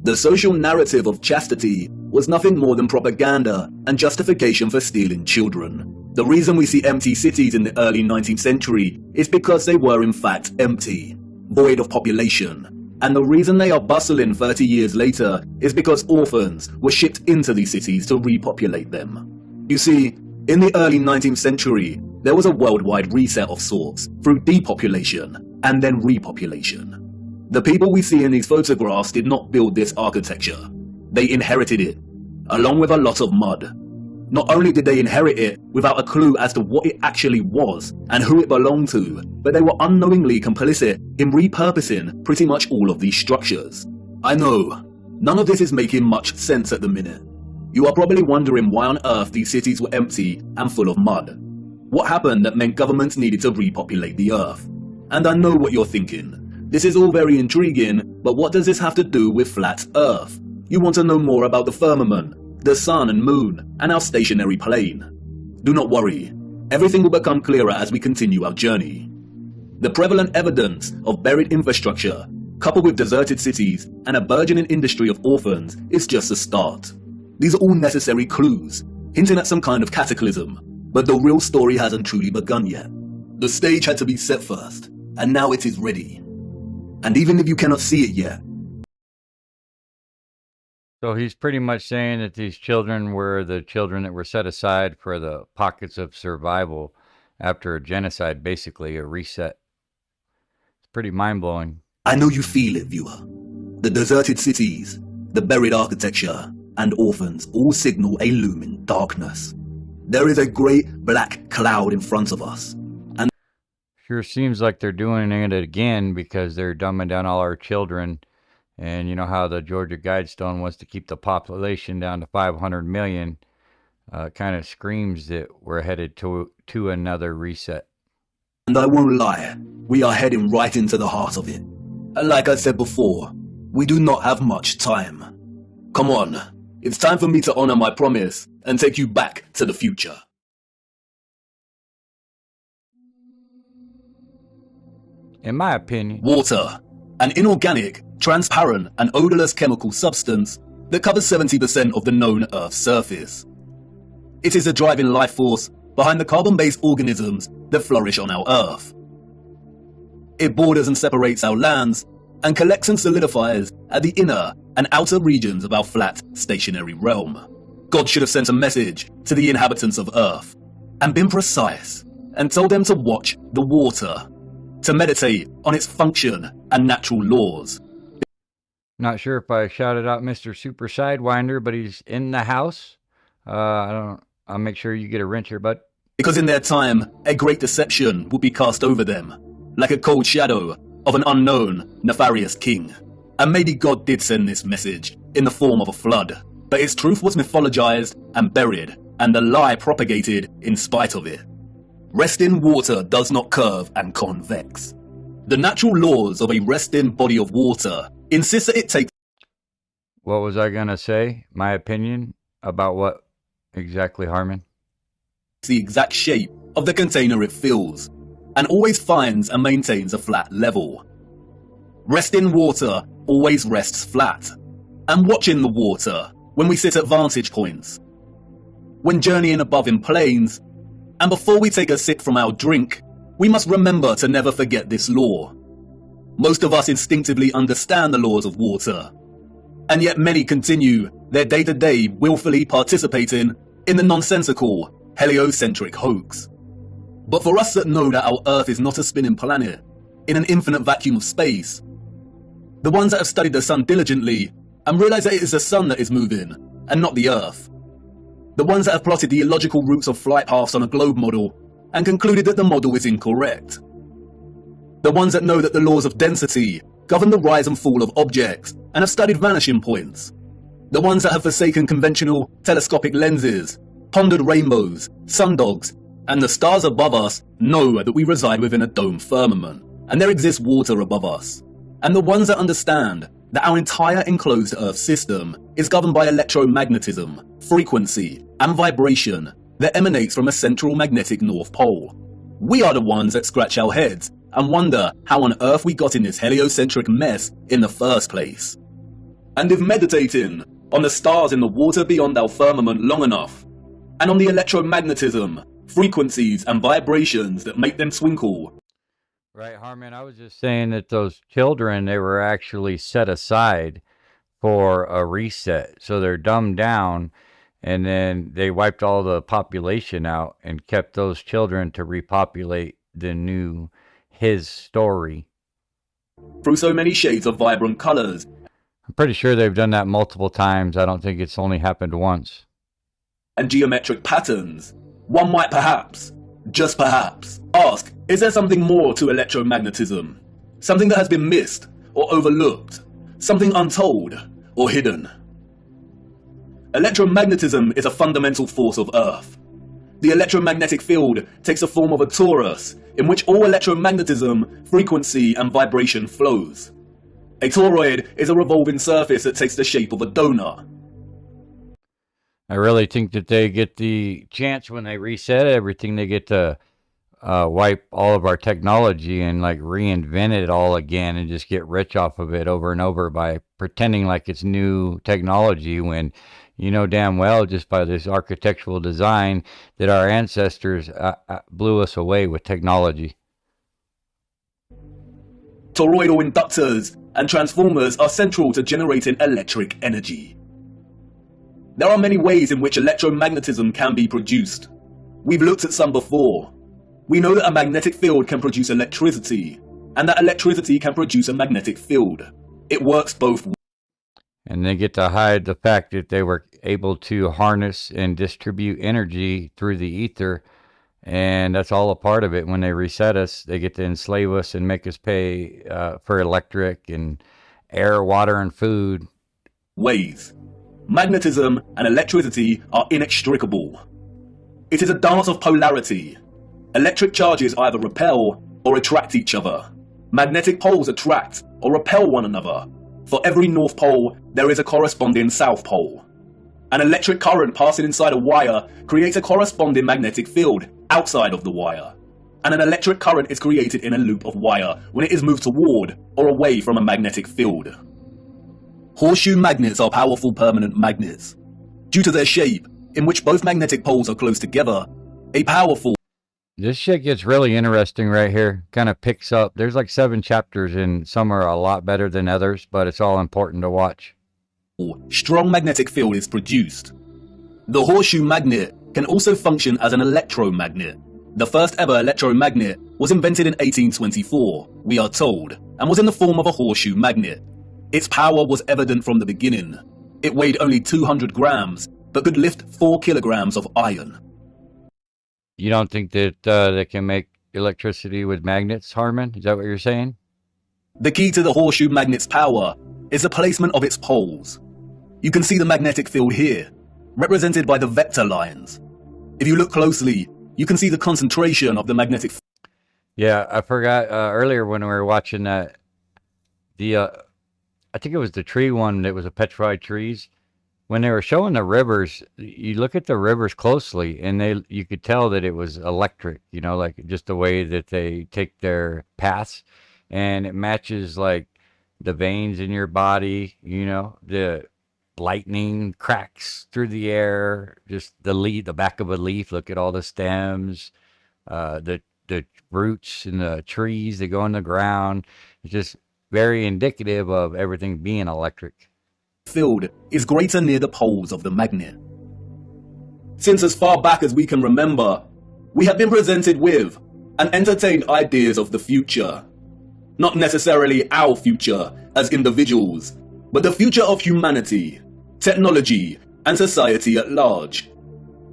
The social narrative of chastity was nothing more than propaganda and justification for stealing children. The reason we see empty cities in the early 19th century is because they were in fact empty, void of population. And the reason they are bustling 30 years later is because orphans were shipped into these cities to repopulate them. You see, in the early 19th century, there was a worldwide reset of sorts through depopulation and then repopulation. The people we see in these photographs did not build this architecture. They inherited it, along with a lot of mud. Not only did they inherit it without a clue as to what it actually was and who it belonged to, but they were unknowingly complicit in repurposing pretty much all of these structures. I know, none of this is making much sense at the minute. You are probably wondering why on earth these cities were empty and full of mud. What happened that meant governments needed to repopulate the earth? And I know what you're thinking. This is all very intriguing, but what does this have to do with flat Earth? You want to know more about the firmament, the sun and moon, and our stationary plane. Do not worry, everything will become clearer as we continue our journey. The prevalent evidence of buried infrastructure, coupled with deserted cities and a burgeoning industry of orphans, is just a start. These are all necessary clues, hinting at some kind of cataclysm, but the real story hasn't truly begun yet. The stage had to be set first, and now it is ready. And even if you cannot see it yet. So he's pretty much saying that these children were the children that were set aside for the pockets of survival after a genocide, basically a reset. It's pretty mind-blowing. I know you feel it, viewer. The deserted cities, the buried architecture, and orphans all signal a looming darkness. There is a great black cloud in front of us. Sure seems like they're doing it again because they're dumbing down all our children And you know how the Georgia Guidestone wants to keep the population down to 500 million. Kind of screams that we're headed to another reset. And I won't lie, we are heading right into the heart of it. And like I said before, we do not have much time. Come on, it's time for me to honor my promise and take you back to the future. In my opinion, water, an inorganic, transparent, and odorless chemical substance that covers 70% of the known Earth's surface. It is the driving life force behind the carbon-based organisms that flourish on our Earth. It borders and separates our lands and collects and solidifies at the inner and outer regions of our flat, stationary realm. God should have sent a message to the inhabitants of Earth and been precise and told them to watch the water, to meditate on its function and natural laws. Not sure if I shouted out Mr. Super Sidewinder, but he's in the house. I'll make sure you get a wrench here, bud. Because in their time, a great deception would be cast over them, like a cold shadow of an unknown, nefarious king. And maybe God did send this message in the form of a flood, but its truth was mythologized and buried, and the lie propagated in spite of it. Resting water does not curve and convex. The natural laws of a resting body of water insist that it takes... What was I gonna say? My opinion about what exactly, Harmon? The exact shape of the container it fills, and always finds and maintains a flat level. Resting water always rests flat, and watching the water when we sit at vantage points. When journeying above in planes, and before we take a sip from our drink, we must remember to never forget this law. Most of us instinctively understand the laws of water, and yet many continue their day-to-day willfully participating in the nonsensical, heliocentric hoax. But for us that know that our Earth is not a spinning planet in an infinite vacuum of space, the ones that have studied the sun diligently and realize that it is the sun that is moving and not the Earth, the ones that have plotted the illogical routes of flight paths on a globe model and concluded that the model is incorrect, the ones that know that the laws of density govern the rise and fall of objects and have studied vanishing points, the ones that have forsaken conventional telescopic lenses, pondered rainbows, sundogs, and the stars above us know that we reside within a dome firmament, and there exists water above us, and the ones that understand that our entire enclosed Earth system is governed by electromagnetism, frequency, and vibration that emanates from a central magnetic North Pole. We are the ones that scratch our heads and wonder how on earth we got in this heliocentric mess in the first place. And if meditating on the stars in the water beyond our firmament long enough, and on the electromagnetism, frequencies, and vibrations that make them twinkle. Right, Harmon, I was just saying that those children, they were actually set aside for a reset. So they're dumbed down, and then they wiped all the population out and kept those children to repopulate the new his story. Through so many shades of vibrant colors. I'm pretty sure they've done that multiple times. I don't think it's only happened once. And geometric patterns. One might perhaps, just perhaps, ask, is there something more to electromagnetism? Something that has been missed or overlooked? Something untold or hidden? Electromagnetism is a fundamental force of Earth. The electromagnetic field takes the form of a torus in which all electromagnetism, frequency, and vibration flows. A toroid is a revolving surface that takes the shape of a donut. I really think that they get the chance when they reset everything, they get to wipe all of our technology and like reinvent it all again and just get rich off of it over and over by pretending like it's new technology when you know damn well just by this architectural design that our ancestors blew us away with technology. Toroidal inductors and transformers are central to generating electric energy. There are many ways in which electromagnetism can be produced. We've looked at some before. We know that a magnetic field can produce electricity, and that electricity can produce a magnetic field. It works both ways. And they get to hide the fact that they were able to harness and distribute energy through the ether, and that's all a part of it. When they reset us, they get to enslave us and make us pay for electric and air, water, and food. Ways. Magnetism and electricity are inextricable. It is a dance of polarity. Electric charges either repel or attract each other. Magnetic poles attract or repel one another. For every north pole, there is a corresponding south pole. An electric current passing inside a wire creates a corresponding magnetic field outside of the wire. And an electric current is created in a loop of wire when it is moved toward or away from a magnetic field. Horseshoe magnets are powerful permanent magnets. Due to their shape, in which both magnetic poles are close together, a powerful... This shit gets really interesting right here. Kind of picks up. There's like 7 chapters and some are a lot better than others, but it's all important to watch. Strong magnetic field is produced. The horseshoe magnet can also function as an electromagnet. The first ever electromagnet was invented in 1824, we are told, and was in the form of a horseshoe magnet. Its power was evident from the beginning. It weighed only 200 grams, but could lift 4 kilograms of iron. You don't think that they can make electricity with magnets, Harmon? Is that what you're saying? The key to the horseshoe magnet's power is the placement of its poles. You can see the magnetic field here, represented by the vector lines. If you look closely, you can see the concentration of the magnetic field. Yeah, I forgot earlier when we were watching that, I think it was the tree one that was a petrified trees. When they were showing the rivers, you look at the rivers closely and you could tell that it was electric, you know, like just the way that they take their paths, and it matches like the veins in your body, you know, the lightning cracks through the air, just the back of a leaf, look at all the stems, the roots and the trees that go in the ground. It's just very indicative of everything being electric. Field is greater near the poles of the magnet. Since as far back as we can remember, we have been presented with and entertained ideas of the future. Not necessarily our future as individuals, but the future of humanity, technology, and society at large.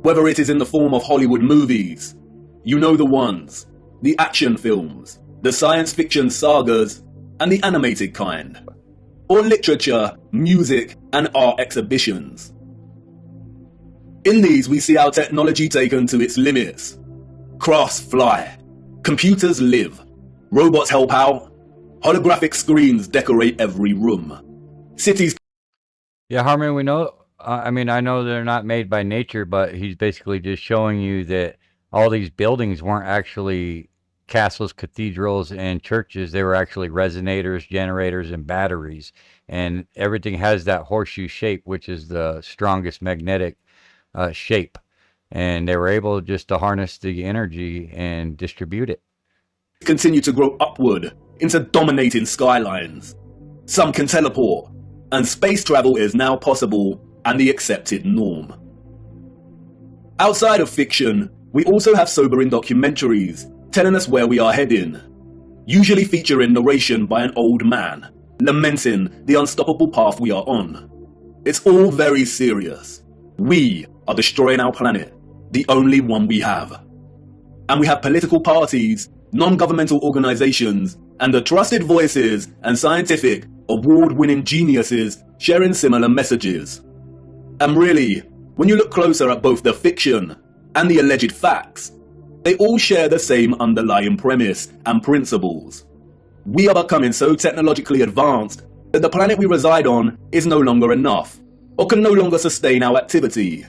Whether it is in the form of Hollywood movies, you know the ones, the action films, the science fiction sagas, and the animated kind, or literature, music, and art exhibitions. In these, we see our technology taken to its limits. Crafts fly, computers live, robots help out, holographic screens decorate every room. Cities... Yeah, Harmon, we know, I mean, I know they're not made by nature, but he's basically just showing you that all these buildings weren't actually castles, cathedrals, and churches. They were actually resonators, generators, and batteries. And everything has that horseshoe shape, which is the strongest magnetic shape. And they were able just to harness the energy and distribute it. Continue to grow upward into dominating skylines. Some can teleport, and space travel is now possible and the accepted norm. Outside of fiction, we also have sobering documentaries telling us where we are heading, usually featuring narration by an old man, lamenting the unstoppable path we are on. It's all very serious. We are destroying our planet, the only one we have. And we have political parties, non-governmental organizations, and the trusted voices and scientific, award-winning geniuses sharing similar messages. And really, when you look closer at both the fiction and the alleged facts, they all share the same underlying premise and principles. We are becoming so technologically advanced that the planet we reside on is no longer enough, or can no longer sustain our activity.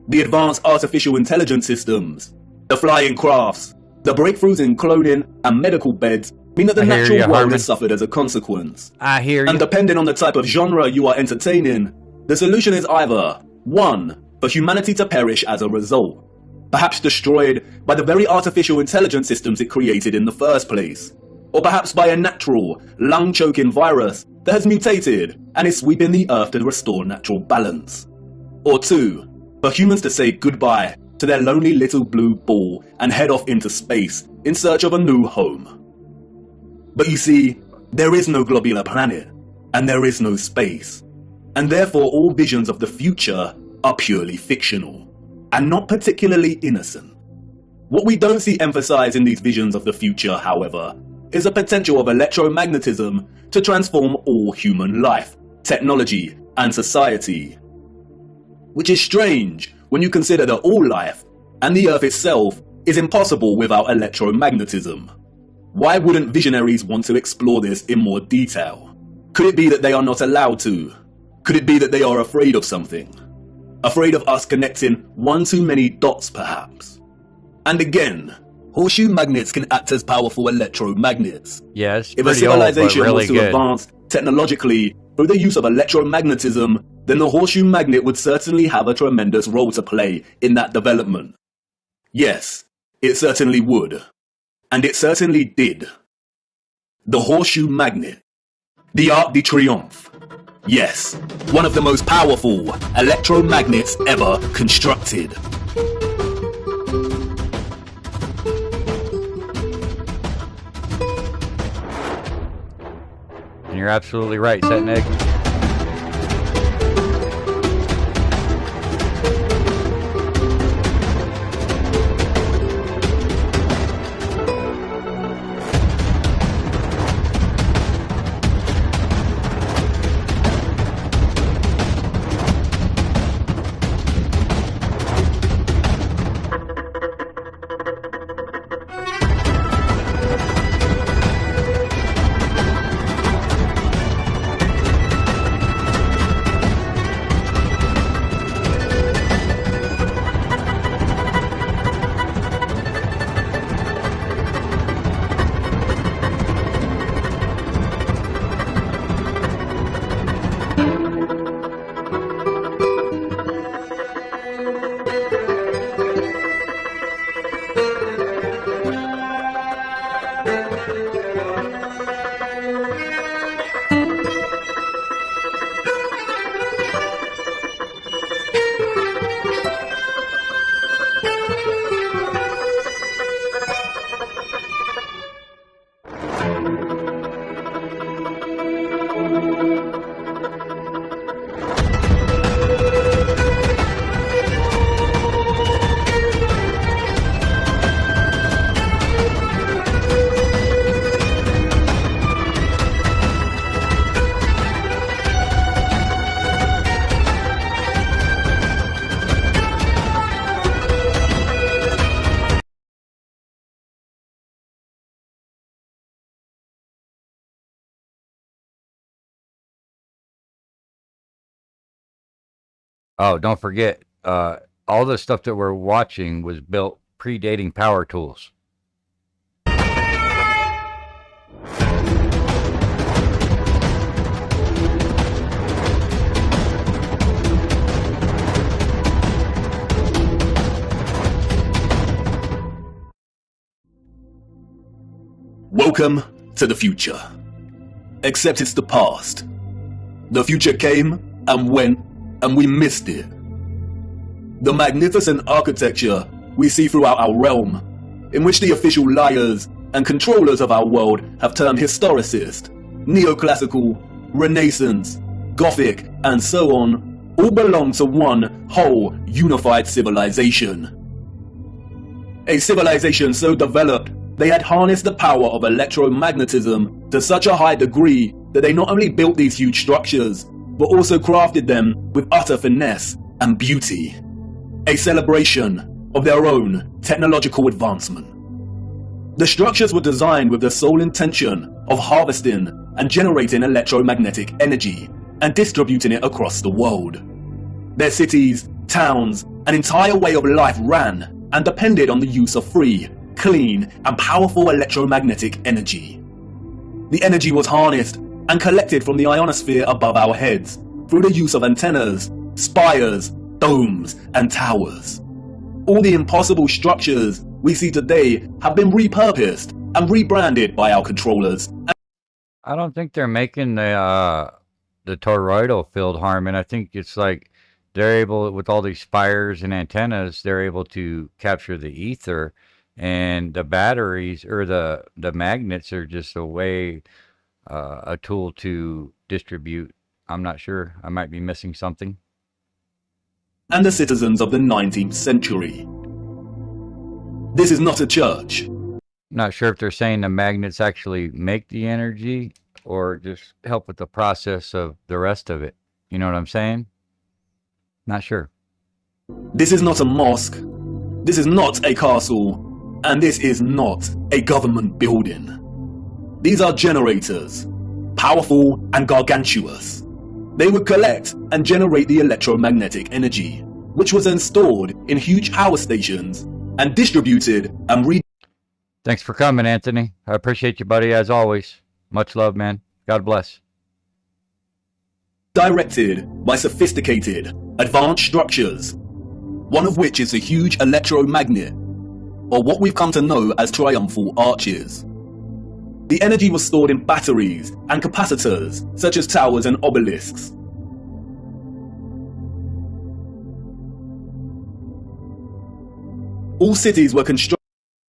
The advanced artificial intelligence systems, the flying crafts, the breakthroughs in cloning and medical beds mean that the natural world has suffered as a consequence. I hear you. And depending on the type of genre you are entertaining, the solution is either 1. For humanity to perish as a result, perhaps destroyed by the very artificial intelligence systems it created in the first place, or perhaps by a natural, lung-choking virus that has mutated and is sweeping the earth to restore natural balance. Or 2, for humans to say goodbye to their lonely little blue ball and head off into space in search of a new home. But you see, there is no globular planet, and there is no space, and therefore all visions of the future are purely fictional, and not particularly innocent. What we don't see emphasized in these visions of the future, however, is the potential of electromagnetism to transform all human life, technology, and society. Which is strange when you consider that all life, and the Earth itself, is impossible without electromagnetism. Why wouldn't visionaries want to explore this in more detail? Could it be that they are not allowed to? Could it be that they are afraid of something? Afraid of us connecting one too many dots, perhaps? And again, horseshoe magnets can act as powerful electromagnets. Yes, if a civilization was to advance technologically through the use of electromagnetism, then the horseshoe magnet would certainly have a tremendous role to play in that development. Yes, it certainly would. And it certainly did. The horseshoe magnet. The Arc de Triomphe. Yes, one of the most powerful electromagnets ever constructed. And you're absolutely right, Setneg. Oh, don't forget, all the stuff that we're watching was built predating power tools. Welcome to the future. Except it's the past. The future came and went, and we missed it. The magnificent architecture we see throughout our realm, in which the official liars and controllers of our world have termed historicist, neoclassical, Renaissance, Gothic, and so on, all belong to one whole unified civilization. A civilization so developed they had harnessed the power of electromagnetism to such a high degree that they not only built these huge structures, but also crafted them with utter finesse and beauty. A celebration of their own technological advancement. The structures were designed with the sole intention of harvesting and generating electromagnetic energy and distributing it across the world. Their cities, towns, an entire way of life ran and depended on the use of free, clean, and powerful electromagnetic energy. The energy was harnessed and collected from the ionosphere above our heads through the use of antennas, spires, domes, and towers. All the impossible structures we see today have been repurposed and rebranded by our controllers. I don't think they're making the toroidal field, Harmon. I think it's like they're able, with all these spires and antennas, they're able to capture the ether, and the batteries or the magnets are just a way, a tool to distribute. I'm not sure. I might be missing something. And the citizens of the 19th century. This is not a church. not sure if they're saying the magnets actually make the energy or just help with the process of the rest of it. You know what I'm saying? Not sure. This is not a mosque. This is not a castle. And this is not a government building. These are generators, powerful and gargantuous. They would collect and generate the electromagnetic energy, which was then stored in huge power stations and distributed and Thanks for coming, Anthony. I appreciate you, buddy, as always. Much love, man. God bless. Directed by sophisticated, advanced structures, one of which is a huge electromagnet, or what we've come to know as triumphal arches. The energy was stored in batteries and capacitors, such as towers and obelisks. All cities were constructed.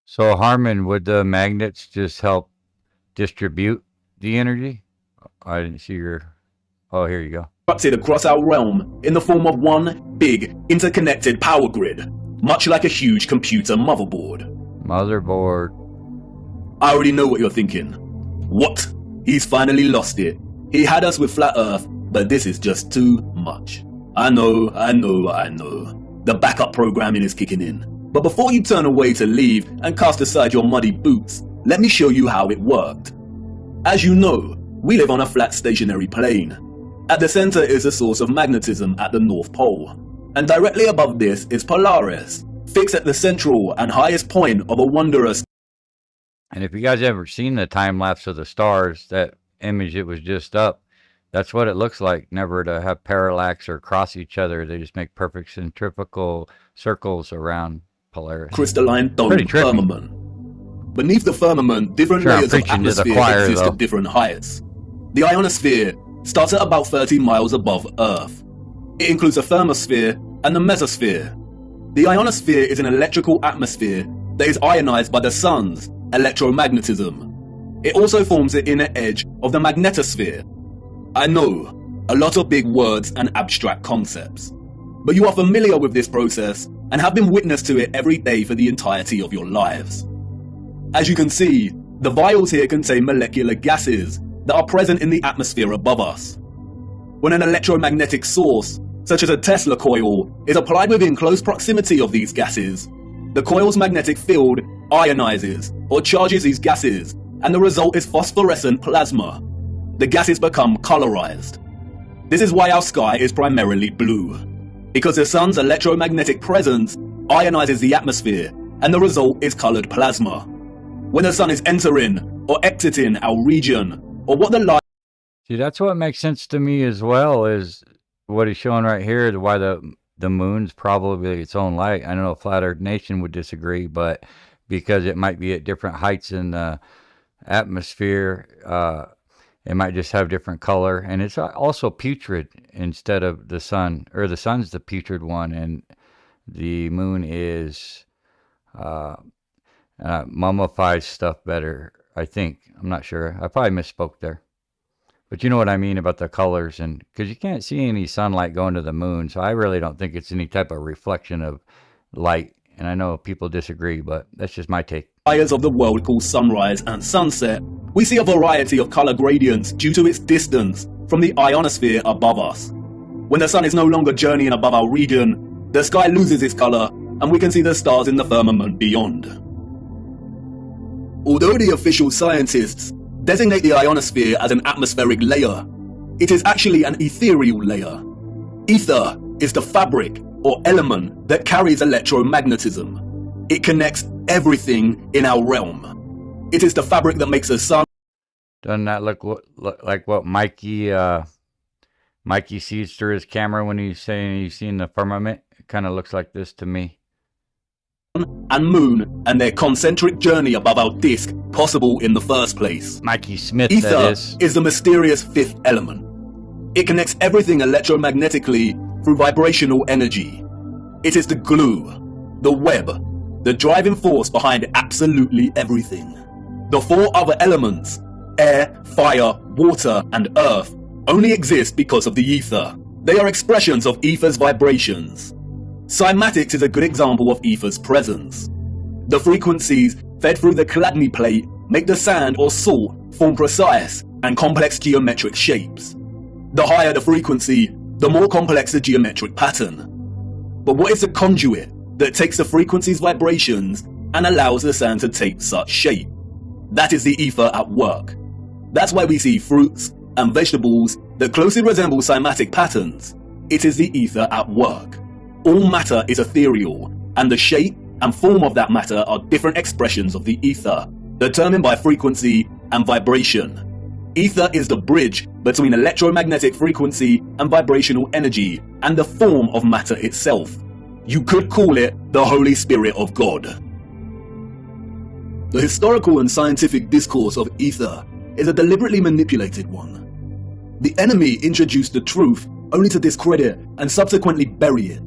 So, Harmon, would the magnets just help distribute the energy? I didn't see your... Oh, here you go. Across our realm in the form of one big interconnected power grid, much like a huge computer motherboard. Motherboard. I already know what you're thinking. What? He's finally lost it. He had us with flat earth, but this is just too much. I know. The backup programming is kicking in. But before you turn away to leave and cast aside your muddy boots, let me show you how it worked. As you know, we live on a flat stationary plane. At the center is a source of magnetism at the North Pole, and directly above this is Polaris, fixed at the central and highest point of a wondrous. And if you guys ever seen the time lapse of the stars, that image it was just up, that's what it looks like. Never to have parallax or cross each other. They just make perfect centrifugal circles around Polaris. Crystalline dome firmament. Beneath the firmament, different layers of atmosphere exist at different heights. The ionosphere starts at about 30 miles above Earth. It includes the thermosphere and the mesosphere. The ionosphere is an electrical atmosphere that is ionized by the sun's electromagnetism. It also forms the inner edge of the magnetosphere. I know, a lot of big words and abstract concepts, but you are familiar with this process and have been witness to it every day for the entirety of your lives. As you can see, the vials here contain molecular gases that are present in the atmosphere above us. When an electromagnetic source, such as a Tesla coil, is applied within close proximity of these gases, the coil's magnetic field ionizes or charges these gases, and the result is phosphorescent plasma. The gases become colorized. This is why our sky is primarily blue, because the sun's electromagnetic presence ionizes the atmosphere, and the result is colored plasma. When the sun is entering or exiting our region, or what the light... See, that's what makes sense to me as well, is what he's showing right here, why the moon's probably its own light. I don't know if Flat Earth Nation would disagree, but because it might be at different heights in the atmosphere, it might just have different color. And it's also putrid instead of the sun, or the sun's the putrid one, and the moon is mummifies stuff better, I think. I'm not sure. I probably misspoke there. But you know what I mean about the colors, and because you can't see any sunlight going to the moon, so I really don't think it's any type of reflection of light. And I know people disagree, but that's just my take. Layers of the world called sunrise and sunset, we see a variety of color gradients due to its distance from the ionosphere above us. When the sun is no longer journeying above our region, the sky loses its color, and we can see the stars in the firmament beyond. Although the official scientists designate the ionosphere as an atmospheric layer, it is actually an ethereal layer. Ether is the fabric or element that carries electromagnetism. It connects everything in our realm. It is the fabric that makes the sun. Doesn't that look like what Mikey sees through his camera when he's saying he's seen the firmament? It kind of looks like this to me. And moon and their concentric journey above our disk possible in the first place. Mikey Smith, Ether that is the mysterious fifth element. It connects everything electromagnetically through vibrational energy. It is the glue, the web, the driving force behind absolutely everything. The four other elements, air, fire, water, and earth, only exist because of the ether. They are expressions of ether's vibrations. Cymatics is a good example of ether's presence. The frequencies fed through the Chladni plate, make the sand or salt form precise and complex geometric shapes. The higher the frequency, the more complex the geometric pattern. But what is the conduit that takes the frequency's vibrations and allows the sand to take such shape? That is the ether at work. That's why we see fruits and vegetables that closely resemble cymatic patterns. It is the ether at work. All matter is ethereal, and the shape and form of that matter are different expressions of the ether, determined by frequency and vibration. Ether is the bridge between electromagnetic frequency and vibrational energy and the form of matter itself. You could call it the Holy Spirit of God. The historical and scientific discourse of ether is a deliberately manipulated one. The enemy introduced the truth only to discredit and subsequently bury it.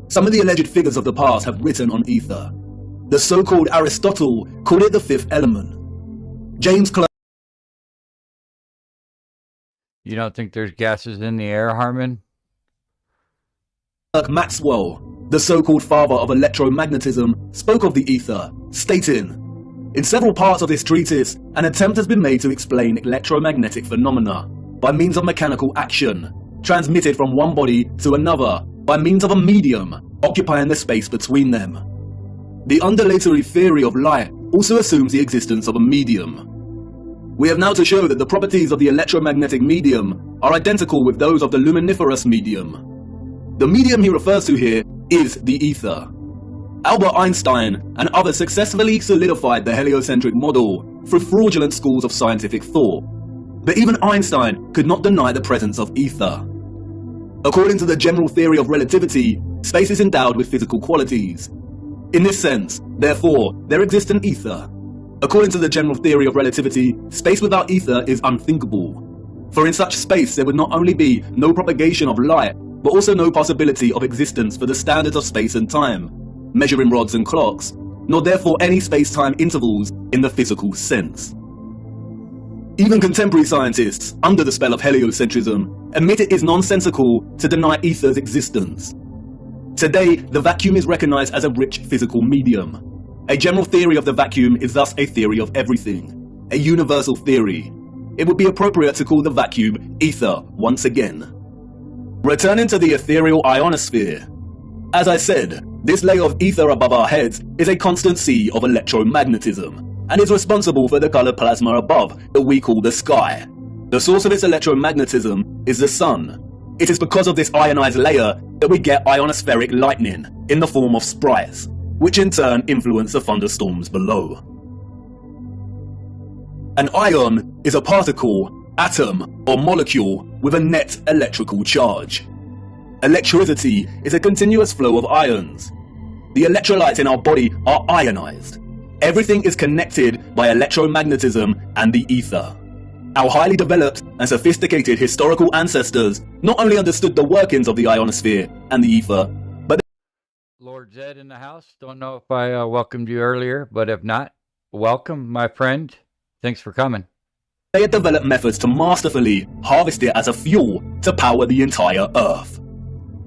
Some of the alleged figures of the past have written on ether. The so-called Aristotle called it the fifth element. James Clerk. You don't think there's gases in the air, Harmon? Maxwell, the so-called father of electromagnetism, spoke of the ether, stating, "In several parts of this treatise, an attempt has been made to explain electromagnetic phenomena by means of mechanical action, transmitted from one body to another by means of a medium occupying the space between them. The undulatory theory of light also assumes the existence of a medium. We have now to show that the properties of the electromagnetic medium are identical with those of the luminiferous medium. The medium he refers to here is the ether. Albert Einstein and others successfully solidified the heliocentric model through fraudulent schools of scientific thought. But even Einstein could not deny the presence of ether. According to the general theory of relativity, space is endowed with physical qualities. In this sense, therefore, there exists an ether. According to the general theory of relativity, space without ether is unthinkable. For in such space there would not only be no propagation of light, but also no possibility of existence for the standards of space and time, measuring rods and clocks, nor therefore any space-time intervals in the physical sense. Even contemporary scientists, under the spell of heliocentrism, admit it is nonsensical to deny ether's existence. Today, the vacuum is recognized as a rich physical medium. A general theory of the vacuum is thus a theory of everything, a universal theory. It would be appropriate to call the vacuum ether once again. Returning to the ethereal ionosphere. As I said, this layer of ether above our heads is a constant sea of electromagnetism, and is responsible for the colored plasma above that we call the sky. The source of its electromagnetism is the sun. It is because of this ionized layer that we get ionospheric lightning in the form of sprites, which in turn influence the thunderstorms below. An ion is a particle, atom, or molecule with a net electrical charge. Electricity is a continuous flow of ions. The electrolytes in our body are ionized. Everything is connected by electromagnetism and the ether. Our highly developed and sophisticated historical ancestors not only understood the workings of the ionosphere and the ether, but Lord Zed in the house. Don't know if I welcomed you earlier, but if not, welcome, my friend. Thanks for coming. They had developed methods to masterfully harvest it as a fuel to power the entire Earth.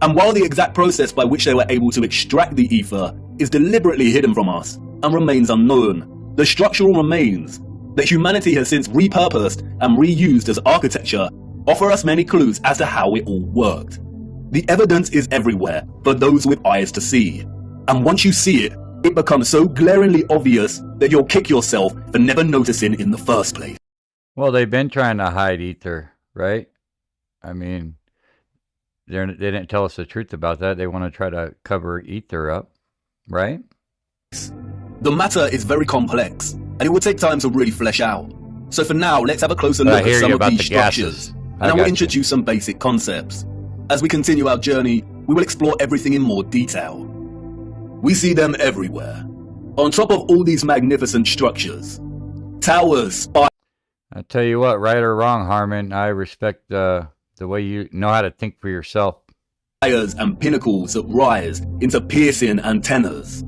And while the exact process by which they were able to extract the ether is deliberately hidden from us and remains unknown, the structural remains that humanity has since repurposed and reused as architecture offer us many clues as to how it all worked. The evidence is everywhere for those with eyes to see. And once you see it, it becomes so glaringly obvious that you'll kick yourself for never noticing in the first place. Well, they've been trying to hide ether, right? I mean, they didn't tell us the truth about that. They want to try to cover ether up, right? The matter is very complex, and it will take time to really flesh out. So for now, let's have a closer look at some of these structures, and I will introduce some basic concepts. As we continue our journey, we will explore everything in more detail. We see them everywhere. On top of all these magnificent structures, towers, spires. I tell you what, right or wrong, Harmon, I respect the way you know how to think for yourself. Spires and pinnacles that rise into piercing antennas.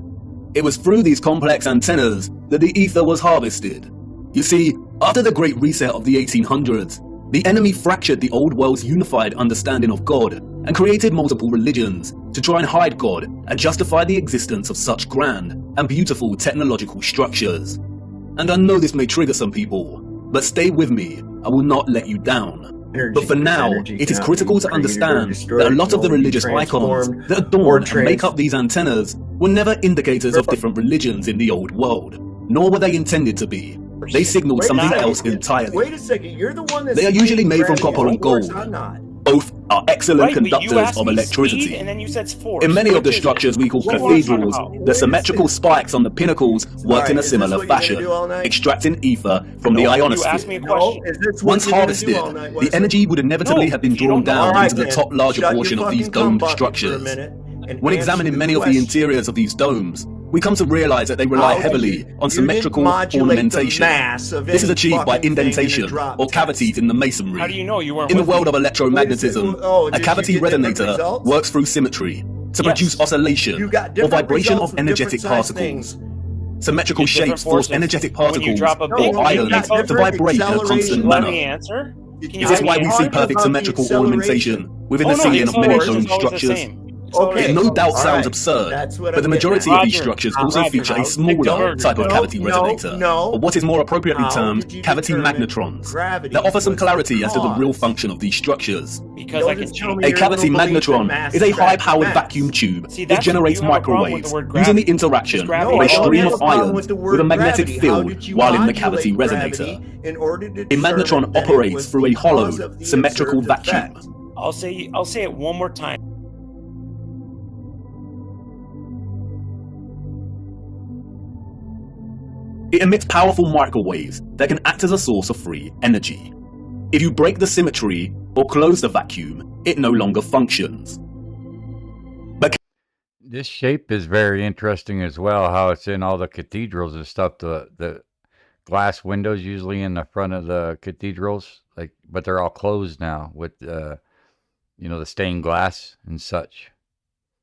It was through these complex antennas that the ether was harvested. You see, after the Great Reset of the 1800s, the enemy fractured the old world's unified understanding of God and created multiple religions to try and hide God and justify the existence of such grand and beautiful technological structures. And I know this may trigger some people, but stay with me, I will not let you down. But for now, it is critical to understand that a lot of the religious icons that adorn and make up these antennas were never indicators of different religions in the old world, nor were they intended to be. They signaled something else entirely. Wait a second, you're the one that's... They are usually made from copper and gold. I'm not. Both are excellent Right, but you conductors asked of me electricity. speed, and then you said force. In many of the Which is it? structures we call What are you talking cathedrals, about? the symmetrical spikes on the pinnacles worked in a similar fashion, extracting ether from the You asked me ionosphere. a question. Once harvested, the energy would inevitably have been drawn down into the top larger portion of these domed structures. When examining many of the interiors of these domes, we come to realize that they rely heavily on symmetrical ornamentation. This is achieved by indentation or cavities in the masonry. How do you know you weren't In the with me? world of electromagnetism, a cavity resonator works through symmetry to produce oscillation or vibration of energetic particles. Symmetrical shapes force energetic particles or ions to vibrate in a constant Let me manner. answer. Can you This is let why me we see answer? perfect symmetrical ornamentation within the Oh, no, ceiling of many acceleration dome is always the structures. same. It no doubt sounds absurd, but the majority of these structures also feature a smaller type of cavity resonator, or what is more appropriately termed cavity magnetrons, that offer some clarity as to the real function of these structures. Because I can change. A cavity magnetron is a high-powered vacuum tube See, that that's generates you have a problem with microwaves the word using the gravity. interaction Just of gravity. a stream No, of ions with a magnetic field while in the cavity resonator. A magnetron operates through a hollowed, symmetrical vacuum. I'll say it one more time. It emits powerful microwaves that can act as a source of free energy. If you break the symmetry or close the vacuum, it no longer functions. This shape is very interesting as well, how it's in all the cathedrals and stuff. The glass windows usually in the front of the cathedrals, but they're all closed now with the stained glass and such.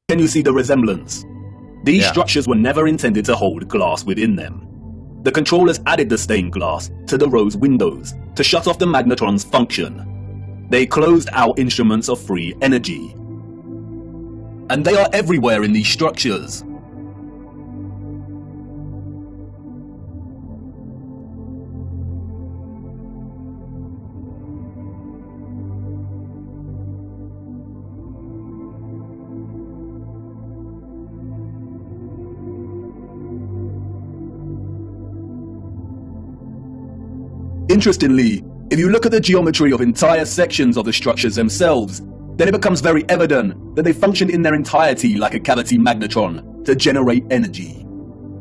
Can you see the resemblance? These Yeah. structures were never intended to hold glass within them. The controllers added the stained glass to the rose windows to shut off the magnetron's function. They closed out instruments of free energy. And they are everywhere in these structures. Interestingly, if you look at the geometry of entire sections of the structures themselves, then it becomes very evident that they function in their entirety like a cavity magnetron to generate energy.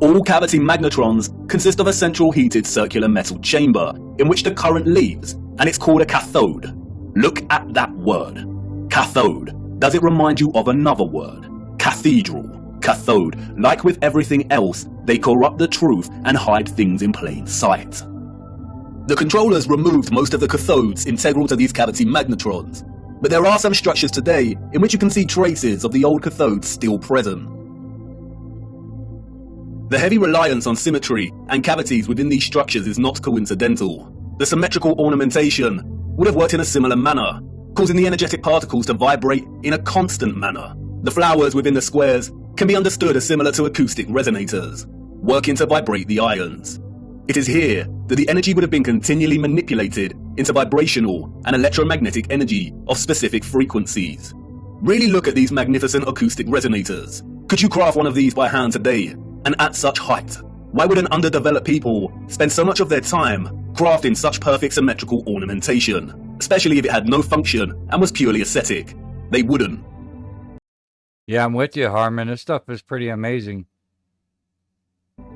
All cavity magnetrons consist of a central heated circular metal chamber in which the current leaves, and it's called a cathode. Look at that word. Cathode. Does it remind you of another word? Cathedral. Cathode. Like with everything else, they corrupt the truth and hide things in plain sight. The controllers removed most of the cathodes integral to these cavity magnetrons, but there are some structures today in which you can see traces of the old cathodes still present. The heavy reliance on symmetry and cavities within these structures is not coincidental. The symmetrical ornamentation would have worked in a similar manner, causing the energetic particles to vibrate in a constant manner. The flowers within the squares can be understood as similar to acoustic resonators, working to vibrate the ions. It is here that the energy would have been continually manipulated into vibrational and electromagnetic energy of specific frequencies. Really look at these magnificent acoustic resonators. Could you craft one of these by hand today, and at such height? Why would an underdeveloped people spend so much of their time crafting such perfect symmetrical ornamentation, especially if it had no function and was purely aesthetic? They wouldn't. Yeah, I'm with you, Harmon. This stuff is pretty amazing.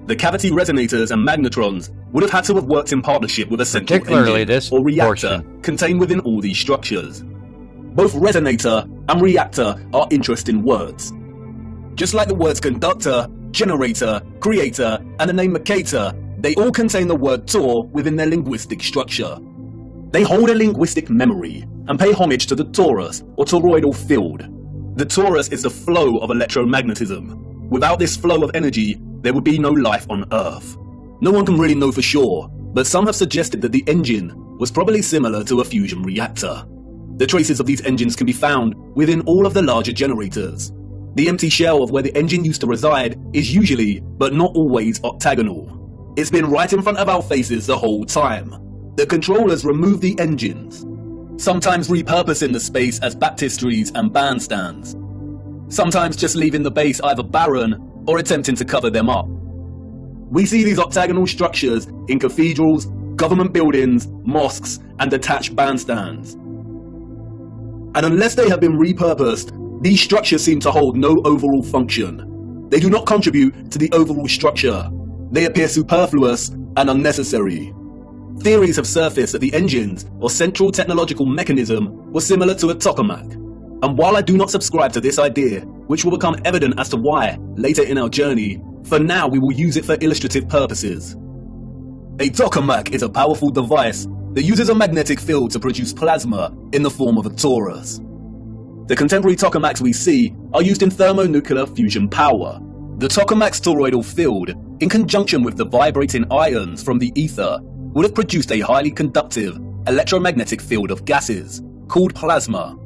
The cavity resonators and magnetrons would have had to have worked in partnership with a central Particularly engine this or reactor portion. contained within all these structures. Both resonator and reactor are interesting words. Just like the words conductor, generator, creator, and the name Mercator, they all contain the word Tor within their linguistic structure. They hold a linguistic memory and pay homage to the torus or toroidal field. The torus is the flow of electromagnetism. Without this flow of energy, there would be no life on Earth. No one can really know for sure, but some have suggested that the engine was probably similar to a fusion reactor. The traces of these engines can be found within all of the larger generators. The empty shell of where the engine used to reside is usually, but not always, octagonal. It's been right in front of our faces the whole time. The controllers remove the engines, sometimes repurposing the space as baptistries and bandstands, sometimes just leaving the base either barren or attempting to cover them up. We see these octagonal structures in cathedrals, government buildings, mosques, and detached bandstands. And unless they have been repurposed, these structures seem to hold no overall function. They do not contribute to the overall structure. They appear superfluous and unnecessary. Theories have surfaced that the engines, or central technological mechanism, were similar to a tokamak. And while I do not subscribe to this idea, which will become evident as to why later in our journey, for now we will use it for illustrative purposes. A tokamak is a powerful device that uses a magnetic field to produce plasma in the form of a torus. The contemporary tokamaks we see are used in thermonuclear fusion power. The tokamak's toroidal field, in conjunction with the vibrating ions from the ether, would have produced a highly conductive electromagnetic field of gases, called plasma.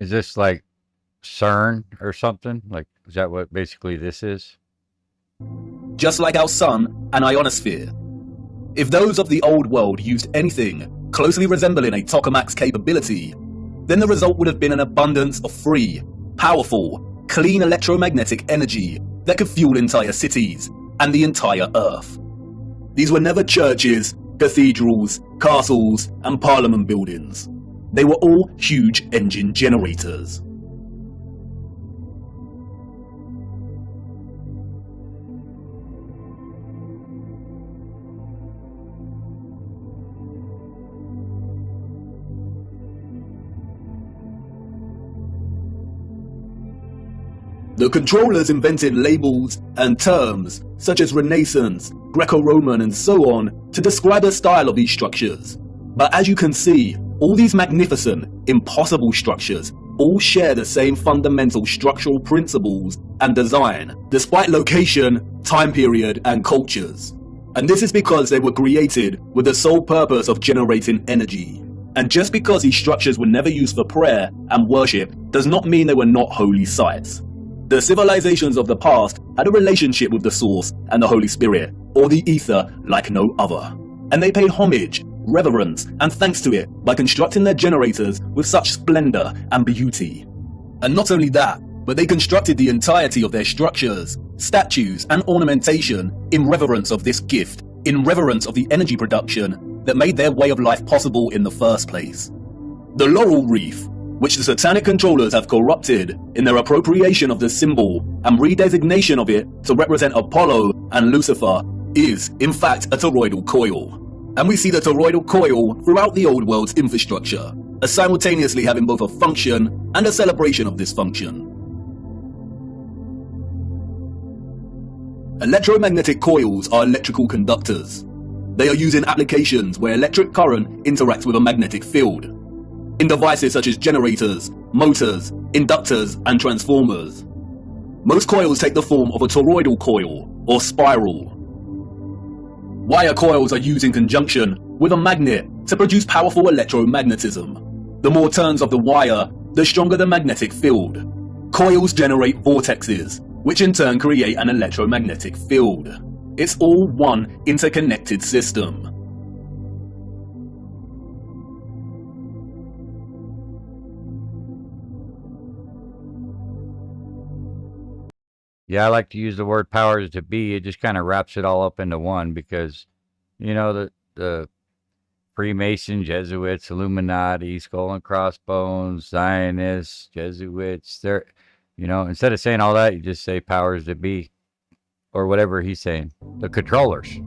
Is this like CERN or something? Like, is that what basically this is? Just like our sun and ionosphere. If those of the old world used anything closely resembling a tokamak's capability, then the result would have been an abundance of free, powerful, clean electromagnetic energy that could fuel entire cities and the entire Earth. These were never churches, cathedrals, castles, and parliament buildings. They were all huge engine generators. The controllers invented labels and terms such as Renaissance, Greco-Roman, and so on to describe the style of these structures. But as you can see, all these magnificent, impossible structures all share the same fundamental structural principles and design, despite location, time period, and cultures. And this is because they were created with the sole purpose of generating energy. And just because these structures were never used for prayer and worship does not mean they were not holy sites. The civilizations of the past had a relationship with the Source and the Holy Spirit, or the Ether, like no other. And they paid homage, reverence, and thanks to it by constructing their generators with such splendor and beauty. And not only that, but they constructed the entirety of their structures, statues, and ornamentation in reverence of this gift, in reverence of the energy production that made their way of life possible in the first place. The laurel wreath, which the satanic controllers have corrupted in their appropriation of the symbol and redesignation of it to represent Apollo and Lucifer, is, in fact, a toroidal coil. And we see the toroidal coil throughout the old world's infrastructure, as simultaneously having both a function and a celebration of this function. Electromagnetic coils are electrical conductors. They are used in applications where electric current interacts with a magnetic field, in devices such as generators, motors, inductors, and transformers. Most coils take the form of a toroidal coil, or spiral. Wire coils are used in conjunction with a magnet to produce powerful electromagnetism. The more turns of the wire, the stronger the magnetic field. Coils generate vortexes, which in turn create an electromagnetic field. It's all one interconnected system. Yeah, I like to use the word powers to be. It just kind of wraps it all up into one because, you know, the Freemasons, Jesuits, Illuminati, Skull and Crossbones, Zionists, Jesuits, they're, you know, instead of saying all that, you just say powers to be or whatever he's saying. The controllers.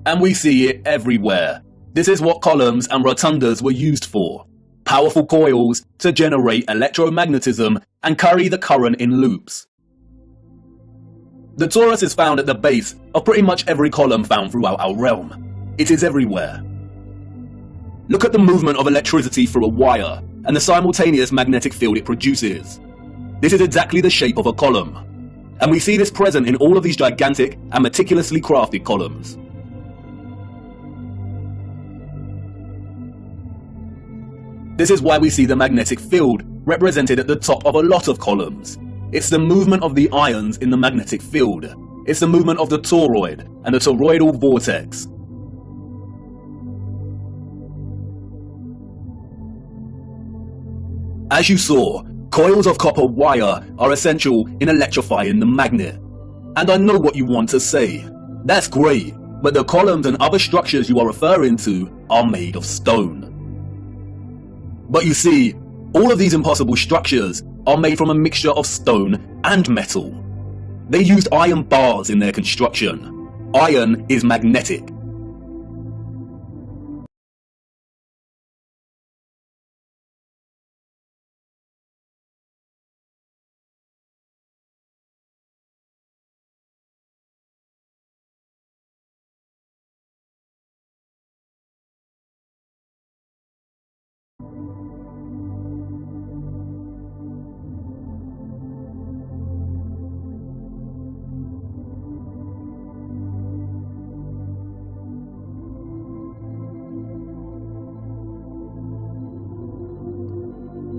And we see it everywhere. This is what columns and rotundas were used for. Powerful coils to generate electromagnetism and carry the current in loops. The torus is found at the base of pretty much every column found throughout our realm. It is everywhere. Look at the movement of electricity through a wire and the simultaneous magnetic field it produces. This is exactly the shape of a column. And we see this present in all of these gigantic and meticulously crafted columns. This is why we see the magnetic field represented at the top of a lot of columns. It's the movement of the ions in the magnetic field. It's the movement of the toroid and the toroidal vortex. As you saw, coils of copper wire are essential in electrifying the magnet. And I know what you want to say. That's great, but the columns and other structures you are referring to are made of stone. But you see, all of these impossible structures are made from a mixture of stone and metal. They used iron bars in their construction. Iron is magnetic.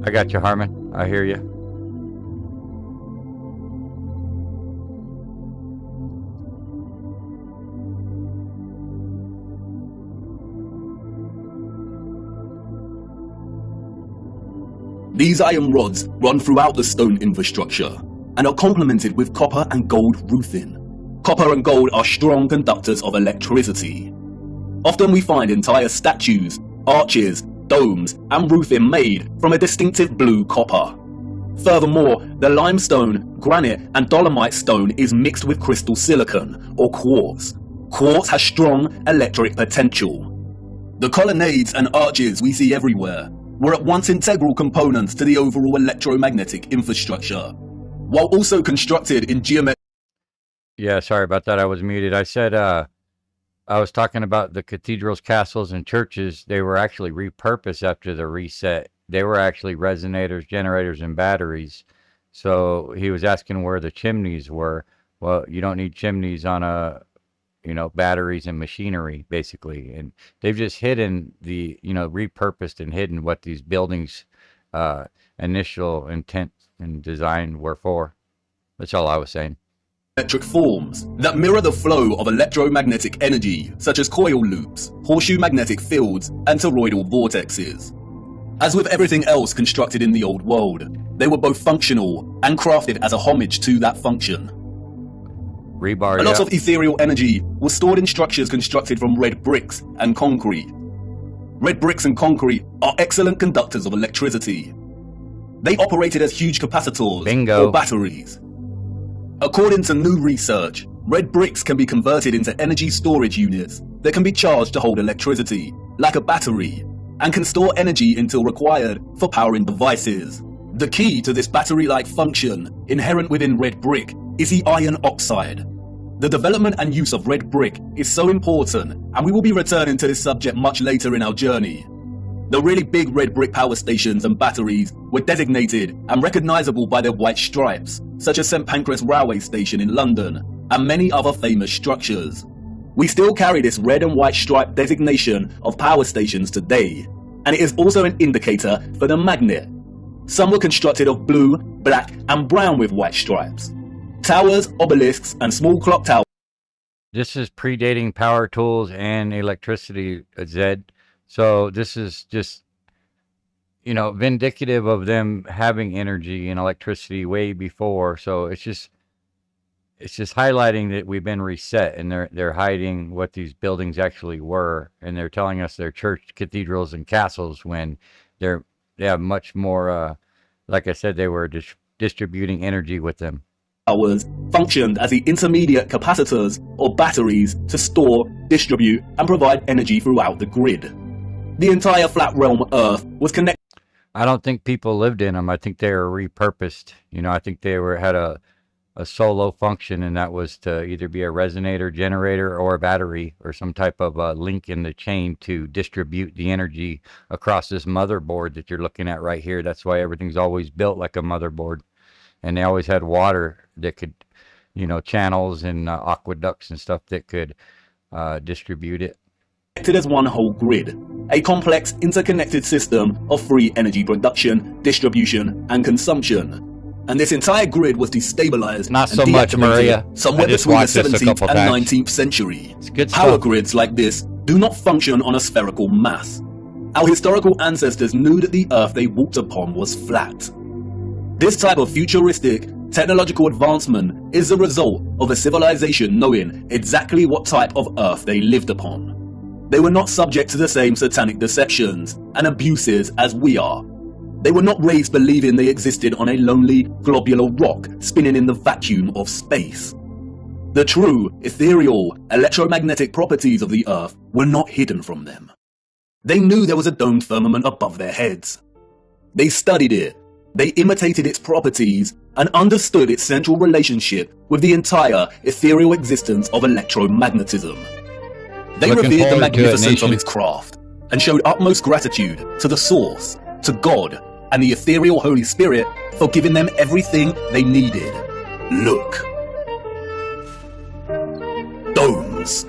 I got you, Harmon. I hear you. These iron rods run throughout the stone infrastructure and are complemented with copper and gold roofing. Copper and gold are strong conductors of electricity. Often we find entire statues, arches, domes, and roofing made from a distinctive blue copper. Furthermore, the limestone, granite, and dolomite stone is mixed with crystal silicon, or quartz. Quartz has strong electric potential. The colonnades and arches we see everywhere were at once integral components to the overall electromagnetic infrastructure, while also constructed in geometric. Yeah, sorry about that. I was muted. I said, I was talking about the cathedrals, castles, and churches. They were actually repurposed after the reset. They were actually resonators, generators, and batteries. So he was asking where the chimneys were. Well, you don't need chimneys on batteries and machinery, basically. And they've just hidden repurposed and hidden what these buildings' initial intent and design were for. That's all I was saying. Electric forms that mirror the flow of electromagnetic energy, such as coil loops, horseshoe magnetic fields, and toroidal vortexes. As with everything else constructed in the old world, they were both functional and crafted as a homage to that function. Rebar, a lot of ethereal energy was stored in structures constructed from red bricks and concrete. Red bricks and concrete are excellent conductors of electricity. They operated as huge capacitors or batteries. According to new research, red bricks can be converted into energy storage units that can be charged to hold electricity, like a battery, and can store energy until required for powering devices. The key to this battery-like function, inherent within red brick, is the iron oxide. The development and use of red brick is so important, and we will be returning to this subject much later in our journey. The really big red brick power stations and batteries were designated and recognizable by their white stripes, such as St Pancras Railway Station in London, and many other famous structures. We still carry this red and white stripe designation of power stations today, and it is also an indicator for the magnet. Some were constructed of blue, black, and brown with white stripes. Towers, obelisks, and small clock towers. This is predating power tools and electricity, Zed. So this is just, vindicative of them having energy and electricity way before. So it's just highlighting that we've been reset, and they're hiding what these buildings actually were, and they're telling us they're church, cathedrals, and castles when they have much more. Like I said, they were distributing energy with them. Towers functioned as the intermediate capacitors or batteries to store, distribute, and provide energy throughout the grid. The entire flat realm Earth was connected. I don't think people lived in them. I think they were repurposed. I think they had a solo function, and that was to either be a resonator, generator, or a battery, or some type of link in the chain to distribute the energy across this motherboard that you're looking at right here. That's why everything's always built like a motherboard. And they always had water that could channels and aqueducts and stuff that could distribute it. Connected as one whole grid, a complex interconnected system of free energy production, distribution, and consumption. And this entire grid was destabilized Not and so much, deactivated Maria. somewhere I just between the watched this a 17th couple and times. 19th century. It's good Power stuff. grids like this do not function on a spherical mass. Our historical ancestors knew that the earth they walked upon was flat. This type of futuristic technological advancement is the result of a civilization knowing exactly what type of earth they lived upon. They were not subject to the same satanic deceptions and abuses as we are. They were not raised believing they existed on a lonely, globular rock spinning in the vacuum of space. The true, ethereal, electromagnetic properties of the earth were not hidden from them. They knew there was a domed firmament above their heads. They studied it, they imitated its properties, and understood its central relationship with the entire ethereal existence of electromagnetism. They Looking revered the forward to it, magnificence of nation. its craft, and showed utmost gratitude to the Source, to God, and the ethereal Holy Spirit for giving them everything they needed. Look. Domes.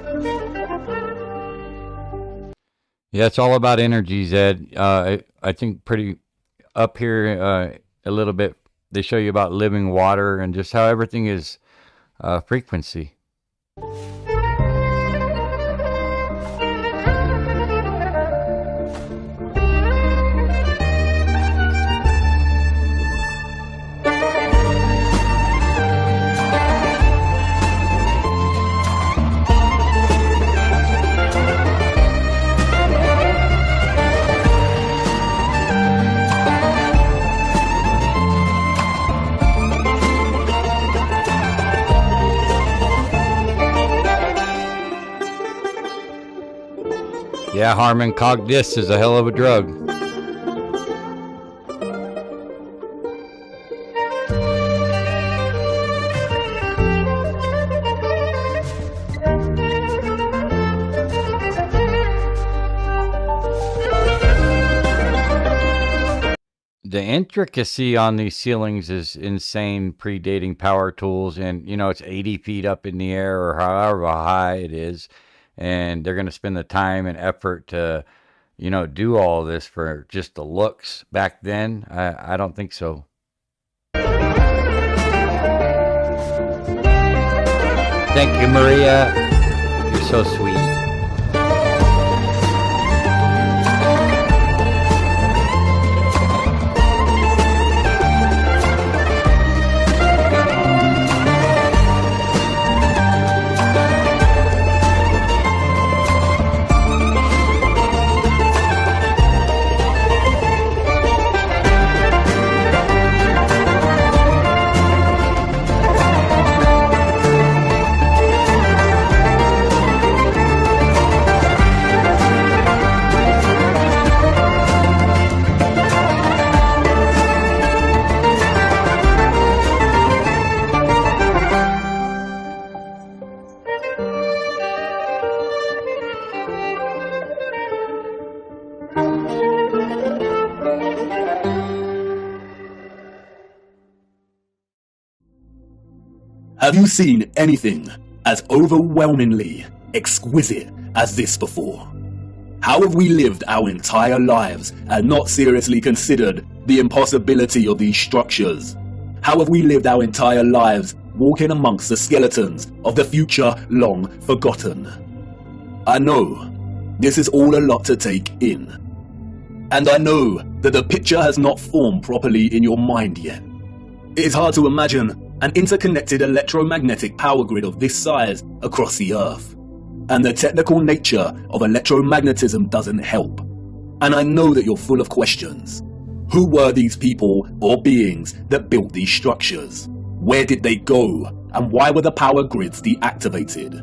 Yeah, it's all about energy, Zed. I think pretty up here a little bit, they show you about living water and just how everything is frequency. Yeah, Harmon, Cogdis is a hell of a drug. The intricacy on these ceilings is insane, predating power tools, and it's 80 feet up in the air or however high it is. And they're going to spend the time and effort to, do all this for just the looks back then. I don't think so. Thank you, Maria. You're so sweet. Have you seen anything as overwhelmingly exquisite as this before? How have we lived our entire lives and not seriously considered the impossibility of these structures? How have we lived our entire lives walking amongst the skeletons of the future long forgotten? I know this is all a lot to take in. And I know that the picture has not formed properly in your mind yet. It is hard to imagine an interconnected electromagnetic power grid of this size across the Earth. And the technical nature of electromagnetism doesn't help. And I know that you're full of questions. Who were these people or beings that built these structures? Where did they go? And why were the power grids deactivated?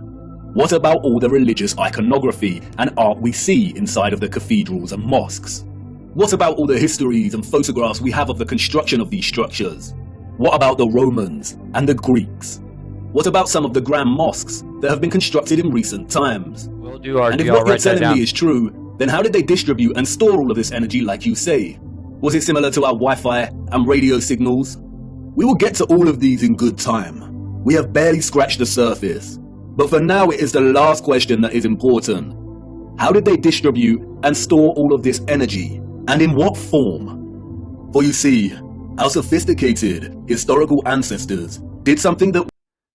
What about all the religious iconography and art we see inside of the cathedrals and mosques? What about all the histories and photographs we have of the construction of these structures? What about the Romans and the Greeks? What about some of the grand mosques that have been constructed in recent times? We'll do our And if deal. what you're Write that telling down. me is true, then how did they distribute and store all of this energy like you say? Was it similar to our Wi-Fi and radio signals? We will get to all of these in good time. We have barely scratched the surface. But for now, it is the last question that is important. How did they distribute and store all of this energy? And in what form? For you see, our sophisticated historical ancestors did something that...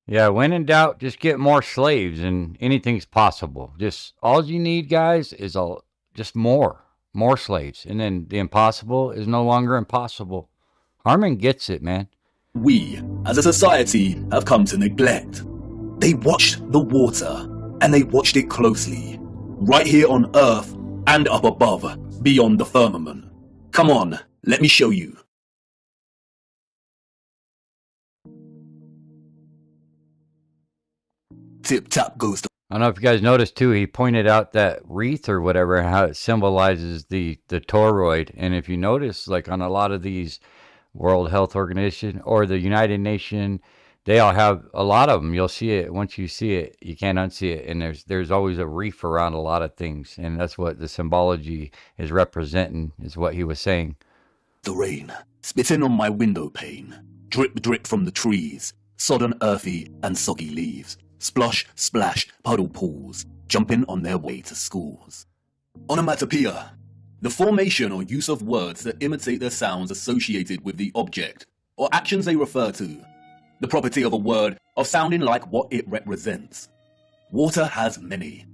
Yeah, when in doubt, just get more slaves and anything's possible. Just all you need, guys, is just more slaves. And then the impossible is no longer impossible. Harmon gets it, man. We, as a society, have come to neglect. They watched the water, and they watched it closely. Right here on Earth, and up above, beyond the firmament. Come on, let me show you. Tip-tap goes the... I don't know if you guys noticed too, he pointed out that wreath or whatever, how it symbolizes the toroid. And if you notice, like on a lot of these World Health Organization or the United Nations, they all have a lot of them. You'll see it. Once you see it, you can't unsee it. And there's always a reef around a lot of things. And that's what the symbology is representing, is what he was saying. The rain, spitting on my window pane. Drip, drip from the trees. Sodden, earthy, and soggy leaves. Splosh, splash, puddle pools. Jumping on their way to schools. Onomatopoeia. The formation or use of words that imitate the sounds associated with the object, or actions they refer to. The property of a word of sounding like what it represents. Water has many.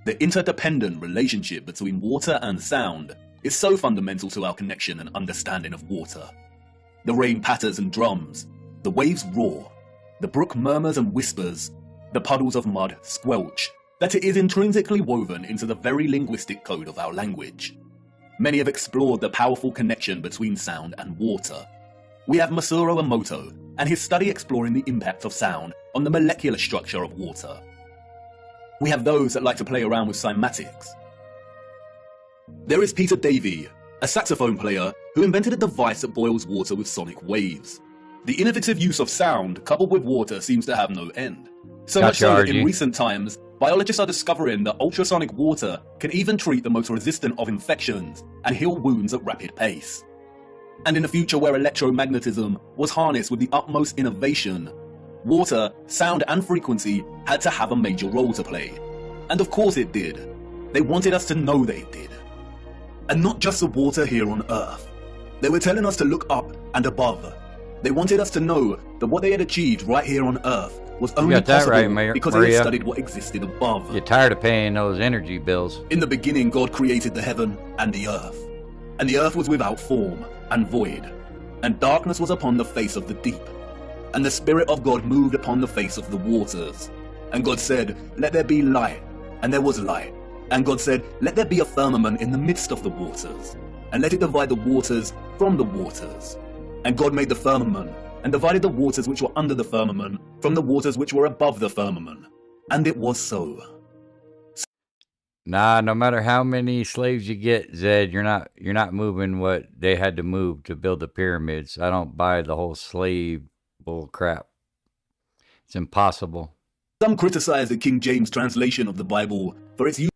The interdependent relationship between water and sound is so fundamental to our connection and understanding of water. The rain patters and drums, the waves roar, the brook murmurs and whispers, the puddles of mud squelch, that it is intrinsically woven into the very linguistic code of our language. Many have explored the powerful connection between sound and water. We have Masaru Emoto and his study exploring the impact of sound on the molecular structure of water. We have those that like to play around with cymatics. There is Peter Davey, a saxophone player who invented a device that boils water with sonic waves. The innovative use of sound coupled with water seems to have no end. So much so that in recent times, biologists are discovering that ultrasonic water can even treat the most resistant of infections and heal wounds at rapid pace. And in a future where electromagnetism was harnessed with the utmost innovation, water, sound and frequency had to have a major role to play. And of course it did. They wanted us to know they did. And not just the water here on Earth. They were telling us to look up and above. They wanted us to know that what they had achieved right here on Earth was only possible because they had studied what existed above. You're tired of paying those energy bills. In the beginning, God created the heaven and the earth. And the earth was without form and void. And darkness was upon the face of the deep. And the Spirit of God moved upon the face of the waters. And God said, "Let there be light." And there was light. And God said, "Let there be a firmament in the midst of the waters. And let it divide the waters from the waters." And God made the firmament, and divided the waters which were under the firmament from the waters which were above the firmament. And it was so. Nah, no matter how many slaves you get, Zed, you're not moving what they had to move to build the pyramids. I don't buy the whole slave bull crap. It's impossible. Some criticize the King James translation of the Bible for its use.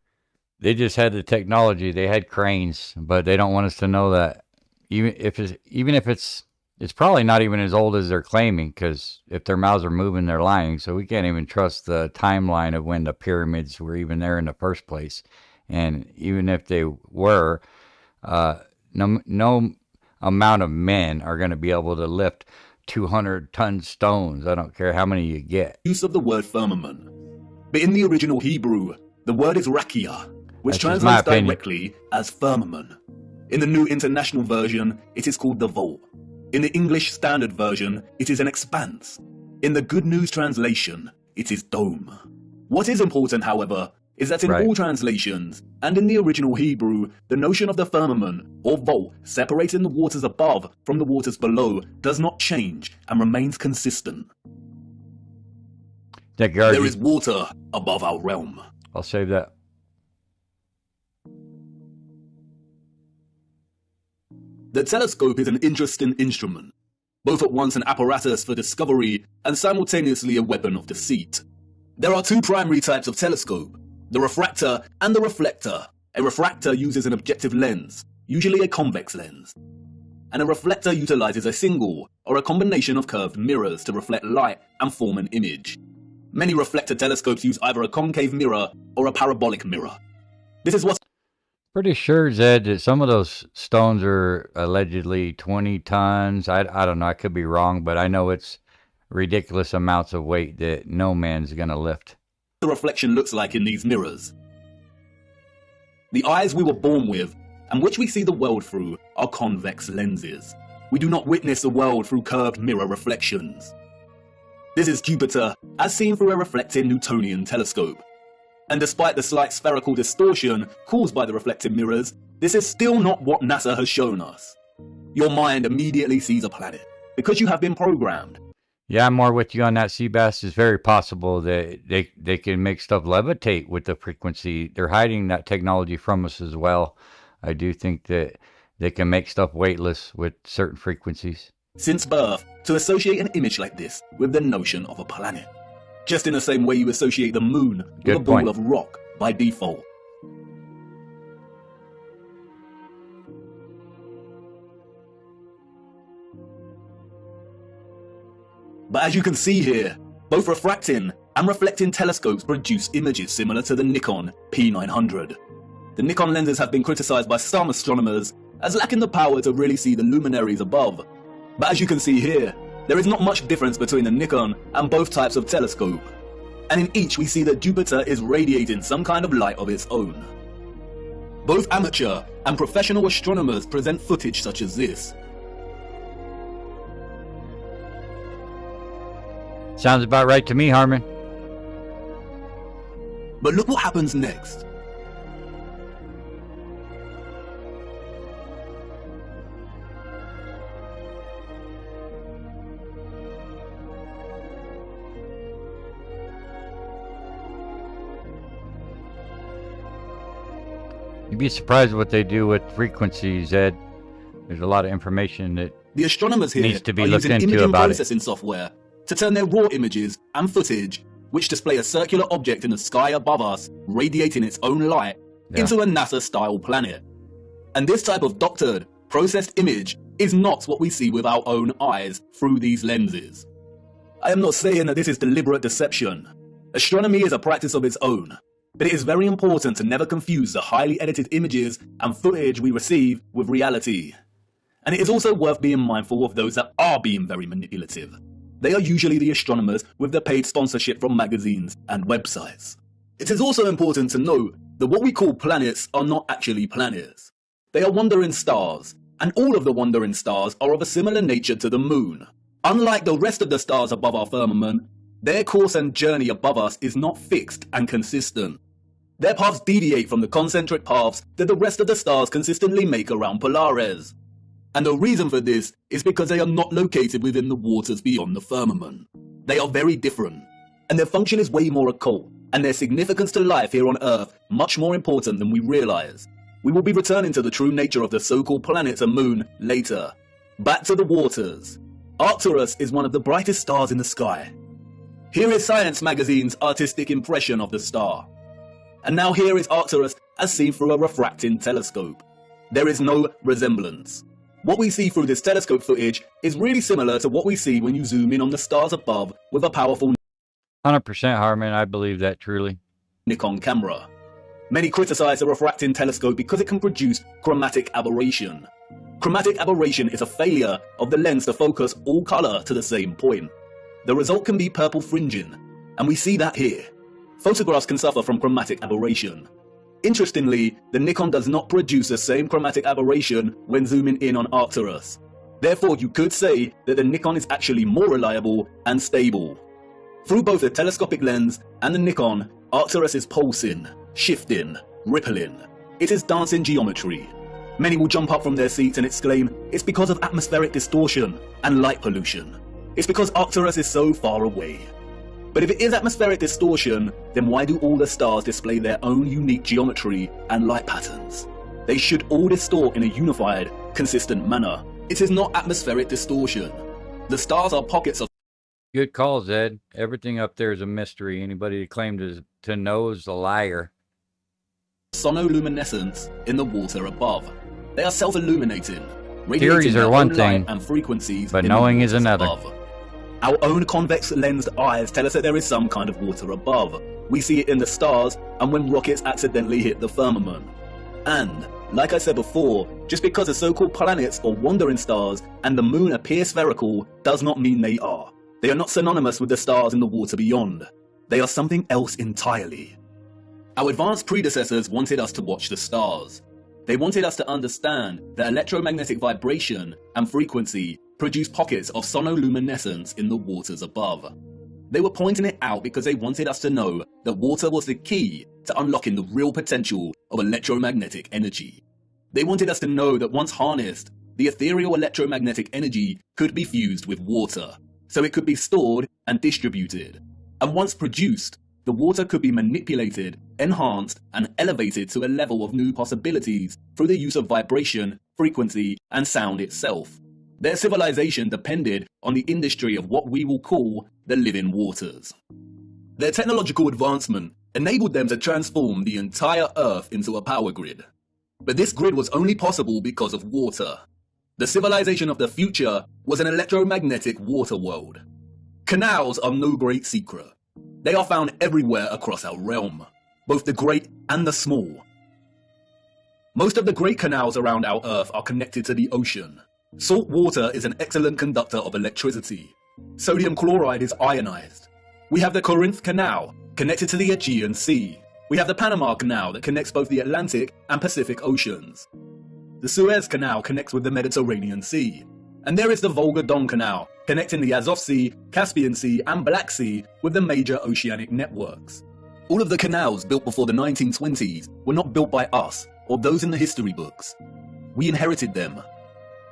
They just had the technology. They had cranes, but they don't want us to know that. Even if it's probably not even as old as they're claiming, because if their mouths are moving, they're lying. So we can't even trust the timeline of when the pyramids were even there in the first place. And even if they were, no amount of men are going to be able to lift 200-ton stones. I don't care how many you get. Use of the word firmament. But in the original Hebrew, the word is rakia, which translates directly as firmament. In the New International Version, it is called the vault. In the English Standard Version, it is an expanse. In the Good News Translation, it is dome. What is important, however, is that in all translations, and in the original Hebrew, the notion of the firmament, or vault, separating the waters above from the waters below, does not change and remains consistent. There is water above our realm. I'll save that. The telescope is an interesting instrument, both at once an apparatus for discovery and simultaneously a weapon of deceit. There are two primary types of telescope, the refractor and the reflector. A refractor uses an objective lens, usually a convex lens. and a reflector utilizes a single or a combination of curved mirrors to reflect light and form an image. Many reflector telescopes use either a concave mirror or a parabolic mirror. This is what's Pretty sure, Zed, that some of those stones are allegedly 20 tons. I don't know. I could be wrong, but I know it's ridiculous amounts of weight that no man's going to lift. the reflection looks like in these mirrors. The eyes we were born with, and which we see the world through, are convex lenses. We do not witness the world through curved mirror reflections. This is Jupiter, as seen through a reflecting Newtonian telescope. And despite the slight spherical distortion caused by the reflected mirrors, this is still not what NASA has shown us. Your mind immediately sees a planet, because you have been programmed. Yeah, I'm more with you on that, Seabass. It's very possible that they can make stuff levitate with the frequency. They're hiding that technology from us as well. I do think that they can make stuff weightless with certain frequencies. Since birth, to associate an image like this with the notion of a planet. Just in the same way you associate the moon with a ball of rock by default. But as you can see here, both refracting and reflecting telescopes produce images similar to the Nikon P900. The Nikon lenses have been criticized by some astronomers as lacking the power to really see the luminaries above. But as you can see here, there is not much difference between the Nikon and both types of telescope. And in each we see that Jupiter is radiating some kind of light of its own. Both amateur and professional astronomers present footage such as this. Sounds about right to me, Harmon. But look what happens next. You'd be surprised what they do with frequencies, Ed. There's a lot of information that the astronomers here needs to be are looked using into imaging about it. processing software to turn their raw images and footage, which display a circular object in the sky above us, radiating its own light, into a NASA-style planet. And this type of doctored, processed image is not what we see with our own eyes through these lenses. I am not saying that this is deliberate deception. Astronomy is a practice of its own, but it is very important to never confuse the highly edited images and footage we receive with reality. And it is also worth being mindful of those that are being very manipulative. They are usually the astronomers with the paid sponsorship from magazines and websites. It is also important to note that what we call planets are not actually planets. They are wandering stars, and all of the wandering stars are of a similar nature to the moon. Unlike the rest of the stars above our firmament, their course and journey above us is not fixed and consistent. Their paths deviate from the concentric paths that the rest of the stars consistently make around Polaris. And the reason for this is because they are not located within the waters beyond the firmament. They are very different, and their function is way more occult, and their significance to life here on Earth much more important than we realize. We will be returning to the true nature of the so-called planets and moon later. Back to the waters. Arcturus is one of the brightest stars in the sky. Here is Science Magazine's artistic impression of the star. And now here is Arcturus as seen through a refracting telescope. There is no resemblance. What we see through this telescope footage is really similar to what we see when you zoom in on the stars above with a powerful 100% Harmon, I believe that truly. Nikon camera. Many criticize the refracting telescope because it can produce chromatic aberration. Chromatic aberration is a failure of the lens to focus all color to the same point. The result can be purple fringing, and we see that here. Photographs can suffer from chromatic aberration. Interestingly, the Nikon does not produce the same chromatic aberration when zooming in on Arcturus. Therefore, you could say that the Nikon is actually more reliable and stable. Through both the telescopic lens and the Nikon, Arcturus is pulsing, shifting, rippling. It is dancing geometry. Many will jump up from their seats and exclaim, it's because of atmospheric distortion and light pollution. It's because Arcturus is so far away. But if it is atmospheric distortion, then why do all the stars display their own unique geometry and light patterns? They should all distort in a unified, consistent manner. It is not atmospheric distortion. The stars are pockets of... Good call, Zed. Everything up there is a mystery. Anybody that claims to know is a liar. sonoluminescence in the water above. They are self-illuminating, radiating Theories are their one own thing, light and frequencies but in the knowing is waters another. above. Our own convex lensed eyes tell us that there is some kind of water above. We see it in the stars and when rockets accidentally hit the firmament. And, like I said before, just because the so-called planets or wandering stars and the moon appear spherical does not mean they are. They are not synonymous with the stars in the water beyond. They are something else entirely. Our advanced predecessors wanted us to watch the stars. They wanted us to understand that electromagnetic vibration and frequency produce pockets of sonoluminescence in the waters above. They were pointing it out because they wanted us to know that water was the key to unlocking the real potential of electromagnetic energy. They wanted us to know that once harnessed, the ethereal electromagnetic energy could be fused with water, so it could be stored and distributed. And once produced, the water could be manipulated, enhanced, and elevated to a level of new possibilities through the use of vibration, frequency, and sound itself. Their civilization depended on the industry of what we will call the living waters. Their technological advancement enabled them to transform the entire Earth into a power grid. But this grid was only possible because of water. The civilization of the future was an electromagnetic water world. Canals are no great secret. They are found everywhere across our realm, both the great and the small. Most of the great canals around our Earth are connected to the ocean. Salt water is an excellent conductor of electricity. Sodium chloride is ionized. We have the Corinth Canal, connected to the Aegean Sea. We have the Panama Canal that connects both the Atlantic and Pacific Oceans. The Suez Canal connects with the Mediterranean Sea. And there is the Volga-Don Canal, connecting the Azov Sea, Caspian Sea, and Black Sea with the major oceanic networks. All of the canals built before the 1920s were not built by us or those in the history books. We inherited them.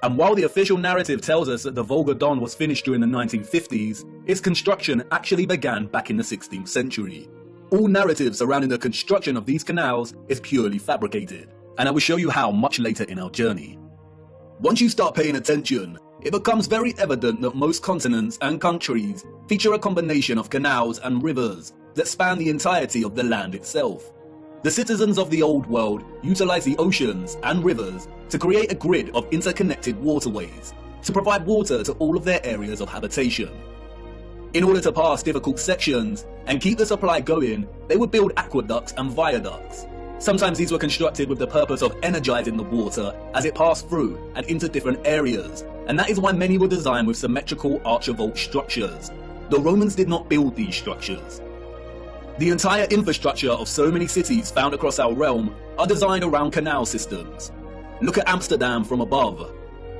And while the official narrative tells us that the Volga-Don was finished during the 1950s, its construction actually began back in the 16th century. All narrative surrounding the construction of these canals is purely fabricated, and I will show you how much later in our journey. Once you start paying attention, it becomes very evident that most continents and countries feature a combination of canals and rivers that span the entirety of the land itself. The citizens of the old world utilize the oceans and rivers to create a grid of interconnected waterways to provide water to all of their areas of habitation. In order to pass difficult sections and keep the supply going, they would build aqueducts and viaducts. Sometimes these were constructed with the purpose of energizing the water as it passed through and into different areas, and that is why many were designed with symmetrical archivolt structures. The Romans did not build these structures. The entire infrastructure of so many cities found across our realm are designed around canal systems. Look at Amsterdam from above.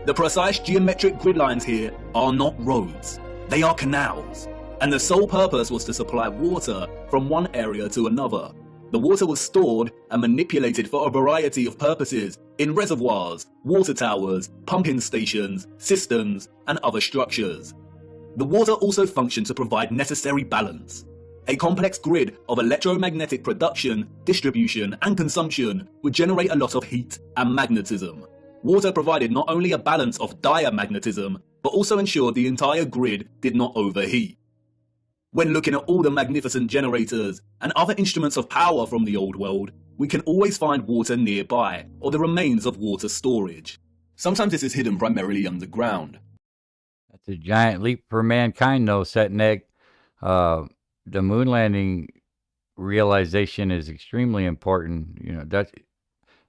The precise geometric grid lines here are not roads, they are canals, and the sole purpose was to supply water from one area to another. The water was stored and manipulated for a variety of purposes in reservoirs, water towers, pumping stations, cisterns, and other structures. The water also functioned to provide necessary balance. A complex grid of electromagnetic production, distribution, and consumption would generate a lot of heat and magnetism. Water provided not only a balance of diamagnetism, but also ensured the entire grid did not overheat. When looking at all the magnificent generators and other instruments of power from the old world, we can always find water nearby, or the remains of water storage. Sometimes this is hidden primarily underground. That's a giant leap for mankind, though, Setneg. The moon landing realization is extremely important. You know, that's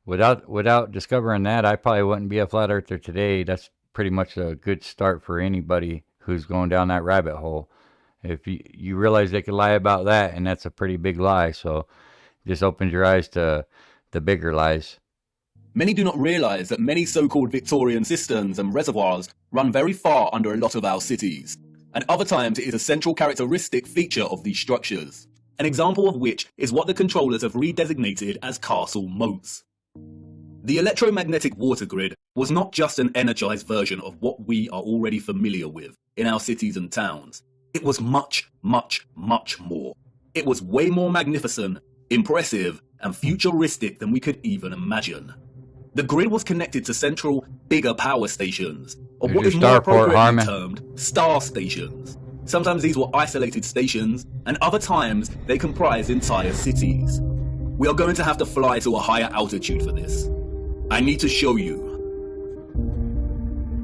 without discovering that, I probably wouldn't be a flat earther today. That's pretty much a good start for anybody who's going down that rabbit hole. If you realize they could lie about that, and that's a pretty big lie, so just opens your eyes to the bigger lies. Many do not realize that many so-called Victorian cisterns and reservoirs run very far under a lot of our cities, and other times it is a central characteristic feature of these structures, an example of which is what the controllers have redesignated as castle moats. The electromagnetic water grid was not just an energized version of what we are already familiar with in our cities and towns. It was much, much, much more. It was way more magnificent, impressive, and futuristic than we could even imagine. The grid was connected to central, bigger power stations, or what is more appropriately termed star stations. Sometimes these were isolated stations, and other times they comprised entire cities. We are going to have to fly to a higher altitude for this. I need to show you.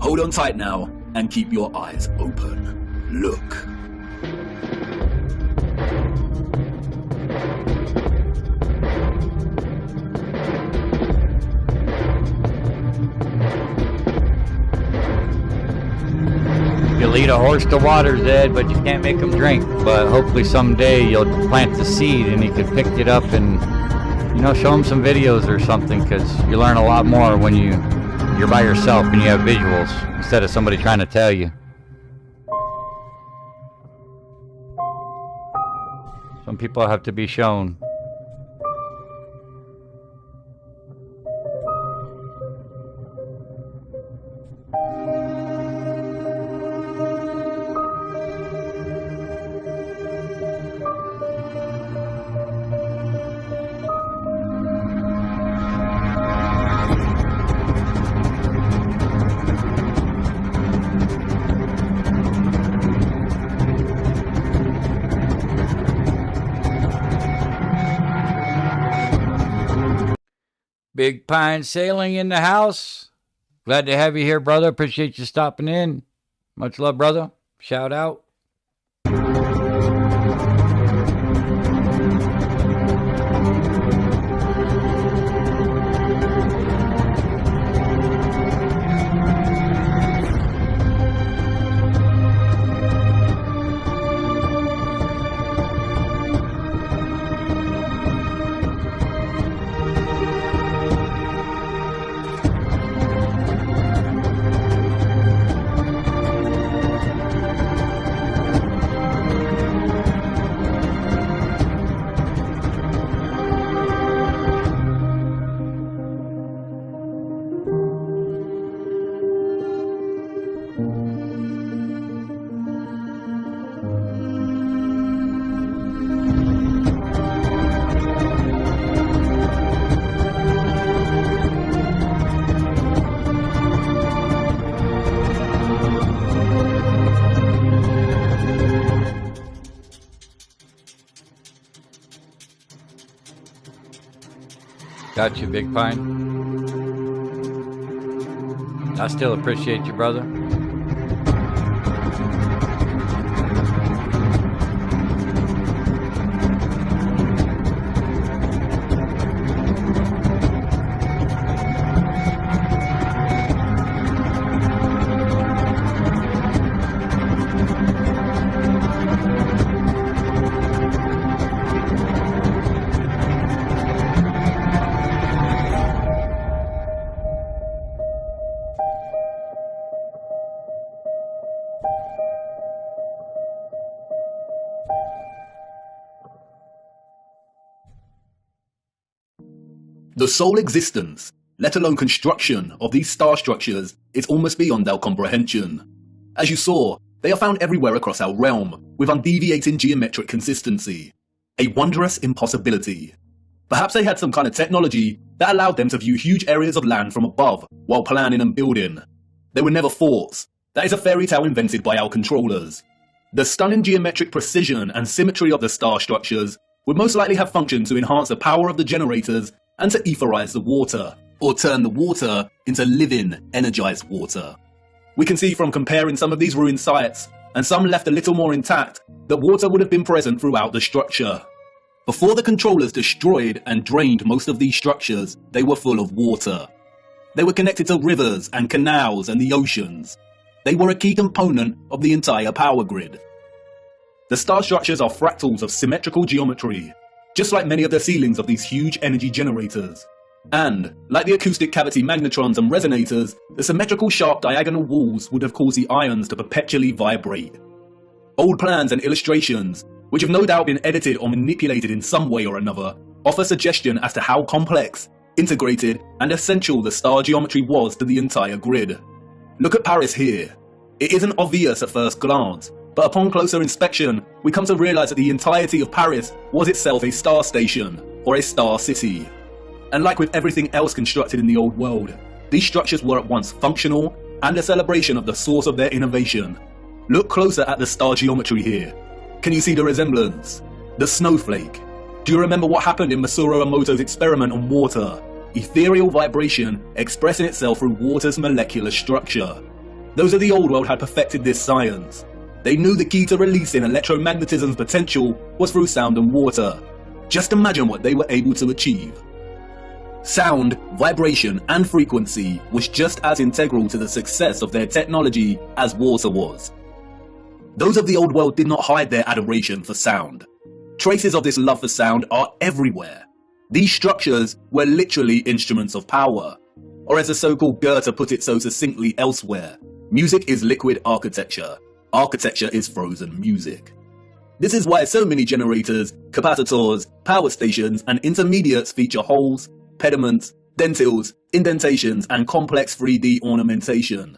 Hold on tight now and keep your eyes open. Look. You lead a horse to water, Zed, but you can't make him drink. But hopefully someday you'll plant the seed and he can pick it up and, you know, show him some videos or something, because you learn a lot more when you're by yourself and you have visuals instead of somebody trying to tell you. Some people have to be shown. Big Pine Sailing in the house. Glad to have you here, brother. Appreciate you stopping in. Much love, brother. Shout out. Got you, Big Pine. I still appreciate you, brother. The sole existence, let alone construction, of these star structures is almost beyond our comprehension. As you saw, they are found everywhere across our realm, with undeviating geometric consistency. A wondrous impossibility. Perhaps they had some kind of technology that allowed them to view huge areas of land from above while planning and building. They were never forts. That is a fairy tale invented by our controllers. The stunning geometric precision and symmetry of the star structures would most likely have functioned to enhance the power of the generators and to etherize the water, or turn the water into living, energized water. We can see from comparing some of these ruined sites, and some left a little more intact, that water would have been present throughout the structure. Before the controllers destroyed and drained most of these structures, they were full of water. They were connected to rivers and canals and the oceans. They were a key component of the entire power grid. The star structures are fractals of symmetrical geometry, just like many of the ceilings of these huge energy generators. And, like the acoustic cavity magnetrons and resonators, the symmetrical sharp diagonal walls would have caused the ions to perpetually vibrate. Old plans and illustrations, which have no doubt been edited or manipulated in some way or another, offer suggestion as to how complex, integrated, and essential the star geometry was to the entire grid. Look at Paris here. It isn't obvious at first glance, but upon closer inspection, we come to realize that the entirety of Paris was itself a star station, or a star city. And like with everything else constructed in the old world, these structures were at once functional and a celebration of the source of their innovation. Look closer at the star geometry here. Can you see the resemblance? The snowflake. Do you remember what happened in Masaru Emoto's experiment on water? Ethereal vibration expressing itself through water's molecular structure. Those of the old world had perfected this science. They knew the key to releasing electromagnetism's potential was through sound and water. Just imagine what they were able to achieve. Sound, vibration, and frequency was just as integral to the success of their technology as water was. Those of the old world did not hide their adoration for sound. Traces of this love for sound are everywhere. These structures were literally instruments of power. Or as the so-called Goethe put it so succinctly elsewhere, music is liquid architecture. Architecture is frozen music. This is why so many generators, capacitors, power stations, and intermediates feature holes, pediments, dentils, indentations, and complex 3D ornamentation.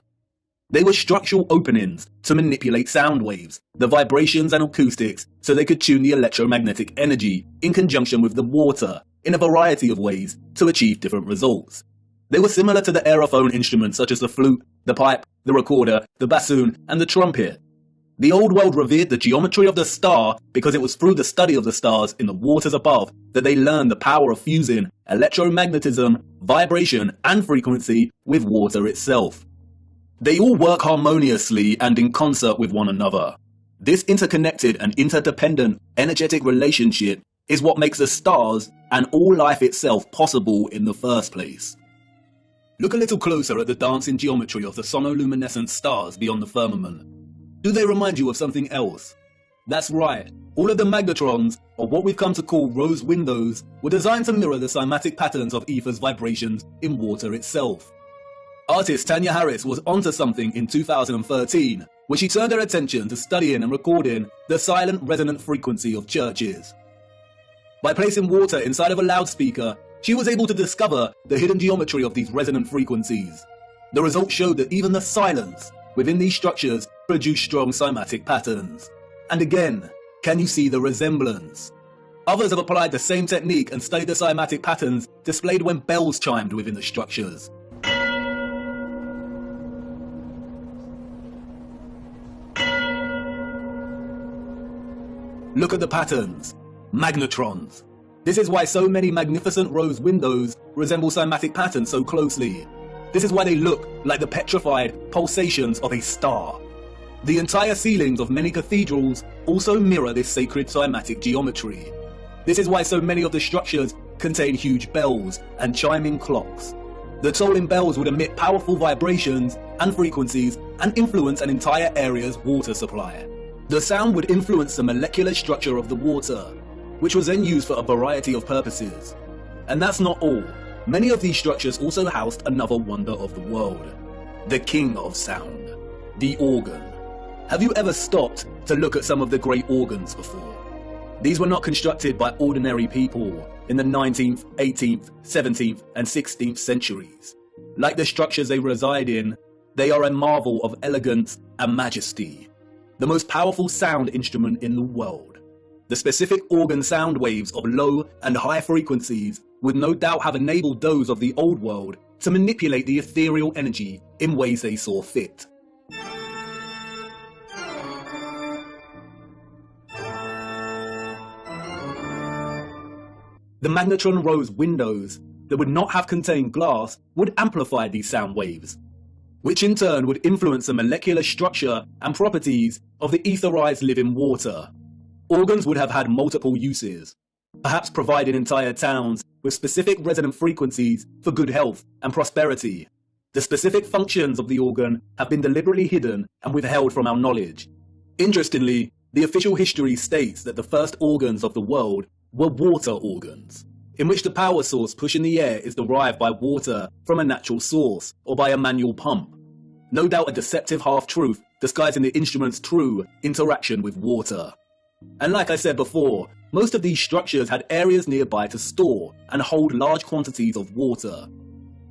They were structural openings to manipulate sound waves, the vibrations and acoustics, so they could tune the electromagnetic energy in conjunction with the water in a variety of ways to achieve different results. They were similar to the aerophone instruments such as the flute, the pipe, the recorder, the bassoon, and the trumpet. The old world revered the geometry of the star because it was through the study of the stars in the waters above that they learned the power of fusing electromagnetism, vibration, and frequency with water itself. They all work harmoniously and in concert with one another. This interconnected and interdependent energetic relationship is what makes the stars and all life itself possible in the first place. Look a little closer at the dancing geometry of the sonoluminescent stars beyond the firmament. Do they remind you of something else? That's right, all of the magnetrons, or what we've come to call rose windows, were designed to mirror the cymatic patterns of ether's vibrations in water itself. Artist Tanya Harris was onto something in 2013 when she turned her attention to studying and recording the silent resonant frequency of churches. By placing water inside of a loudspeaker, she was able to discover the hidden geometry of these resonant frequencies. The results showed that even the silence within these structures produced strong cymatic patterns. And again, can you see the resemblance? Others have applied the same technique and studied the cymatic patterns displayed when bells chimed within the structures. Look at the patterns. Magnetrons. This is why so many magnificent rose windows resemble cymatic patterns so closely. This is why they look like the petrified pulsations of a star. The entire ceilings of many cathedrals also mirror this sacred cymatic geometry. This is why so many of the structures contain huge bells and chiming clocks. The tolling bells would emit powerful vibrations and frequencies and influence an entire area's water supply. The sound would influence the molecular structure of the water, which was then used for a variety of purposes. And that's not all. Many of these structures also housed another wonder of the world, the king of sound, the organ. Have you ever stopped to look at some of the great organs before? These were not constructed by ordinary people in the 19th, 18th, 17th, and 16th centuries. Like the structures they reside in, they are a marvel of elegance and majesty. The most powerful sound instrument in the world. The specific organ sound waves of low and high frequencies would no doubt have enabled those of the old world to manipulate the ethereal energy in ways they saw fit. The magnetron rose windows that would not have contained glass would amplify these sound waves, which in turn would influence the molecular structure and properties of the etherized living water. Organs would have had multiple uses, perhaps providing entire towns with specific resonant frequencies for good health and prosperity. The specific functions of the organ have been deliberately hidden and withheld from our knowledge. Interestingly, the official history states that the first organs of the world were water organs, in which the power source pushing the air is derived by water from a natural source or by a manual pump. No doubt a deceptive half-truth disguising the instrument's true interaction with water. And like I said before, most of these structures had areas nearby to store and hold large quantities of water.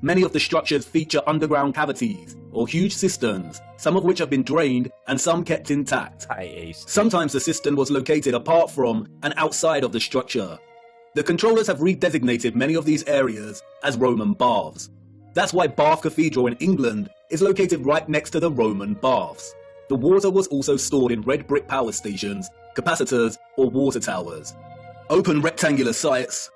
Many of the structures feature underground cavities or huge cisterns, some of which have been drained and some kept intact. Sometimes the cistern was located apart from and outside of the structure. The controllers have redesignated many of these areas as Roman baths. That's why Bath Cathedral in England is located right next to the Roman baths. The water was also stored in red brick power stations, capacitors, or water towers. Open rectangular sites,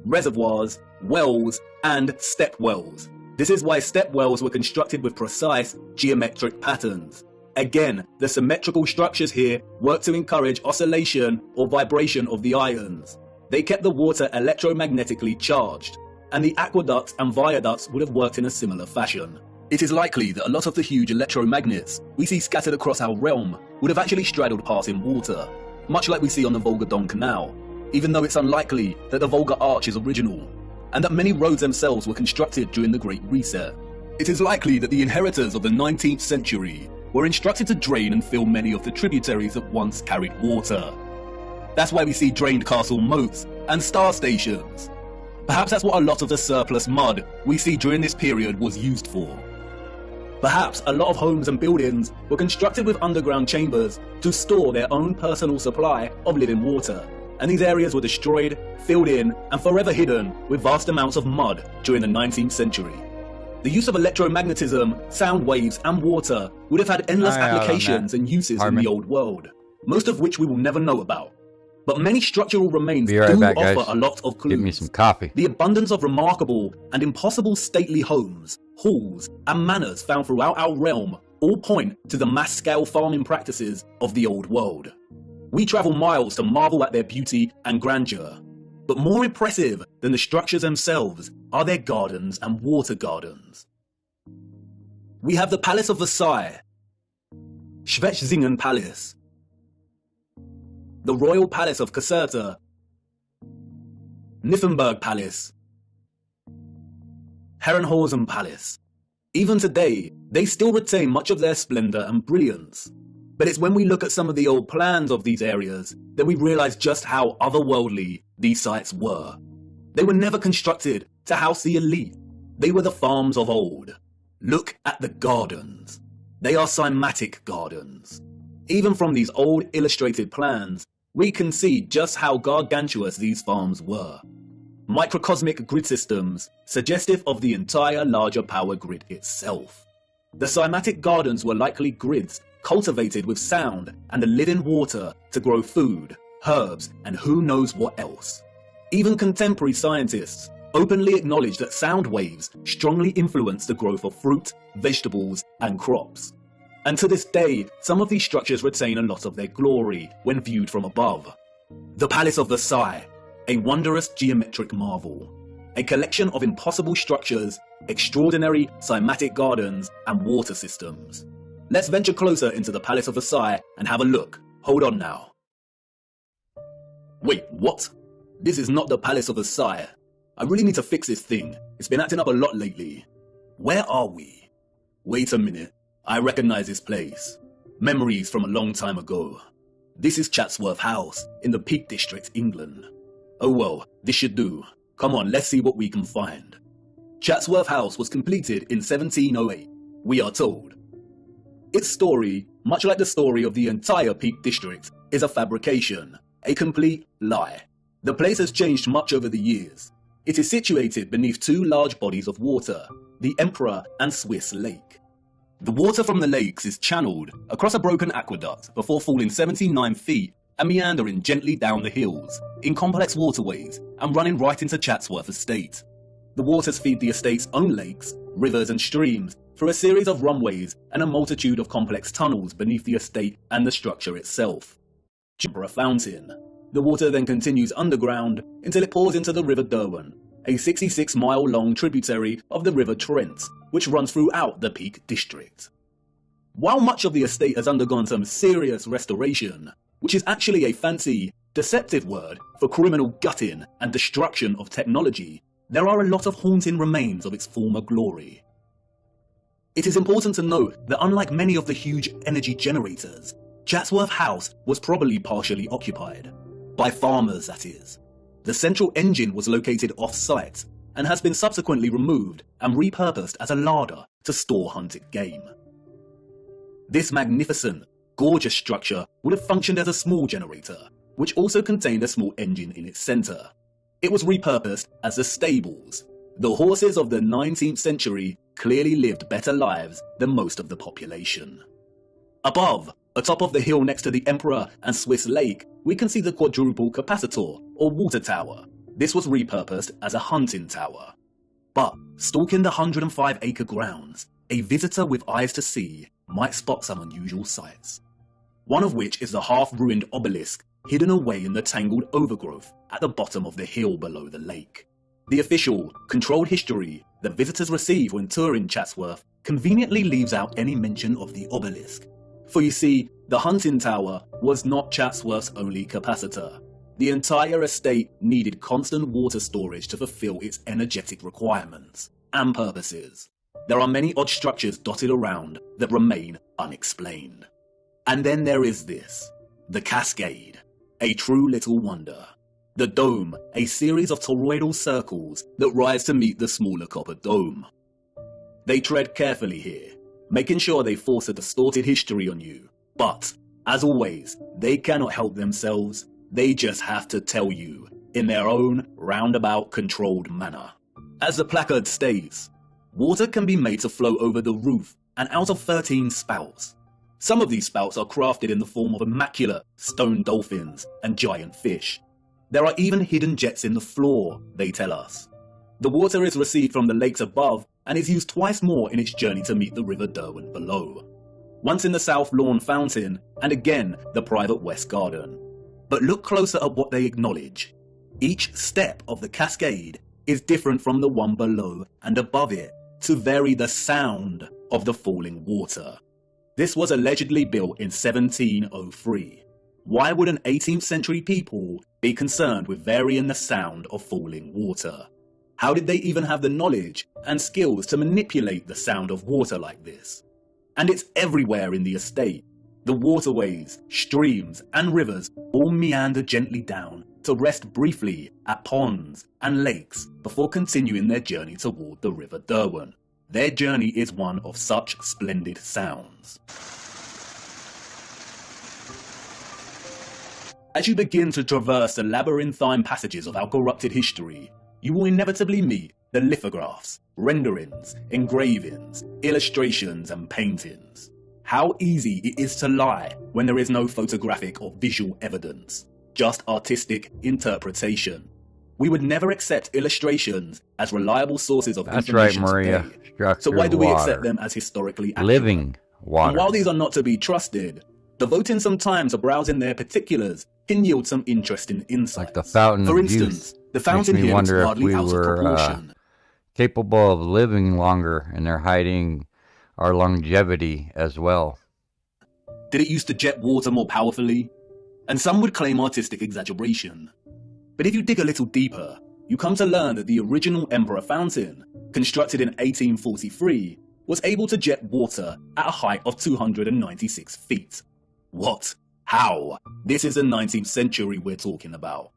reservoirs, wells, and step wells. This is why step wells were constructed with precise geometric patterns. Again, the symmetrical structures here work to encourage oscillation or vibration of the ions. They kept the water electromagnetically charged, and the aqueducts and viaducts would have worked in a similar fashion. It is likely that a lot of the huge electromagnets we see scattered across our realm would have actually straddled passing water, much like we see on the Volga-Don Canal, even though it's unlikely that the Volga Arch is original, and that many roads themselves were constructed during the Great Reset. It is likely that the inheritors of the 19th century were instructed to drain and fill many of the tributaries that once carried water. That's why we see drained castle moats and star stations. Perhaps that's what a lot of the surplus mud we see during this period was used for. Perhaps a lot of homes and buildings were constructed with underground chambers to store their own personal supply of living water, and these areas were destroyed, filled in, and forever hidden with vast amounts of mud during the 19th century. The use of electromagnetism, sound waves, and water would have had endless applications and uses in the old world, most of which we will never know about. But many structural remains do offer a lot of clues. Get me some coffee. The abundance of remarkable and impossible stately homes, halls, and manors found throughout our realm all point to the mass-scale farming practices of the old world. We travel miles to marvel at their beauty and grandeur. But more impressive than the structures themselves are their gardens and water gardens. We have the Palace of Versailles, Schwetzingen Palace, the Royal Palace of Caserta, Nymphenburg Palace, Herrenhausen Palace. Even today, they still retain much of their splendor and brilliance. But it's when we look at some of the old plans of these areas that we realize just how otherworldly these sites were. They were never constructed to house the elite. They were the farms of old. Look at the gardens. They are cymatic gardens. Even from these old illustrated plans, we can see just how gargantuous these farms were. Microcosmic grid systems, suggestive of the entire larger power grid itself. The cymatic gardens were likely grids cultivated with sound and the living water to grow food, herbs, and who knows what else. Even contemporary scientists openly acknowledge that sound waves strongly influence the growth of fruit, vegetables, and crops. And to this day, some of these structures retain a lot of their glory when viewed from above. The Palace of Versailles, a wondrous geometric marvel, a collection of impossible structures, extraordinary cymatic gardens, and water systems. Let's venture closer into the Palace of Versailles and have a look. Hold on now. Wait, what? This is not the Palace of Versailles. I really need to fix this thing. It's been acting up a lot lately. Where are we? Wait a minute. I recognize this place. Memories from a long time ago. This is Chatsworth House in the Peak District, England. Oh well, this should do. Come on, let's see what we can find. Chatsworth House was completed in 1708, we are told. Its story, much like the story of the entire Peak District, is a fabrication, a complete lie. The place has changed much over the years. It is situated beneath two large bodies of water, the Emperor and Swiss Lake. The water from the lakes is channeled across a broken aqueduct before falling 79 feet and meandering gently down the hills in complex waterways and running right into Chatsworth Estate. The waters feed the estate's own lakes, rivers and streams through a series of runways and a multitude of complex tunnels beneath the estate and the structure itself. Emperor Fountain. The water then continues underground until it pours into the River Derwent, a 66-mile-long tributary of the River Trent, which runs throughout the Peak District. While much of the estate has undergone some serious restoration, which is actually a fancy, deceptive word for criminal gutting and destruction of technology, there are a lot of haunting remains of its former glory. It is important to note that unlike many of the huge energy generators, Chatsworth House was probably partially occupied. By farmers, that is. The central engine was located off-site and has been subsequently removed and repurposed as a larder to store hunted game. This magnificent, gorgeous structure would have functioned as a small generator, which also contained a small engine in its center. It was repurposed as the stables. The horses of the 19th century clearly lived better lives than most of the population. Above, atop of the hill next to the Emperor and Swiss Lake, we can see the quadruple capacitor, or water tower. This was repurposed as a hunting tower. But stalking the 105-acre grounds, a visitor with eyes to see might spot some unusual sights. One of which is the half-ruined obelisk hidden away in the tangled overgrowth at the bottom of the hill below the lake. The official, controlled history that visitors receive when touring Chatsworth conveniently leaves out any mention of the obelisk. For you see, the hunting tower was not Chatsworth's only capacitor. The entire estate needed constant water storage to fulfill its energetic requirements and purposes. There are many odd structures dotted around that remain unexplained. And then there is this, the Cascade, a true little wonder. The dome, a series of toroidal circles that rise to meet the smaller copper dome. They tread carefully here, making sure they force a distorted history on you. But, as always, they cannot help themselves. They just have to tell you, in their own roundabout controlled manner. As the placard states, water can be made to flow over the roof and out of 13 spouts. Some of these spouts are crafted in the form of immaculate stone dolphins and giant fish. There are even hidden jets in the floor, they tell us. The water is received from the lakes above and is used twice more in its journey to meet the River Derwent below. Once in the South Lawn Fountain, and again the private West Garden. But look closer at what they acknowledge. Each step of the cascade is different from the one below and above it to vary the sound of the falling water. This was allegedly built in 1703. Why would an 18th century people be concerned with varying the sound of falling water? How did they even have the knowledge and skills to manipulate the sound of water like this? And it's everywhere in the estate. The waterways, streams, and rivers all meander gently down to rest briefly at ponds and lakes before continuing their journey toward the River Derwent. Their journey is one of such splendid sounds. As you begin to traverse the labyrinthine passages of our corrupted history, you will inevitably meet the lithographs, renderings, engravings, illustrations, and paintings. How easy it is to lie when there is no photographic or visual evidence, just artistic interpretation. We would never accept illustrations as reliable sources of That's right, information Maria. today. Structured So why do we water. accept them as historically accurate? Living water. And while these are not to be trusted, devoting some time to browsing their particulars can yield some interesting insights. Like the fountain For of instance, youth. the fountain Makes me here looks wonder if hardly we out of were proportion. capable of living longer, and they're hiding our longevity as well. Did it used to jet water more powerfully? And some would claim artistic exaggeration. But if you dig a little deeper, you come to learn that the original Emperor Fountain, constructed in 1843, was able to jet water at a height of 296 feet. What? How? This is the 19th century we're talking about.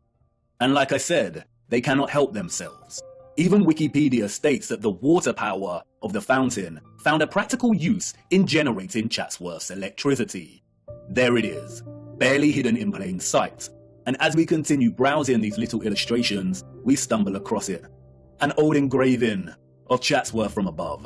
And like I said, they cannot help themselves. Even Wikipedia states that the water power of the fountain found a practical use in generating Chatsworth's electricity. There it is, barely hidden in plain sight. And as we continue browsing these little illustrations, we stumble across it. An old engraving of Chatsworth from above.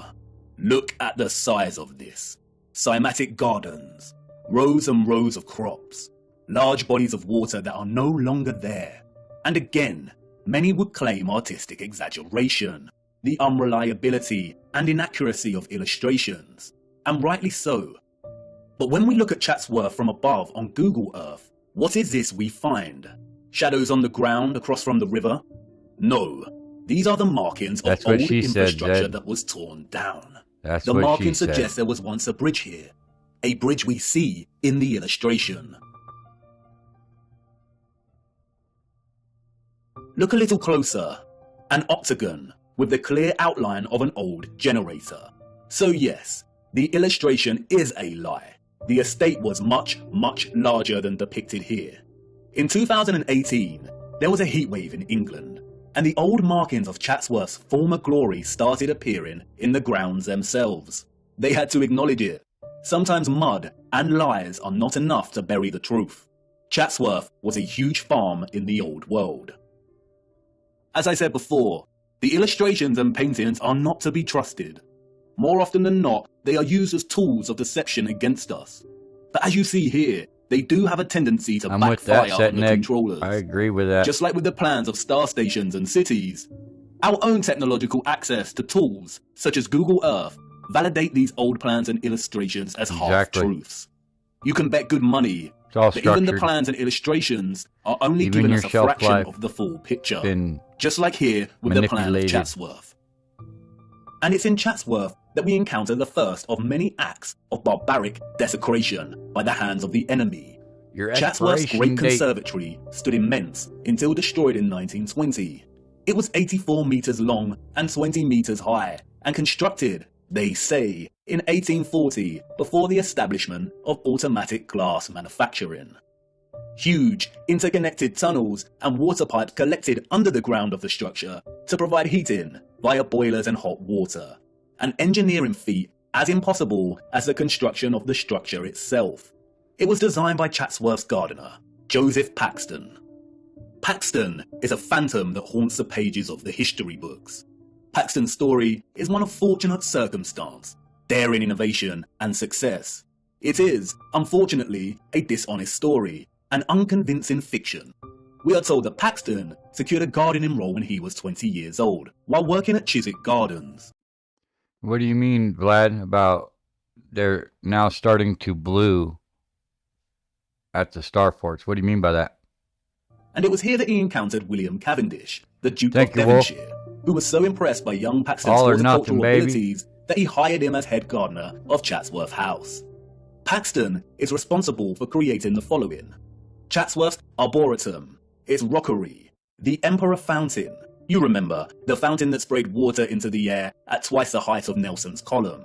Look at the size of this. Cymatic gardens, rows and rows of crops, large bodies of water that are no longer there. And again, many would claim artistic exaggeration, the unreliability and inaccuracy of illustrations, and rightly so. But when we look at Chatsworth from above on Google Earth, what is this we find? Shadows on the ground across from the river? No, these are the markings That's of what old she said, infrastructure Zed. that was torn down. That's The what she markings said. suggest there was once a bridge here, a bridge we see in the illustration. Look a little closer. An octagon with the clear outline of an old generator. So yes, the illustration is a lie. The estate was much, much larger than depicted here. In 2018, there was a heatwave in England, and the old markings of Chatsworth's former glory started appearing in the grounds themselves. They had to acknowledge it. Sometimes mud and lies are not enough to bury the truth. Chatsworth was a huge farm in the old world. As I said before, the illustrations and paintings are not to be trusted. More often than not, they are used as tools of deception against us. But as you see here, they do have a tendency to I'm with backfire that, on the Setnik. controllers. I agree with that. Just like with the plans of star stations and cities, Our own technological access to tools, such as Google Earth, validate these old plans and illustrations as half-truths. You can bet good money that even the plans and illustrations are only giving us a fraction of the full picture. Just like here with the plan of Chatsworth. And it's in Chatsworth that we encounter the first of many acts of barbaric desecration by the hands of the enemy. Chatsworth's great conservatory stood immense until destroyed in 1920. It was 84 meters long and 20 meters high, and constructed, they say, in 1840 before the establishment of automatic glass manufacturing. Huge interconnected tunnels and water pipes collected under the ground of the structure to provide heating via boilers and hot water, an engineering feat as impossible as the construction of the structure itself. It was designed by Chatsworth's gardener, Joseph Paxton. Paxton is a phantom that haunts the pages of the history books. Paxton's story is one of fortunate circumstance, daring innovation, and success. It is, unfortunately, a dishonest story, an unconvincing fiction. We are told that Paxton secured a gardening role when he was 20 years old, while working at Chiswick Gardens. What do you mean, Vlad, about they're now starting to blue at the Star Forts? What do you mean by that? And it was here that he encountered William Cavendish, the Duke of Devonshire, who was so impressed by young Paxton's horticultural abilities that he hired him as head gardener of Chatsworth House. Paxton is responsible for creating the following: Chatsworth's Arboretum, its rockery, the Emperor Fountain. You remember, the fountain that sprayed water into the air at twice the height of Nelson's Column.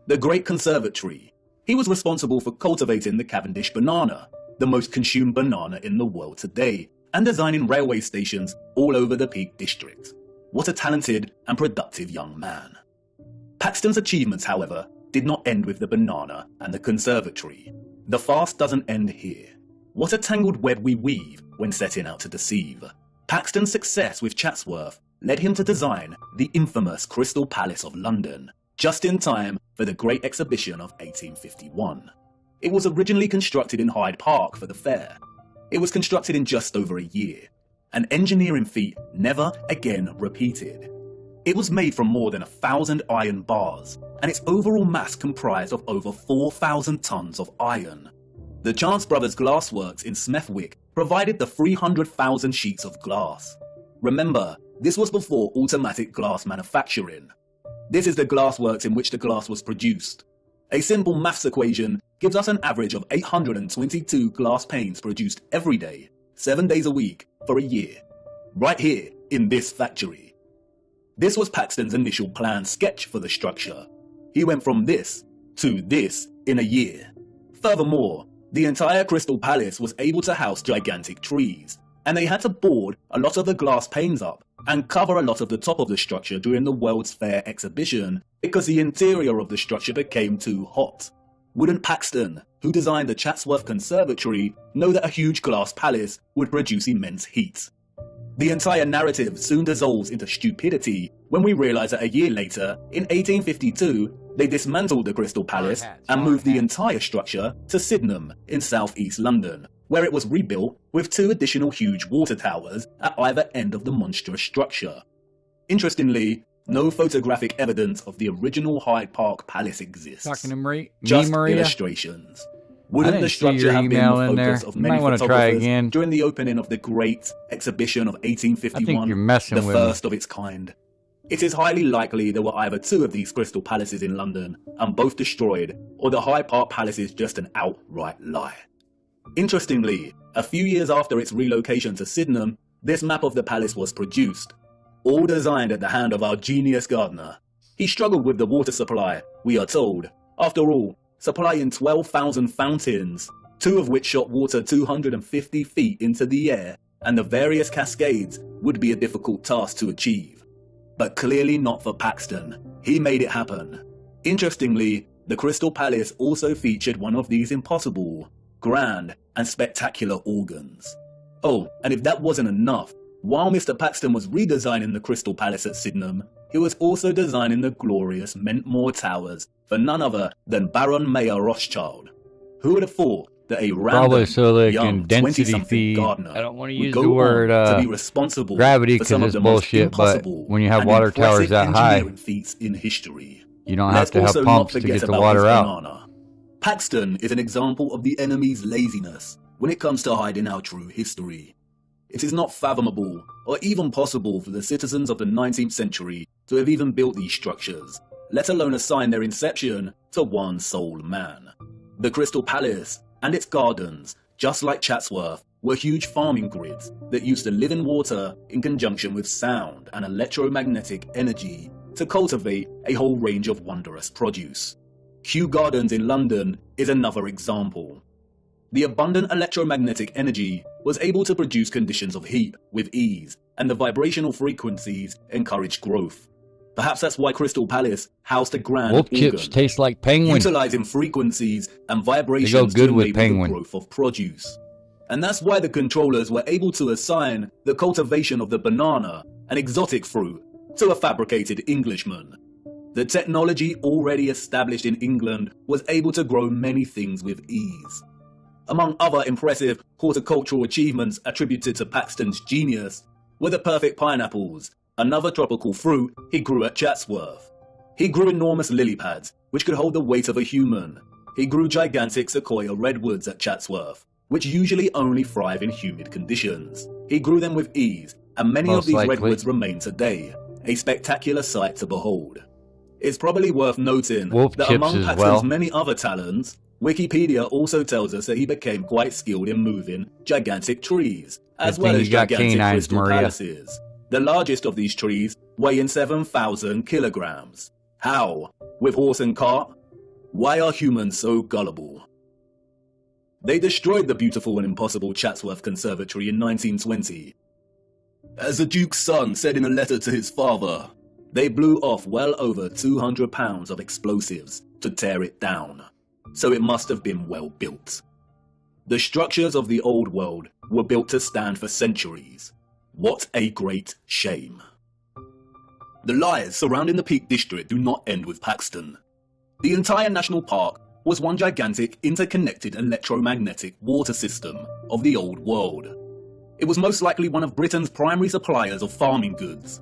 The Great Conservatory. He was responsible for cultivating the Cavendish banana, the most consumed banana in the world today, and designing railway stations all over the Peak District. What a talented and productive young man. Paxton's achievements, however, did not end with the banana and the conservatory. The farce doesn't end here. What a tangled web we weave when setting out to deceive. Paxton's success with Chatsworth led him to design the infamous Crystal Palace of London, just in time for the Great Exhibition of 1851. It was originally constructed in Hyde Park for the fair. It was constructed in just over a year, an engineering feat never again repeated. It was made from more than 1,000 iron bars, and its overall mass comprised of over 4,000 tons of iron. The Chance Brothers Glassworks in Smethwick provided the 300,000 sheets of glass. Remember, this was before automatic glass manufacturing. This is the glassworks in which the glass was produced. A simple maths equation gives us an average of 822 glass panes produced every day, 7 days a week, for a year. Right here, in this factory. This was Paxton's initial plan sketch for the structure. He went from this to this in a year. Furthermore, the entire Crystal Palace was able to house gigantic trees, and they had to board a lot of the glass panes up and cover a lot of the top of the structure during the World's Fair exhibition because the interior of the structure became too hot. Wouldn't Paxton, who designed the Chatsworth Conservatory, know that a huge glass palace would produce immense heat? The entire narrative soon dissolves into stupidity when we realize that a year later, in 1852, they dismantled the Crystal Palace and moved the entire structure to Sydenham in southeast London, where it was rebuilt with 2 additional huge water towers at either end of the monstrous structure. Interestingly, no photographic evidence of the original Hyde Park Palace exists. Talking to Maria? Just Maria? Illustrations. Wouldn't the structure your have been email the in focus there. of You many might want to try photographers again. during the opening of the Great Exhibition of 1851, I think you're messing the with me. first of its kind? It is highly likely there were either 2 of these Crystal Palaces in London and both destroyed, or the Hyde Park Palace is just an outright lie. Interestingly, a few years after its relocation to Sydenham, this map of the palace was produced, all designed at the hand of our genius gardener. He struggled with the water supply, we are told. After all, supplying 12,000 fountains, 2 of which shot water 250 feet into the air, and the various cascades would be a difficult task to achieve. But clearly not for Paxton. He made it happen. Interestingly, the Crystal Palace also featured one of these impossible, grand, and spectacular organs. Oh, and if that wasn't enough, while Mr. Paxton was redesigning the Crystal Palace at Sydenham, he was also designing the glorious Mentmore Towers for none other than Baron Mayer Rothschild. Who would have thought that a Probably random, so they young can density 20-something feed. gardener I don't want to would use go the word on to be responsible gravity for some because of it's the most bullshit, but impossible when you have and water towers impressive that high, engineering feats in history. you don't Let's have to have also pumps not to get forget the about water his out. banana. Paxton is an example of the enemy's laziness when it comes to hiding our true history. It is not fathomable or even possible for the citizens of the 19th century to have even built these structures, let alone assign their inception to one sole man. The Crystal Palace and its gardens, just like Chatsworth, were huge farming grids that used to live in water in conjunction with sound and electromagnetic energy to cultivate a whole range of wondrous produce. Kew Gardens in London is another example. The abundant electromagnetic energy was able to produce conditions of heat with ease, and the vibrational frequencies encouraged growth. Perhaps that's why Crystal Palace housed a grand Wolf organ, chips taste like penguin. utilizing frequencies and They go vibrations good to with enable penguin. the growth of produce. And that's why the controllers were able to assign the cultivation of the banana, an exotic fruit, to a fabricated Englishman. The technology already established in England was able to grow many things with ease. Among other impressive horticultural achievements attributed to Paxton's genius were the perfect pineapples, another tropical fruit he grew at Chatsworth. He grew enormous lily pads, which could hold the weight of a human. He grew gigantic sequoia redwoods at Chatsworth, which usually only thrive in humid conditions. He grew them with ease, and many of Most these likely. redwoods remain today, a spectacular sight to behold. It's probably worth noting Wolf that chips among as Paxton's well. many other talents, Wikipedia also tells us that he became quite skilled in moving gigantic trees, as Good well thing as you got gigantic canines, crystal Maria. palaces. The largest of these trees weighing 7,000 kilograms. How? With horse and cart? Why are humans so gullible? They destroyed the beautiful and impossible Chatsworth Conservatory in 1920. As the Duke's son said in a letter to his father, they blew off well over 200 pounds of explosives to tear it down, so it must have been well built. The structures of the old world were built to stand for centuries. What a great shame. The lies surrounding the Peak District do not end with Paxton. The entire national park was one gigantic interconnected electromagnetic water system of the old world. It was most likely one of Britain's primary suppliers of farming goods.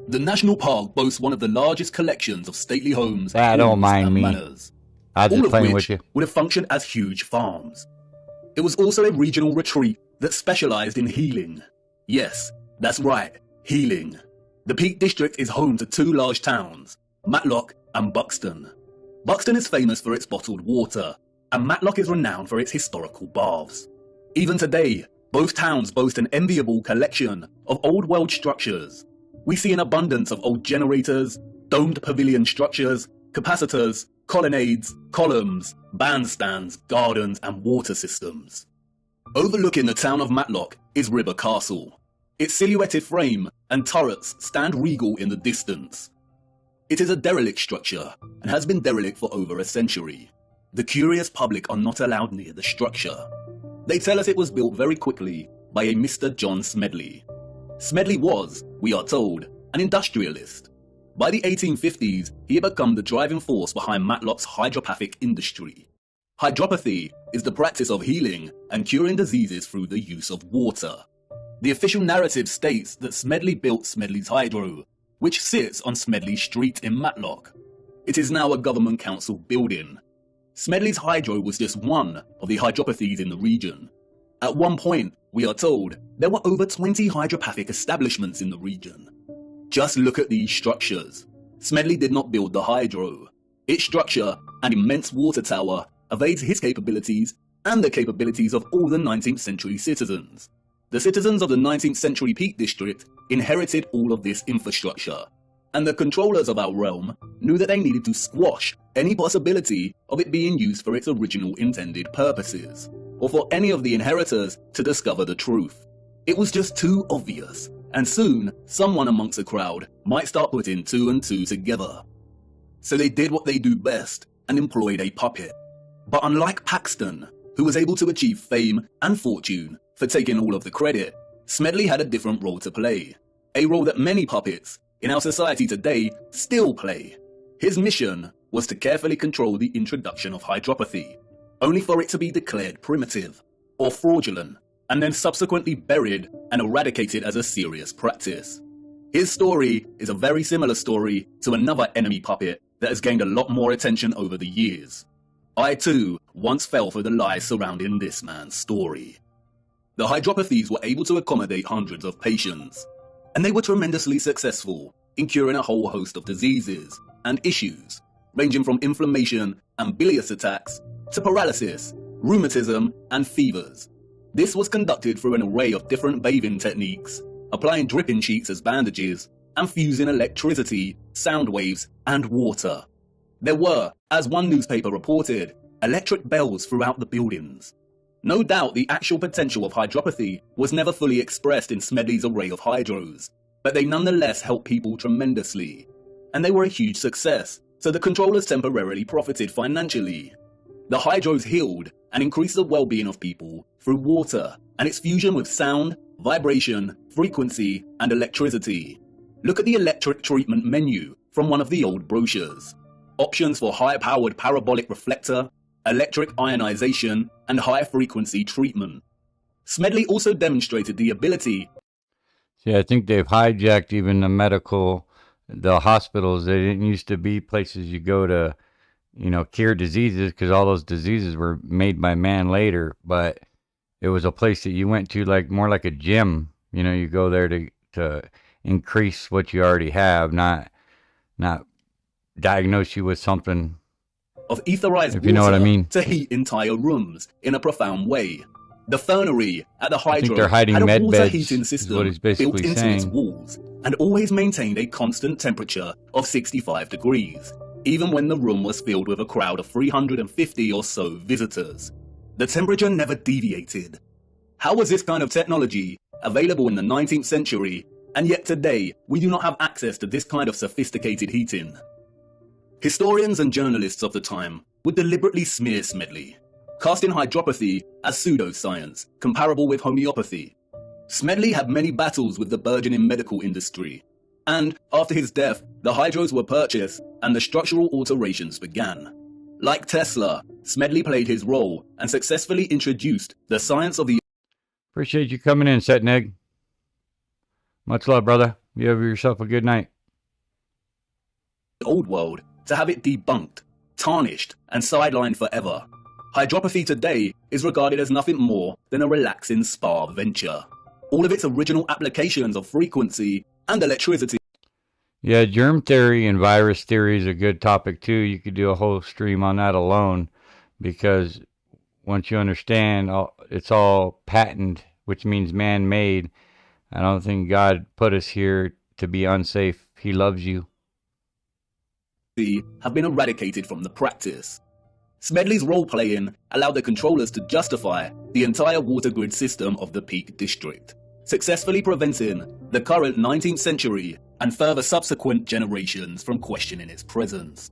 The national park boasts one of the largest collections of stately homes, Ah, don't halls, mind and me. manors, I'm all just of playing which with you. would have functioned as huge farms. It was also a regional retreat that specialized in healing. Yes, that's right, healing. The Peak District is home to two large towns, Matlock and Buxton. Buxton is famous for its bottled water, and Matlock is renowned for its historical baths. Even today, both towns boast an enviable collection of old world structures. We see an abundance of old generators, domed pavilion structures, capacitors, colonnades, columns, bandstands, gardens, and water systems. Overlooking the town of Matlock is River Castle. Its silhouetted frame and turrets stand regal in the distance. It is a derelict structure and has been derelict for over a century. The curious public are not allowed near the structure. They tell us it was built very quickly by a Mr. John Smedley. Smedley was, we are told, an industrialist. By the 1850s, he had become the driving force behind Matlock's hydropathic industry. Hydropathy is the practice of healing and curing diseases through the use of water. The official narrative states that Smedley built Smedley's Hydro, which sits on Smedley Street in Matlock. It is now a government council building. Smedley's Hydro was just one of the hydropathies in the region. At one point, we are told, there were over 20 hydropathic establishments in the region. Just look at these structures. Smedley did not build the Hydro. Its structure, an immense water tower, evades his capabilities and the capabilities of all the 19th century citizens. The citizens of the 19th century Peak District inherited all of this infrastructure, and the controllers of our realm knew that they needed to squash any possibility of it being used for its original intended purposes, or for any of the inheritors to discover the truth. It was just too obvious, and soon someone amongst the crowd might start putting two and two together. So they did what they do best and employed a puppet. But unlike Paxton, who was able to achieve fame and fortune for taking all of the credit, Smedley had a different role to play, a role that many puppets in our society today still play. His mission was to carefully control the introduction of hydropathy. only for it to be declared primitive or fraudulent, and then subsequently buried and eradicated as a serious practice. His story is a very similar story to another enemy puppet that has gained a lot more attention over the years. I too once fell for the lies surrounding this man's story. The hydropathies were able to accommodate hundreds of patients, and they were tremendously successful in curing a whole host of diseases and issues, ranging from inflammation and bilious attacks to paralysis, rheumatism, and fevers. This was conducted through an array of different bathing techniques, applying dripping sheets as bandages, and fusing electricity, sound waves, and water. There were, as one newspaper reported, electric bells throughout the buildings. No doubt the actual potential of hydropathy was never fully expressed in Smedley's array of hydros, but they nonetheless helped people tremendously. And they were a huge success, so the controllers temporarily profited financially. The hydros healed and increased the well-being of people through water and its fusion with sound, vibration, frequency, and electricity. Look at the electric treatment menu from one of the old brochures. Options for high-powered parabolic reflector, electric ionization, and high-frequency treatment. Smedley also demonstrated the ability. See, I think they've hijacked even the hospitals. They didn't used to be places you go to, cure diseases, because all those diseases were made by man later. But it was a place that you went to more like a gym. You go there to increase what you already have, not diagnose you with something. Of etherized if you know what I mean. To heat entire rooms in a profound way. The fernery at the hydro I think they're hiding had a med water beds, heating is system what he's basically built into saying. its walls and always maintained a constant temperature of 65 degrees, even when the room was filled with a crowd of 350 or so visitors. The temperature never deviated. How was this kind of technology available in the 19th century, and yet today we do not have access to this kind of sophisticated heating? Historians and journalists of the time would deliberately smear Smedley, casting hydropathy as pseudoscience, comparable with homeopathy. Smedley had many battles with the burgeoning medical industry, and after his death, the hydros were purchased and the structural alterations began. Like Tesla, Smedley played his role and successfully introduced the science of the... Appreciate you coming in, Set and Egg. Much love, brother. You have yourself a good night. old world to have it debunked, tarnished, and sidelined forever. Hydropathy today is regarded as nothing more than a relaxing spa venture. All of its original applications of frequency and electricity. Yeah, germ theory and virus theory is a good topic too. You could do a whole stream on that alone, because once you understand it's all patented, which means man-made. I don't think God put us here to be unsafe. He loves you. Have been eradicated from the practice. Smedley's role-playing allowed the controllers to justify the entire water grid system of the Peak District, successfully preventing the current 19th century and further subsequent generations from questioning its presence.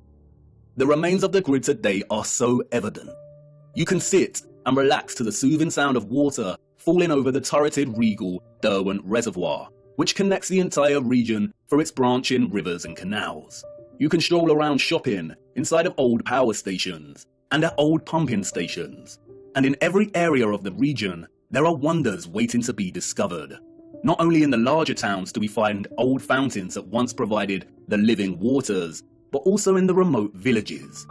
The remains of the grid today are so evident. You can sit and relax to the soothing sound of water falling over the turreted regal Derwent Reservoir, which connects the entire region through its branching rivers and canals. You can stroll around shopping inside of old power stations and at old pumping stations. And in every area of the region, there are wonders waiting to be discovered. Not only in the larger towns do we find old fountains that once provided the living waters, but also in the remote villages.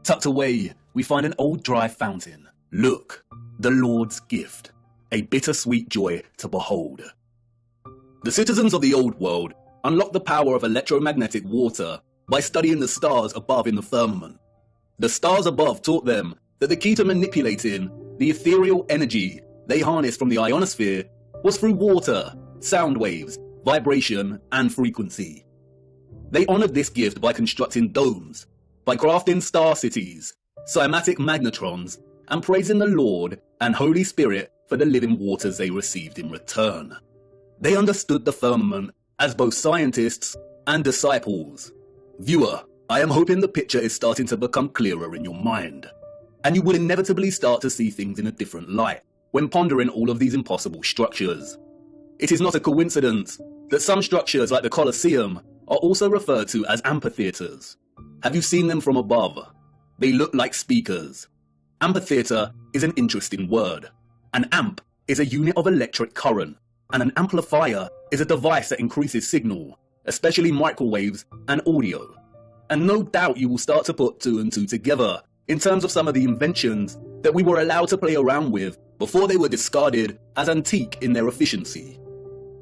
Tucked away, we find an old dry fountain. Look, the Lord's gift, a bittersweet joy to behold. The citizens of the old world unlocked the power of electromagnetic water by studying the stars above in the firmament. The stars above taught them that the key to manipulating the ethereal energy they harnessed from the ionosphere was through water, sound waves, vibration, and frequency. They honored this gift by constructing domes, by crafting star cities, cymatic magnetrons, and praising the Lord and Holy Spirit for the living waters they received in return. They understood the firmament as both scientists and disciples. Viewer, I am hoping the picture is starting to become clearer in your mind, and you will inevitably start to see things in a different light when pondering all of these impossible structures. It is not a coincidence that some structures like the Colosseum are also referred to as amphitheaters. Have you seen them from above? They look like speakers. Amphitheater is an interesting word. An amp is a unit of electric current, and an amplifier is a device that increases signal, especially microwaves and audio. And no doubt you will start to put two and two together in terms of some of the inventions that we were allowed to play around with before they were discarded as antique in their efficiency.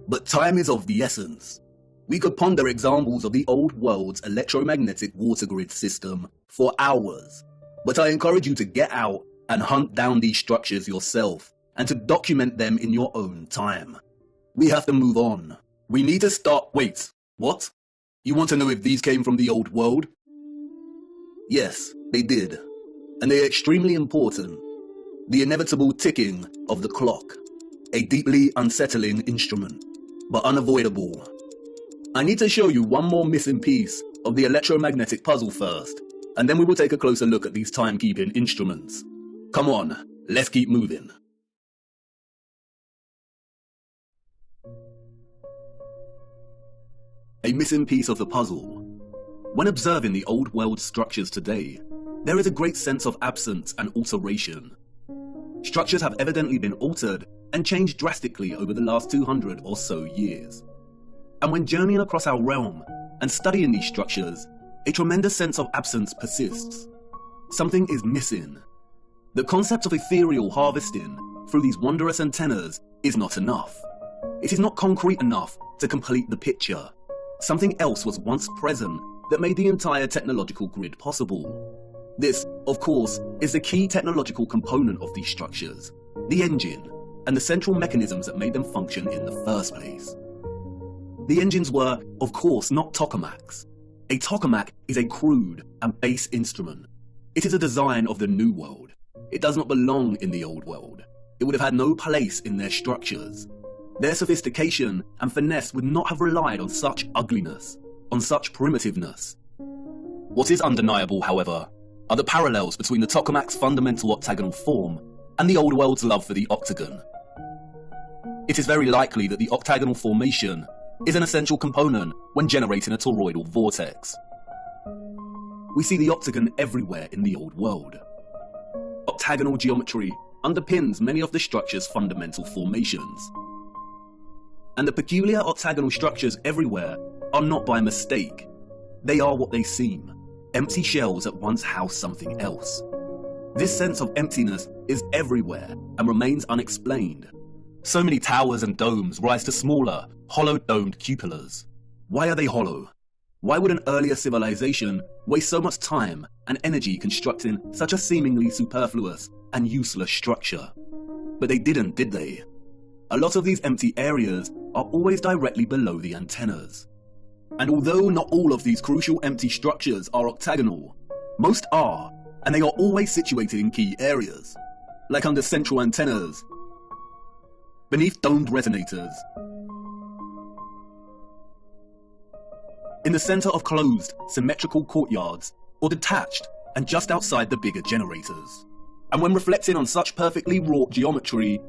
But time is of the essence. We could ponder examples of the old world's electromagnetic water grid system for hours, but I encourage you to get out and hunt down these structures yourself and to document them in your own time. We have to move on. We need to start. Wait, what? You want to know if these came from the old world? Yes, they did. And they are extremely important. The inevitable ticking of the clock. A deeply unsettling instrument, but unavoidable. I need to show you one more missing piece of the electromagnetic puzzle first, and then we will take a closer look at these timekeeping instruments. Come on, let's keep moving. A missing piece of the puzzle. When observing the old world structures today, there is a great sense of absence and alteration. Structures have evidently been altered and changed drastically over the last 200 or so years. And when journeying across our realm and studying these structures, a tremendous sense of absence persists. Something is missing. The concept of ethereal harvesting through these wondrous antennas is not enough. It is not concrete enough to complete the picture. Something else was once present that made the entire technological grid possible. This, of course, is the key technological component of these structures, the engine, and the central mechanisms that made them function in the first place. The engines were, of course, not tokamaks. A tokamak is a crude and base instrument. It is a design of the New World. It does not belong in the Old World. It would have had no place in their structures. Their sophistication and finesse would not have relied on such ugliness, on such primitiveness. What is undeniable, however, are the parallels between the tokamak's fundamental octagonal form and the Old World's love for the octagon. It is very likely that the octagonal formation is an essential component when generating a toroidal vortex. We see the octagon everywhere in the Old World. Octagonal geometry underpins many of the structure's fundamental formations. And the peculiar octagonal structures everywhere are not by mistake. They are what they seem, empty shells that once housed something else. This sense of emptiness is everywhere and remains unexplained. So many towers and domes rise to smaller, hollow-domed cupolas. Why are they hollow? Why would an earlier civilization waste so much time and energy constructing such a seemingly superfluous and useless structure? But they didn't, did they? A lot of these empty areas are always directly below the antennas. And although not all of these crucial empty structures are octagonal, most are, and they are always situated in key areas, like under central antennas, beneath domed resonators, in the center of closed, symmetrical courtyards, or detached and just outside the bigger generators. And when reflecting on such perfectly wrought geometry,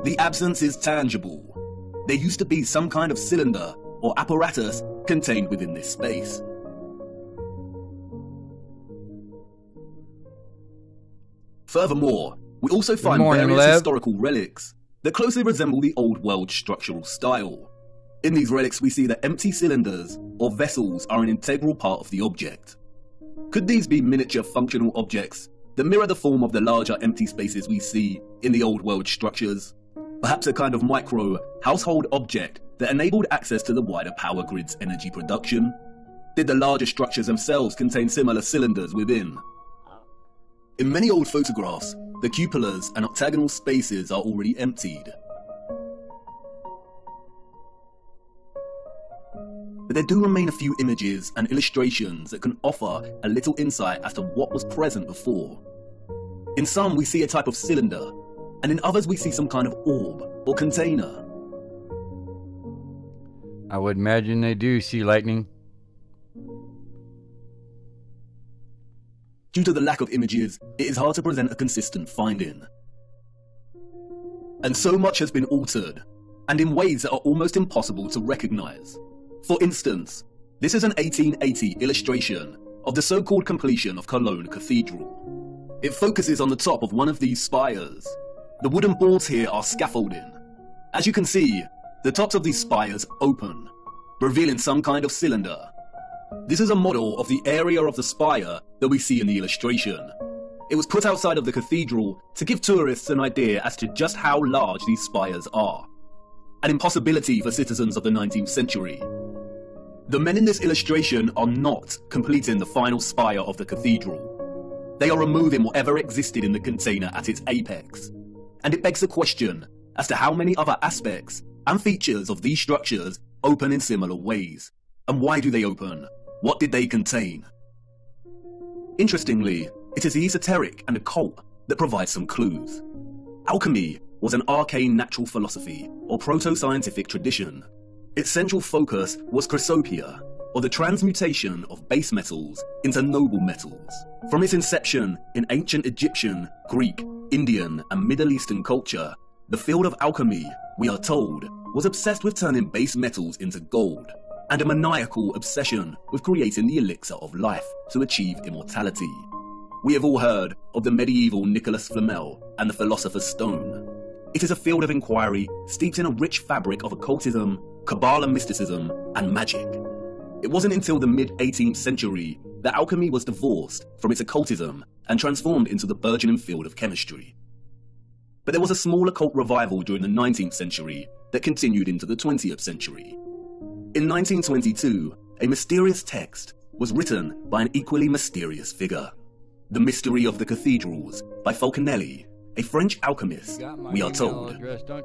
the absence is tangible. There used to be some kind of cylinder or apparatus contained within this space. Furthermore, we also find various historical relics that closely resemble the Old World structural style. In these relics, we see that empty cylinders or vessels are an integral part of the object. Could these be miniature functional objects that mirror the form of the larger empty spaces we see in the Old World structures? Perhaps a kind of micro, household object that enabled access to the wider power grid's energy production? Did the larger structures themselves contain similar cylinders within? In many old photographs, the cupolas and octagonal spaces are already emptied. But there do remain a few images and illustrations that can offer a little insight as to what was present before. In some, we see a type of cylinder, and in others we see some kind of orb or container. I would imagine they do see lightning. Due to the lack of images, it is hard to present a consistent finding. And so much has been altered, and in ways that are almost impossible to recognize. For instance, this is an 1880 illustration of the so-called completion of Cologne Cathedral. It focuses on the top of one of these spires. The wooden boards here are scaffolding. As you can see, the tops of these spires open, revealing some kind of cylinder. This is a model of the area of the spire that we see in the illustration. It was put outside of the cathedral to give tourists an idea as to just how large these spires are. An impossibility for citizens of the 19th century. The men in this illustration are not completing the final spire of the cathedral. They are removing whatever existed in the container at its apex. And it begs the question as to how many other aspects and features of these structures open in similar ways. And why do they open? What did they contain? Interestingly, it is the esoteric and occult that provide some clues. Alchemy was an arcane natural philosophy or proto-scientific tradition. Its central focus was chrysopia, or the transmutation of base metals into noble metals. From its inception in ancient Egyptian, Greek, Indian, and Middle Eastern culture, the field of alchemy, we are told, was obsessed with turning base metals into gold, and a maniacal obsession with creating the elixir of life to achieve immortality. We have all heard of the medieval Nicholas Flamel and the Philosopher's Stone. It is a field of inquiry steeped in a rich fabric of occultism, Kabbalah mysticism, and magic. It wasn't until the mid-18th century that alchemy was divorced from its occultism and transformed into the burgeoning field of chemistry. But there was a small occult revival during the 19th century that continued into the 20th century. In 1922, a mysterious text was written by an equally mysterious figure. The Mystery of the Cathedrals by Falconelli, a French alchemist, we are told.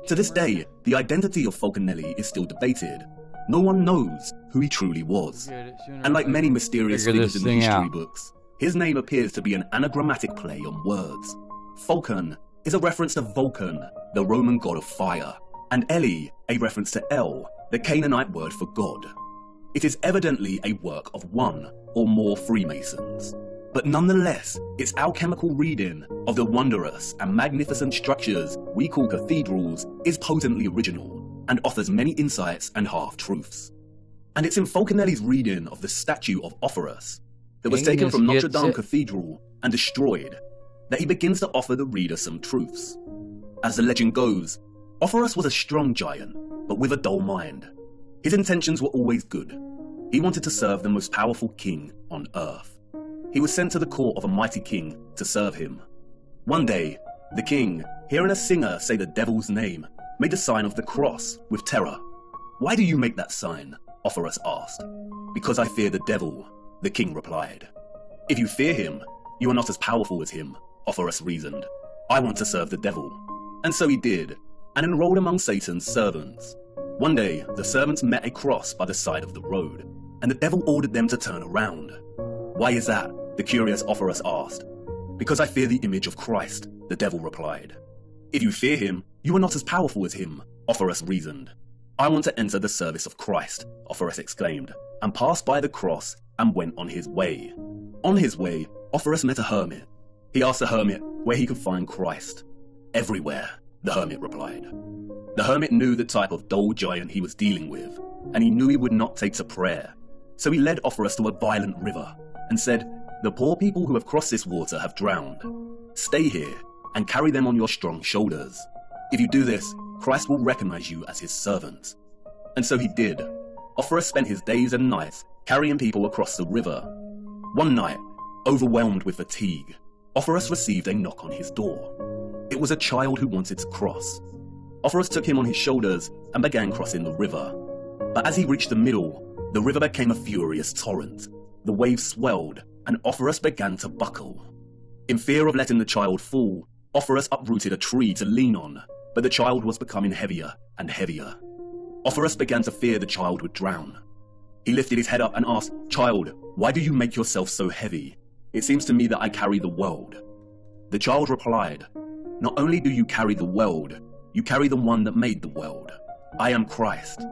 To this day, the identity of Falconelli is still debated. No one knows who he truly was. And like many mysterious figures in the history books, his name appears to be an anagrammatic play on words. Falcon is a reference to Vulcan, the Roman god of fire, and Eli, a reference to El, the Canaanite word for God. It is evidently a work of one or more Freemasons. But nonetheless, its alchemical reading of the wondrous and magnificent structures we call cathedrals is potently original and offers many insights and half-truths. And it's in Falconelli's reading of the statue of Offerus that was taken from Notre Dame Cathedral and destroyed that he begins to offer the reader some truths. As the legend goes, Offerus was a strong giant, but with a dull mind. His intentions were always good. He wanted to serve the most powerful king on earth. He was sent to the court of a mighty king to serve him. One day, the king, hearing a singer say the devil's name, made a sign of the cross with terror. "Why do you make that sign?" Offerus asked. "Because I fear the devil," the king replied. "If you fear him, you are not as powerful as him," Offerus reasoned. "I want to serve the devil." And so he did, and enrolled among Satan's servants. One day, the servants met a cross by the side of the road, and the devil ordered them to turn around. "Why is that?" the curious Offerus asked. "Because I fear the image of Christ," the devil replied. "If you fear him, you are not as powerful as him," Offerus reasoned. "I want to enter the service of Christ," Offerus exclaimed, and passed by the cross and went on his way. On his way, Offerus met a hermit. He asked the hermit where he could find Christ. "Everywhere," the hermit replied. The hermit knew the type of dull giant he was dealing with, and he knew he would not take to prayer. So he led Offerus to a violent river and said, "The poor people who have crossed this water have drowned. Stay here and carry them on your strong shoulders. If you do this, Christ will recognize you as his servant." And so he did. Offerus spent his days and nights carrying people across the river. One night, overwhelmed with fatigue, Offerus received a knock on his door. It was a child who wanted to cross. Offerus took him on his shoulders and began crossing the river. But as he reached the middle, the river became a furious torrent. The waves swelled, and Offerus began to buckle. In fear of letting the child fall, Offerus uprooted a tree to lean on, but the child was becoming heavier and heavier. Offerus began to fear the child would drown. He lifted his head up and asked, "Child, why do you make yourself so heavy? It seems to me that I carry the world." The child replied, "Not only do you carry the world, you carry the one that made the world. I am Christ.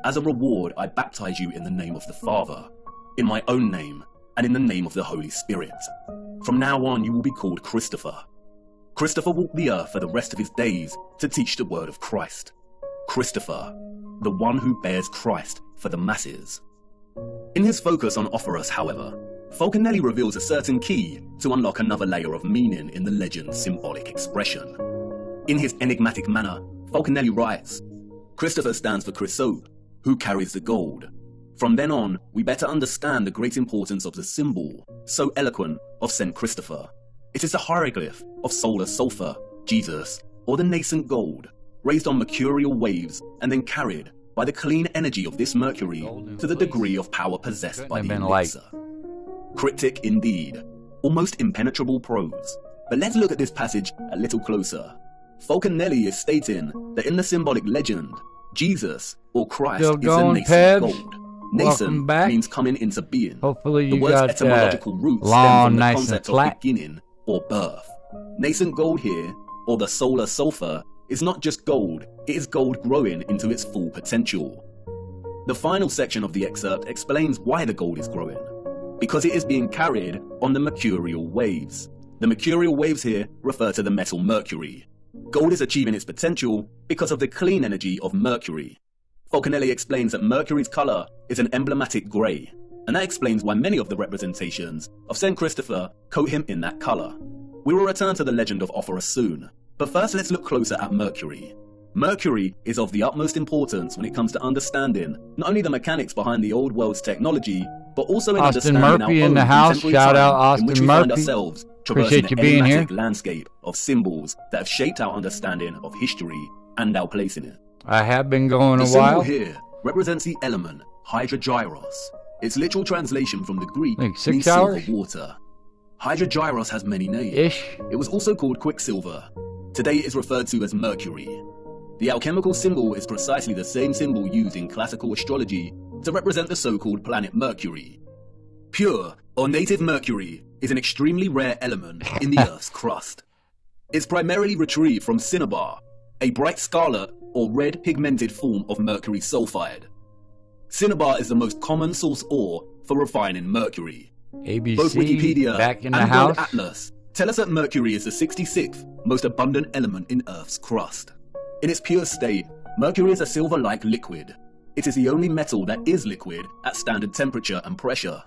As a reward, I baptize you in the name of the Father, in my own name, and in the name of the Holy Spirit. From now on, you will be called Christopher." Christopher walked the earth for the rest of his days to teach the word of Christ. Christopher, the one who bears Christ for the masses. In his focus on Offerus, however, Falconelli reveals a certain key to unlock another layer of meaning in the legend's symbolic expression. In his enigmatic manner, Falconelli writes, Christopher stands for Chryso, who carries the gold. From then on, we better understand the great importance of the symbol, so eloquent, of St. Christopher. It is the hieroglyph of solar sulfur, Jesus, or the nascent gold, raised on mercurial waves and then carried by the clean energy of this mercury to the degree of power possessed by the elixir. Cryptic indeed, almost impenetrable prose. But let's look at this passage a little closer. Falconelli is stating that in the symbolic legend, Jesus, or Christ, Still is the going, nascent Pebs? gold. Nascent means coming into being. Hopefully The you word's got etymological roots long, stem from the nice and concept of flat. beginning or birth. Nascent gold here, or the solar sulfur, is not just gold, it is gold growing into its full potential. The final section of the excerpt explains why the gold is growing. Because it is being carried on the mercurial waves. The mercurial waves here refer to the metal mercury. Gold is achieving its potential because of the clean energy of mercury. Falconelli explains that mercury's color is an emblematic grey, and that explains why many of the representations of St. Christopher coat him in that color. We will return to the legend of Offerus soon, but first let's look closer at Mercury. Mercury is of the utmost importance when it comes to understanding not only the mechanics behind the old world's technology, but also in Austin understanding Murphy our in own the house. contemporary Shout out time in which Austin we find Murphy. ourselves traversing Appreciate you the being here. enigmatic landscape of symbols that have shaped our understanding of history and our place in it. I have been going The a symbol while. here represents the element Hydrogyros. Its literal translation from the Greek Like 6 means hours? silver water. Hydrogyros has many names. Ish. It was also called quicksilver. Today it is referred to as Mercury. The alchemical symbol is precisely the same symbol used in classical astrology to represent the so-called planet Mercury. Pure, or native mercury, is an extremely rare element in the Earth's crust. It's primarily retrieved from cinnabar, a bright scarlet or red pigmented form of mercury sulfide. Cinnabar is the most common source ore for refining mercury. ABC Both Wikipedia back in the and house. Gold Atlas tell us that mercury is the 66th most abundant element in Earth's crust. In its pure state, mercury is a silver-like liquid. It is the only metal that is liquid at standard temperature and pressure.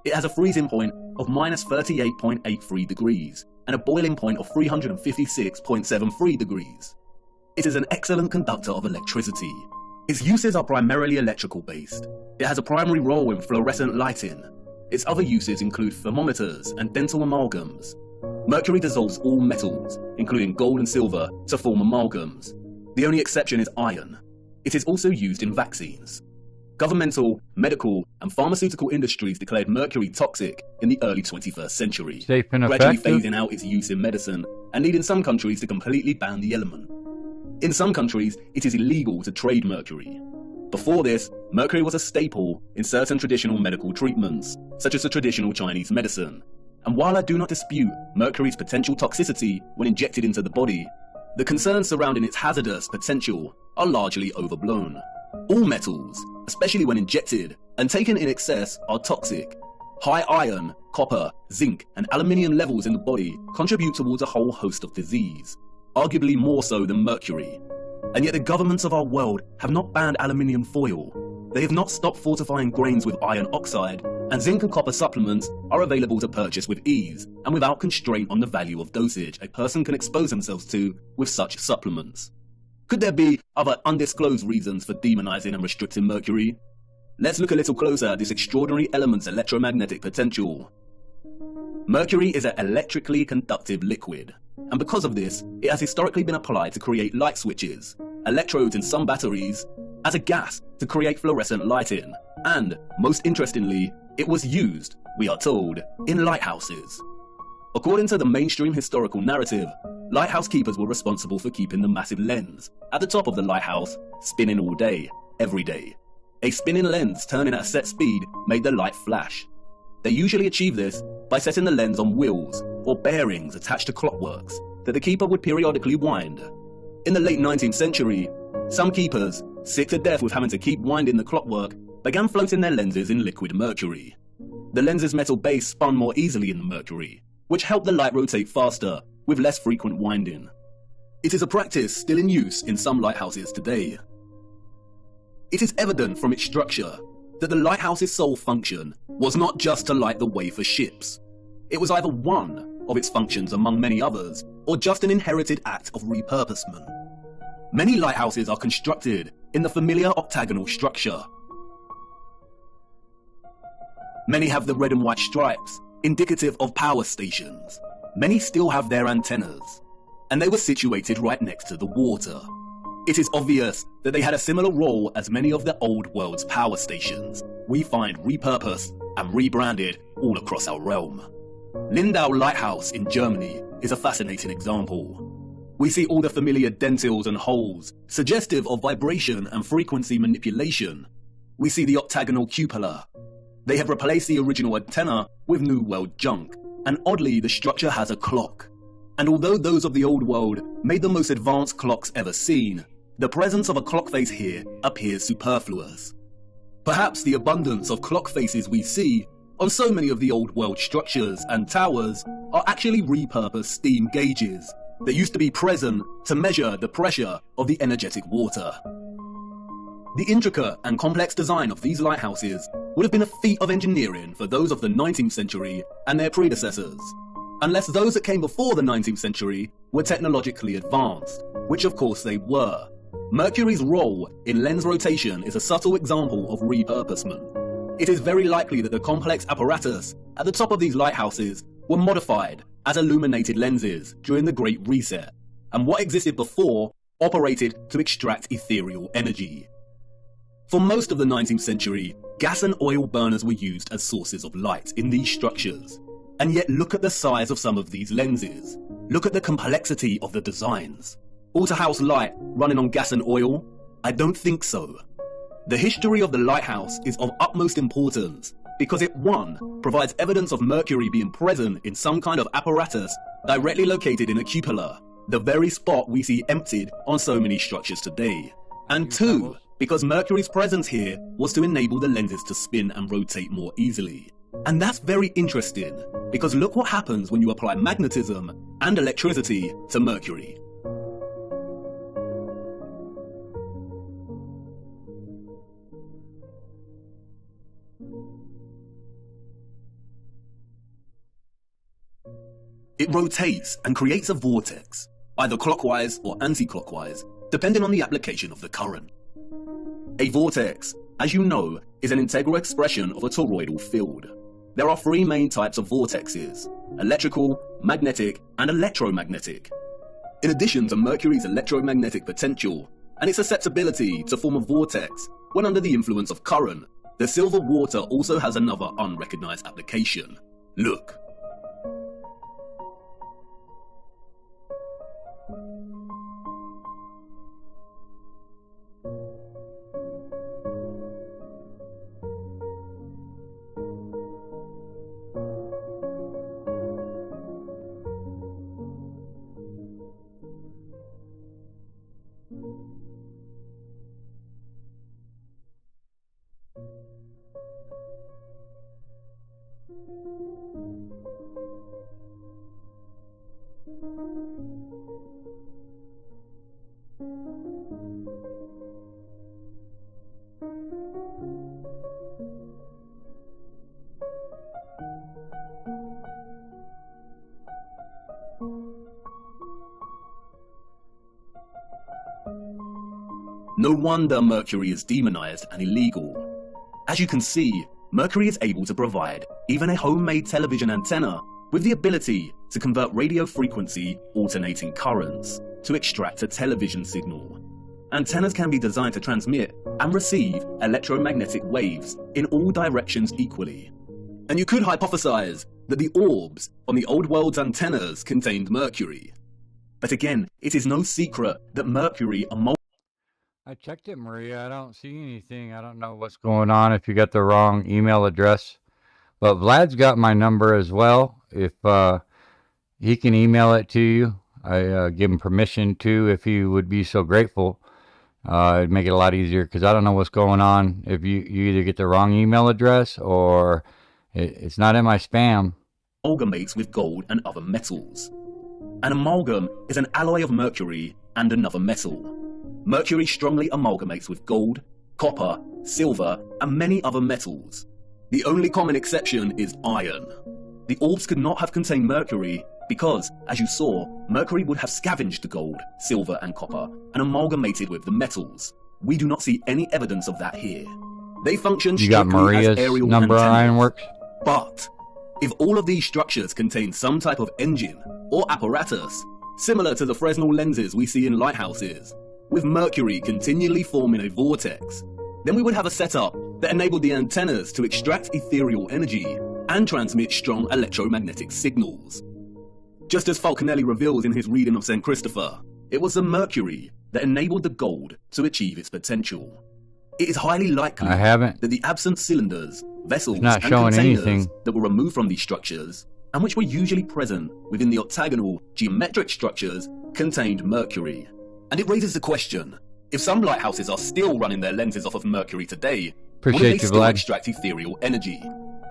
It has a freezing point of minus 38.83 degrees and a boiling point of 356.73 degrees. It is an excellent conductor of electricity. Its uses are primarily electrical based. It has a primary role in fluorescent lighting. Its other uses include thermometers and dental amalgams. Mercury dissolves all metals, including gold and silver, to form amalgams. The only exception is iron. It is also used in vaccines. Governmental, medical, and pharmaceutical industries declared mercury toxic in the early 21st century, Safe and gradually effective. phasing out its use in medicine and leading some countries to completely ban the element. In some countries, it is illegal to trade mercury. Before this, mercury was a staple in certain traditional medical treatments, such as the traditional Chinese medicine. And while I do not dispute mercury's potential toxicity when injected into the body, the concerns surrounding its hazardous potential are largely overblown. All metals, especially when injected and taken in excess, are toxic. High iron, copper, zinc, and aluminium levels in the body contribute towards a whole host of disease, arguably more so than mercury. And yet the governments of our world have not banned aluminium foil. They have not stopped fortifying grains with iron oxide, and zinc and copper supplements are available to purchase with ease and without constraint on the value of dosage a person can expose themselves to with such supplements. Could there be other undisclosed reasons for demonizing and restricting mercury? Let's look a little closer at this extraordinary element's electromagnetic potential. Mercury is an electrically conductive liquid, and because of this, it has historically been applied to create light switches, electrodes in some batteries, as a gas to create fluorescent lighting, and, most interestingly, it was used, we are told, in lighthouses. According to the mainstream historical narrative, lighthouse keepers were responsible for keeping the massive lens at the top of the lighthouse spinning all day, every day. A spinning lens turning at a set speed made the light flash. They usually achieve this by setting the lens on wheels or bearings attached to clockworks that the keeper would periodically wind. In the late 19th century, some keepers, sick to death with having to keep winding the clockwork, began floating their lenses in liquid mercury. The lens's metal base spun more easily in the mercury, which helped the light rotate faster with less frequent winding. It is a practice still in use in some lighthouses today. It is evident from its structure that the lighthouse's sole function was not just to light the way for ships. It was either one of its functions among many others, or just an inherited act of repurposement. Many lighthouses are constructed in the familiar octagonal structure. Many have the red and white stripes, indicative of power stations. Many still have their antennas, and they were situated right next to the water. It is obvious that they had a similar role as many of the old world's power stations we find repurposed and rebranded all across our realm. Lindau Lighthouse in Germany is a fascinating example. We see all the familiar dentils and holes, suggestive of vibration and frequency manipulation. We see the octagonal cupola. They have replaced the original antenna with New World junk, and oddly the structure has a clock. And although those of the old world made the most advanced clocks ever seen, the presence of a clock face here appears superfluous. Perhaps the abundance of clock faces we see on so many of the old world structures and towers are actually repurposed steam gauges that used to be present to measure the pressure of the energetic water. The intricate and complex design of these lighthouses would have been a feat of engineering for those of the 19th century and their predecessors, unless those that came before the 19th century were technologically advanced, which of course they were. Mercury's role in lens rotation is a subtle example of repurposement. It is very likely that the complex apparatus at the top of these lighthouses were modified as illuminated lenses during the Great Reset, and what existed before operated to extract ethereal energy. For most of the 19th century, gas and oil burners were used as sources of light in these structures. And yet look at the size of some of these lenses. Look at the complexity of the designs. All to house light running on gas and oil? I don't think so. The history of the lighthouse is of utmost importance because it, one, provides evidence of Mercury being present in some kind of apparatus directly located in a cupola, the very spot we see emptied on so many structures today. And two, because Mercury's presence here was to enable the lenses to spin and rotate more easily. And that's very interesting, because look what happens when you apply magnetism and electricity to Mercury. It rotates and creates a vortex, either clockwise or anti-clockwise, depending on the application of the current. A vortex, as you know, is an integral expression of a toroidal field. There are three main types of vortexes: electrical, magnetic, and electromagnetic. In addition to Mercury's electromagnetic potential and its susceptibility to form a vortex when under the influence of current, the silver water also has another unrecognized application. Look. No wonder Mercury is demonized and illegal. As you can see, Mercury is able to provide even a homemade television antenna with the ability to convert radio frequency alternating currents to extract a television signal. Antennas can be designed to transmit and receive electromagnetic waves in all directions equally. And you could hypothesize that the orbs on the old world's antennas contained mercury. But again, it is no secret that mercury I checked it, Maria. I don't see anything. I don't know what's going on if you got the wrong email address. But Vlad's got my number as well. If he can email it to you, I give him permission to, if he would be so grateful. It'd make it a lot easier because I don't know what's going on. If you either get the wrong email address or it's not in my spam. Amalgamates with gold and other metals. An amalgam is an alloy of mercury and another metal. Mercury strongly amalgamates with gold, copper, silver, and many other metals. The only common exception is iron. The orbs could not have contained mercury because, as you saw, mercury would have scavenged the gold, silver, and copper and amalgamated with the metals. We do not see any evidence of that here. They function You got strictly as Maria's aerial number on antennas. Ironworks? But if all of these structures contain some type of engine or apparatus, similar to the Fresnel lenses we see in lighthouses, with mercury continually forming a vortex, then we would have a setup that enabled the antennas to extract ethereal energy and transmit strong electromagnetic signals. Just as Falconelli reveals in his reading of St. Christopher, it was the mercury that enabled the gold to achieve its potential. It is highly likely that the absent cylinders, vessels, not and showing containers anything. that were removed from these structures, and which were usually present within the octagonal geometric structures, contained mercury. And it raises the question, if some lighthouses are still running their lenses off of mercury today, would Appreciate they you, still Vlad. extract ethereal energy?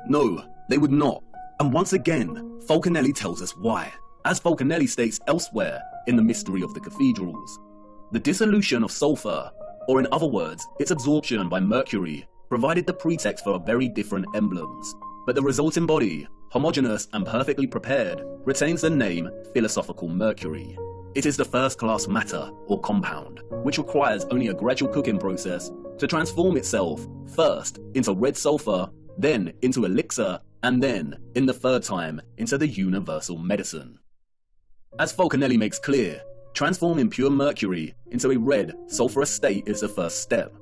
No, they would not. And once again, Falconelli tells us why. As Falconelli states elsewhere in The Mystery of the Cathedrals, the dissolution of sulfur, or in other words, its absorption by mercury, provided the pretext for very different emblems. But the resulting body, homogeneous and perfectly prepared, retains the name philosophical mercury. It is the first-class matter, or compound, which requires only a gradual cooking process to transform itself, first into red sulfur, then into elixir, and then, in the third time, into the universal medicine. As Falconelli makes clear, transforming pure mercury into a red, sulfurous state is the first step.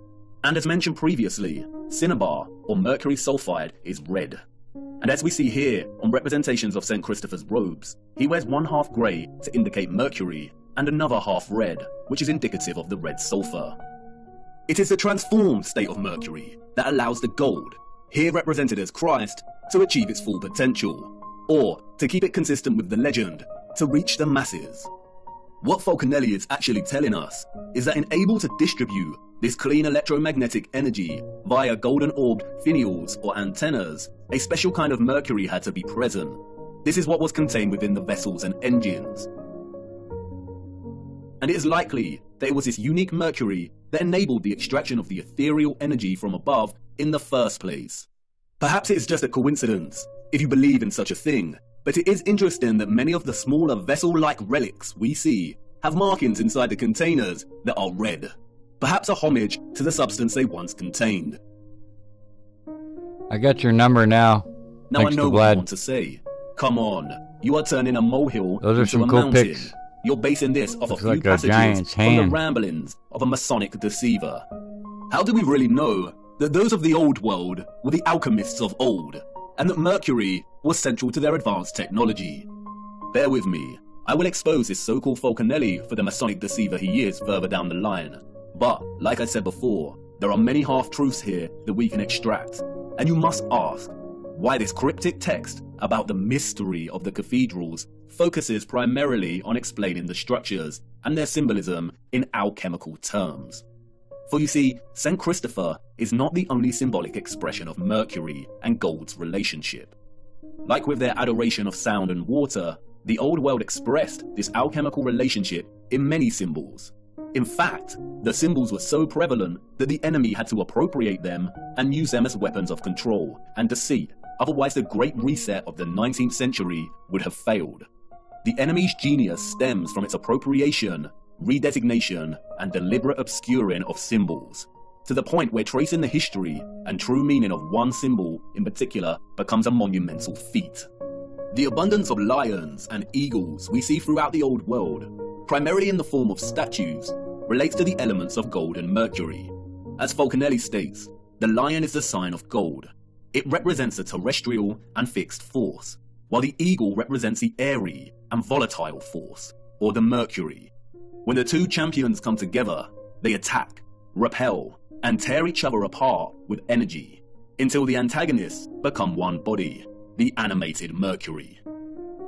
And as mentioned previously, cinnabar, or mercury sulfide, is red. And as we see here on representations of St. Christopher's robes, he wears one half grey to indicate mercury, and another half red, which is indicative of the red sulfur. It is the transformed state of mercury that allows the gold, here represented as Christ, to achieve its full potential, or, to keep it consistent with the legend, to reach the masses. What Falconelli is actually telling us is that in able to distribute this clean electromagnetic energy via golden orbed finials or antennas, a special kind of mercury had to be present. This is what was contained within the vessels and engines. And it is likely that it was this unique mercury that enabled the extraction of the ethereal energy from above in the first place. Perhaps it is just a coincidence, if you believe in such a thing, but it is interesting that many of the smaller vessel-like relics we see have markings inside the containers that are red, perhaps a homage to the substance they once contained. I got your number now. Now Thanks I know to what you Vlad. want to say. Come on, you are turning a molehill Those are into some a cool mountain. pics. You're basing this off Looks a few like a passages giant's from the hand. ramblings of a Masonic deceiver. How do we really know that those of the old world were the alchemists of old, and that mercury was central to their advanced technology? Bear with me. I will expose this so-called Falconelli for the Masonic deceiver he is further down the line. But, like I said before, there are many half-truths here that we can extract. And you must ask, why this cryptic text about the mystery of the cathedrals focuses primarily on explaining the structures and their symbolism in alchemical terms. For you see, St. Christopher is not the only symbolic expression of Mercury and gold's relationship. Like with their adoration of sound and water, the old world expressed this alchemical relationship in many symbols. In fact, the symbols were so prevalent that the enemy had to appropriate them and use them as weapons of control and deceit, otherwise the great reset of the 19th century would have failed. The enemy's genius stems from its appropriation, redesignation, and deliberate obscuring of symbols, to the point where tracing the history and true meaning of one symbol in particular becomes a monumental feat. The abundance of lions and eagles we see throughout the old world, primarily in the form of statues, relates to the elements of gold and mercury. As Falconelli states, the lion is the sign of gold. It represents a terrestrial and fixed force, while the eagle represents the airy and volatile force, or the mercury. When the two champions come together, they attack, repel, and tear each other apart with energy, until the antagonists become one body, the animated mercury.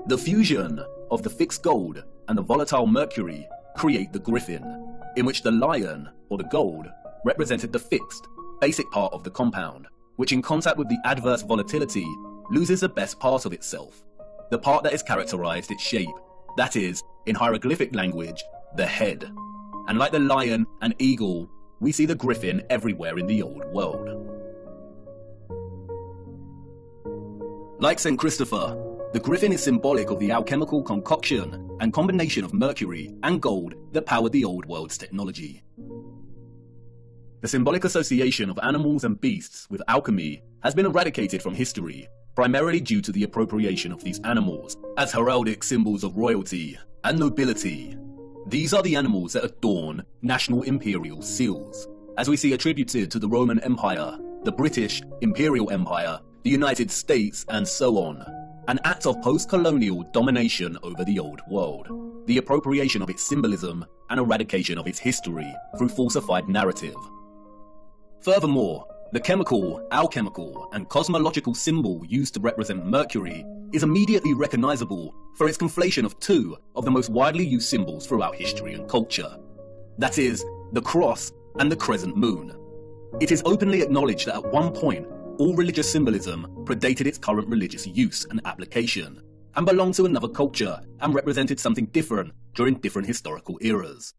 The fusion of the fixed gold and the volatile mercury create the griffin, in which the lion, or the gold, represented the fixed, basic part of the compound, which in contact with the adverse volatility loses the best part of itself, the part that is characterized its shape, that is, in hieroglyphic language, the head. And like the lion and eagle, we see the griffin everywhere in the old world. Like St. Christopher, the griffin is symbolic of the alchemical concoction and combination of mercury and gold that powered the old world's technology. The symbolic association of animals and beasts with alchemy has been eradicated from history, primarily due to the appropriation of these animals as heraldic symbols of royalty and nobility. These are the animals that adorn national imperial seals, as we see attributed to the Roman Empire, the British Imperial Empire, the United States, and so on. An act of post-colonial domination over the old world, the appropriation of its symbolism and eradication of its history through falsified narrative. Furthermore, the chemical, alchemical, and cosmological symbol used to represent Mercury is immediately recognizable for its conflation of two of the most widely used symbols throughout history and culture. That is, the cross and the crescent moon. It is openly acknowledged that at one point, all religious symbolism predated its current religious use and application, and belonged to another culture and represented something different during different historical eras.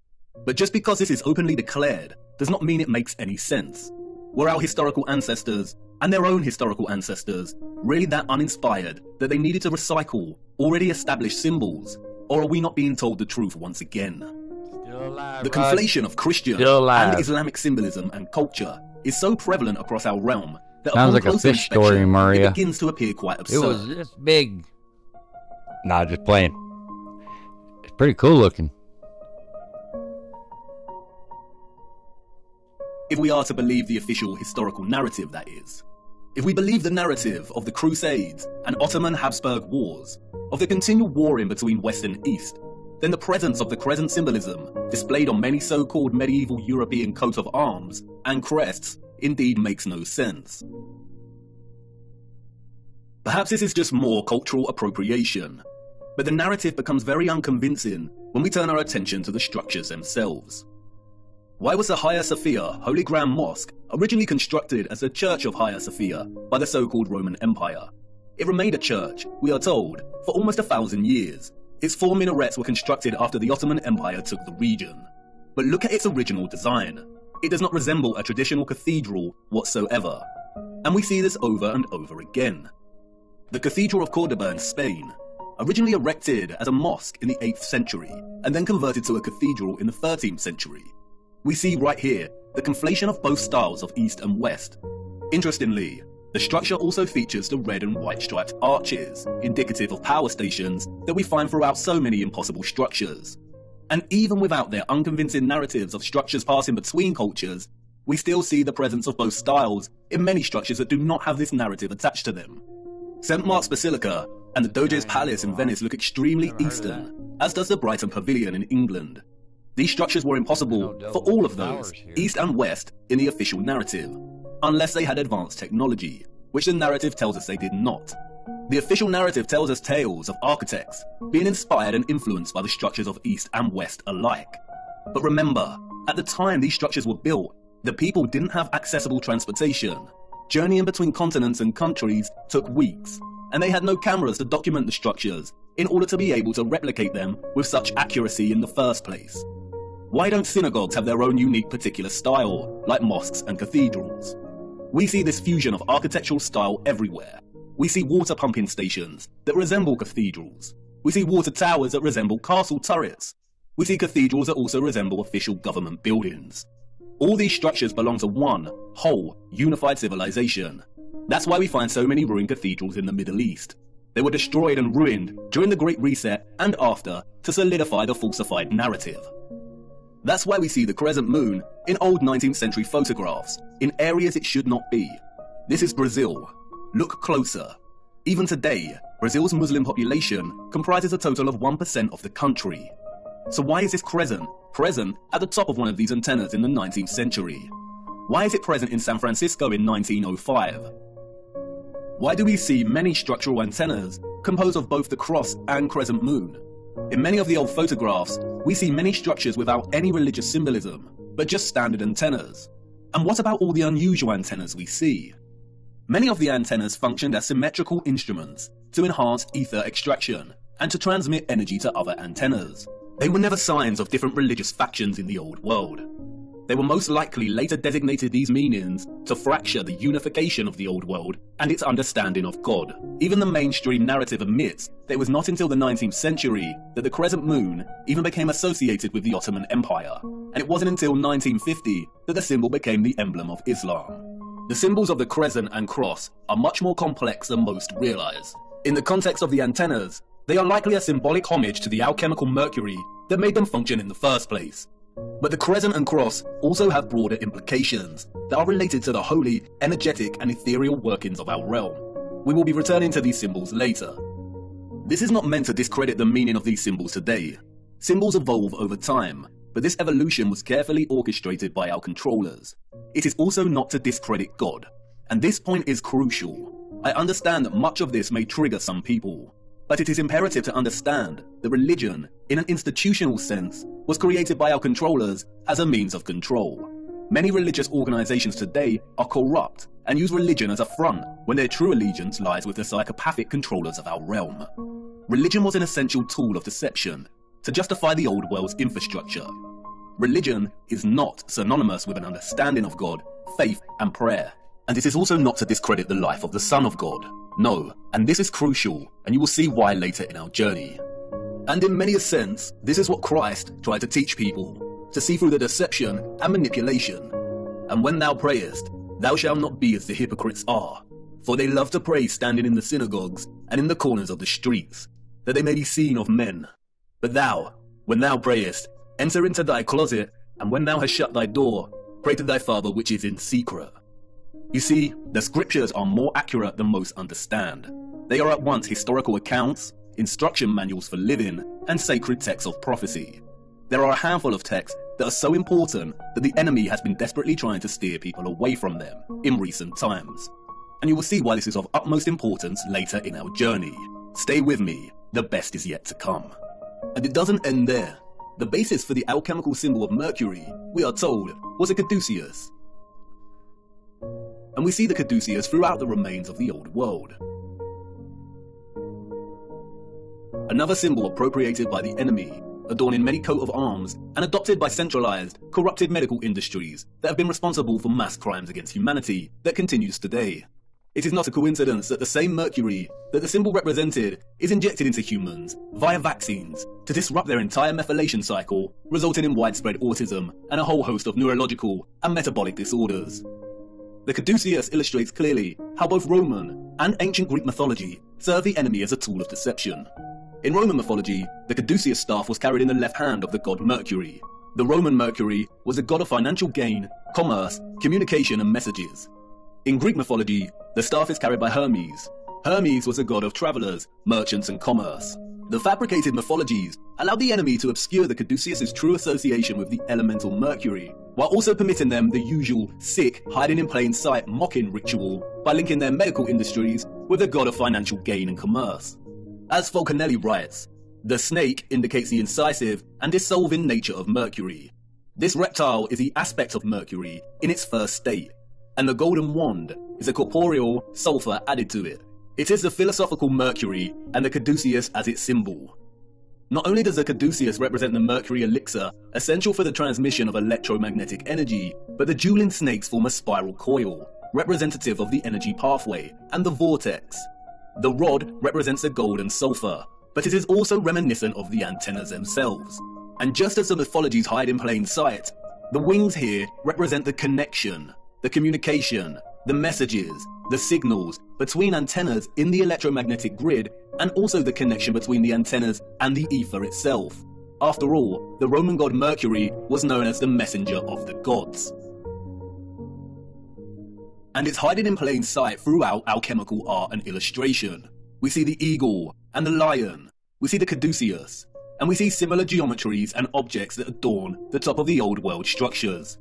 But just because this is openly declared does not mean it makes any sense. Were our historical ancestors, and their own historical ancestors, really that uninspired that they needed to recycle already established symbols? Or are we not being told the truth once again? Still alive, The Rod. conflation of Christian Still alive. and Islamic symbolism and culture is so prevalent across our realm that Sounds upon like a closer fish story, inspection, Maria. it begins to appear quite absurd. It was this big. Nah, just playing. It's pretty cool looking. If we are to believe the official historical narrative, that is. If we believe the narrative of the Crusades and Ottoman Habsburg Wars, of the continual warring between West and East, then the presence of the crescent symbolism displayed on many so-called medieval European coats of arms and crests indeed makes no sense. Perhaps this is just more cultural appropriation, but the narrative becomes very unconvincing when we turn our attention to the structures themselves. Why was the Hagia Sophia Holy Grand Mosque originally constructed as the Church of Hagia Sophia by the so-called Roman Empire? It remained a church, we are told, for almost 1,000 years. Its 4 minarets were constructed after the Ottoman Empire took the region. But look at its original design. It does not resemble a traditional cathedral whatsoever. And we see this over and over again. The Cathedral of Cordoba in Spain, originally erected as a mosque in the 8th century, and then converted to a cathedral in the 13th century. We see right here the conflation of both styles of East and West. Interestingly, the structure also features the red and white striped arches, indicative of power stations that we find throughout so many impossible structures. And even without their unconvincing narratives of structures passing between cultures, we still see the presence of both styles in many structures that do not have this narrative attached to them. St. Mark's Basilica and the Doge's Palace in Venice look extremely Eastern, as does the Brighton Pavilion in England. These structures were impossible for all of those, East and West, in the official narrative, unless they had advanced technology, which the narrative tells us they did not. The official narrative tells us tales of architects being inspired and influenced by the structures of East and West alike. But remember, at the time these structures were built, the people didn't have accessible transportation. Journeying between continents and countries took weeks, and they had no cameras to document the structures in order to be able to replicate them with such accuracy in the first place. Why don't synagogues have their own unique particular style, like mosques and cathedrals? We see this fusion of architectural style everywhere. We see water pumping stations that resemble cathedrals. We see water towers that resemble castle turrets. We see cathedrals that also resemble official government buildings. All these structures belong to one, whole, unified civilization. That's why we find so many ruined cathedrals in the Middle East. They were destroyed and ruined during the Great Reset and after to solidify the falsified narrative. That's why we see the crescent moon in old 19th century photographs, in areas it should not be. This is Brazil. Look closer. Even today, Brazil's Muslim population comprises a total of 1% of the country. So why is this crescent present at the top of one of these antennas in the 19th century? Why is it present in San Francisco in 1905? Why do we see many structural antennas composed of both the cross and crescent moon? In many of the old photographs, we see many structures without any religious symbolism, but just standard antennas. And what about all the unusual antennas we see? Many of the antennas functioned as symmetrical instruments to enhance ether extraction and to transmit energy to other antennas. They were never signs of different religious factions in the old world. They were most likely later designated these meanings to fracture the unification of the old world and its understanding of God. Even the mainstream narrative admits that it was not until the 19th century that the crescent moon even became associated with the Ottoman Empire, and it wasn't until 1950 that the symbol became the emblem of Islam. The symbols of the crescent and cross are much more complex than most realize. In the context of the antennas, they are likely a symbolic homage to the alchemical mercury that made them function in the first place. But the crescent and cross also have broader implications that are related to the holy, energetic, and ethereal workings of our realm. We will be returning to these symbols later. This is not meant to discredit the meaning of these symbols today. Symbols evolve over time, but this evolution was carefully orchestrated by our controllers. It is also not to discredit God, and this point is crucial. I understand that much of this may trigger some people, but it is imperative to understand that religion, in an institutional sense, was created by our controllers as a means of control. Many religious organizations today are corrupt and use religion as a front when their true allegiance lies with the psychopathic controllers of our realm. Religion was an essential tool of deception to justify the old world's infrastructure. Religion is not synonymous with an understanding of God, faith, and prayer, and it is also not to discredit the life of the Son of God. No, and this is crucial, and you will see why later in our journey. And in many a sense, this is what Christ tried to teach people, to see through the deception and manipulation. And when thou prayest, thou shalt not be as the hypocrites are, for they love to pray standing in the synagogues and in the corners of the streets, that they may be seen of men. But thou, when thou prayest, enter into thy closet, and when thou hast shut thy door, pray to thy Father which is in secret. You see, the scriptures are more accurate than most understand. They are at once historical accounts, instruction manuals for living, and sacred texts of prophecy. There are a handful of texts that are so important that the enemy has been desperately trying to steer people away from them in recent times. And you will see why this is of utmost importance later in our journey. Stay with me, the best is yet to come. And it doesn't end there. The basis for the alchemical symbol of Mercury, we are told, was a caduceus. And we see the caduceus throughout the remains of the old world. Another symbol appropriated by the enemy, adorning many coat of arms, and adopted by centralized, corrupted medical industries that have been responsible for mass crimes against humanity that continues today. It is not a coincidence that the same mercury that the symbol represented is injected into humans via vaccines to disrupt their entire methylation cycle, resulting in widespread autism and a whole host of neurological and metabolic disorders. The caduceus illustrates clearly how both Roman and ancient Greek mythology serve the enemy as a tool of deception. In Roman mythology, the caduceus staff was carried in the left hand of the god Mercury. The Roman Mercury was a god of financial gain, commerce, communication, and messages. In Greek mythology, the staff is carried by Hermes. Hermes was a god of travelers, merchants, and commerce. The fabricated mythologies allowed the enemy to obscure the caduceus' true association with the elemental Mercury, while also permitting them the usual sick, hiding in plain sight mocking ritual by linking their medical industries with the god of financial gain and commerce. As Falconelli writes, the snake indicates the incisive and dissolving nature of Mercury. This reptile is the aspect of Mercury in its first state, and the golden wand is a corporeal sulfur added to it. It is the philosophical Mercury and the caduceus as its symbol. Not only does the caduceus represent the Mercury elixir essential for the transmission of electromagnetic energy, but the dueling snakes form a spiral coil, representative of the energy pathway and the vortex. The rod represents the gold and sulfur, but it is also reminiscent of the antennas themselves. And just as the mythologies hide in plain sight, the wings here represent the connection, the communication, the messages, the signals between antennas in the electromagnetic grid, and also the connection between the antennas and the ether itself. After all, the Roman god Mercury was known as the messenger of the gods. And it's hiding in plain sight throughout alchemical art and illustration. We see the eagle and the lion, we see the caduceus, and we see similar geometries and objects that adorn the top of the old world structures.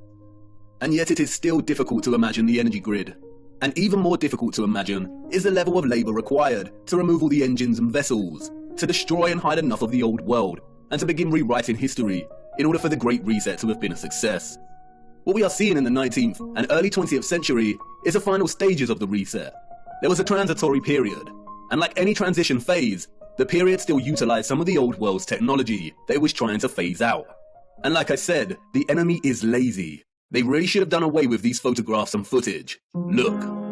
And yet it is still difficult to imagine the energy grid. And even more difficult to imagine is the level of labour required to remove all the engines and vessels, to destroy and hide enough of the old world, and to begin rewriting history in order for the Great Reset to have been a success. What we are seeing in the 19th and early 20th century is the final stages of the reset. There was a transitory period, and like any transition phase, the period still utilised some of the old world's technology that it was trying to phase out. And like I said, the enemy is lazy. They really should have done away with these photographs and footage. Look.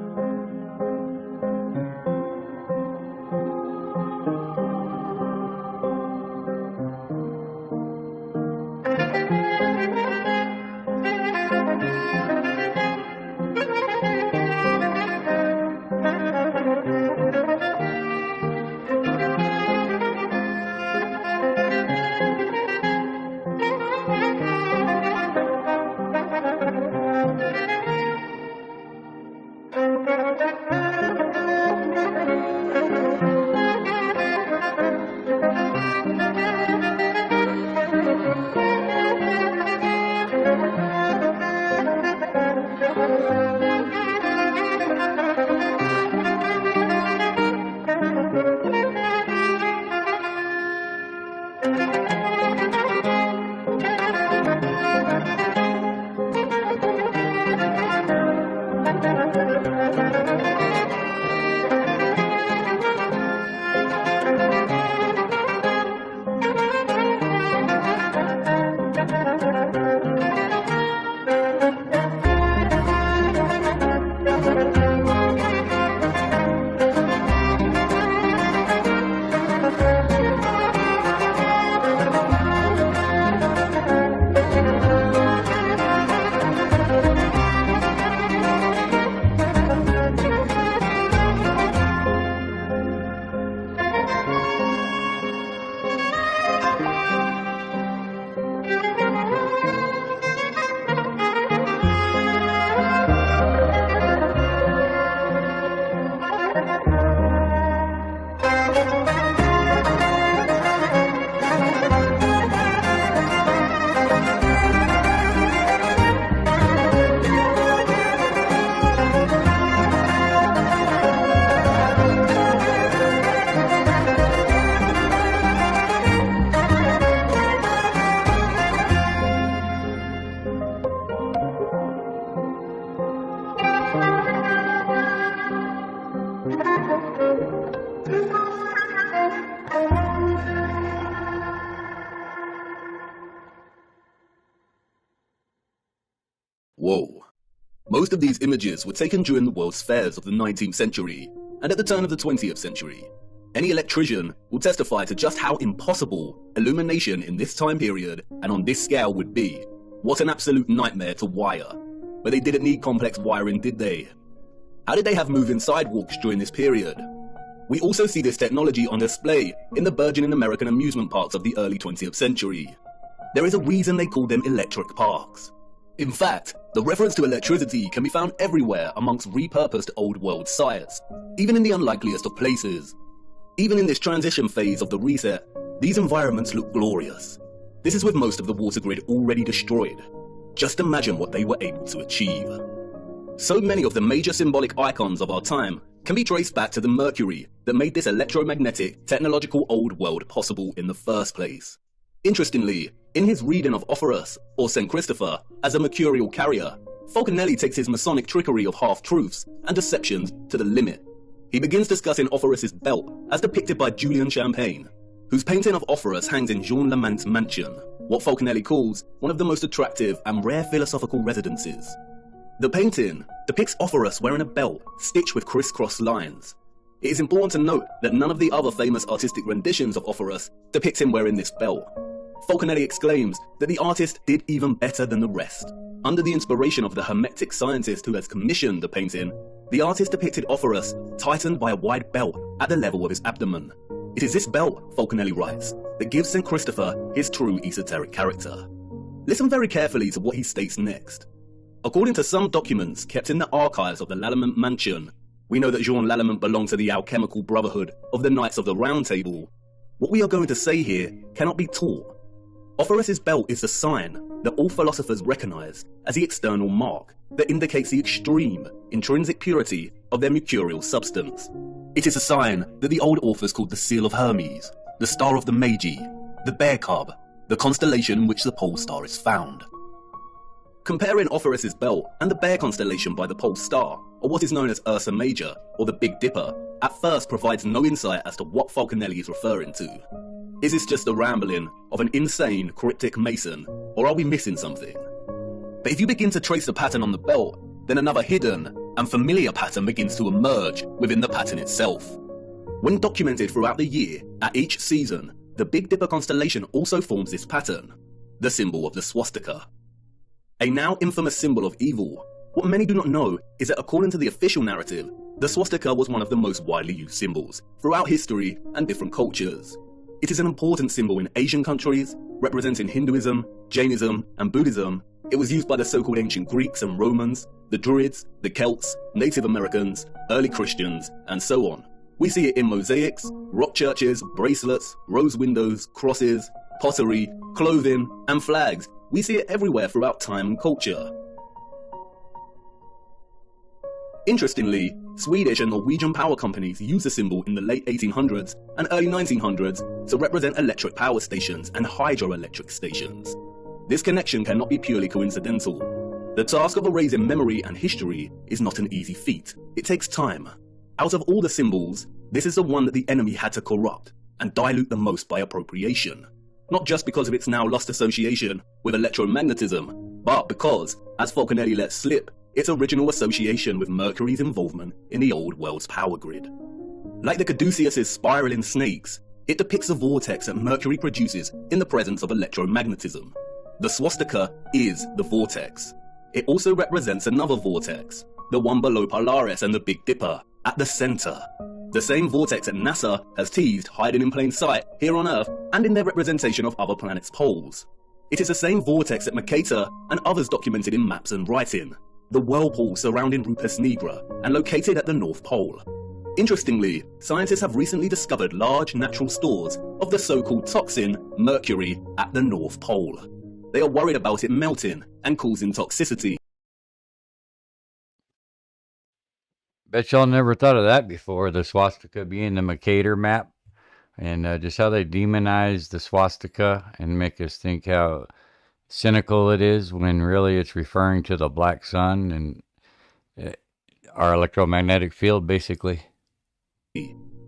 Whoa. Most of these images were taken during the World's Fairs of the 19th century and at the turn of the 20th century. Any electrician will testify to just how impossible illumination in this time period and on this scale would be. What an absolute nightmare to wire. But they didn't need complex wiring, did they? How did they have moving sidewalks during this period? We also see this technology on display in the burgeoning American amusement parks of the early 20th century. There is a reason they called them electric parks. In fact, the reference to electricity can be found everywhere amongst repurposed old world sites, even in the unlikeliest of places. Even in this transition phase of the reset, these environments look glorious. This is with most of the water grid already destroyed. Just imagine what they were able to achieve. So many of the major symbolic icons of our time can be traced back to the mercury that made this electromagnetic, technological old world possible in the first place. Interestingly, in his reading of Offerus, or St. Christopher, as a mercurial carrier, Falconelli takes his Masonic trickery of half-truths and deceptions to the limit. He begins discussing Offerus's belt as depicted by Julian Champagne, whose painting of Offerus hangs in Jean Lamant's mansion, what Falconelli calls one of the most attractive and rare philosophical residences. The painting depicts Offerus wearing a belt stitched with crisscross lines. It is important to note that none of the other famous artistic renditions of Offerus depict him wearing this belt. Falconelli exclaims that the artist did even better than the rest. Under the inspiration of the Hermetic scientist who has commissioned the painting, the artist depicted Offerus tightened by a wide belt at the level of his abdomen. It is this belt, Falconelli writes, that gives St. Christopher his true esoteric character. Listen very carefully to what he states next. According to some documents kept in the archives of the Lallement mansion, we know that Jean Lallement belonged to the alchemical brotherhood of the Knights of the Round Table. What we are going to say here cannot be taught. Offerus's belt is the sign that all philosophers recognize as the external mark that indicates the extreme, intrinsic purity of their mercurial substance. It is a sign that the old authors called the Seal of Hermes, the Star of the Magi, the Bear Cub, the constellation in which the Pole Star is found. Comparing Offerus's belt and the Bear constellation by the Pole Star, or what is known as Ursa Major, or the Big Dipper, at first provides no insight as to what Falconelli is referring to. Is this just a rambling of an insane, cryptic mason, or are we missing something? But if you begin to trace the pattern on the belt, then another hidden and familiar pattern begins to emerge within the pattern itself. When documented throughout the year, at each season, the Big Dipper constellation also forms this pattern, the symbol of the swastika. A now infamous symbol of evil, what many do not know is that according to the official narrative, the swastika was one of the most widely used symbols throughout history and different cultures. It is an important symbol in Asian countries, representing Hinduism, Jainism, and Buddhism. It was used by the so-called ancient Greeks and Romans, the Druids, the Celts, Native Americans, early Christians, and so on. We see it in mosaics, rock churches, bracelets, rose windows, crosses, pottery, clothing, and flags. We see it everywhere throughout time and culture. Interestingly, Swedish and Norwegian power companies used the symbol in the late 1800s and early 1900s to represent electric power stations and hydroelectric stations. This connection cannot be purely coincidental. The task of erasing memory and history is not an easy feat. It takes time. Out of all the symbols, this is the one that the enemy had to corrupt and dilute the most by appropriation. Not just because of its now lost association with electromagnetism, but because, as Falconelli let slip, its original association with Mercury's involvement in the old world's power grid. Like the Caduceus' spiraling snakes, it depicts the vortex that Mercury produces in the presence of electromagnetism. The swastika is the vortex. It also represents another vortex, the one below Polaris and the Big Dipper, at the center. The same vortex that NASA has teased hiding in plain sight here on Earth and in their representation of other planets' poles. It is the same vortex that Mercator and others documented in maps and writing, the whirlpool surrounding Rupes Nigra and located at the North Pole. Interestingly, scientists have recently discovered large natural stores of the so-called toxin mercury at the North Pole. They are worried about it melting and causing toxicity. Bet y'all never thought of that before, the swastika being the Mercator map, and just how they demonize the swastika and make us think how cynical it is when really it's referring to the black sun and our electromagnetic field, basically.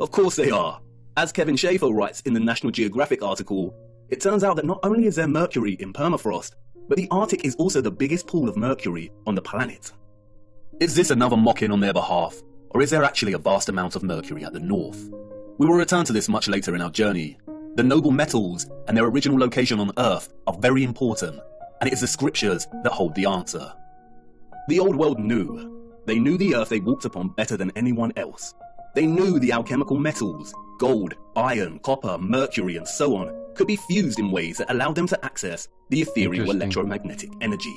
Of course they are. As Kevin Schaefer writes in the National Geographic article, it turns out that not only is there mercury in permafrost, but the Arctic is also the biggest pool of mercury on the planet. Is this another mocking on their behalf, or is there actually a vast amount of mercury at the north? We will return to this much later in our journey. The noble metals and their original location on Earth are very important, and it is the scriptures that hold the answer. The old world knew. They knew the Earth they walked upon better than anyone else. They knew the alchemical metals, gold, iron, copper, mercury, and so on, could be fused in ways that allowed them to access the ethereal electromagnetic energy.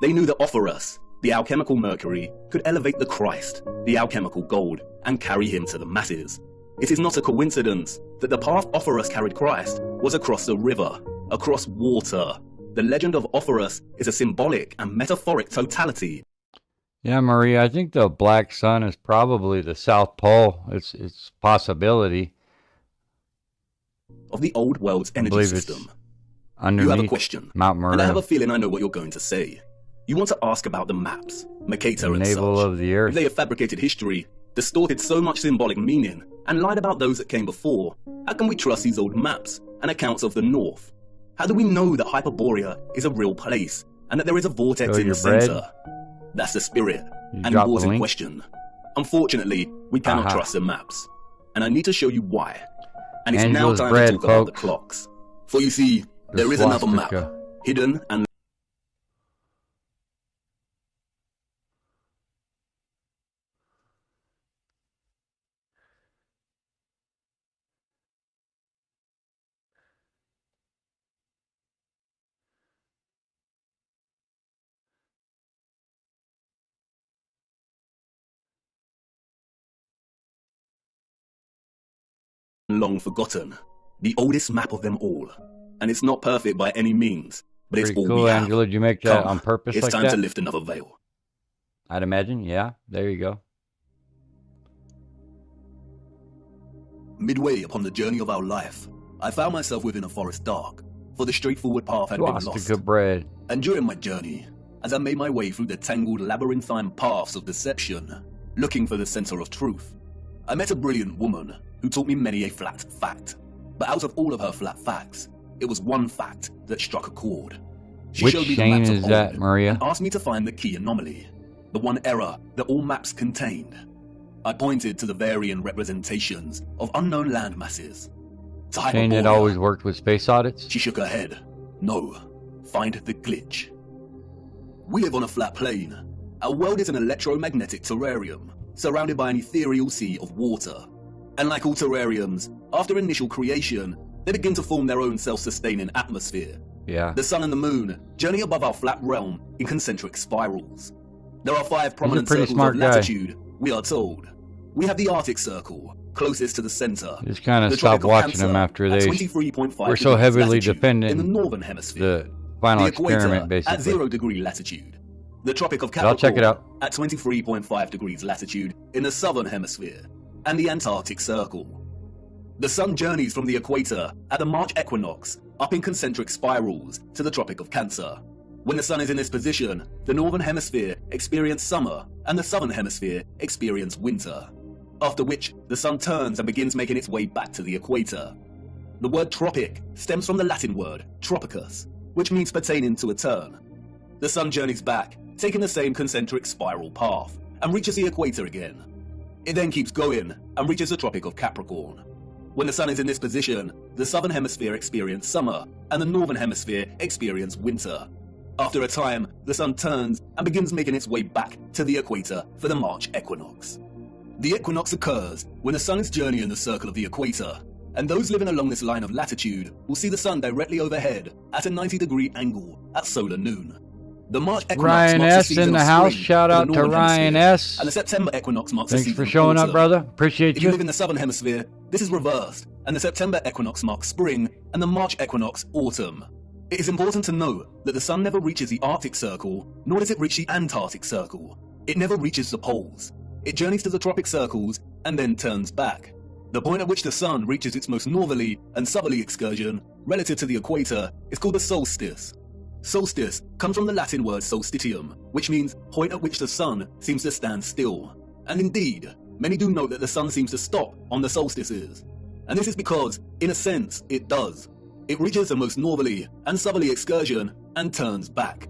They knew that Ophorus, the alchemical mercury, could elevate the Christ, the alchemical gold, and carry him to the masses. It is not a coincidence that the path Ophorus carried Christ was across the river, across water. The legend of Ophorus is a symbolic and metaphoric totality. Yeah, Maria, I think the black sun is probably the South Pole. It's possibility Of the old world's energy system. Underneath You have a question, Mount Meru, and I have a feeling I know what you're going to say. You want to ask about the maps, Mercator the and navel such. of the Earth. If they have fabricated history, distorted so much symbolic meaning, and lied about those that came before, how can we trust these old maps and accounts of the North? How do we know that Hyperborea is a real place, and that there is a vortex in the center? That's the spirit, You an dropped the important link? question. Unfortunately, we cannot Aha. trust the maps, and I need to show you why. And it's Angela's now time bread, to talk about the folks. clocks. For you see, The there is another map, swastika. hidden and long forgotten. The oldest map of them all. And it's not perfect by any means, but it's Pretty all cool, we have. Angela. Did you make that Come, on purpose it's like time that? to lift another veil. I'd imagine, yeah. There you go. Midway upon the journey of our life, I found myself within a forest dark, for the straightforward path had been lost. Swastika bread. And during my journey, as I made my way through the tangled labyrinthine paths of deception, looking for the center of truth, I met a brilliant woman who taught me many a flat fact. But out of all of her flat facts, it was one fact that struck a chord. She Which showed me the Shane maps of is old that, Maria? and asked me to find the key anomaly, the one error that all maps contained. I pointed to the varying representations of unknown land masses. To Shane had Hyperborea, always worked with space audits. she shook her head. No, find the glitch. We live on a flat plane. Our world is an electromagnetic terrarium, surrounded by an ethereal sea of water. And like all terrariums, after initial creation, they begin to form their own self-sustaining atmosphere. Yeah. The sun and the moon journey above our flat realm in concentric spirals. There are 5 prominent pretty circles smart of guy. latitude, we are told. We have the Arctic Circle, closest to the center. Just kind of The stopped Tropic of watching Cancer them after at they 23.5 were so degrees heavily latitude defending in the northern hemisphere. the final The equator experiment, at basically. 0 degree latitude. The Tropic of But I'll Capricorn check it out. at 23.5 degrees latitude in the southern hemisphere, and the Antarctic Circle. The sun journeys from the equator at the March equinox up in concentric spirals to the Tropic of Cancer. When the sun is in this position, the northern hemisphere experiences summer and the southern hemisphere experiences winter. After which, the sun turns and begins making its way back to the equator. The word tropic stems from the Latin word tropicus, which means pertaining to a turn. The sun journeys back, taking the same concentric spiral path, and reaches the equator again. It then keeps going and reaches the Tropic of Capricorn. When the sun is in this position, the southern hemisphere experiences summer and the northern hemisphere experiences winter. After a time, the sun turns and begins making its way back to the equator for the March equinox. The equinox occurs when the sun is journeying the circle of the equator, and those living along this line of latitude will see the sun directly overhead at a 90-degree angle at solar noon. The March equinox Ryan marks the S. season in the of house. spring Shout for the out to northern Ryan hemisphere, S. And the September equinox marks the Thanks season for of showing up, autumn. brother. Appreciate If you. you live in the southern hemisphere, this is reversed, and the September equinox marks spring and the March equinox autumn. It is important to note that the sun never reaches the Arctic Circle, nor does it reach the Antarctic Circle. It never reaches the poles. It journeys to the tropic circles and then turns back. The point at which the sun reaches its most northerly and southerly excursion relative to the equator is called the solstice. Solstice comes from the Latin word solstitium, which means point at which the sun seems to stand still. And indeed, many do note that the sun seems to stop on the solstices. And this is because, in a sense, it does. It reaches the most northerly and southerly excursion and turns back.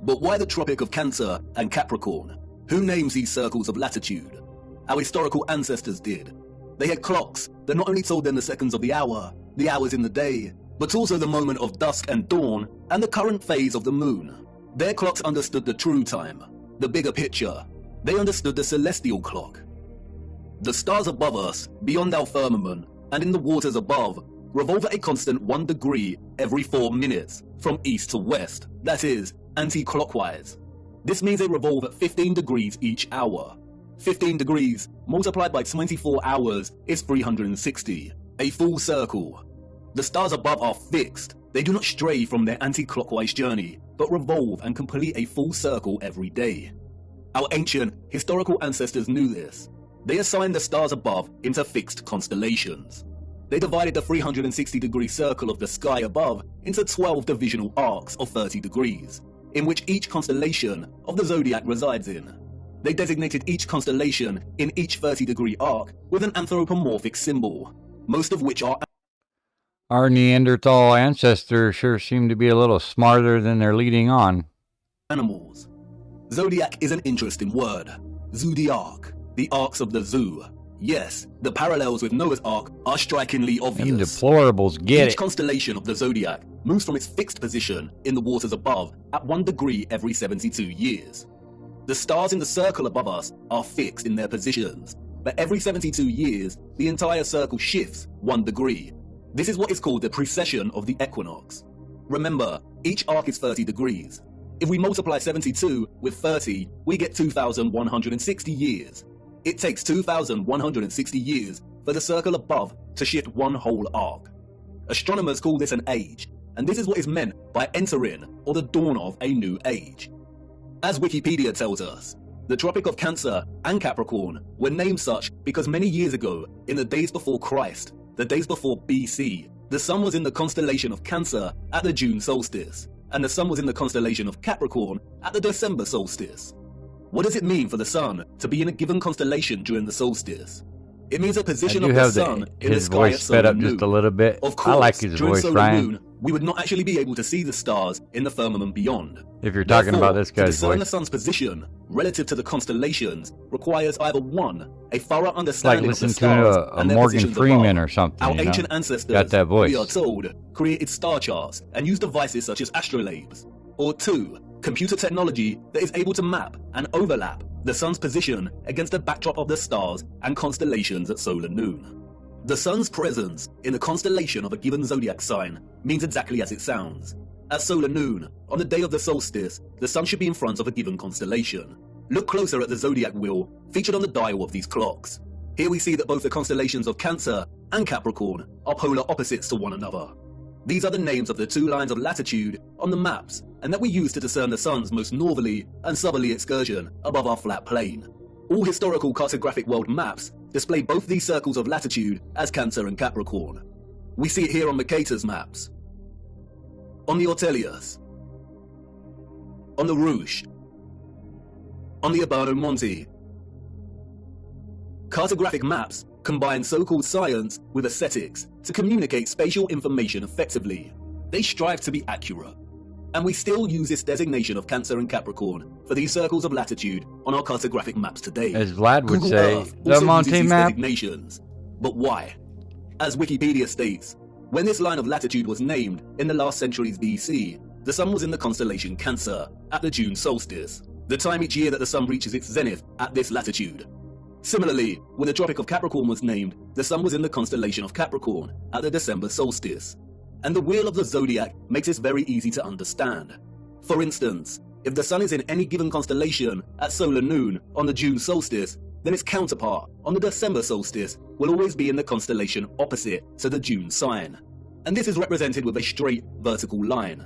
But why the Tropic of Cancer and Capricorn? Who names these circles of latitude? Our historical ancestors did. They had clocks that not only told them the seconds of the hour, the hours in the day, but also the moment of dusk and dawn and the current phase of the moon. Their clocks understood the true time, the bigger picture. They understood the celestial clock. The stars above us, beyond our firmament, and in the waters above, revolve at a constant 1 degree every 4 minutes, from east to west, that is, anti-clockwise. This means they revolve at 15 degrees each hour. 15 degrees multiplied by 24 hours is 360, a full circle. The stars above are fixed. They do not stray from their anti-clockwise journey, but revolve and complete a full circle every day. Our ancient, historical ancestors knew this. They assigned the stars above into fixed constellations. They divided the 360-degree circle of the sky above into 12 divisional arcs of 30 degrees, in which each constellation of the zodiac resides in. They designated each constellation in each 30-degree arc with an anthropomorphic symbol, most of which are Our Neanderthal ancestors sure seem to be a little smarter than they're leading on. animals. Zodiac is an interesting word. Zodiac, the arcs of the zoo. Yes, the parallels with Noah's Ark are strikingly Them obvious. deplorables get Each it. constellation of the zodiac moves from its fixed position in the waters above at 1 degree every 72 years. The stars in the circle above us are fixed in their positions, but every 72 years, the entire circle shifts 1 degree. This is what is called the precession of the equinox. Remember, each arc is 30 degrees. If we multiply 72 with 30, we get 2,160 years. It takes 2,160 years for the circle above to shift 1 whole arc. Astronomers call this an age, and this is what is meant by entering or the dawn of a new age. As Wikipedia tells us, the Tropic of Cancer and Capricorn were named such because many years ago, in the days before Christ, the days before BC, the sun was in the constellation of Cancer at the June solstice, and the sun was in the constellation of Capricorn at the December solstice. What does it mean for the sun to be in a given constellation during the solstice? It means a I position do of the have sun in the his sky voice at sped solar up just a noon. little bit. Of I course, like his during voice, solar Ryan. noon, we would not actually be able to see the stars in the firmament beyond. If you're talking Therefore, about this to guy's discern the voice. sun's position relative to the constellations requires either one, a thorough It's like understanding of the listening to stars a and their Morgan positions Freeman above. or something, Our you know? ancient ancestors, Got that voice. we are told, created star charts and used devices such as astrolabes. Or two, computer technology that is able to map and overlap the sun's position against the backdrop of the stars and constellations at solar noon. The sun's presence in the constellation of a given zodiac sign means exactly as it sounds. At solar noon, on the day of the solstice, the sun should be in front of a given constellation. Look closer at the zodiac wheel featured on the dial of these clocks. Here we see that both the constellations of Cancer and Capricorn are polar opposites to one another. These are the names of the two lines of latitude on the maps and that we use to discern the sun's most northerly and southerly excursion above our flat plane. All historical cartographic world maps display both these circles of latitude as Cancer and Capricorn. We see it here on Mercator's maps, on the Ortelius, on the Rouge, on the Urbano Monte. Cartographic maps combine so-called science with aesthetics to communicate spatial information effectively. They strive to be accurate. And we still use this designation of Cancer and Capricorn for these circles of latitude on our cartographic maps today. As Vlad would Google say, Earth the also Monte uses these map. designations. But why? As Wikipedia states, when this line of latitude was named in the last centuries BC, the sun was in the constellation Cancer at the June solstice, the time each year that the sun reaches its zenith at this latitude. Similarly, when the Tropic of Capricorn was named, the sun was in the constellation of Capricorn at the December solstice. And the wheel of the zodiac makes this very easy to understand. For instance, if the sun is in any given constellation at solar noon on the June solstice, then its counterpart on the December solstice will always be in the constellation opposite to the June sign. And this is represented with a straight vertical line.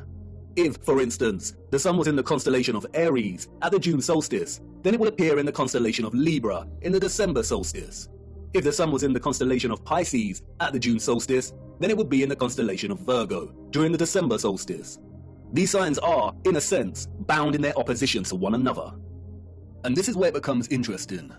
If, for instance, the sun was in the constellation of Aries at the June solstice, then it will appear in the constellation of Libra in the December solstice. If the sun was in the constellation of Pisces at the June solstice, then it would be in the constellation of Virgo during the December solstice. These signs are, in a sense, bound in their opposition to one another. And this is where it becomes interesting.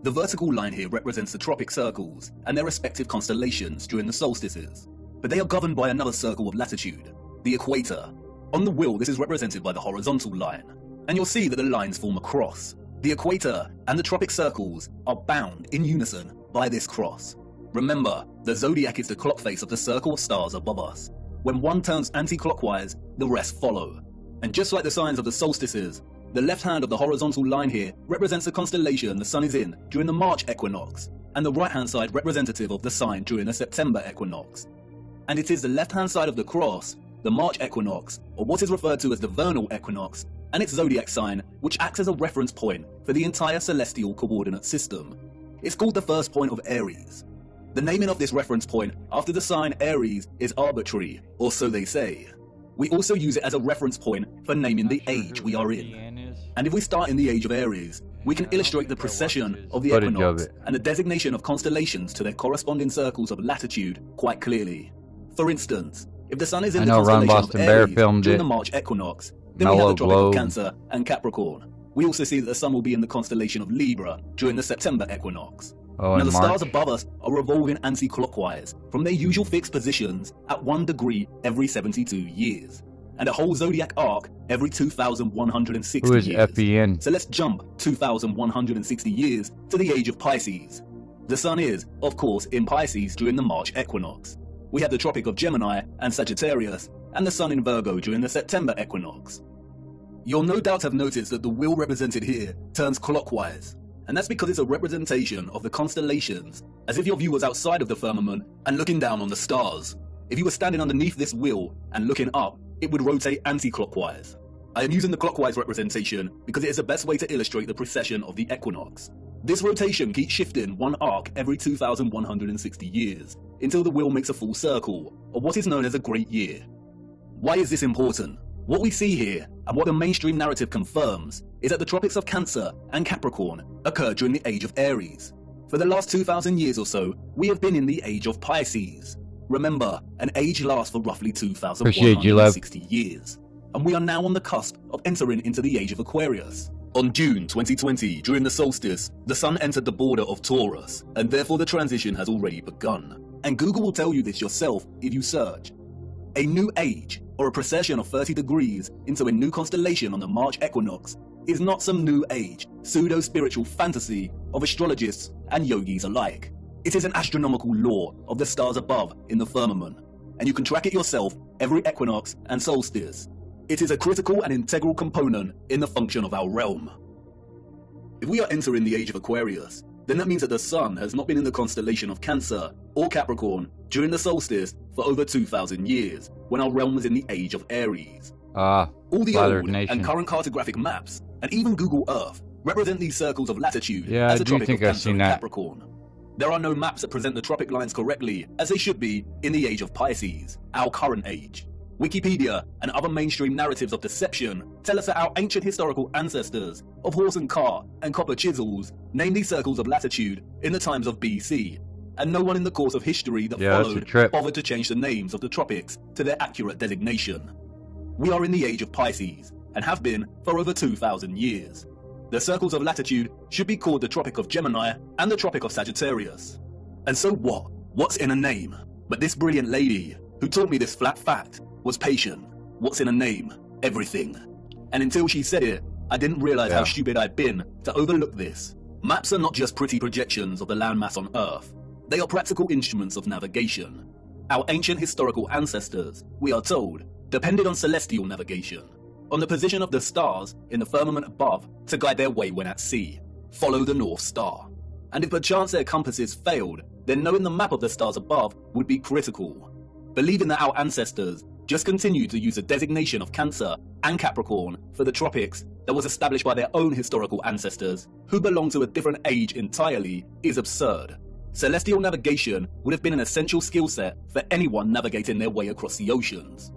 The vertical line here represents the tropic circles and their respective constellations during the solstices, but they are governed by another circle of latitude, the equator. On the wheel, this is represented by the horizontal line, and you'll see that the lines form a cross. The equator and the tropic circles are bound in unison by this cross. Remember, the zodiac is the clock face of the circle of stars above us. When one turns anti-clockwise, the rest follow. And just like the signs of the solstices, the left hand of the horizontal line here represents the constellation the sun is in during the March equinox, and the right hand side representative of the sign during the September equinox. And it is the left hand side of the cross, the March equinox, or what is referred to as the vernal equinox, and its zodiac sign, which acts as a reference point for the entire celestial coordinate system. It's called the first point of Aries. The naming of this reference point after the sign Aries is arbitrary, or so they say. We also use it as a reference point for naming the age we are in. And if we start in the age of Aries, we can illustrate the precession of the equinox and the designation of constellations to their corresponding circles of latitude quite clearly. For instance, if the sun is in the constellation of Aries during the March equinox, then we have the Tropic of Cancer and Capricorn. We also see that the sun will be in the constellation of Libra during the September equinox. Now the stars above us are revolving anti-clockwise from their usual fixed positions at 1 degree every 72 years, and a whole zodiac arc every 2,160 Who is years. FEN? So let's jump 2,160 years to the age of Pisces. The sun is, of course, in Pisces during the March equinox. We have the Tropic of Gemini and Sagittarius, and the sun in Virgo during the September equinox. You'll no doubt have noticed that the wheel represented here turns clockwise, and that's because it's a representation of the constellations, as if your view was outside of the firmament and looking down on the stars. If you were standing underneath this wheel and looking up, it would rotate anti-clockwise. I am using the clockwise representation because it is the best way to illustrate the precession of the equinox. This rotation keeps shifting one arc every 2,160 years, until the wheel makes a full circle, or what is known as a great year. Why is this important? What we see here, and what the mainstream narrative confirms, is that the tropics of Cancer and Capricorn occurred during the age of Aries. For the last 2,000 years or so, we have been in the age of Pisces. Remember, an age lasts for roughly 2,160 years, and we are now on the cusp of entering into the age of Aquarius. On June 2020, during the solstice, the sun entered the border of Taurus, and therefore the transition has already begun. And Google will tell you this yourself if you search. A new age, or a precession of 30 degrees into a new constellation on the March equinox, is not some new age, pseudo-spiritual fantasy of astrologists and yogis alike. It is an astronomical law of the stars above in the firmament, and you can track it yourself every equinox and solstice. It is a critical and integral component in the function of our realm. If we are entering the age of Aquarius, then that means that the sun has not been in the constellation of Cancer or Capricorn during the solstice for over 2,000 years, when our realm was in the age of Aries. All the old and current cartographic maps, and even Google Earth, represent these circles of latitude as a tropic of Cancer and Capricorn. There are no maps that present the tropic lines correctly, as they should be in the age of Pisces, our current age. Wikipedia and other mainstream narratives of deception tell us that our ancient historical ancestors of horse and cart and copper chisels named these circles of latitude in the times of BC, and no one in the course of history that followed bothered to change the names of the tropics to their accurate designation. We are in the age of Pisces, and have been for over 2,000 years. The circles of latitude should be called the Tropic of Gemini and the Tropic of Sagittarius. And so what? What's in a name? But this brilliant lady, who taught me this flat fact, was patient. What's in a name? Everything. And until she said it, I didn't realize how stupid I'd been to overlook this. Maps are not just pretty projections of the landmass on Earth. They are practical instruments of navigation. Our ancient historical ancestors, we are told, depended on celestial navigation, on the position of the stars in the firmament above to guide their way when at sea. Follow the North Star. And if perchance their compasses failed, then knowing the map of the stars above would be critical. Believing that our ancestors just continued to use the designation of Cancer and Capricorn for the tropics that was established by their own historical ancestors, who belong to a different age entirely, is absurd. Celestial navigation would have been an essential skill set for anyone navigating their way across the oceans.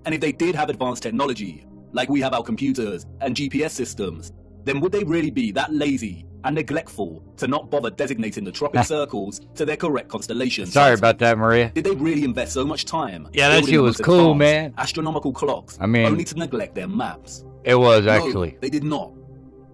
And if they did have advanced technology, like we have our computers and GPS systems, then would they really be that lazy and neglectful to not bother designating the tropic circles to their correct constellations? Sorry about that, Maria. Did they really invest so much time? Yeah, that shit was cool, man. Astronomical clocks, I mean, only to neglect their maps. It was actually. No, they did not.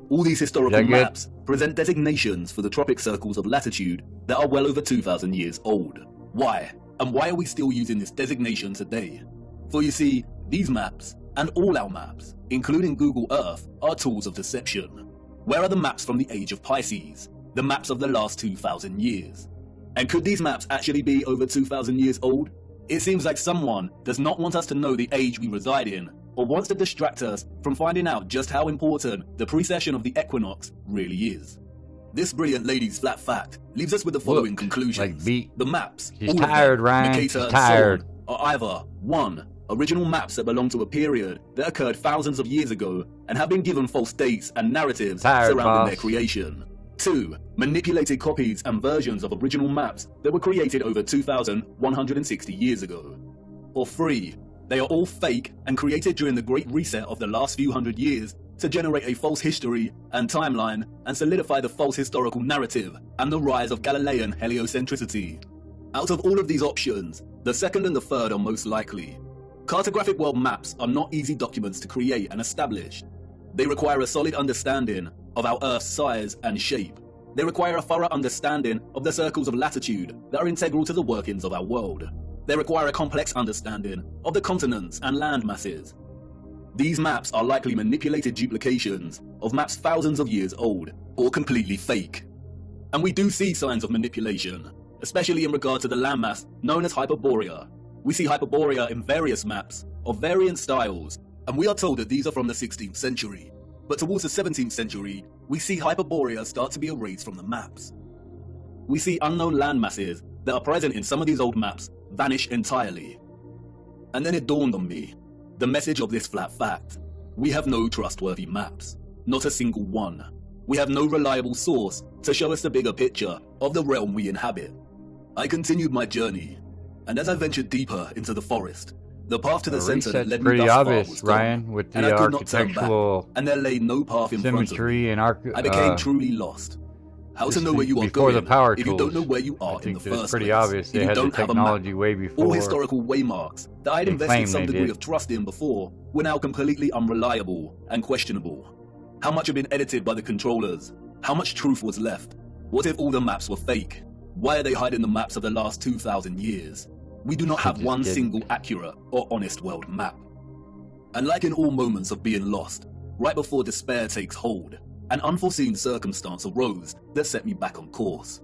All these historical maps present designations for the tropic circles of latitude that are well over 2,000 years old. Why? And why are we still using this designation today? For you see, these maps, and all our maps, including Google Earth, are tools of deception. Where are the maps from the age of Pisces? The maps of the last 2,000 years? And could these maps actually be over 2,000 years old? It seems like someone does not want us to know the age we reside in, or wants to distract us from finding out just how important the precession of the equinox really is. This brilliant lady's flat fact leaves us with the following conclusions. The maps, She's all tired, of them, Ryan. Mercator She's and tired. so on, are either 1. Original maps that belong to a period that occurred thousands of years ago and have been given false dates and narratives surrounding their creation. 2. Manipulated copies and versions of original maps that were created over 2,160 years ago. Or 3. They are all fake and created during the Great Reset of the last few hundred years to generate a false history and timeline and solidify the false historical narrative and the rise of Galilean heliocentricity. Out of all of these options, the second and the third are most likely. Cartographic world maps are not easy documents to create and establish. They require a solid understanding of our Earth's size and shape. They require a thorough understanding of the circles of latitude that are integral to the workings of our world. They require a complex understanding of the continents and land masses. These maps are likely manipulated duplications of maps thousands of years old, or completely fake. And we do see signs of manipulation, especially in regard to the landmass known as Hyperborea. We see Hyperborea in various maps of varying styles, and we are told that these are from the 16th century. But towards the 17th century, we see Hyperborea start to be erased from the maps. We see unknown landmasses that are present in some of these old maps vanish entirely. And then it dawned on me, the message of this flat fact. We have no trustworthy maps, not a single one. We have no reliable source to show us the bigger picture of the realm we inhabit. I continued my journey, and as I ventured deeper into the forest, the path to the center that led me pretty thus far obvious, was Ryan, gone, with and the I could not turn back, architectural and there lay no path in front of me. symmetry and I became truly lost. How to know where you are before going the power if you don't tools. know where you are I think in the that it's first pretty place? obvious If they you had the don't have a technology map, way before all historical waymarks that I'd they invested claim some they degree did. of trust in before were now completely unreliable and questionable. How much had been edited by the controllers? How much truth was left? What if all the maps were fake? Why are they hiding the maps of the last 2,000 years? We do not have one single accurate or honest world map. And like in all moments of being lost, right before despair takes hold, an unforeseen circumstance arose that set me back on course.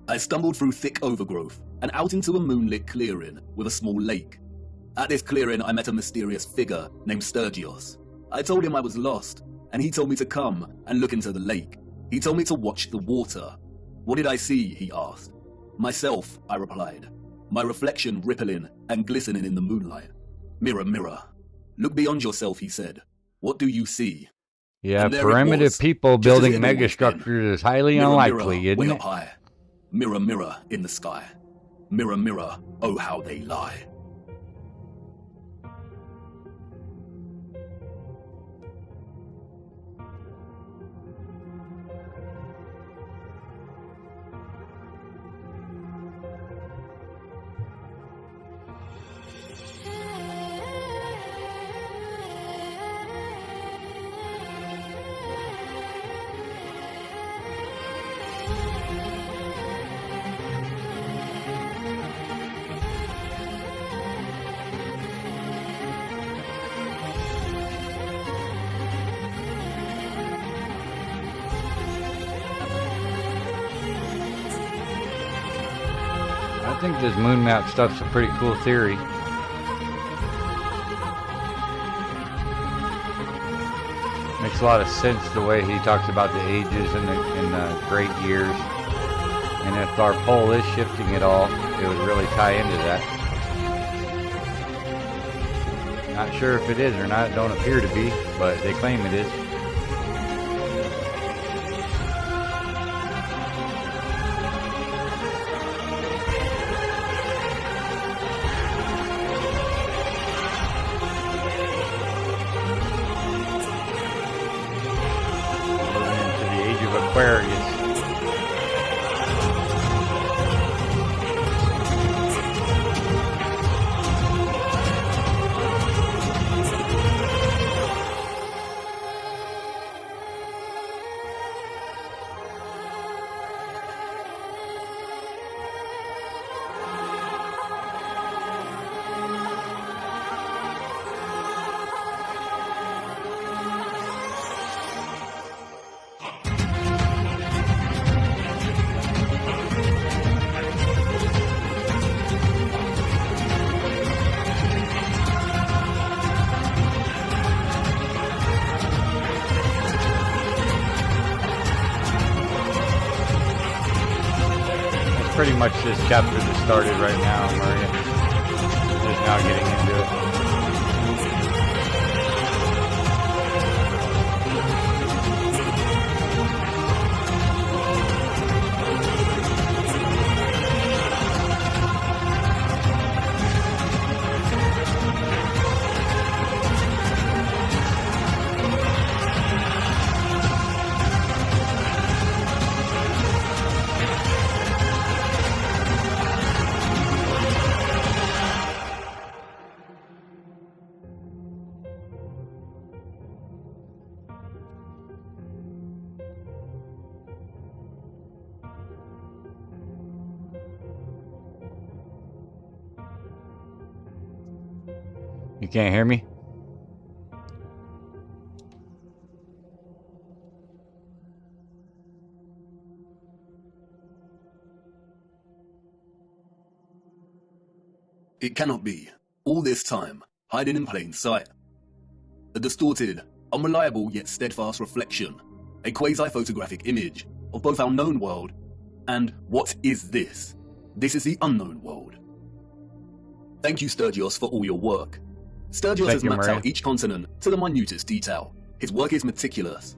I stumbled through thick overgrowth and out into a moonlit clearing with a small lake. At this clearing, I met a mysterious figure named Sturgios. I told him I was lost, and he told me to come and look into the lake. He told me to watch the water. What did I see? He asked. Myself, I replied. My reflection rippling and glistening in the moonlight. Mirror, mirror. Look beyond yourself, he said. What do you see? Yeah, And there it primitive was, people just as building it had always been. megastructures is highly Mirror, unlikely, mirror, way isn't up it? high. Mirror, mirror in the sky. Mirror, mirror, oh how they lie. I think this moon map stuff's a pretty cool theory. Makes a lot of sense the way he talks about the ages and the great years. And if our pole is shifting at all, it would really tie into that. Not sure if it is or not, it don't appear to be, but they claim it is. Aquarius. Pretty much this chapter that started right now, Maria. Just now getting into it. You can't hear me? It cannot be. All this time, hiding in plain sight. A distorted, unreliable yet steadfast reflection, a quasi-photographic image of both our known world and what is this? This is the unknown world. Thank you, Sturgios, for all your work. Sturgios has mapped out each continent to the minutest detail. His work is meticulous.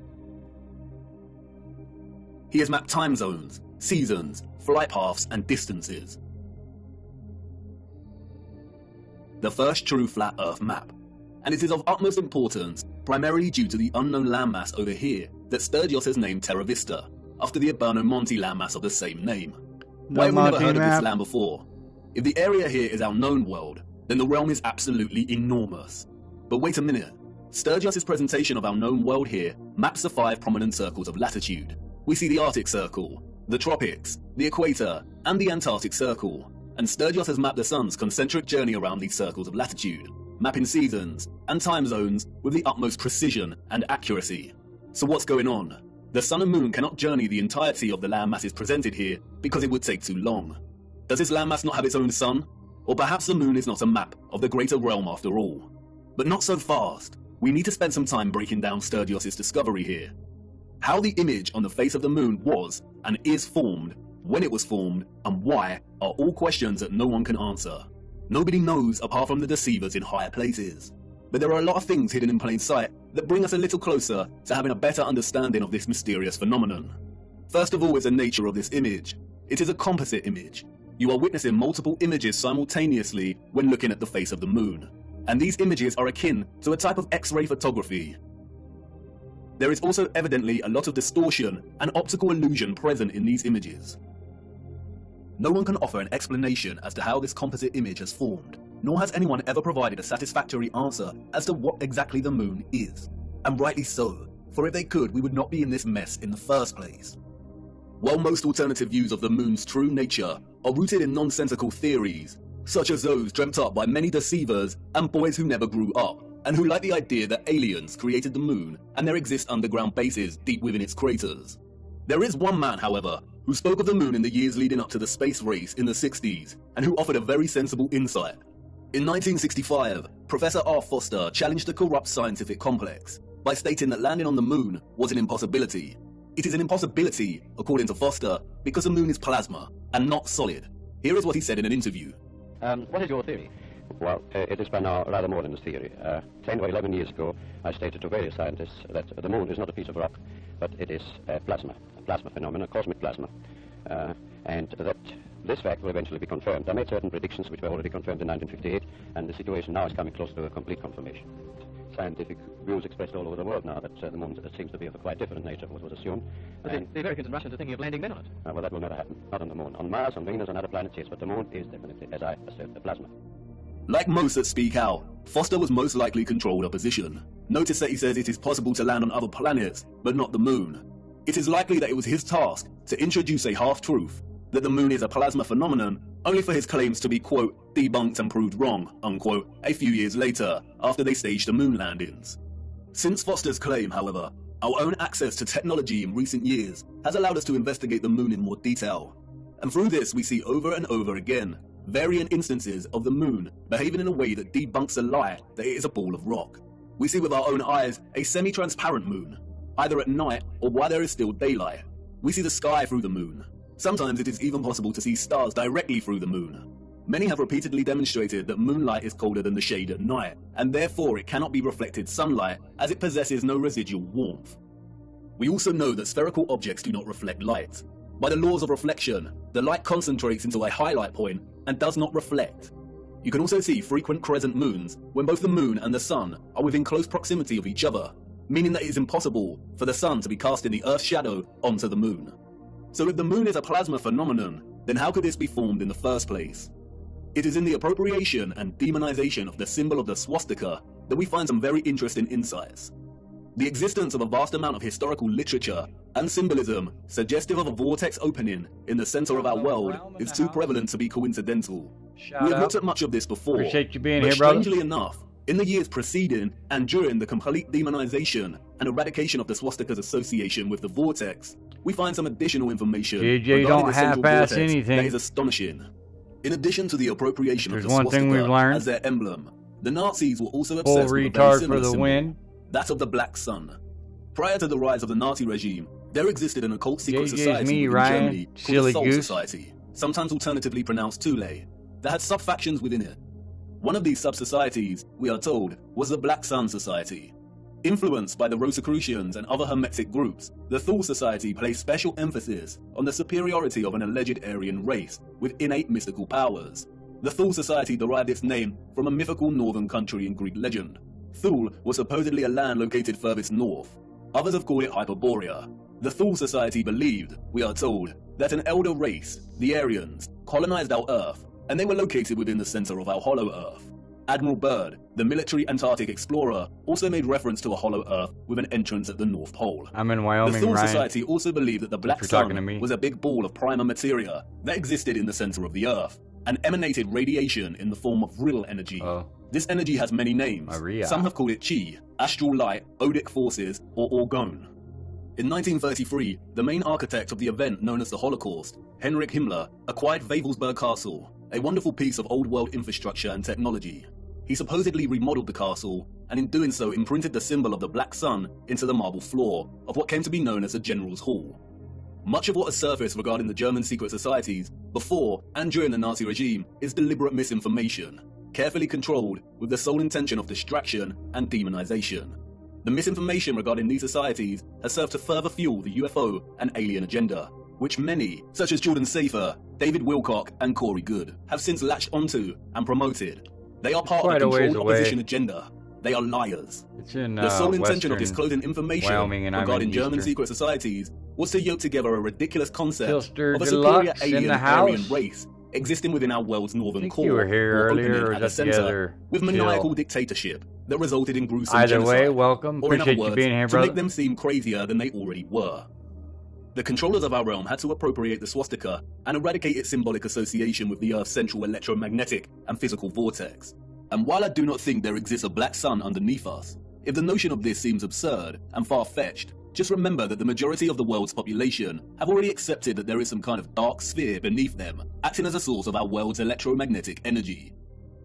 He has mapped time zones, seasons, flight paths, and distances. The first true flat Earth map, and it is of utmost importance, primarily due to the unknown landmass over here that Sturgios has named Terra Vista, after the Urbano Monte landmass of the same name. Why have we never heard of this land before? If the area here is our known world, then the realm is absolutely enormous. But wait a minute, Sturgios' presentation of our known world here maps the 5 prominent circles of latitude. We see the Arctic Circle, the tropics, the equator, and the Antarctic Circle. And Sturgios has mapped the sun's concentric journey around these circles of latitude, mapping seasons and time zones with the utmost precision and accuracy. So what's going on? The sun and moon cannot journey the entirety of the landmasses presented here because it would take too long. Does this landmass not have its own sun? Or perhaps the moon is not a map of the greater realm after all. But not so fast. We need to spend some time breaking down Sturgios' discovery here. How the image on the face of the moon was and is formed, when it was formed, and why are all questions that no one can answer. Nobody knows apart from the deceivers in higher places. But there are a lot of things hidden in plain sight that bring us a little closer to having a better understanding of this mysterious phenomenon. First of all is the nature of this image. It is a composite image. You are witnessing multiple images simultaneously when looking at the face of the moon. And these images are akin to a type of X-ray photography. There is also evidently a lot of distortion and optical illusion present in these images. No one can offer an explanation as to how this composite image has formed, nor has anyone ever provided a satisfactory answer as to what exactly the moon is. And rightly so, for if they could, we would not be in this mess in the first place. While most alternative views of the moon's true nature are rooted in nonsensical theories, such as those dreamt up by many deceivers and boys who never grew up, and who like the idea that aliens created the moon and there exist underground bases deep within its craters. There is one man, however, who spoke of the moon in the years leading up to the space race in the 60s, and who offered a very sensible insight. In 1965, Professor R. Foster challenged the corrupt scientific complex by stating that landing on the moon was an impossibility. It is an impossibility, according to Foster, because the moon is plasma and not solid. Here is what he said in an interview. What is your theory? Well, it is by now rather more than a theory. 10 or 11 years ago, I stated to various scientists that the moon is not a piece of rock, but it is a plasma phenomenon, cosmic plasma, and that this fact will eventually be confirmed. I made certain predictions which were already confirmed in 1958, and the situation now is coming close to a complete confirmation. Scientific views expressed all over the world now that the moon seems to be of a quite different nature from what was assumed. But the Americans and Russians are thinking of landing men on it. Well, that will never happen. Not on the moon. On Mars, on Venus, and other planets, yes, but the moon is definitely, as I assert, a plasma. Like most that speak out, Foster was most likely controlled opposition. Notice that he says it is possible to land on other planets, but not the moon. It is likely that it was his task to introduce a half-truth, that the moon is a plasma phenomenon, only for his claims to be, quote, debunked and proved wrong, unquote, a few years later, after they staged the moon landings. Since Foster's claim, however, our own access to technology in recent years has allowed us to investigate the moon in more detail. And through this we see over and over again varying instances of the moon behaving in a way that debunks the lie that it is a ball of rock. We see with our own eyes a semi-transparent moon, either at night or while there is still daylight. We see the sky through the moon. Sometimes it is even possible to see stars directly through the moon. Many have repeatedly demonstrated that moonlight is colder than the shade at night, and therefore it cannot be reflected sunlight as it possesses no residual warmth. We also know that spherical objects do not reflect light. By the laws of reflection, the light concentrates into a highlight point and does not reflect. You can also see frequent crescent moons when both the moon and the sun are within close proximity of each other, meaning that it is impossible for the sun to be casting the Earth's shadow onto the moon. So if the moon is a plasma phenomenon, then how could this be formed in the first place? It is in the appropriation and demonization of the symbol of the swastika that we find some very interesting insights. The existence of a vast amount of historical literature and symbolism suggestive of a vortex opening in the center of our world is too prevalent to be coincidental. We have looked at much of this before, Appreciate you being but here, brother. strangely enough, in the years preceding and during the complete demonization and eradication of the swastika's association with the vortex, we find some additional information JJ, regarding don't the central half-ass vortex anything. that is astonishing. In addition to the appropriation of There's the one thing swastika we've learned. as their emblem, the Nazis were also Full obsessed with a very retard similar for the symbol, win. that of the Black Sun. Prior to the rise of the Nazi regime, there existed an occult secret JJ's society me, within Ryan. Germany called Silly the Soul goose. Society, sometimes alternatively pronounced Thule, that had sub-factions within it. One of these sub-societies, we are told, was the Black Sun Society. Influenced by the Rosicrucians and other Hermetic groups, the Thule Society placed special emphasis on the superiority of an alleged Aryan race with innate mystical powers. The Thule Society derived its name from a mythical northern country in Greek legend. Thule was supposedly a land located furthest north. Others have called it Hyperborea. The Thule Society believed, we are told, that an elder race, the Aryans, colonized our Earth, and they were located within the center of our hollow Earth. Admiral Byrd, the military Antarctic explorer, also made reference to a hollow Earth with an entrance at the North Pole. I'm in Wyoming, The Thule Ryan. Society also believed that the black you're talking to sun me. was a big ball of primer materia that existed in the center of the Earth and emanated radiation in the form of vril energy. This energy has many names. Maria. Some have called it chi, astral light, odic forces, or orgone. In 1933, the main architect of the event known as the Holocaust, Heinrich Himmler, acquired Wavelsberg Castle, a wonderful piece of old world infrastructure and technology. He supposedly remodeled the castle, and in doing so imprinted the symbol of the black sun into the marble floor of what came to be known as the General's Hall. Much of what has surfaced regarding the German secret societies before and during the Nazi regime is deliberate misinformation, carefully controlled with the sole intention of distraction and demonization. The misinformation regarding these societies has served to further fuel the UFO and alien agenda, which many, such as Jordan Safer, David Wilcock, and Corey Good, have since latched onto and promoted. They are part Quite of a the ways controlled away. opposition agenda. They are liars. It's in The sole intention of western disclosing information Wyoming, and I'm in regarding German eastern. secret societies was to yoke together a ridiculous concept Pilster of a superior Deluxe in alien the Aryan house. race existing within our world's northern think core, you were here or earlier, opening or at was the that the center, other with chill? maniacal dictatorship that resulted in gruesome Either way, genocide, welcome. or in Appreciate other you words, being here, to brother. make them seem crazier than they already were. The controllers of our realm had to appropriate the swastika and eradicate its symbolic association with the Earth's central electromagnetic and physical vortex. And while I do not think there exists a black sun underneath us, if the notion of this seems absurd and far-fetched, just remember that the majority of the world's population have already accepted that there is some kind of dark sphere beneath them, acting as a source of our world's electromagnetic energy.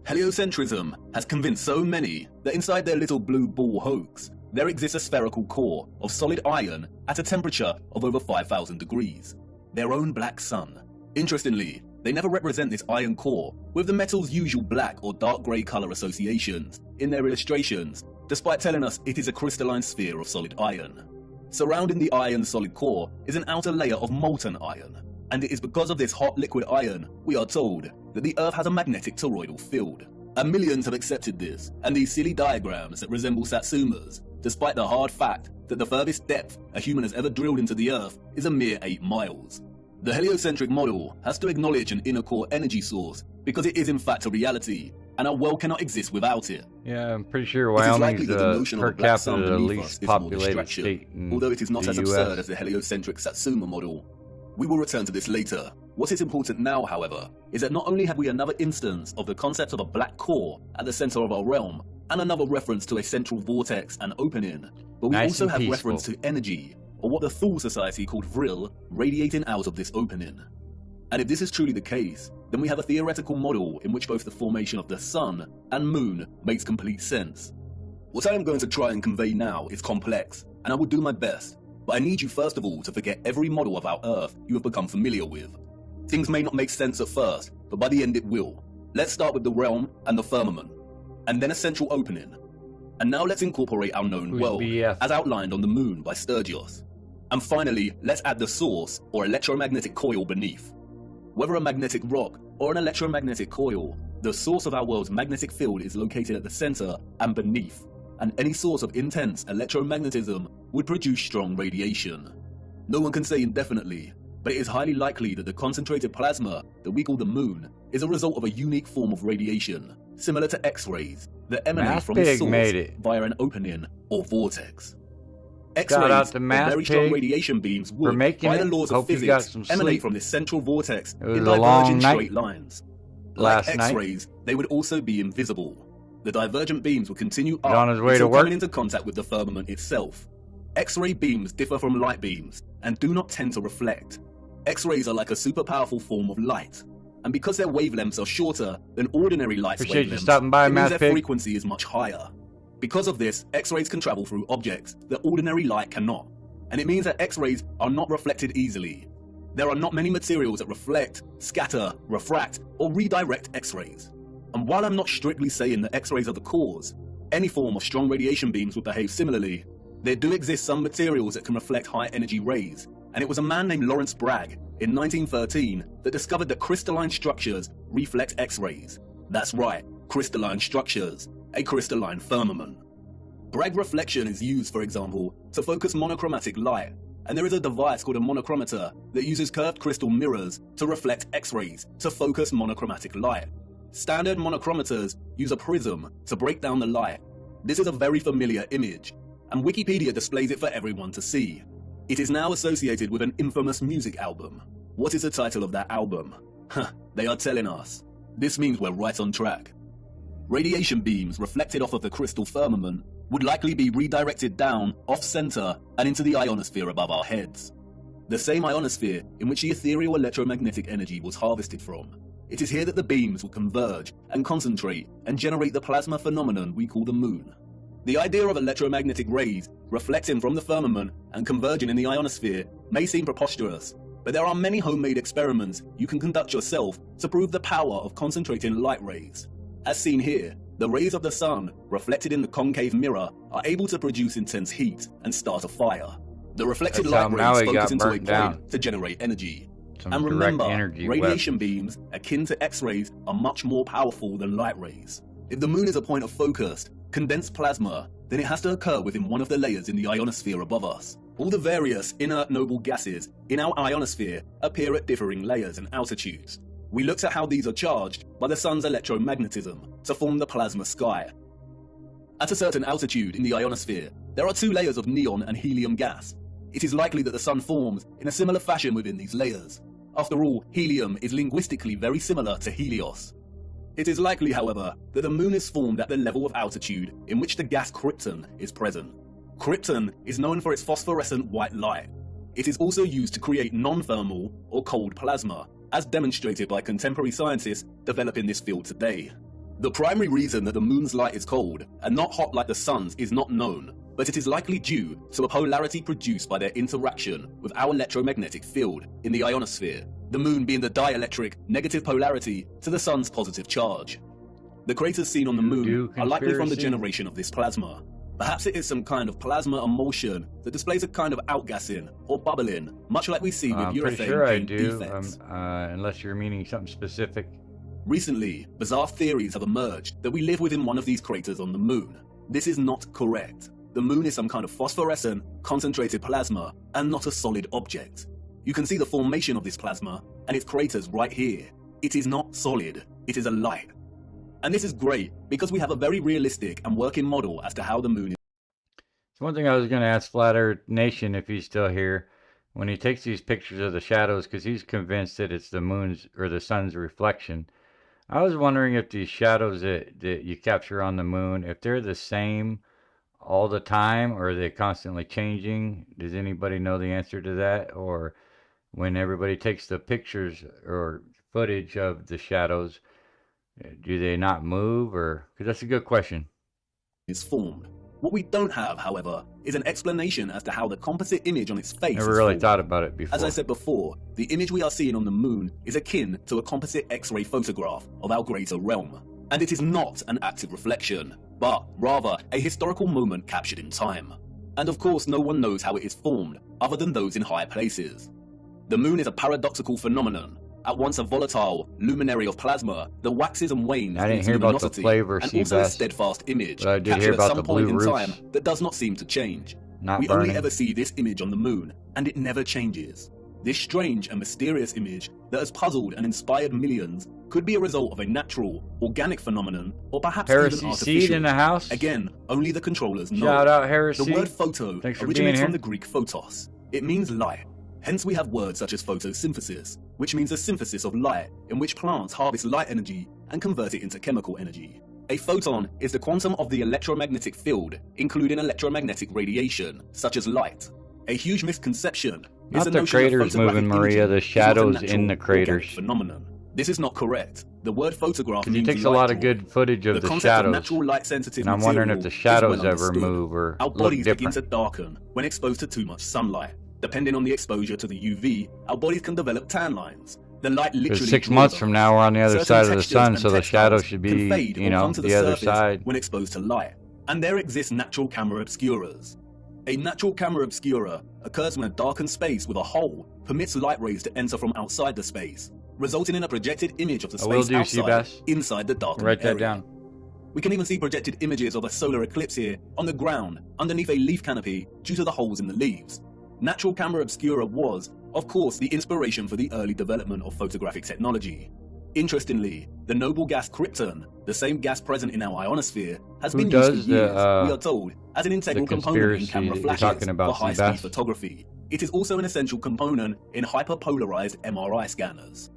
Heliocentrism has convinced so many that inside their little blue ball hoax, there exists a spherical core of solid iron at a temperature of over 5,000 degrees. Their own black sun. Interestingly, they never represent this iron core with the metal's usual black or dark grey colour associations in their illustrations, despite telling us it is a crystalline sphere of solid iron. Surrounding the iron solid core is an outer layer of molten iron, and it is because of this hot liquid iron, we are told, that the Earth has a magnetic toroidal field. And millions have accepted this, and these silly diagrams that resemble Satsumas, despite the hard fact that the furthest depth a human has ever drilled into the Earth is a mere 8 miles. The heliocentric model has to acknowledge an inner core energy source because it is in fact a reality, and our world cannot exist without it. Yeah, I'm pretty sure It is likely Wyoming's that the notion of per a black sun capita beneath least us is more populated distraction, state in although it is not the as US. absurd as the heliocentric Satsuma model. We will return to this later. What is important now, however, is that not only have we another instance of the concept of a black core at the center of our realm, and another reference to a central vortex and opening, but we Nice also and have peaceful. reference to energy, or what the Thule Society called vril, radiating out of this opening. And if this is truly the case, then we have a theoretical model in which both the formation of the sun and moon makes complete sense. What I am going to try and convey now is complex, and I will do my best, but I need you first of all to forget every model of our Earth you have become familiar with. Things may not make sense at first, but by the end it will. Let's start with the realm and the firmament, and then a central opening. And now let's incorporate our known Who's world, BF? as outlined on the moon by Sturgios. And finally, let's add the source, or electromagnetic coil beneath. Whether a magnetic rock or an electromagnetic coil, the source of our world's magnetic field is located at the center and beneath, and any source of intense electromagnetism would produce strong radiation. No one can say indefinitely, but it is highly likely that the concentrated plasma that we call the moon is a result of a unique form of radiation, similar to X-rays, that emanate Math from its Pig source made it. via an opening or vortex. Shout out X-rays, to or Math very strong Pig radiation beams, for would, making by the it. laws of Hope you got physics, some emanate sleep. from this central vortex It was in a long diverging night straight lines. last Like night. X-rays, they would also be invisible. The divergent beams would continue He's up on his way until to work. coming into contact with the firmament itself. X-ray beams differ from light beams and do not tend to reflect. X-rays are like a super powerful form of light, and because their wavelengths are shorter than ordinary light's Appreciate you wavelengths, stopping by, it means Math their Pig. frequency is much higher. Because of this, X-rays can travel through objects that ordinary light cannot, and it means that X-rays are not reflected easily. There are not many materials that reflect, scatter, refract, or redirect X-rays. And while I'm not strictly saying that X-rays are the cause, any form of strong radiation beams would behave similarly. There do exist some materials that can reflect high energy rays, and it was a man named Lawrence Bragg in 1913 that discovered that crystalline structures reflect X-rays. That's right, crystalline structures, a crystalline firmament. Bragg reflection is used, for example, to focus monochromatic light, and there is a device called a monochromator that uses curved crystal mirrors to reflect X-rays to focus monochromatic light. Standard monochromators use a prism to break down the light. This is a very familiar image, and Wikipedia displays it for everyone to see. It is now associated with an infamous music album. What is the title of that album? They are telling us. This means we're right on track. Radiation beams reflected off of the crystal firmament would likely be redirected down, off-center, and into the ionosphere above our heads. The same ionosphere in which the ethereal electromagnetic energy was harvested from. It is here that the beams will converge and concentrate and generate the plasma phenomenon we call the moon. The idea of electromagnetic rays reflecting from the firmament and converging in the ionosphere may seem preposterous, but there are many homemade experiments you can conduct yourself to prove the power of concentrating light rays. As seen here, the rays of the sun, reflected in the concave mirror, are able to produce intense heat and start a fire. The reflected light rays focus into a plane to generate energy. And remember, radiation beams, akin to X-rays, are much more powerful than light rays. If the moon is a point of focused, condensed plasma, then it has to occur within one of the layers in the ionosphere above us. All the various inert noble gases in our ionosphere appear at differing layers and altitudes. We looked at how these are charged by the sun's electromagnetism to form the plasma sky. At a certain altitude in the ionosphere, there are two layers of neon and helium gas. It is likely that the sun forms in a similar fashion within these layers. After all, helium is linguistically very similar to Helios. It is likely, however, that the moon is formed at the level of altitude in which the gas krypton is present. Krypton is known for its phosphorescent white light. It is also used to create non-thermal or cold plasma, as demonstrated by contemporary scientists developing this field today. The primary reason that the moon's light is cold and not hot like the sun's is not known, but it is likely due to a polarity produced by their interaction with our electromagnetic field in the ionosphere, the moon being the dielectric negative polarity to the sun's positive charge. The craters seen on the moon are likely from the generation of this plasma. Perhaps it is some kind of plasma emulsion that displays a kind of outgassing or bubbling, much like we see with urethane pretty sure I paint do, defects. unless you're meaning something specific. Recently, bizarre theories have emerged that we live within one of these craters on the moon. This is not correct. The moon is some kind of phosphorescent, concentrated plasma, and not a solid object. You can see the formation of this plasma and its craters right here. It is not solid, it is a light. And this is great because we have a very realistic and working model as to how the moon is. So one thing I was going to ask Flat Earth Nation, if he's still here, when he takes these pictures of the shadows, because he's convinced that it's the moon's or the sun's reflection, I was wondering if these shadows that you capture on the moon, if they're the same all the time, or are they constantly changing? Does anybody know the answer to that? Or when everybody takes the pictures or footage of the shadows, do they not move? Or because that's a good question. Is formed. What we don't have, however, is an explanation as to how the composite image on its face Never is really formed. thought about it before. As I said before, the image we are seeing on the moon is akin to a composite X-ray photograph of our greater realm. And it is not an active reflection, but rather a historical moment captured in time. And of course, no one knows how it is formed, other than those in higher places. The moon is a paradoxical phenomenon, at once a volatile luminary of plasma that waxes and wanes I in didn't its hear about the luminosity, flavor, and also a Seabass, steadfast image but I did captured hear at about some the point blue in roofs time that does not seem to change. not We burning. only ever see this image on the moon, and it never changes. This strange and mysterious image that has puzzled and inspired millions could be a result of a natural, organic phenomenon, or perhaps Heresy even Seed artificial. in the house. Again, only the controllers know. Shout out Heresy. The word photo Thanks for being originates here. from the Greek photos. It means light. Hence we have words such as photosynthesis, which means the synthesis of light, in which plants harvest light energy and convert it into chemical energy. A photon is the quantum of the electromagnetic field, including electromagnetic radiation, such as light. A huge misconception is Not the the notion that craters photographic moving, Maria, imaging the is not a shadows natural, in the organic craters. phenomenon. This is not correct. The word photograph Because he means takes a light lot of drawing. good footage of the concept shadows. Of natural light sensitive And I'm wondering if the material is shadows well ever understood. move or Our look bodies begin different. to darken when exposed to too much sunlight. Depending on the exposure to the UV, our bodies can develop tan lines. The light literally Because 6 draws months on from us. now, we're on the other Certain side of the textures sun, and so the textiles shadow should can be, fade you or know, come to the other surface side. when exposed to light. And there exists natural camera obscuras. A natural camera obscura occurs when a darkened space with a hole permits light rays to enter from outside the space, resulting in a projected image of the I will space do, outside Seabass. inside the darkened Write that area. down. We can even see projected images of a solar eclipse here on the ground underneath a leaf canopy due to the holes in the leaves. Natural camera obscura was, of course, the inspiration for the early development of photographic technology. Interestingly, the noble gas krypton, the same gas present in our ionosphere, has Who been used for does years, the, we are told, as an integral component in conspiracy camera that you're flashes talking about, for high-speed Seabass? photography. It is also an essential component in hyperpolarized MRI scanners.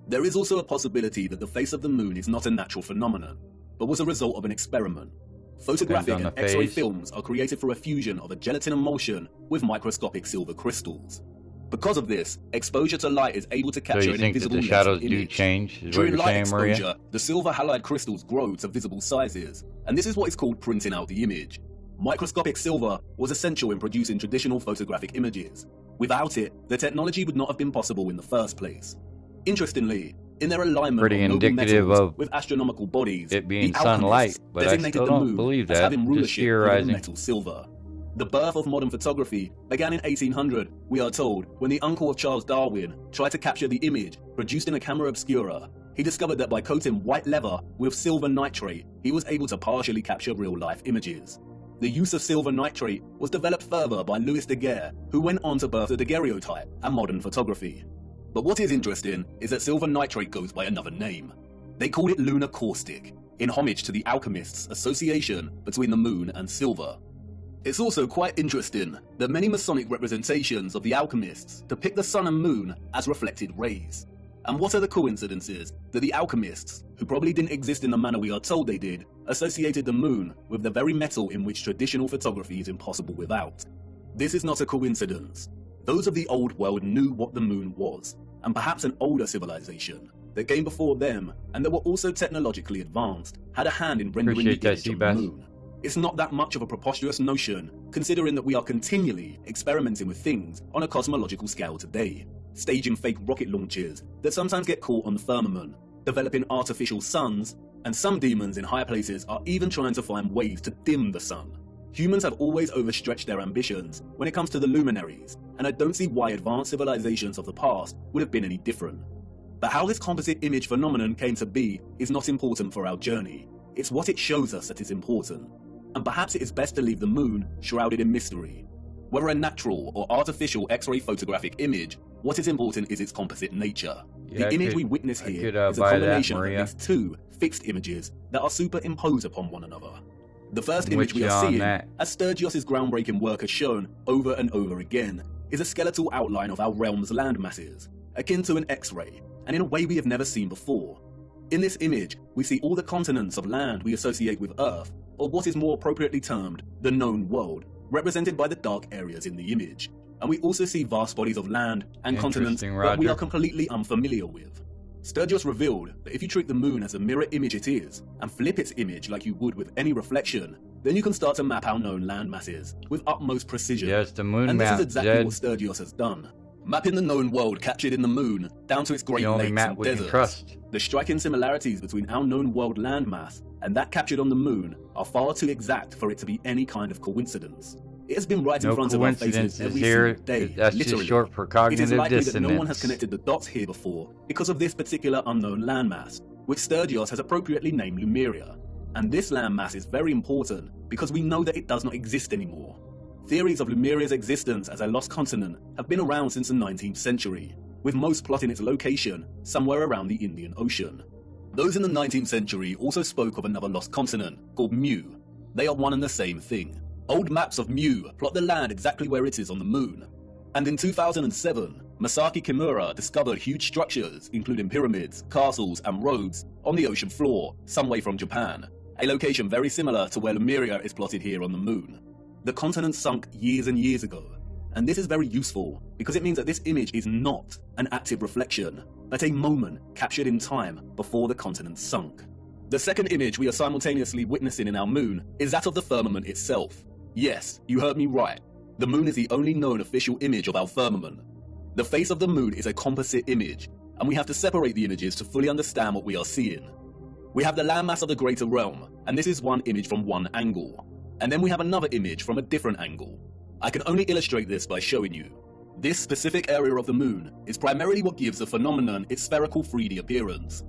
There is also a possibility that the face of the moon is not a natural phenomenon, but was a result of an experiment. Photographic on and the X-ray face. films are created for a fusion of a gelatin emulsion with microscopic silver crystals. Because of this, exposure to light is able to So capture you an think that invisible the laser shadows do image. change, is what During you're light saying, Maria? exposure, the silver halide crystals grow to visible sizes, and this is what is called printing out the image. Microscopic silver was essential in producing traditional photographic images. Without it, the technology would not have been possible in the first place. Interestingly, in their alignment Pretty of noble indicative metals of with astronomical bodies, it being the sunlight, alchemists but I designated still the don't moon believe as that. having Just rulership over the theorizing. metal silver. The birth of modern photography began in 1800, we are told, when the uncle of Charles Darwin tried to capture the image produced in a camera obscura. He discovered that by coating white leather with silver nitrate, he was able to partially capture real-life images. The use of silver nitrate was developed further by Louis Daguerre, who went on to birth the daguerreotype and modern photography. But what is interesting is that silver nitrate goes by another name. They called it lunar caustic, in homage to the alchemists' association between the moon and silver. It's also quite interesting that many Masonic representations of the alchemists depict the sun and moon as reflected rays. And what are the coincidences that the alchemists, who probably didn't exist in the manner we are told they did, associated the moon with the very metal in which traditional photography is impossible without? This is not a coincidence. Those of the old world knew what the moon was, and perhaps an older civilization that came before them and that were also technologically advanced had a hand in rendering Appreciate the that, image of the Seabass. moon. It's not that much of a preposterous notion, considering that we are continually experimenting with things on a cosmological scale today, staging fake rocket launches that sometimes get caught on the firmament, developing artificial suns, and some demons in higher places are even trying to find ways to dim the sun. Humans have always overstretched their ambitions when it comes to the luminaries, and I don't see why advanced civilizations of the past would have been any different. But how this composite image phenomenon came to be is not important for our journey. It's what it shows us that is important. And perhaps it is best to leave the moon shrouded in mystery. Whether a natural or artificial X-ray photographic image, what is important is its composite nature. Yeah, the image could- we witness I here could, is a buy that, combination of Maria. at least two fixed images that are superimposed upon one another. The first I'm image with we you are on seeing, that. as Sturgios' groundbreaking work has shown over and over again, is a skeletal outline of our realm's land masses, akin to an X-ray, and in a way we have never seen before. In this image, we see all the continents of land we associate with Earth, or what is more appropriately termed the known world, represented by the dark areas in the image. And we also see vast bodies of land and continents Interesting, that we Roger. are completely unfamiliar with. Sturgios revealed that if you treat the moon as a mirror image it is, and flip its image like you would with any reflection, then you can start to map our known land masses with utmost precision. Yes, the moon and map, this is exactly Zed. what Sturgios has done. Mapping the known world captured in the moon down to its great The only lakes map and we can deserts. trust. The striking similarities between our known world landmass and that captured on the moon are far too exact for it to be any kind of coincidence. It has been right in No front of our faces coincidences every here. single day. That's just literally. short for It is cognitive likely that no one has dissonance. connected the dots here before because of this particular unknown landmass, which Sturgios has appropriately named Lumeria. And this landmass is very important because we know that it does not exist anymore. Theories of Lumeria's existence as a lost continent have been around since the 19th century, with most plotting its location somewhere around the Indian Ocean. Those in the 19th century also spoke of another lost continent called Mu. They are one and the same thing. Old maps of Mu plot the land exactly where it is on the moon. And in 2007, Masaki Kimura discovered huge structures, including pyramids, castles, and roads, on the ocean floor, some way from Japan, a location very similar to where Lemuria is plotted here on the moon. The continent sunk years and years ago, and this is very useful because it means that this image is not an active reflection, but a moment captured in time before the continent sunk. The second image we are simultaneously witnessing in our moon is that of the firmament itself. Yes, you heard me right. The moon is the only known official image of our firmament. The face of the moon is a composite image, and we have to separate the images to fully understand what we are seeing. We have the landmass of the greater realm, and this is one image from one angle. And then we have another image from a different angle. I can only illustrate this by showing you. This specific area of the moon is primarily what gives the phenomenon its spherical 3D appearance.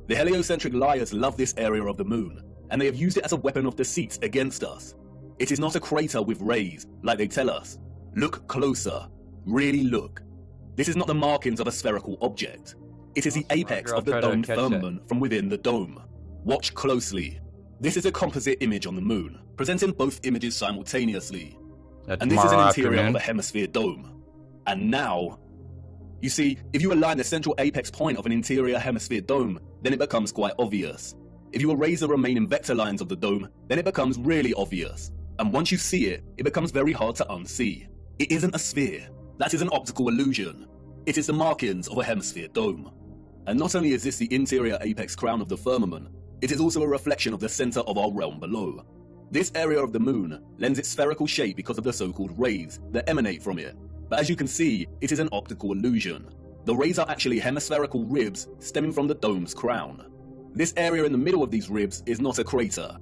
The heliocentric liars love this area of the moon, and they have used it as a weapon of deceit against us. It is not a crater with rays, like they tell us. Look closer. Really look. This is not the markings of a spherical object. It is the apex I'll of the try to domed catch that. firmament from within the dome. Watch closely. This is a composite image on the moon, presenting both images simultaneously. That's And this is an tomorrow interior afternoon. of a hemisphere dome. And now, you see, if you align the central apex point of an interior hemisphere dome, then it becomes quite obvious. If you erase the remaining vector lines of the dome, then it becomes really obvious. And once you see it, it becomes very hard to unsee. It isn't a sphere. That is an optical illusion. It is the markings of a hemisphere dome. And not only is this the interior apex crown of the firmament, it is also a reflection of the center of our realm below. This area of the moon lends its spherical shape because of the so-called rays that emanate from it. But as you can see, it is an optical illusion. The rays are actually hemispherical ribs stemming from the dome's crown. This area in the middle of these ribs is not a crater.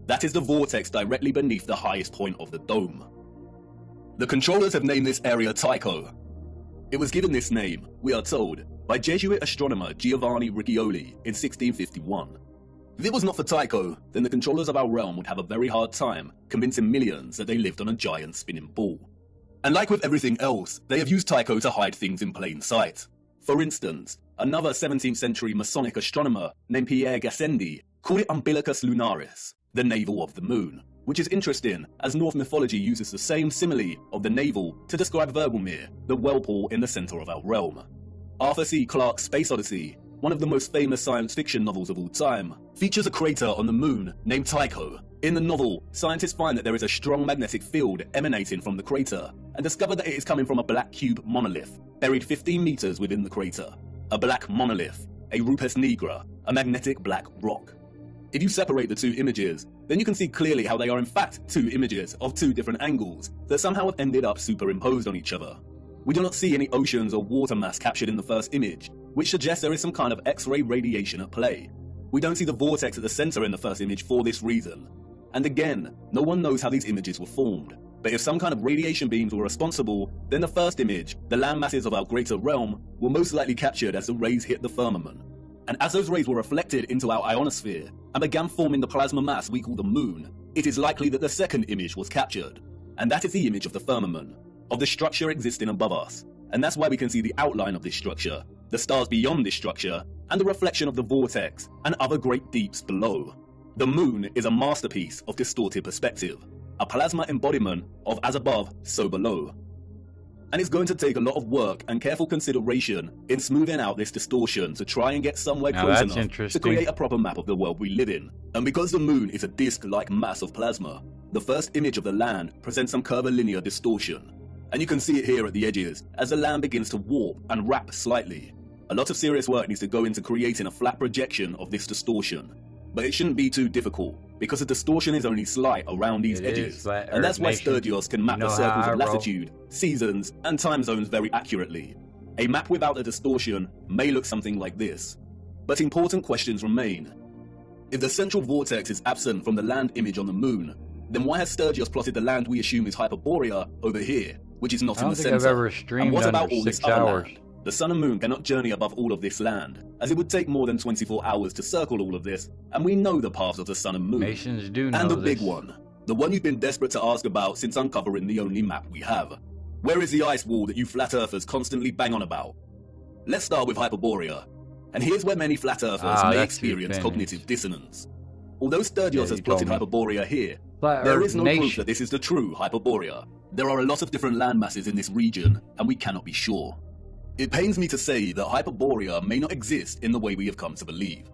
That is the vortex directly beneath the highest point of the dome. The controllers have named this area Tycho. It was given this name, we are told, by Jesuit astronomer Giovanni Riccioli in 1651. If it was not for Tycho, then the controllers of our realm would have a very hard time convincing millions that they lived on a giant spinning ball. And like with everything else, they have used Tycho to hide things in plain sight. For instance, another 17th century Masonic astronomer named Pierre Gassendi called it Umbilicus Lunaris, the navel of the moon, which is interesting as Norse mythology uses the same simile of the navel to describe Vergelmir, the whirlpool in the center of our realm. Arthur C. Clarke's Space Odyssey, one of the most famous science fiction novels of all time, features a crater on the moon named Tycho. In the novel, scientists find that there is a strong magnetic field emanating from the crater and discover that it is coming from a black cube monolith buried 15 meters within the crater. A black monolith, a rupes nigra, a magnetic black rock. If you separate the two images, then you can see clearly how they are in fact two images of two different angles that somehow have ended up superimposed on each other. We do not see any oceans or water mass captured in the first image, which suggests there is some kind of X-ray radiation at play. We don't see the vortex at the center in the first image for this reason. And again, no one knows how these images were formed. But if some kind of radiation beams were responsible, then the first image, the land masses of our greater realm, were most likely captured as the rays hit the firmament. And as those rays were reflected into our ionosphere and began forming the plasma mass we call the moon, it is likely that the second image was captured. And that is the image of the firmament, of the structure existing above us. And that's why we can see the outline of this structure, the stars beyond this structure, and the reflection of the vortex and other great deeps below. The moon is a masterpiece of distorted perspective, a plasma embodiment of as above, so below. And it's going to take a lot of work and careful consideration in smoothing out this distortion to try and get somewhere Now close that's enough to interesting. create a proper map of the world we live in. And because the moon is a disc-like mass of plasma, the first image of the land presents some curvilinear distortion. And you can see it here at the edges as the land begins to warp and wrap slightly. A lot of serious work needs to go into creating a flat projection of this distortion. But it shouldn't be too difficult, because the distortion is only slight around these It is edges. flat And that's why Earth Nation. Sturgios can map You know the circles how I of roll. latitude, seasons, and time zones very accurately. A map without a distortion may look something like this. But important questions remain. If the central vortex is absent from the land image on the moon, then why has Sturgios plotted the land we assume is Hyperborea over here, which is not I in don't the think I've center? ever And streamed what about under all this 6 other hours. land? The sun and moon cannot journey above all of this land, as it would take more than 24 hours to circle all of this, and we know the paths of the sun and moon. Masons do know And the big this. one, the one you've been desperate to ask about since uncovering the only map we have. Where is the ice wall that you flat earthers constantly bang on about? Let's start with Hyperborea. And here's where many flat earthers may that's who experience finished. cognitive dissonance. Although Sturgios Yeah, has you plotted told me. Hyperborea here, Flat there Earth is no proof Nation. that this is the true Hyperborea. There are a lot of different land masses in this region, and we cannot be sure. It pains me to say that Hyperborea may not exist in the way we have come to believe.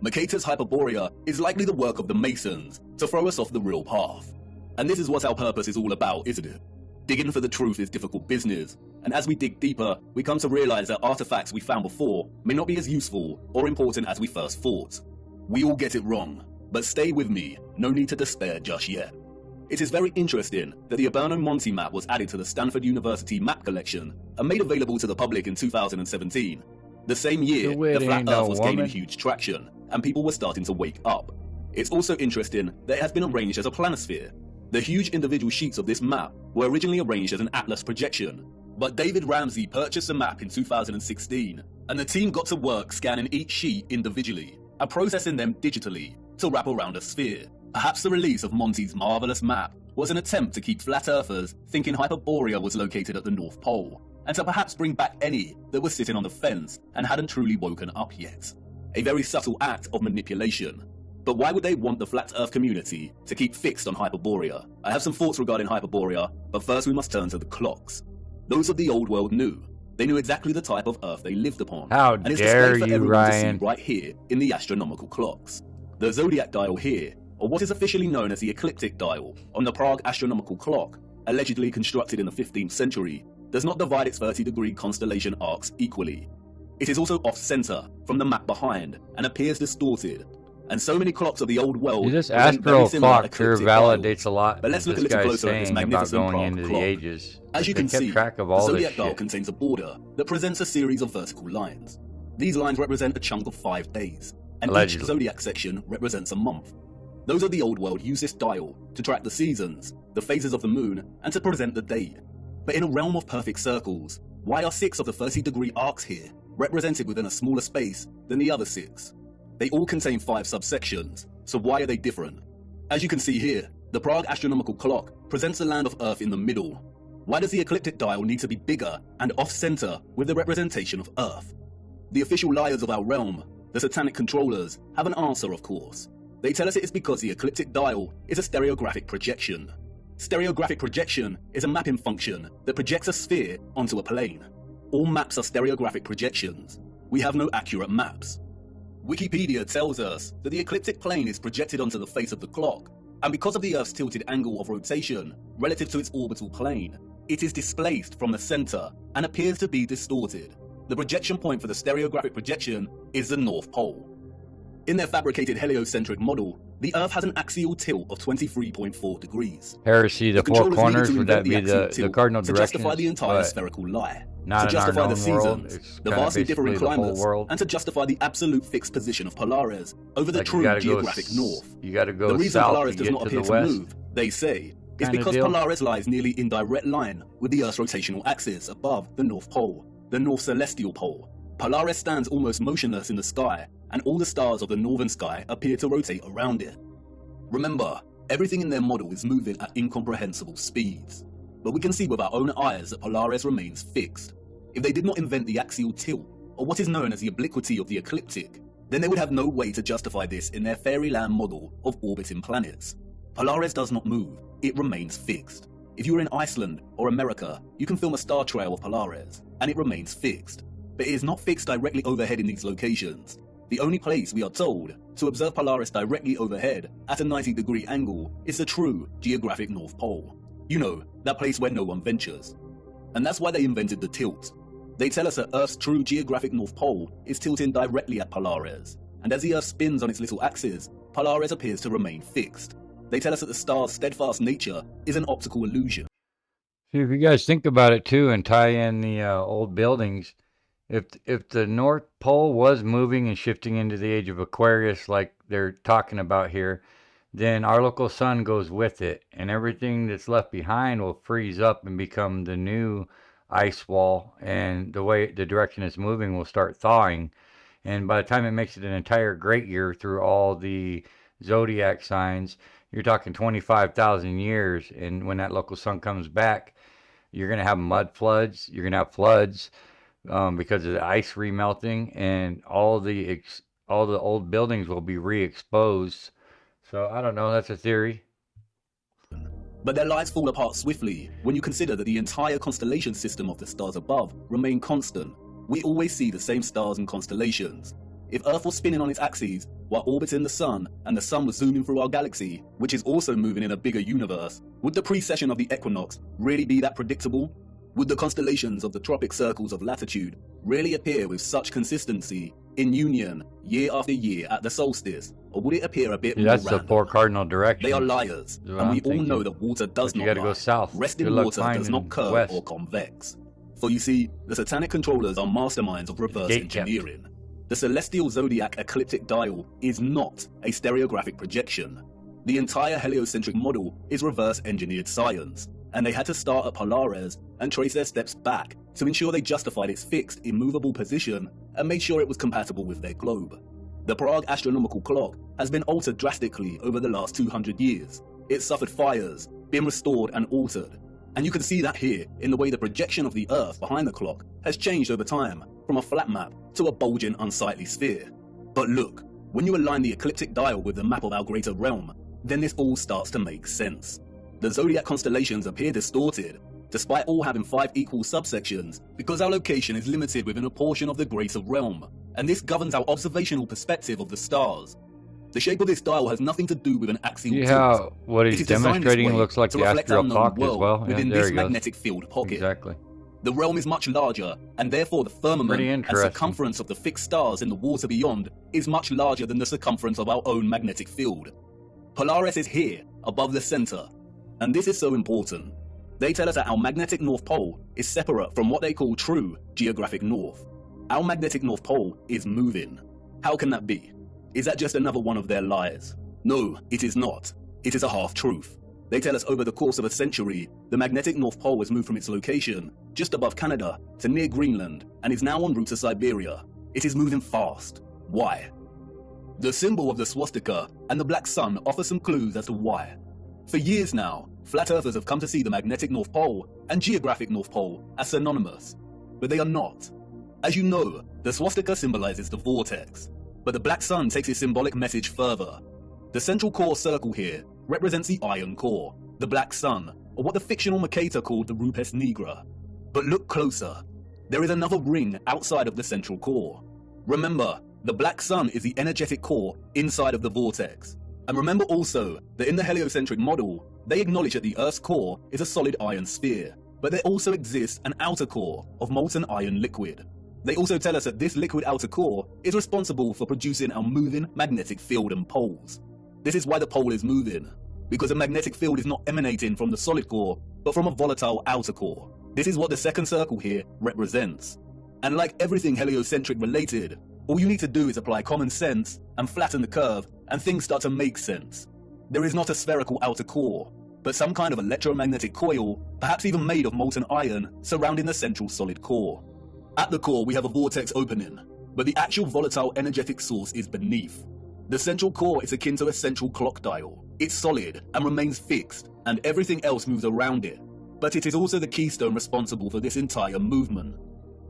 Mercator's Hyperborea is likely the work of the Masons to throw us off the real path. And this is what our purpose is all about, isn't it? Digging for the truth is difficult business, and as we dig deeper, we come to realize that artifacts we found before may not be as useful or important as we first thought. We all get it wrong, but stay with me, no need to despair just yet. It is very interesting that the Aberno Monte map was added to the Stanford University map collection and made available to the public in 2017. The same year, So it the flat ain't Earth no was gaining woman. huge traction, and people were starting to wake up. It's also interesting that it has been arranged as a planisphere. The huge individual sheets of this map were originally arranged as an atlas projection, but David Ramsey purchased the map in 2016, and the team got to work scanning each sheet individually and processing them digitally to wrap around a sphere. Perhaps the release of Monte's marvelous map was an attempt to keep flat earthers thinking Hyperborea was located at the North Pole, and to perhaps bring back any that were sitting on the fence and hadn't truly woken up yet. A very subtle act of manipulation. But why would they want the flat earth community to keep fixed on Hyperborea? I have some thoughts regarding Hyperborea, but first we must turn to the clocks. Those of the old world knew. They knew exactly the type of earth they lived upon. How and it's dare displayed for you, everyone to see Ryan? right here in the astronomical clocks. The zodiac dial here, or what is officially known as the ecliptic dial, on the Prague astronomical clock, allegedly constructed in the 15th century, does not divide its 30-degree constellation arcs equally. It is also off-center from the map behind and appears distorted. And so many clocks of the old world. This present very astral similar clock sure ecliptic dials. validates a lot. But let's that look a this little guy's closer at this saying about magnificent going Prague into the clock. ages. As you They can kept see, track of the all this zodiac dial shit. contains a border that presents a series of vertical lines. These lines represent a chunk of 5 days, and Allegedly. each zodiac section represents a month. Those of the old world use this dial to track the seasons, the phases of the moon, and to present the day. But in a realm of perfect circles, why are 6 of the 30-degree arcs here represented within a smaller space than the other 6? They all contain 5 subsections, so why are they different? As you can see here, the Prague astronomical clock presents the land of Earth in the middle. Why does the ecliptic dial need to be bigger and off-center with the representation of Earth? The official liars of our realm, the satanic controllers, have an answer, of course. They tell us it is because the ecliptic dial is a stereographic projection. Stereographic projection is a mapping function that projects a sphere onto a plane. All maps are stereographic projections. We have no accurate maps. Wikipedia tells us that the ecliptic plane is projected onto the face of the clock, and because of the Earth's tilted angle of rotation relative to its orbital plane, it is displaced from the center and appears to be distorted. The projection point for the stereographic projection is the North Pole. In their fabricated heliocentric model, the Earth has an axial tilt of 23.4 degrees. Heresy, the 4 controllers needed corners, to would that invent be the the axial cardinal tilt to directions? justify the entire But spherical lie, not to in our justify the known world. seasons, It's the kinda vastly different basically the whole climates, world. and to justify the absolute fixed position of Polaris over the Like, you true gotta go geographic north. You got to go The reason south Polaris to does get not to appear the to west. move, they say, is Kinda because deal. Polaris lies nearly in direct line with the Earth's rotational axis above the North Pole, the North Celestial Pole. Polaris stands almost motionless in the sky, and all the stars of the northern sky appear to rotate around it. Remember, everything in their model is moving at incomprehensible speeds. But we can see with our own eyes that Polaris remains fixed. If they did not invent the axial tilt, or what is known as the obliquity of the ecliptic, then they would have no way to justify this in their fairyland model of orbiting planets. Polaris does not move, it remains fixed. If you are in Iceland or America, you can film a star trail of Polaris, and it remains fixed. But it is not fixed directly overhead in these locations. The only place, we are told, to observe Polaris directly overhead at a 90-degree angle is the true geographic North Pole. You know, that place where no one ventures. And that's why they invented the tilt. They tell us that Earth's true geographic North Pole is tilting directly at Polaris, and as the Earth spins on its little axis, Polaris appears to remain fixed. They tell us that the star's steadfast nature is an optical illusion. See, if you guys think about it too and tie in the old buildings, if the North Pole was moving and shifting into the age of Aquarius like they're talking about here, then our local sun goes with it, and everything that's left behind will freeze up and become the new ice wall, and the direction it's moving will start thawing. And by the time it makes it an entire great year through all the zodiac signs, you're talking 25,000 years. And when that local sun comes back, you're going to have mud floods, you're going to have floods because of the ice remelting, and all the old buildings will be re-exposed. So I don't know, that's a theory. But their lives fall apart swiftly when you consider that the entire constellation system of the stars above remain constant. We always see the same stars and constellations. If Earth was spinning on its axis while orbiting the Sun, and the Sun was zooming through our galaxy, which is also moving in a bigger universe, would the precession of the equinox really be that predictable? Would the constellations of the tropic circles of latitude really appear with such consistency in union year after year at the solstice, or would it appear a bit more That's random? the 4 cardinal directions. They are liars, is what and I'm we all thinking. know that water does But you not gotta lie. go south. Resting Good luck water does finding not curve west. or convex. For you see, the satanic controllers are masterminds of reverse Gate kept. engineering. The celestial zodiac ecliptic dial is not a stereographic projection. The entire heliocentric model is reverse engineered science, and they had to start at Polaris and trace their steps back to ensure they justified its fixed, immovable position and made sure it was compatible with their globe. The Prague astronomical clock has been altered drastically over the last 200 years. It suffered fires, been restored and altered. And you can see that here in the way the projection of the Earth behind the clock has changed over time from a flat map to a bulging, unsightly sphere. But look, when you align the ecliptic dial with the map of our greater realm, then this all starts to make sense. The zodiac constellations appear distorted, despite all having 5 equal subsections, because our location is limited within a portion of the greater realm, and this governs our observational perspective of the stars. The shape of this dial has nothing to do with an axial See tilt. how what It he's is designed this demonstrating way looks like to the reflect our astral known clock as world well. Yeah, within there this he goes. magnetic field pocket. Exactly. The realm is much larger, and therefore the firmament Pretty and interesting. circumference of the fixed stars in the water beyond is much larger than the circumference of our own magnetic field. Polaris is here, above the center, and this is so important. They tell us that our magnetic North Pole is separate from what they call true geographic north. Our magnetic North Pole is moving. How can that be? Is that just another one of their lies? No, it is not. It is a half-truth. They tell us over the course of a century, the magnetic North Pole has moved from its location, just above Canada, to near Greenland, and is now en route to Siberia. It is moving fast. Why? The symbol of the swastika and the black sun offer some clues as to why. For years now, flat earthers have come to see the magnetic North Pole and geographic North Pole as synonymous, but they are not. As you know, the swastika symbolizes the vortex, but the black sun takes its symbolic message further. The central core circle here represents the iron core, the black sun, or what the fictional Mercator called the Rupes Nigra. But look closer. There is another ring outside of the central core. Remember, the black sun is the energetic core inside of the vortex. And remember also that in the heliocentric model, they acknowledge that the Earth's core is a solid iron sphere, but there also exists an outer core of molten iron liquid. They also tell us that this liquid outer core is responsible for producing our moving magnetic field and poles. This is why the pole is moving, because the magnetic field is not emanating from the solid core, but from a volatile outer core. This is what the second circle here represents. And like everything heliocentric related, all you need to do is apply common sense and flatten the curve, and things start to make sense. There is not a spherical outer core, but some kind of electromagnetic coil, perhaps even made of molten iron, surrounding the central solid core. At the core, we have a vortex opening, but the actual volatile energetic source is beneath. The central core is akin to a central clock dial. It's solid and remains fixed, and everything else moves around it. But it is also the keystone responsible for this entire movement.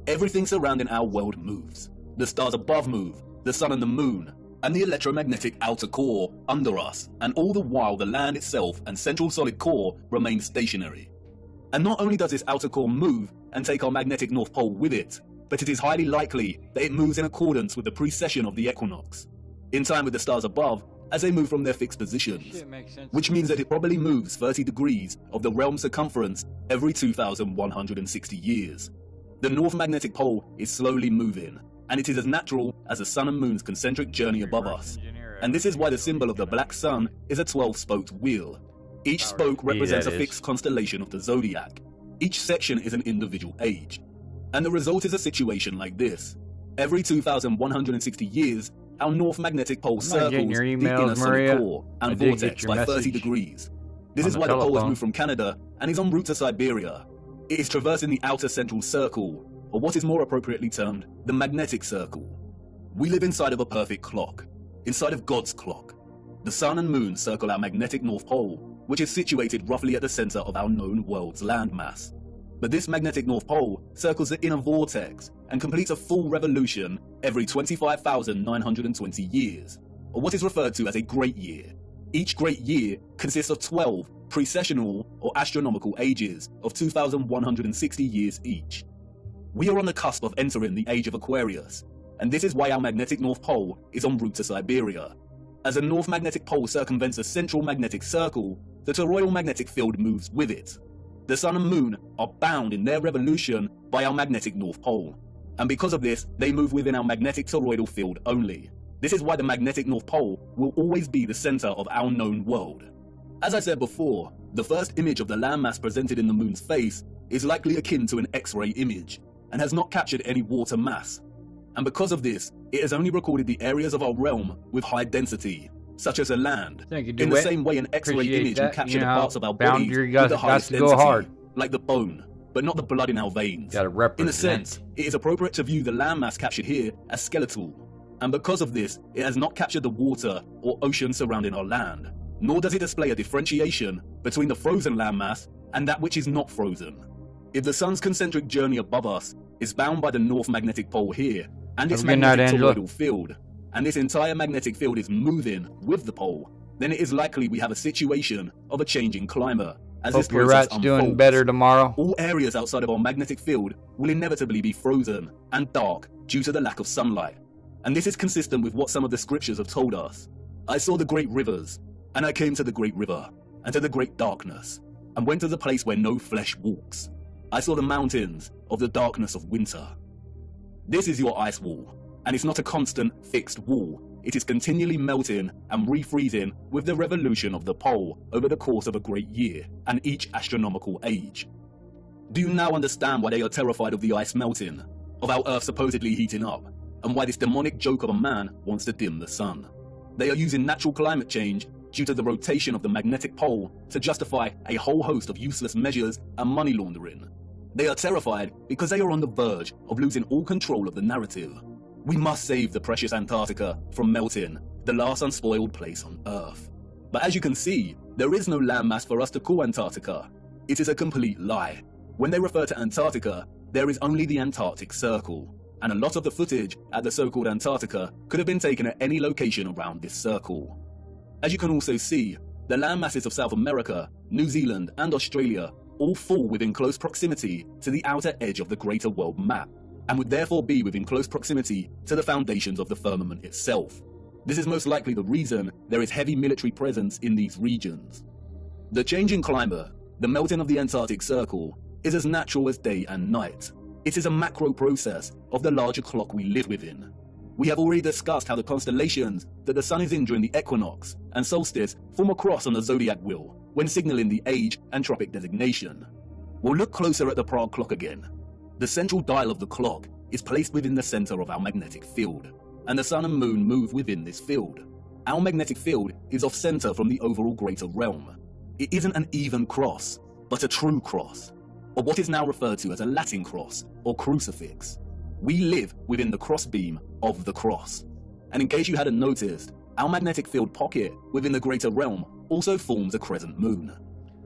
Everything surrounding our world moves. The stars above move, the sun and the moon, and the electromagnetic outer core under us, and all the while the land itself and central solid core remain stationary. And not only does this outer core move and take our magnetic North Pole with it, but it is highly likely that it moves in accordance with the precession of the equinox, in time with the stars above as they move from their fixed positions, which means that it probably moves 30 degrees of the realm circumference every 2,160 years. The North Magnetic Pole is slowly moving, and it is as natural as the sun and moon's concentric journey above us. And this is why the symbol of the black sun is a 12-spoked wheel. Each spoke represents a fixed constellation of the zodiac. Each section is an individual age. And the result is a situation like this. Every 2,160 years, our North Magnetic Pole circles the inner solid core and vortex by 30 degrees. This is why the pole has moved from Canada and is en route to Siberia. It is traversing the outer central circle, or what is more appropriately termed the magnetic circle. We live inside of a perfect clock, inside of God's clock. The sun and moon circle our magnetic North Pole, which is situated roughly at the center of our known world's landmass. But this magnetic North Pole circles the inner vortex and completes a full revolution every 25,920 years, or what is referred to as a great year. Each great year consists of 12 precessional or astronomical ages of 2,160 years each. We are on the cusp of entering the age of Aquarius, and this is why our magnetic North Pole is en route to Siberia. As the North Magnetic Pole circumvents a central magnetic circle, the toroidal magnetic field moves with it. The sun and moon are bound in their revolution by our magnetic North Pole, and because of this, they move within our magnetic toroidal field only. This is why the magnetic North Pole will always be the center of our known world. As I said before, the first image of the landmass presented in the moon's face is likely akin to an X-ray image, and has not captured any water mass. And because of this, it has only recorded the areas of our realm with high density, such as a land. In the same way an X-ray image will capture the parts of our bodies with the highest density, like the bone, but not the blood in our veins. In a sense, it is appropriate to view the landmass captured here as skeletal, and because of this, it has not captured the water or ocean surrounding our land. nor does it display a differentiation between the frozen landmass and that which is not frozen. If the sun's concentric journey above us is bound by the North Magnetic Pole here and its Have a good night, magnetic Angela. toroidal field, and this entire magnetic field is moving with the pole, then it is likely we have a situation of a changing climate. As this Hope your process rat's doing unfolds, better tomorrow. all areas outside of our magnetic field will inevitably be frozen and dark due to the lack of sunlight. And this is consistent with what some of the scriptures have told us. I saw the great rivers, and I came to the great river, and to the great darkness, and went to the place where no flesh walks. I saw the mountains of the darkness of winter. This is your ice wall, and it's not a constant, fixed wall. It is continually melting and refreezing with the revolution of the pole over the course of a great year and each astronomical age. Do you now understand why they are terrified of the ice melting, of our Earth supposedly heating up, and why this demonic joke of a man wants to dim the sun? They are using natural climate change due to the rotation of the magnetic pole to justify a whole host of useless measures and money laundering. They are terrified because they are on the verge of losing all control of the narrative. We must save the precious Antarctica from melting, the last unspoiled place on Earth. But as you can see, there is no landmass for us to call Antarctica. It is a complete lie. When they refer to Antarctica, there is only the Antarctic Circle, and a lot of the footage at the so-called Antarctica could have been taken at any location around this circle. As you can also see, the landmasses of South America, New Zealand, and Australia all fall within close proximity to the outer edge of the greater world map, and would therefore be within close proximity to the foundations of the firmament itself. This is most likely the reason there is heavy military presence in these regions. The changing climate, the melting of the Antarctic Circle, is as natural as day and night. It is a macro process of the larger clock we live within. We have already discussed how the constellations that the sun is in during the equinox and solstice form a cross on the zodiac wheel when signaling the age and tropic designation. We'll look closer at the Prague clock again. The central dial of the clock is placed within the center of our magnetic field, and the sun and moon move within this field. Our magnetic field is off center from the overall greater realm. It isn't an even cross, but a true cross, or what is now referred to as a Latin cross or crucifix. We live within the crossbeam of the cross. And in case you hadn't noticed, our magnetic field pocket within the greater realm also forms a crescent moon.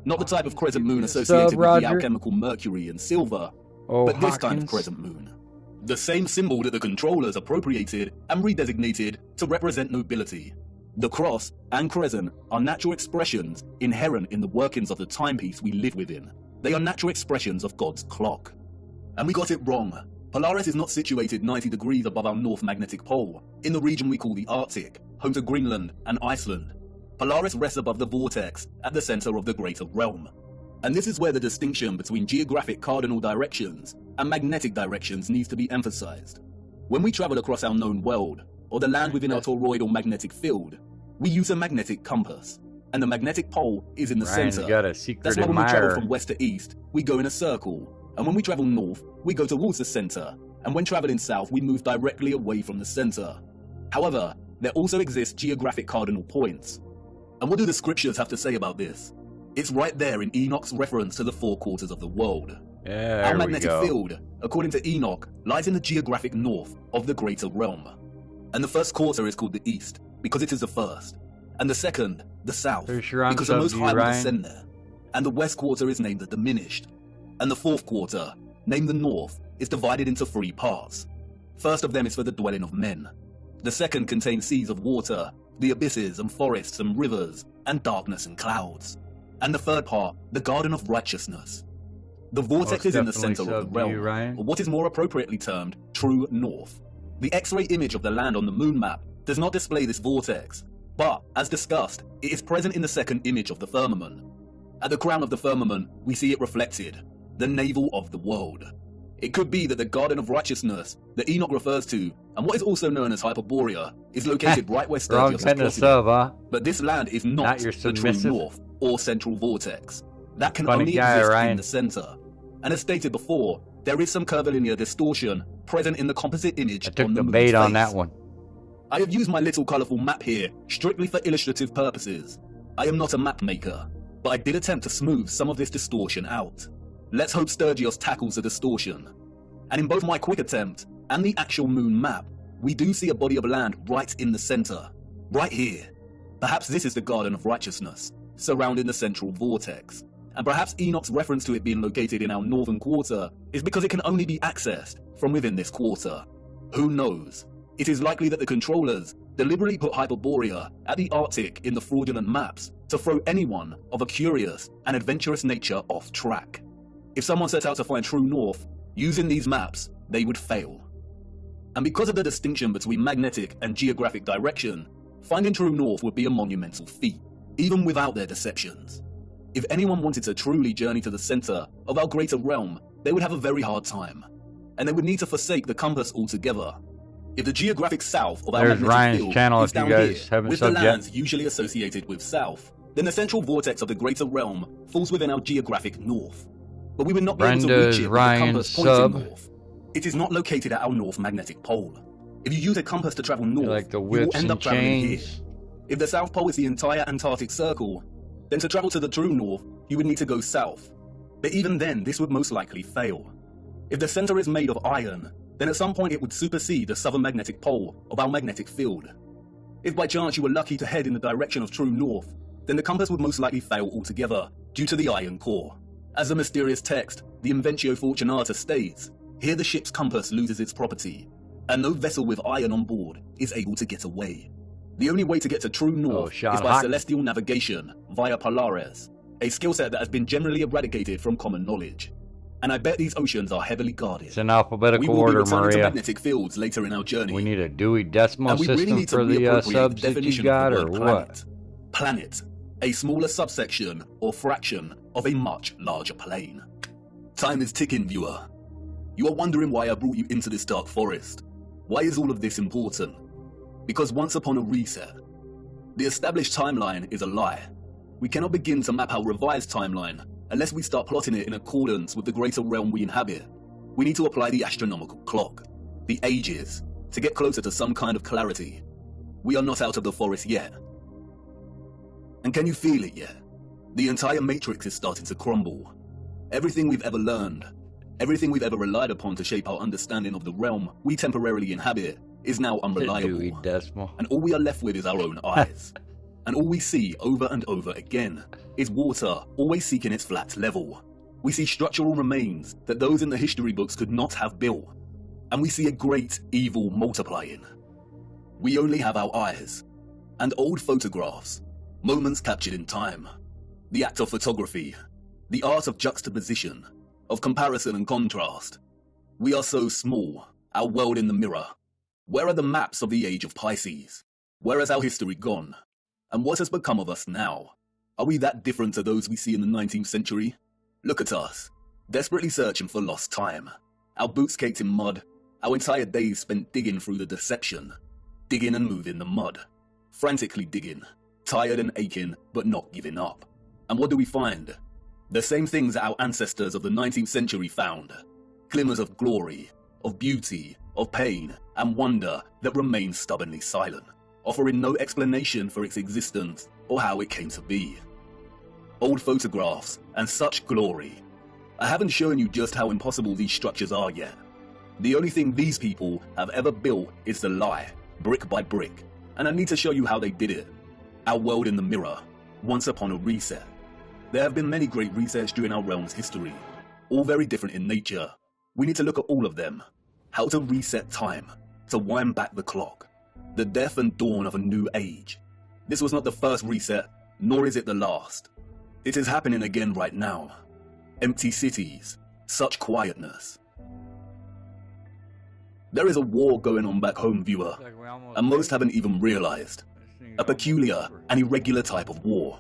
Not the type of crescent moon associated with the alchemical Mercury and silver, but this kind of crescent moon. The same symbol that the controllers appropriated and redesignated to represent nobility. The cross and crescent are natural expressions inherent in the workings of the timepiece we live within. They are natural expressions of God's clock. And we got it wrong. Polaris is not situated 90 degrees above our North Magnetic Pole, in the region we call the Arctic, home to Greenland and Iceland. Polaris rests above the vortex at the center of the greater realm. And this is where the distinction between geographic cardinal directions and magnetic directions needs to be emphasized. When we travel across our known world, or the land within our toroidal magnetic field, we use a magnetic compass, and the magnetic pole is in the Ryan's center. got a secret That's why when we travel admirer. from west to east, we go in a circle, and when we travel north, we go towards the center, and when traveling south, we move directly away from the center. However, there also exist geographic cardinal points. And what do the scriptures have to say about this? It's right there in Enoch's reference to the four quarters of the world. Our magnetic field, according to Enoch, lies in the geographic north of the greater realm. And the first quarter is called the east, because it is the first. And the second, the south, because the Most High will descend there. And the west quarter is named the diminished. And the fourth quarter, named the north, is divided into 3 parts. First of them is for the dwelling of men. The second contains seas of water, the abysses and forests and rivers, and darkness and clouds. And the third part, the garden of righteousness. The vortex is in the center of the realm, or what is more appropriately termed true north. The X-ray image of the land on the moon map does not display this vortex, but, as discussed, it is present in the second image of the firmament. At the crown of the firmament, we see it reflected, the navel of the world. It could be that the garden of righteousness that Enoch refers to, and what is also known as Hyperborea, is located right where Sturgios is plotted. But this land is not the true north or central vortex. That can only exist in the center. And as stated before, there is some curvilinear distortion present in the composite image on the moon's face. On that one. I have used my little colourful map here strictly for illustrative purposes. I am not a map maker, but I did attempt to smooth some of this distortion out. Let's hope Sturgios tackles the distortion. And in both my quick attempt and the actual moon map, we do see a body of land right in the center, right here. Perhaps this is the Garden of Righteousness, surrounding the central vortex. And perhaps Enoch's reference to it being located in our northern quarter is because it can only be accessed from within this quarter. Who knows? It is likely that the controllers deliberately put Hyperborea at the Arctic in the fraudulent maps to throw anyone of a curious and adventurous nature off track. If someone set out to find true north using these maps, they would fail. And because of the distinction between magnetic and geographic direction, finding true north would be a monumental feat, even without their deceptions. If anyone wanted to truly journey to the center of our greater realm, they would have a very hard time, and they would need to forsake the compass altogether. If the geographic south of our There's magnetic Ryan's field channel is if you down guys here, haven't with the subbed yet. lands usually associated with south, then the central vortex of the greater realm falls within our geographic north. But we would not be able to Brenda's reach it with the Ryan's compass pointing sub. north. It is not located at our north magnetic pole. If you use a compass to travel north, like the you will whips end and up traveling here. chains. If the South Pole is the entire Antarctic Circle, then to travel to the true north, you would need to go south. But even then, this would most likely fail. If the center is made of iron, then at some point it would supersede the southern magnetic pole of our magnetic field. If by chance you were lucky to head in the direction of true north, then the compass would most likely fail altogether due to the iron core. As the mysterious text, the Inventio Fortunata states, here the ship's compass loses its property, and no vessel with iron on board is able to get away. The only way to get to true north Sean is by Hawk. celestial navigation via Polaris, a skill set that has been generally eradicated from common knowledge. And I bet these oceans are heavily guarded. It's in alphabetical We will order, be returning to Maria. magnetic fields later in our journey. We need a Dewey Decimal And we really System need to for the reappropriate subs that you definition got, of the or word what? Planet, a smaller subsection or fraction of a much larger plane. Time is ticking, viewer. You are wondering why I brought you into this dark forest. Why is all of this important? Because once upon a reset, the established timeline is a lie. We cannot begin to map our revised timeline unless we start plotting it in accordance with the greater realm we inhabit. We need to apply the astronomical clock, the ages, to get closer to some kind of clarity. We are not out of the forest yet. And can you feel it yet? The entire matrix is starting to crumble. Everything we've ever learned, everything we've ever relied upon to shape our understanding of the realm we temporarily inhabit is now unreliable. Dewey Decimal. And all we are left with is our own eyes. And all we see over and over again is water always seeking its flat level. We see structural remains that those in the history books could not have built. And we see a great evil multiplying. We only have our eyes and old photographs, moments captured in time. The act of photography, the art of juxtaposition, of comparison and contrast. We are so small, our world in the mirror. Where are the maps of the age of Pisces? Where has our history gone? And what has become of us now? Are we that different to those we see in the 19th century? Look at us, desperately searching for lost time. Our boots caked in mud, our entire days spent digging through the deception. Digging and moving the mud. Frantically digging, tired and aching, but not giving up. And what do we find? The same things that our ancestors of the 19th century found. Glimmers of glory, of beauty, of pain, and wonder that remain stubbornly silent, offering no explanation for its existence or how it came to be. Old photographs and such glory. I haven't shown you just how impossible these structures are yet. The only thing these people have ever built is the lie, brick by brick, and I need to show you how they did it. Our world in the mirror, once upon a reset. There have been many great resets during our realm's history, all very different in nature. We need to look at all of them. How to reset time, to wind back the clock. The death and dawn of a new age. This was not the first reset, nor is it the last. It is happening again right now. Empty cities, such quietness. There is a war going on back home, viewer, and most haven't even realized. A peculiar and irregular type of war.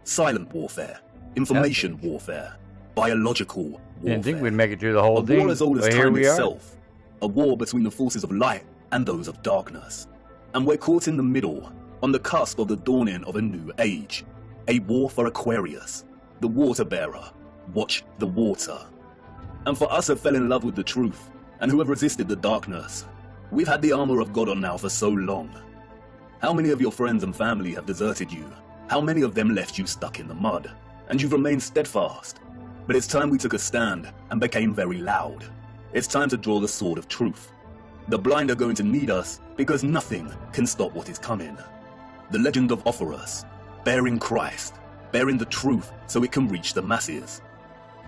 Silent warfare, information warfare, biological warfare. Didn't think we'd make it through the whole A thing, war as old as but here time we are. itself. A war between the forces of light and those of darkness. And we're caught in the middle, on the cusp of the dawning of a new age. A war for Aquarius, the water bearer. Watch the water. And for us who fell in love with the truth, and who have resisted the darkness, we've had the armor of God on now for so long. How many of your friends and family have deserted you? How many of them left you stuck in the mud? And you've remained steadfast. But it's time we took a stand and became very loud. It's time to draw the sword of truth. The blind are going to need us because nothing can stop what is coming. the legend of Offerus, bearing Christ, bearing the truth so it can reach the masses.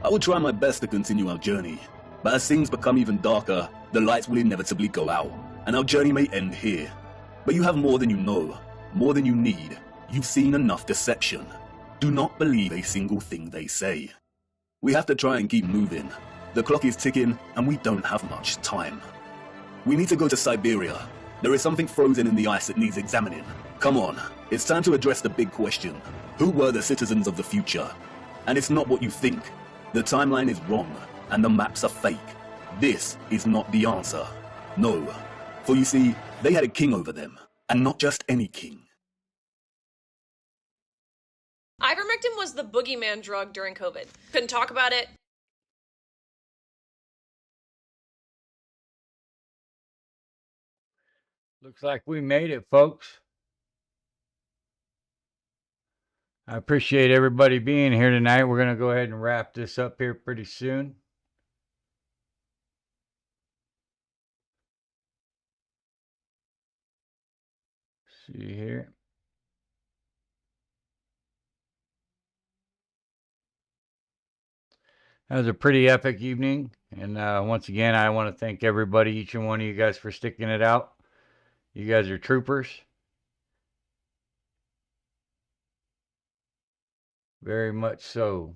I will try my best to continue our journey, but as things become even darker, the lights will inevitably go out, and our journey may end here. But you have more than you know, more than you need. You've seen enough deception. Do not believe a single thing they say. We have to try and keep moving. The clock is ticking, and we don't have much time. We need to go to Siberia. There is something frozen in the ice that needs examining. Come on, it's time to address the big question. Who were the citizens of the future? And it's not what you think. The timeline is wrong, and the maps are fake. This is not the answer. No. For you see, they had a king over them, and not just any king. Ivermectin was the boogeyman drug during COVID. Couldn't talk about it. Looks like we made it, folks. I appreciate everybody being here tonight. We're going to go ahead and wrap this up here pretty soon. See here. That was a pretty epic evening. And once again, I want to thank everybody, each and one of you guys, for sticking it out. You guys are troopers. Very much so.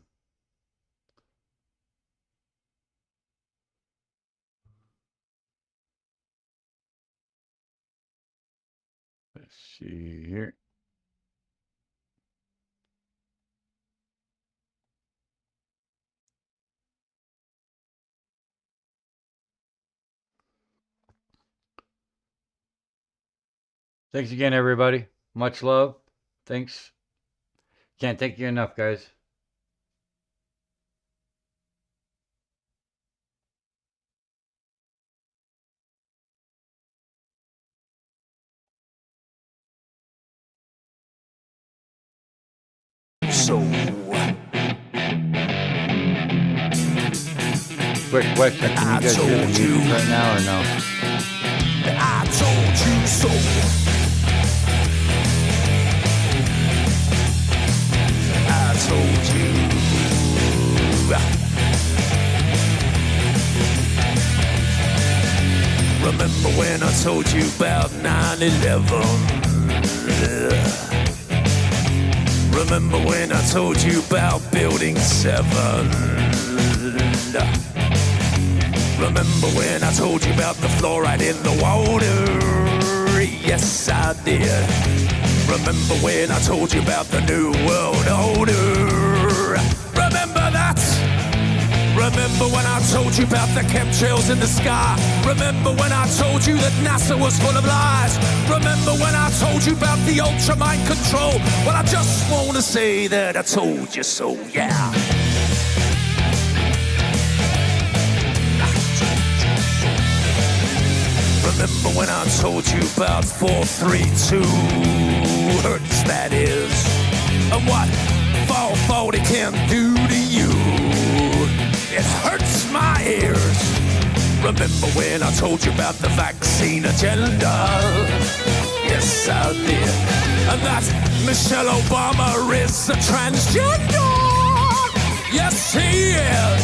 Let's see here. Thanks again, everybody. Much love. Thanks. Can't thank you enough, guys. So, quick question. Can you guys hear the music right now or no? I told you so. I told you. Remember when I told you about 9/11? Remember when I told you about Building 7? Remember when I told you about the fluoride in the water? Yes, I did. Remember when I told you about the New World Order? Remember that? Remember when I told you about the chemtrails in the sky? Remember when I told you that NASA was full of lies? Remember when I told you about the ultra mind control? Well, I just want to say that I told you so, yeah. Remember when I told you about 432 hertz, that is, and what 440 can do to you? It hurts my ears. Remember when I told you about the vaccine agenda? Yes, I did. And that Michelle Obama is a transgender. Yes, he is.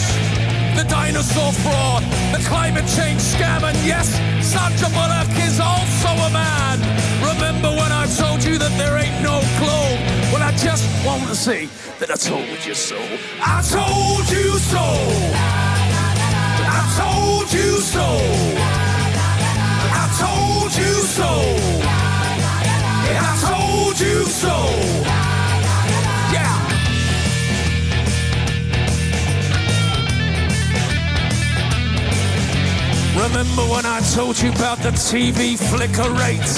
The dinosaur fraud, the climate change scam, and yes, Sandra Bullock is also a man. Remember when I told you that there ain't no globe? Well, I just want to say that I told you so. I told you so. I told you so. I told you so. I told you so. Yeah. Remember when I told you about the TV flicker rate?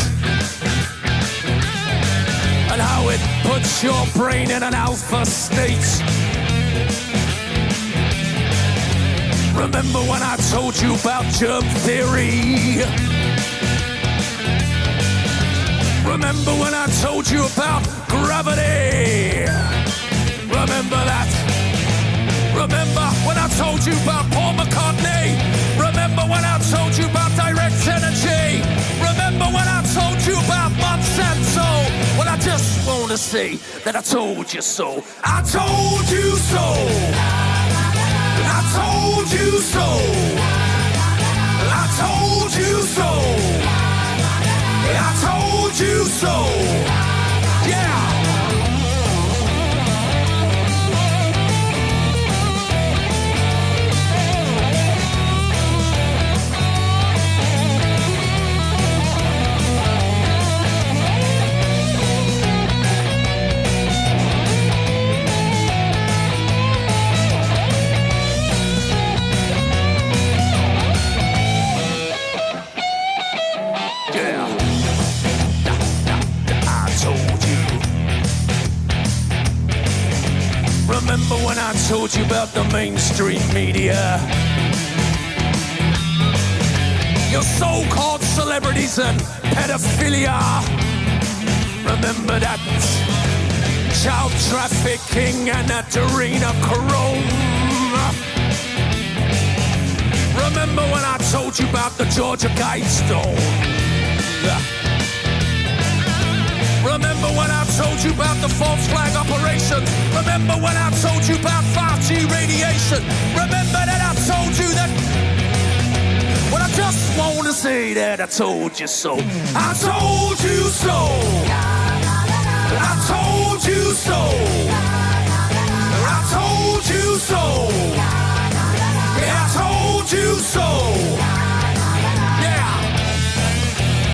And how it puts your brain in an alpha state? Remember when I told you about germ theory? Remember when I told you about gravity? Remember that? Remember when I told you about Paul McCartney? Remember when I told you about direct energy? Remember when I told you about Monsanto? Well, I to say that I told you so. I told you so. I told you so. I told you so. I told you so. Yeah. Remember when I told you about the mainstream media? Your so-called celebrities and pedophilia. Remember that child trafficking and that adrenochrome. Remember when I told you about the Georgia Guidestone? Remember when I told you about the false flag operation? Remember when I told you about 5G radiation? Remember that I told you that? Well, I just want to say that I told you so. I told you so. I told you so. I told you so. Yeah, I told you so.